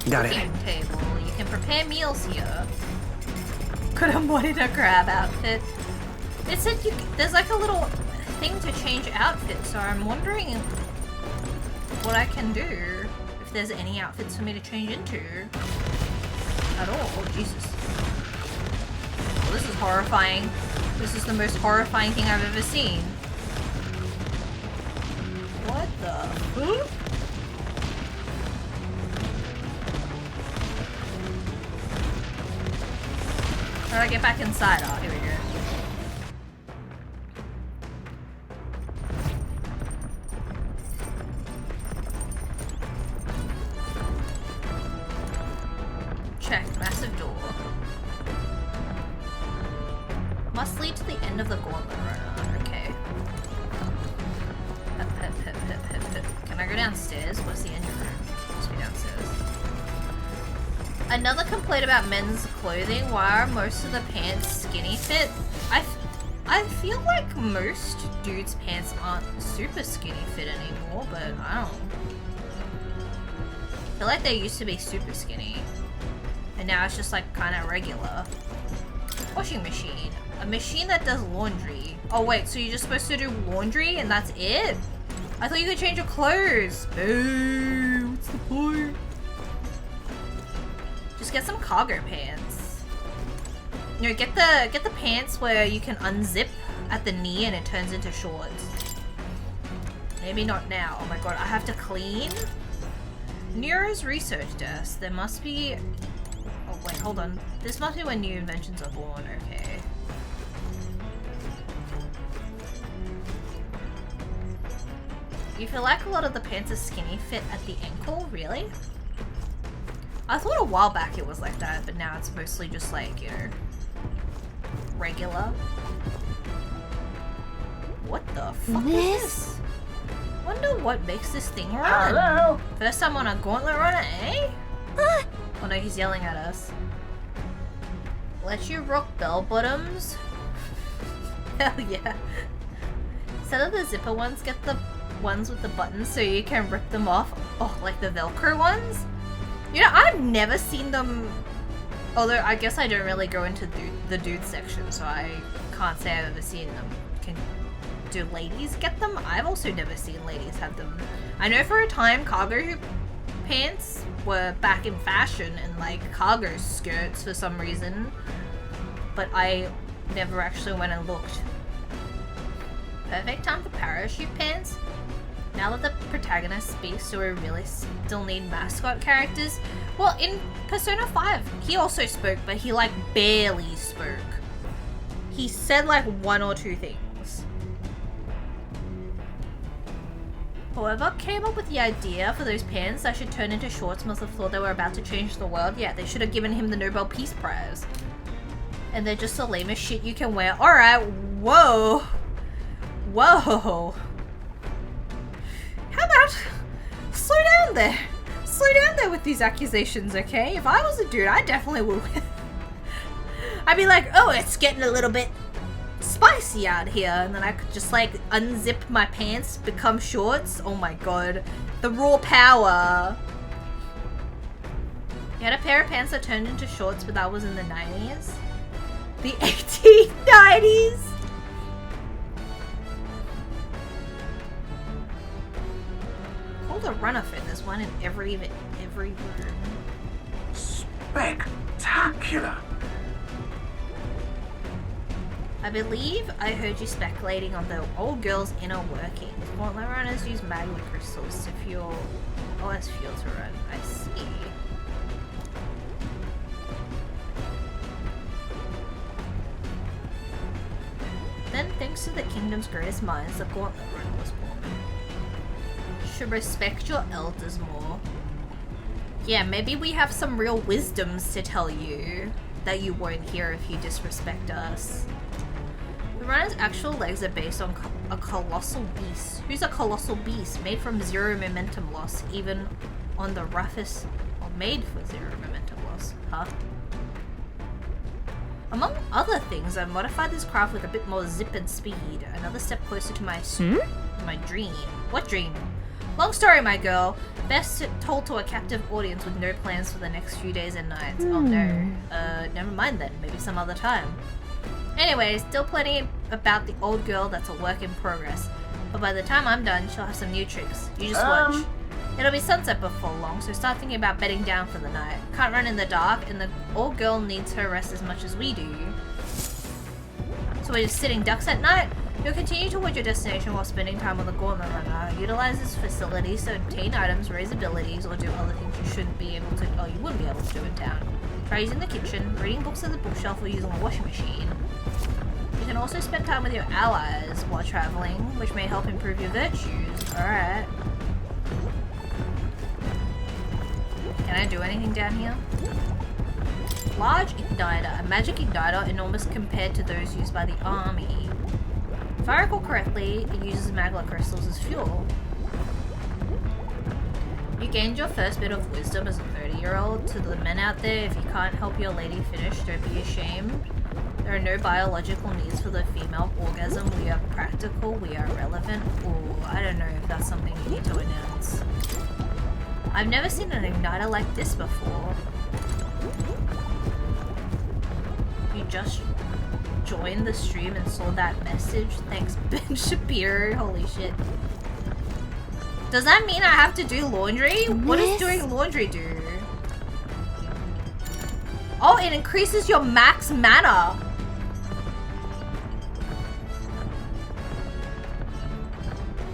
Got it. cooking table. You can prepare meals here. Could have wanted a crab outfit. It said there's like a little thing to change outfits, so I'm wondering what I can do. If there's any outfits for me to change into at all. Oh, Jesus. Well, this is horrifying. This is the most horrifying thing I've ever seen. What the fuck? How do I get back inside? Oh, here we go. Check. Massive door. Must lead to the end of the gauntlet runner. Okay. Can I go downstairs? What's the engine room? Must be downstairs. Another complaint about men's clothing. Why are most of the pants skinny fit? I feel like most dudes' pants aren't super skinny fit anymore, but I don't. I feel like they used to be super skinny. And now it's just like kind of regular. Washing machine. A machine that does laundry. Oh wait, so you're just supposed to do laundry and that's it? I thought you could change your clothes. Boo, what's the point? Just get some cargo pants. You know, get the pants where you can unzip at the knee and it turns into shorts. Maybe not now. Oh my god, I have to clean? Nero's research desk. There must be... Oh wait, hold on. This must be when new inventions are born. Okay. You feel like a lot of the pants are skinny fit at the ankle? Really? I thought a while back it was like that, but now it's mostly just like, you know, regular. What the fuck is this? Wonder what makes this thing run. Hello? First time on a gauntlet runner, eh? Oh no, he's yelling at us. Let you rock bell bottoms? Hell yeah. Instead of the zipper ones, get the ones with the buttons so you can rip them off. Oh, like the Velcro ones? You know, I've never seen them, although I guess I don't really go into the dude section, so I can't say I've ever seen them. Do ladies get them? I've also never seen ladies have them. I know for a time cargo pants were back in fashion and like cargo skirts for some reason, but I never actually went and looked. Perfect time for parachute pants. Now that the protagonist speaks, do we really still need mascot characters? Well, in Persona 5, he also spoke, but he like barely spoke. He said like one or two things. Whoever came up with the idea for those pants that should turn into shorts must have thought they were about to change the world. Yeah, they should have given him the Nobel Peace Prize. And they're just the lamest shit you can wear. Alright, whoa. Whoa. How about slow down there? Slow down there with these accusations, okay? If I was a dude, I definitely would. I'd be like, oh, it's getting a little bit spicy out here, and then I could just like unzip my pants, become shorts. Oh my god, the raw power. You had a pair of pants that turned into shorts, but that was in the 90s. The 1890s. Called a runner fit. There's one in every room. Spectacular. I believe I heard you speculating on the old girl's inner workings. Gauntlet runners use magma crystals to fuel OS fuel to run. I see. Then, thanks to the kingdom's greatest minds, the gauntlet runner was born. You should respect your elders more. Yeah, maybe we have some real wisdoms to tell you that you won't hear if you disrespect us. The runner's actual legs are based on a colossal beast. Who's a colossal beast? Made from zero momentum loss, even on the roughest, or made for zero momentum loss. Huh? Among other things, I've modified this craft with a bit more zip and speed. Another step closer to my dream. What dream? Long story, my girl. Best told to a captive audience with no plans for the next few days and nights. Oh no. Never mind then. Maybe some other time. Anyway, still plenty about the old girl that's a work in progress. But by the time I'm done, she'll have some new tricks. You just watch. It'll be sunset before long, so start thinking about bedding down for the night. Can't run in the dark, and the old girl needs her rest as much as we do. So we're just sitting ducks at night? You'll continue toward your destination while spending time on the Gauntlet Runner. Utilize this facility to obtain items, raise abilities, or do other things you shouldn't be able to, or you wouldn't be able to do in town. Try using the kitchen, reading books at the bookshelf, or using a washing machine. You can also spend time with your allies while traveling, which may help improve your virtues. Alright. Can I do anything down here? Large igniter. A magic igniter enormous compared to those used by the army. If I recall correctly, it uses magma crystals as fuel. You gained your first bit of wisdom as a 30-year-old. To the men out there, if you can't help your lady finish, don't be ashamed. There are no biological needs for the female orgasm. We are practical, we are relevant. Ooh, I don't know if that's something you need to announce. I've never seen an igniter like this before. You just joined the stream and saw that message? Thanks, Ben Shapiro. Holy shit. Does that mean I have to do laundry? What does doing laundry do? Oh, it increases your max mana.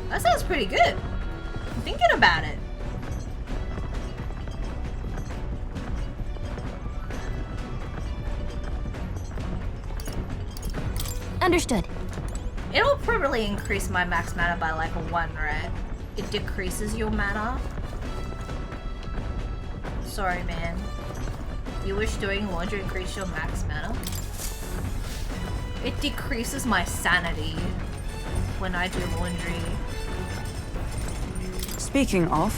That sounds pretty good. I'm thinking about it. Understood. It'll probably increase my max mana by like a 1, right? It decreases your mana. Sorry, man. You wish doing laundry increased your max mana? It decreases my sanity when I do laundry. Speaking of...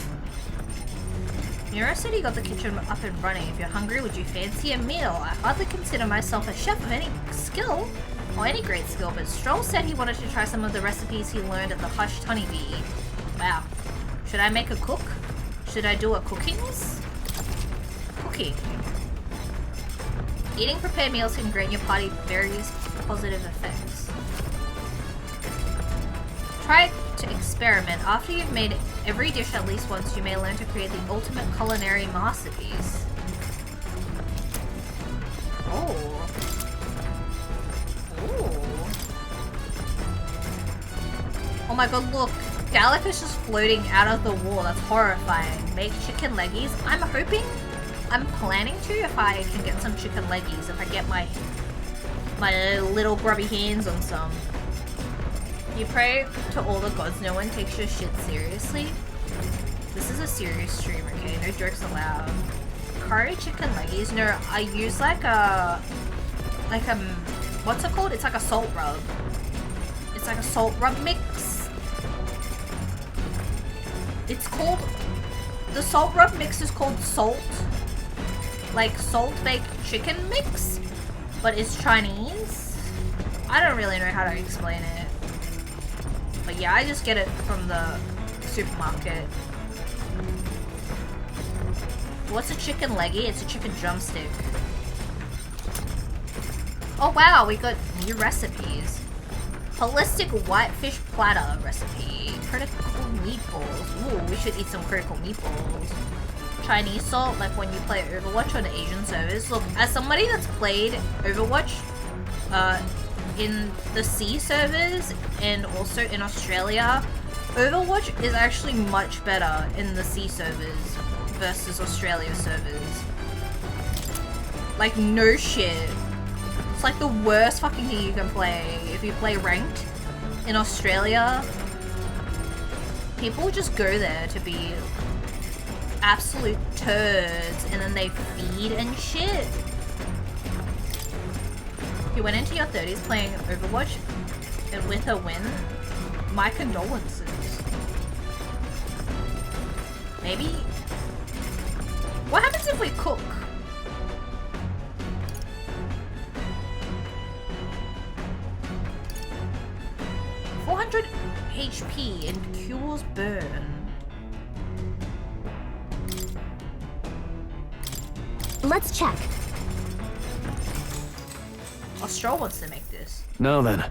Nero said he got the kitchen up and running. If you're hungry, would you fancy a meal? I hardly consider myself a chef of any skill, or any great skill, but Stroll said he wanted to try some of the recipes he learned at the Hushed Honeybee. Wow. Should I make a cook? Should I do a cookings? Cooking. Eating prepared meals can grant your party various positive effects. Try to experiment. After you've made every dish at least once, you may learn to create the ultimate culinary masterpiece. Oh. Oh my god, look. Gallic is just floating out of the wall. That's horrifying. Make chicken leggies. I'm planning to if I can get some chicken leggies. If I get my little grubby hands on some. You pray to all the gods. No one takes your shit seriously. This is a serious stream, okay? No jokes allowed. Curry chicken leggies. No, I use like a what's it called? It's like a salt rub. It's like a salt rub mix. It's called, the salt rub mix is called salt. Like salt baked chicken mix, but it's Chinese. I don't really know how to explain it. But yeah, I just get it from the supermarket. What's a chicken leggy? It's a chicken drumstick. Oh wow, we got new recipes. Holistic whitefish platter recipe. Critical meatballs. Ooh, we should eat some critical meatballs. Chinese salt, like when you play Overwatch on the Asian servers. Look, as somebody that's played Overwatch in the C servers and also in Australia, Overwatch is actually much better in the C servers versus Australia servers. Like, no shit. It's like the worst fucking thing you can play if you play ranked in Australia. People just go there to be absolute turds and then they feed and shit. You went into your 30s playing Overwatch and with a win, my condolences. Maybe... What happens if we cook? HP and cures burn. Let's check. Stroll wants to make this. Now then.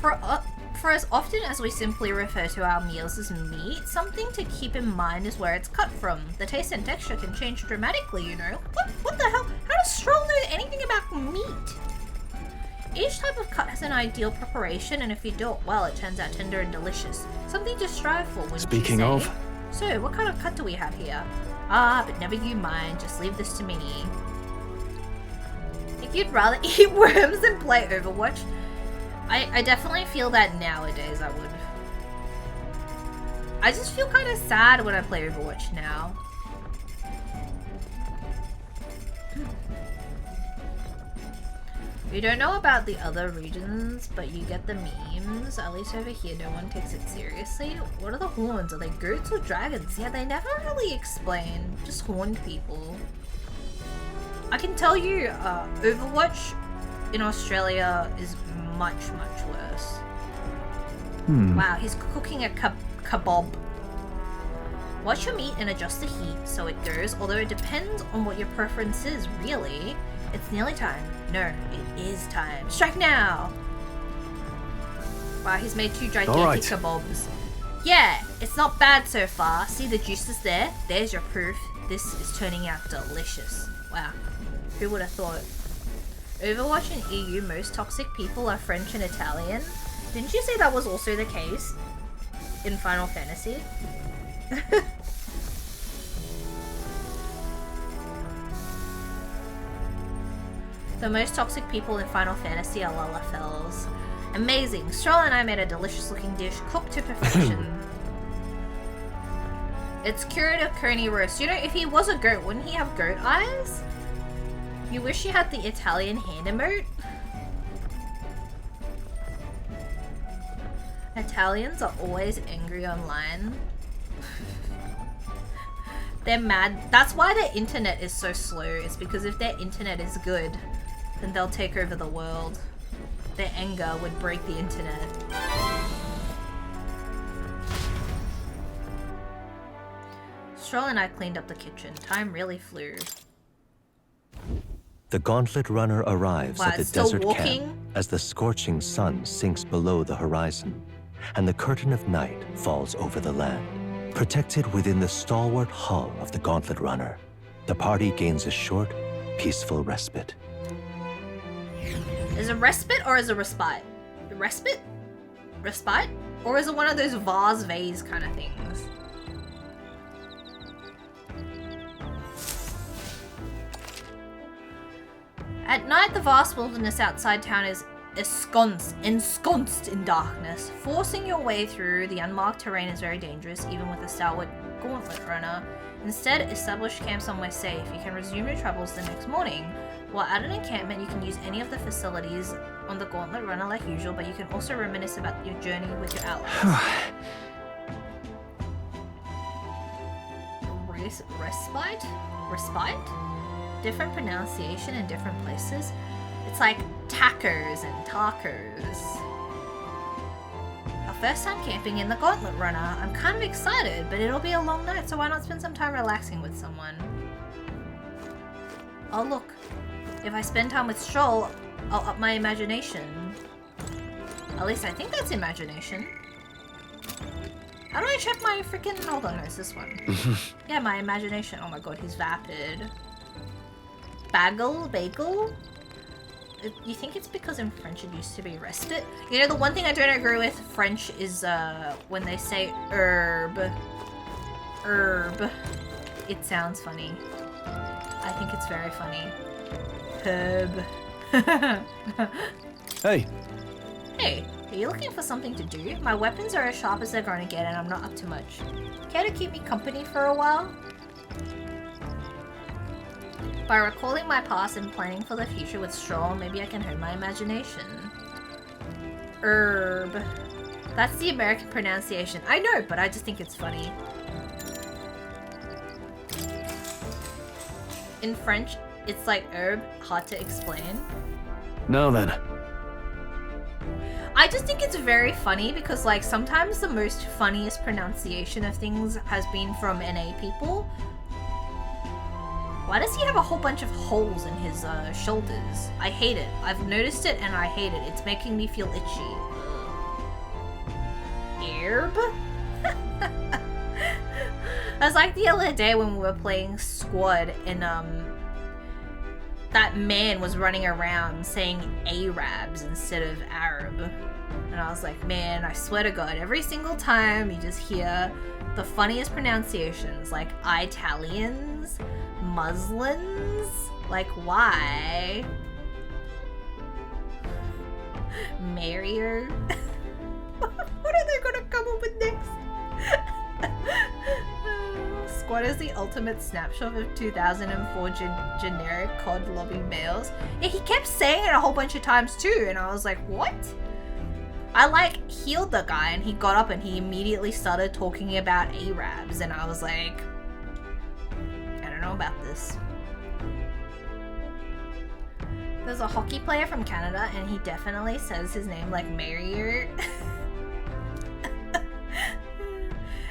For as often as we simply refer to our meals as meat, something to keep in mind is where it's cut from. The taste and texture can change dramatically, you know. What the hell? How does Stroll know anything about meat? Each type of cut has an ideal preparation, and if you do it well, it turns out tender and delicious. Something to strive for, wouldn't you say? Speaking of... So, what kind of cut do we have here? Ah, but never you mind. Just leave this to me. Think you'd rather eat worms than play Overwatch? I definitely feel that nowadays I would. I just feel kind of sad when I play Overwatch now. You don't know about the other regions, but you get the memes. At least over here, no one takes it seriously. What are the horns? Are they goats or dragons? Yeah, they never really explain. Just horned people. I can tell you, Overwatch in Australia is much, much worse. Wow, he's cooking a kebab. Watch your meat and adjust the heat so it goes, although it depends on what your preference is, really. It's nearly time. No, it is time. Strike now! Wow, he's made 2 gigantic kebabs. Yeah, it's not bad so far. See the juices there? There's your proof. This is turning out delicious. Wow, who would have thought? Overwatch and EU, most toxic people are French and Italian. Didn't you say that was also the case in Final Fantasy? The most toxic people in Final Fantasy are Lalafels. Amazing. Stroll and I made a delicious looking dish cooked to perfection. It's curative coney roast. You know, if he was a goat, wouldn't he have goat eyes? You wish you had the Italian hand emote? Italians are always angry online. They're mad. That's why their internet is so slow. It's because if their internet is good, then they'll take over the world. Their anger would break the internet. Stroll and I cleaned up the kitchen. Time really flew. The Gauntlet Runner arrives Wow, at the it's still desert walking? camp as the scorching sun sinks below the horizon, and the curtain of night falls over the land. Protected within the stalwart hull of the Gauntlet Runner, the party gains a short, peaceful respite. Is it respite or is it respite? Respite? Respite? Or is it one of those vase kind of things? At night, the vast wilderness outside town is ensconced in darkness. Forcing your way through the unmarked terrain is very dangerous, even with a stalwart Gauntlet Runner. Instead, establish camp somewhere safe. You can resume your travels the next morning. While at an encampment, you can use any of the facilities on the Gauntlet Runner like usual, but you can also reminisce about your journey with your allies. Respite? Respite? Different pronunciation in different places. It's like tacos and tacos. Our first time camping in the Gauntlet Runner. I'm kind of excited, but it'll be a long night, so why not spend some time relaxing with someone? Oh look, if I spend time with Stroll, I'll up my imagination. At least I think that's imagination. How do I check my freaking... Hold on, no, it's this one. Yeah, my imagination. Oh my god, he's vapid. Bagel? You think it's because in French it used to be respite? You know, the one thing I don't agree with French is when they say herb. Herb. It sounds funny. I think it's very funny. Herb. Hey. Hey, are you looking for something to do? My weapons are as sharp as they're going to get and I'm not up to much. Care to keep me company for a while? By recalling my past and planning for the future with Stroll, maybe I can hone my imagination. Herb. That's the American pronunciation. I know, but I just think it's funny. In French, it's like herb, hard to explain. Now then. I just think it's very funny because, like, sometimes the most funniest pronunciation of things has been from NA people. Why does he have a whole bunch of holes in his shoulders? I hate it. I've noticed it and I hate it. It's making me feel itchy. Herb? I was like the other day when we were playing squad and that man was running around saying Arabs instead of Arab. And I was like, man, I swear to God, every single time you just hear the funniest pronunciations, like Italians, Muslims, like why? Marrier? What are they gonna come up with next? Squad is the ultimate snapshot of 2004 generic COD lobby males. Yeah, he kept saying it a whole bunch of times too, and I was like, what? I like healed the guy and he got up and he immediately started talking about Arabs, and I was like, I don't know about this. There's a hockey player from Canada and he definitely says his name like Marrier.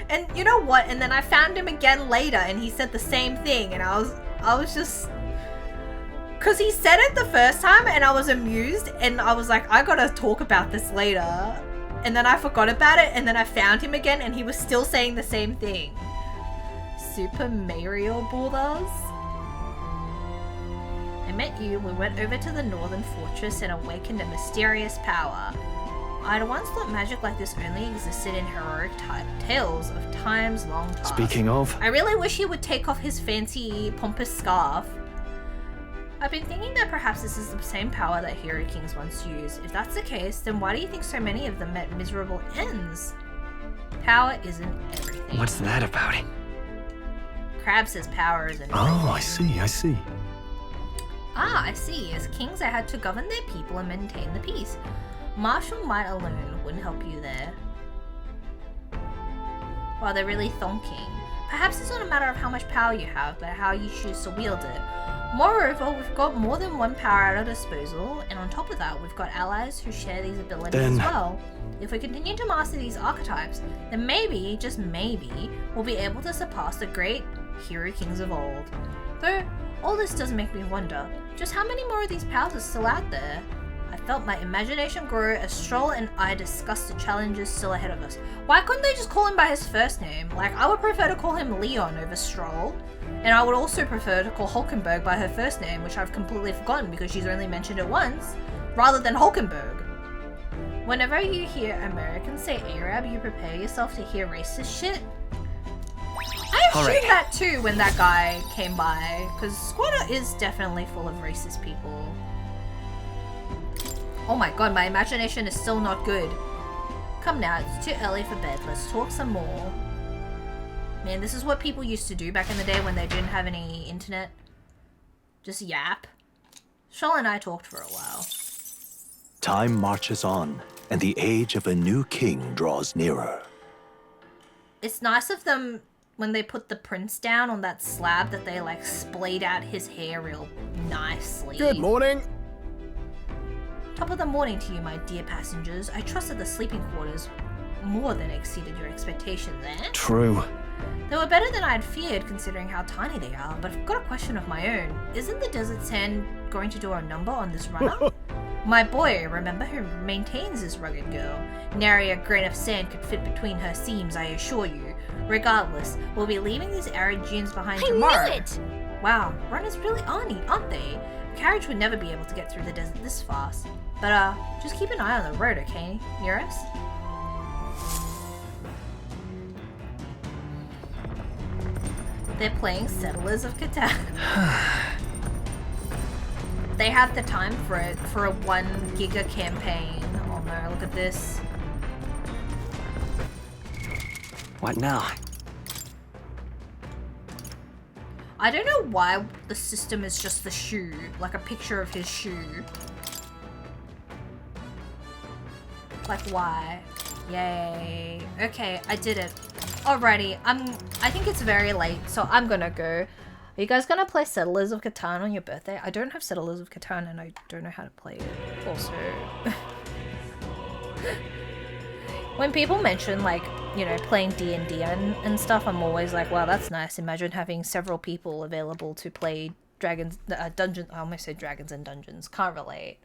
And you know what? And then I found him again later and he said the same thing, and I was just, cause he said it the first time and I was amused and I was like, I gotta talk about this later. And then I forgot about it and then I found him again and he was still saying the same thing. Super Mario Brothers. I met you, we went over to the Northern Fortress and awakened a mysterious power. I'd once thought magic like this only existed in heroic tales of times long past. Speaking of... I really wish he would take off his fancy pompous scarf. I've been thinking that perhaps this is the same power that hero kings once used. If that's the case, then why do you think so many of them met miserable ends? Power isn't everything. What's that about? Crab says power isn't everything. Oh, I see. Ah, I see. As kings, they had to govern their people and maintain the peace. Martial might alone wouldn't help you there. While they're really thonking. Perhaps it's not a matter of how much power you have, but how you choose to wield it. Moreover, we've got more than one power at our disposal, and on top of that, we've got allies who share these abilities as well. If we continue to master these archetypes, then maybe, just maybe, we'll be able to surpass the great hero kings of old. Though, all this does make me wonder, just how many more of these powers are still out there? I felt my imagination grow as Stroll and I discussed the challenges still ahead of us. Why couldn't they just call him by his first name? Like, I would prefer to call him Leon over Stroll. And I would also prefer to call Hulkenberg by her first name, which I've completely forgotten because she's only mentioned it once, rather than Hulkenberg. Whenever you hear Americans say Arab, you prepare yourself to hear racist shit. I assumed that too when that guy came by, because Squatter is definitely full of racist people. Oh my god, my imagination is still not good. Come now, it's too early for bed. Let's talk some more. Man, this is what people used to do back in the day when they didn't have any internet. Just yap. Shoal and I talked for a while. Time marches on, and the age of a new king draws nearer. It's nice of them when they put the prince down on that slab that they like splayed out his hair real nicely. Good morning. Top of the morning to you, my dear passengers. I trust that the sleeping quarters more than exceeded your expectation there. True. They were better than I had feared considering how tiny they are, but I've got a question of my own. Isn't the desert sand going to do a number on this runner? My boy, remember, who maintains this rugged girl. Nary a grain of sand could fit between her seams, I assure you. Regardless, we'll be leaving these arid dunes behind tomorrow. I knew it! Wow, runners really are neat, aren't they? A carriage would never be able to get through the desert this fast. But just keep an eye on the road, okay, Eurus? They're playing Settlers of Catan. They have the time for it, for a 1 giga campaign. Oh no, look at this. What now? I don't know why the system is just the shoe, like a picture of his shoe. Like why? Yay. Okay, I did it. Alrighty, I think it's very late, so I'm gonna go. Are you guys gonna play Settlers of Catan on your birthday? I don't have Settlers of Catan and I don't know how to play it. Also. When people mention, like, you know, playing D&D and stuff, I'm always like, wow, that's nice. Imagine having several people available to play Dungeons. I almost said Dragons and Dungeons. Can't relate.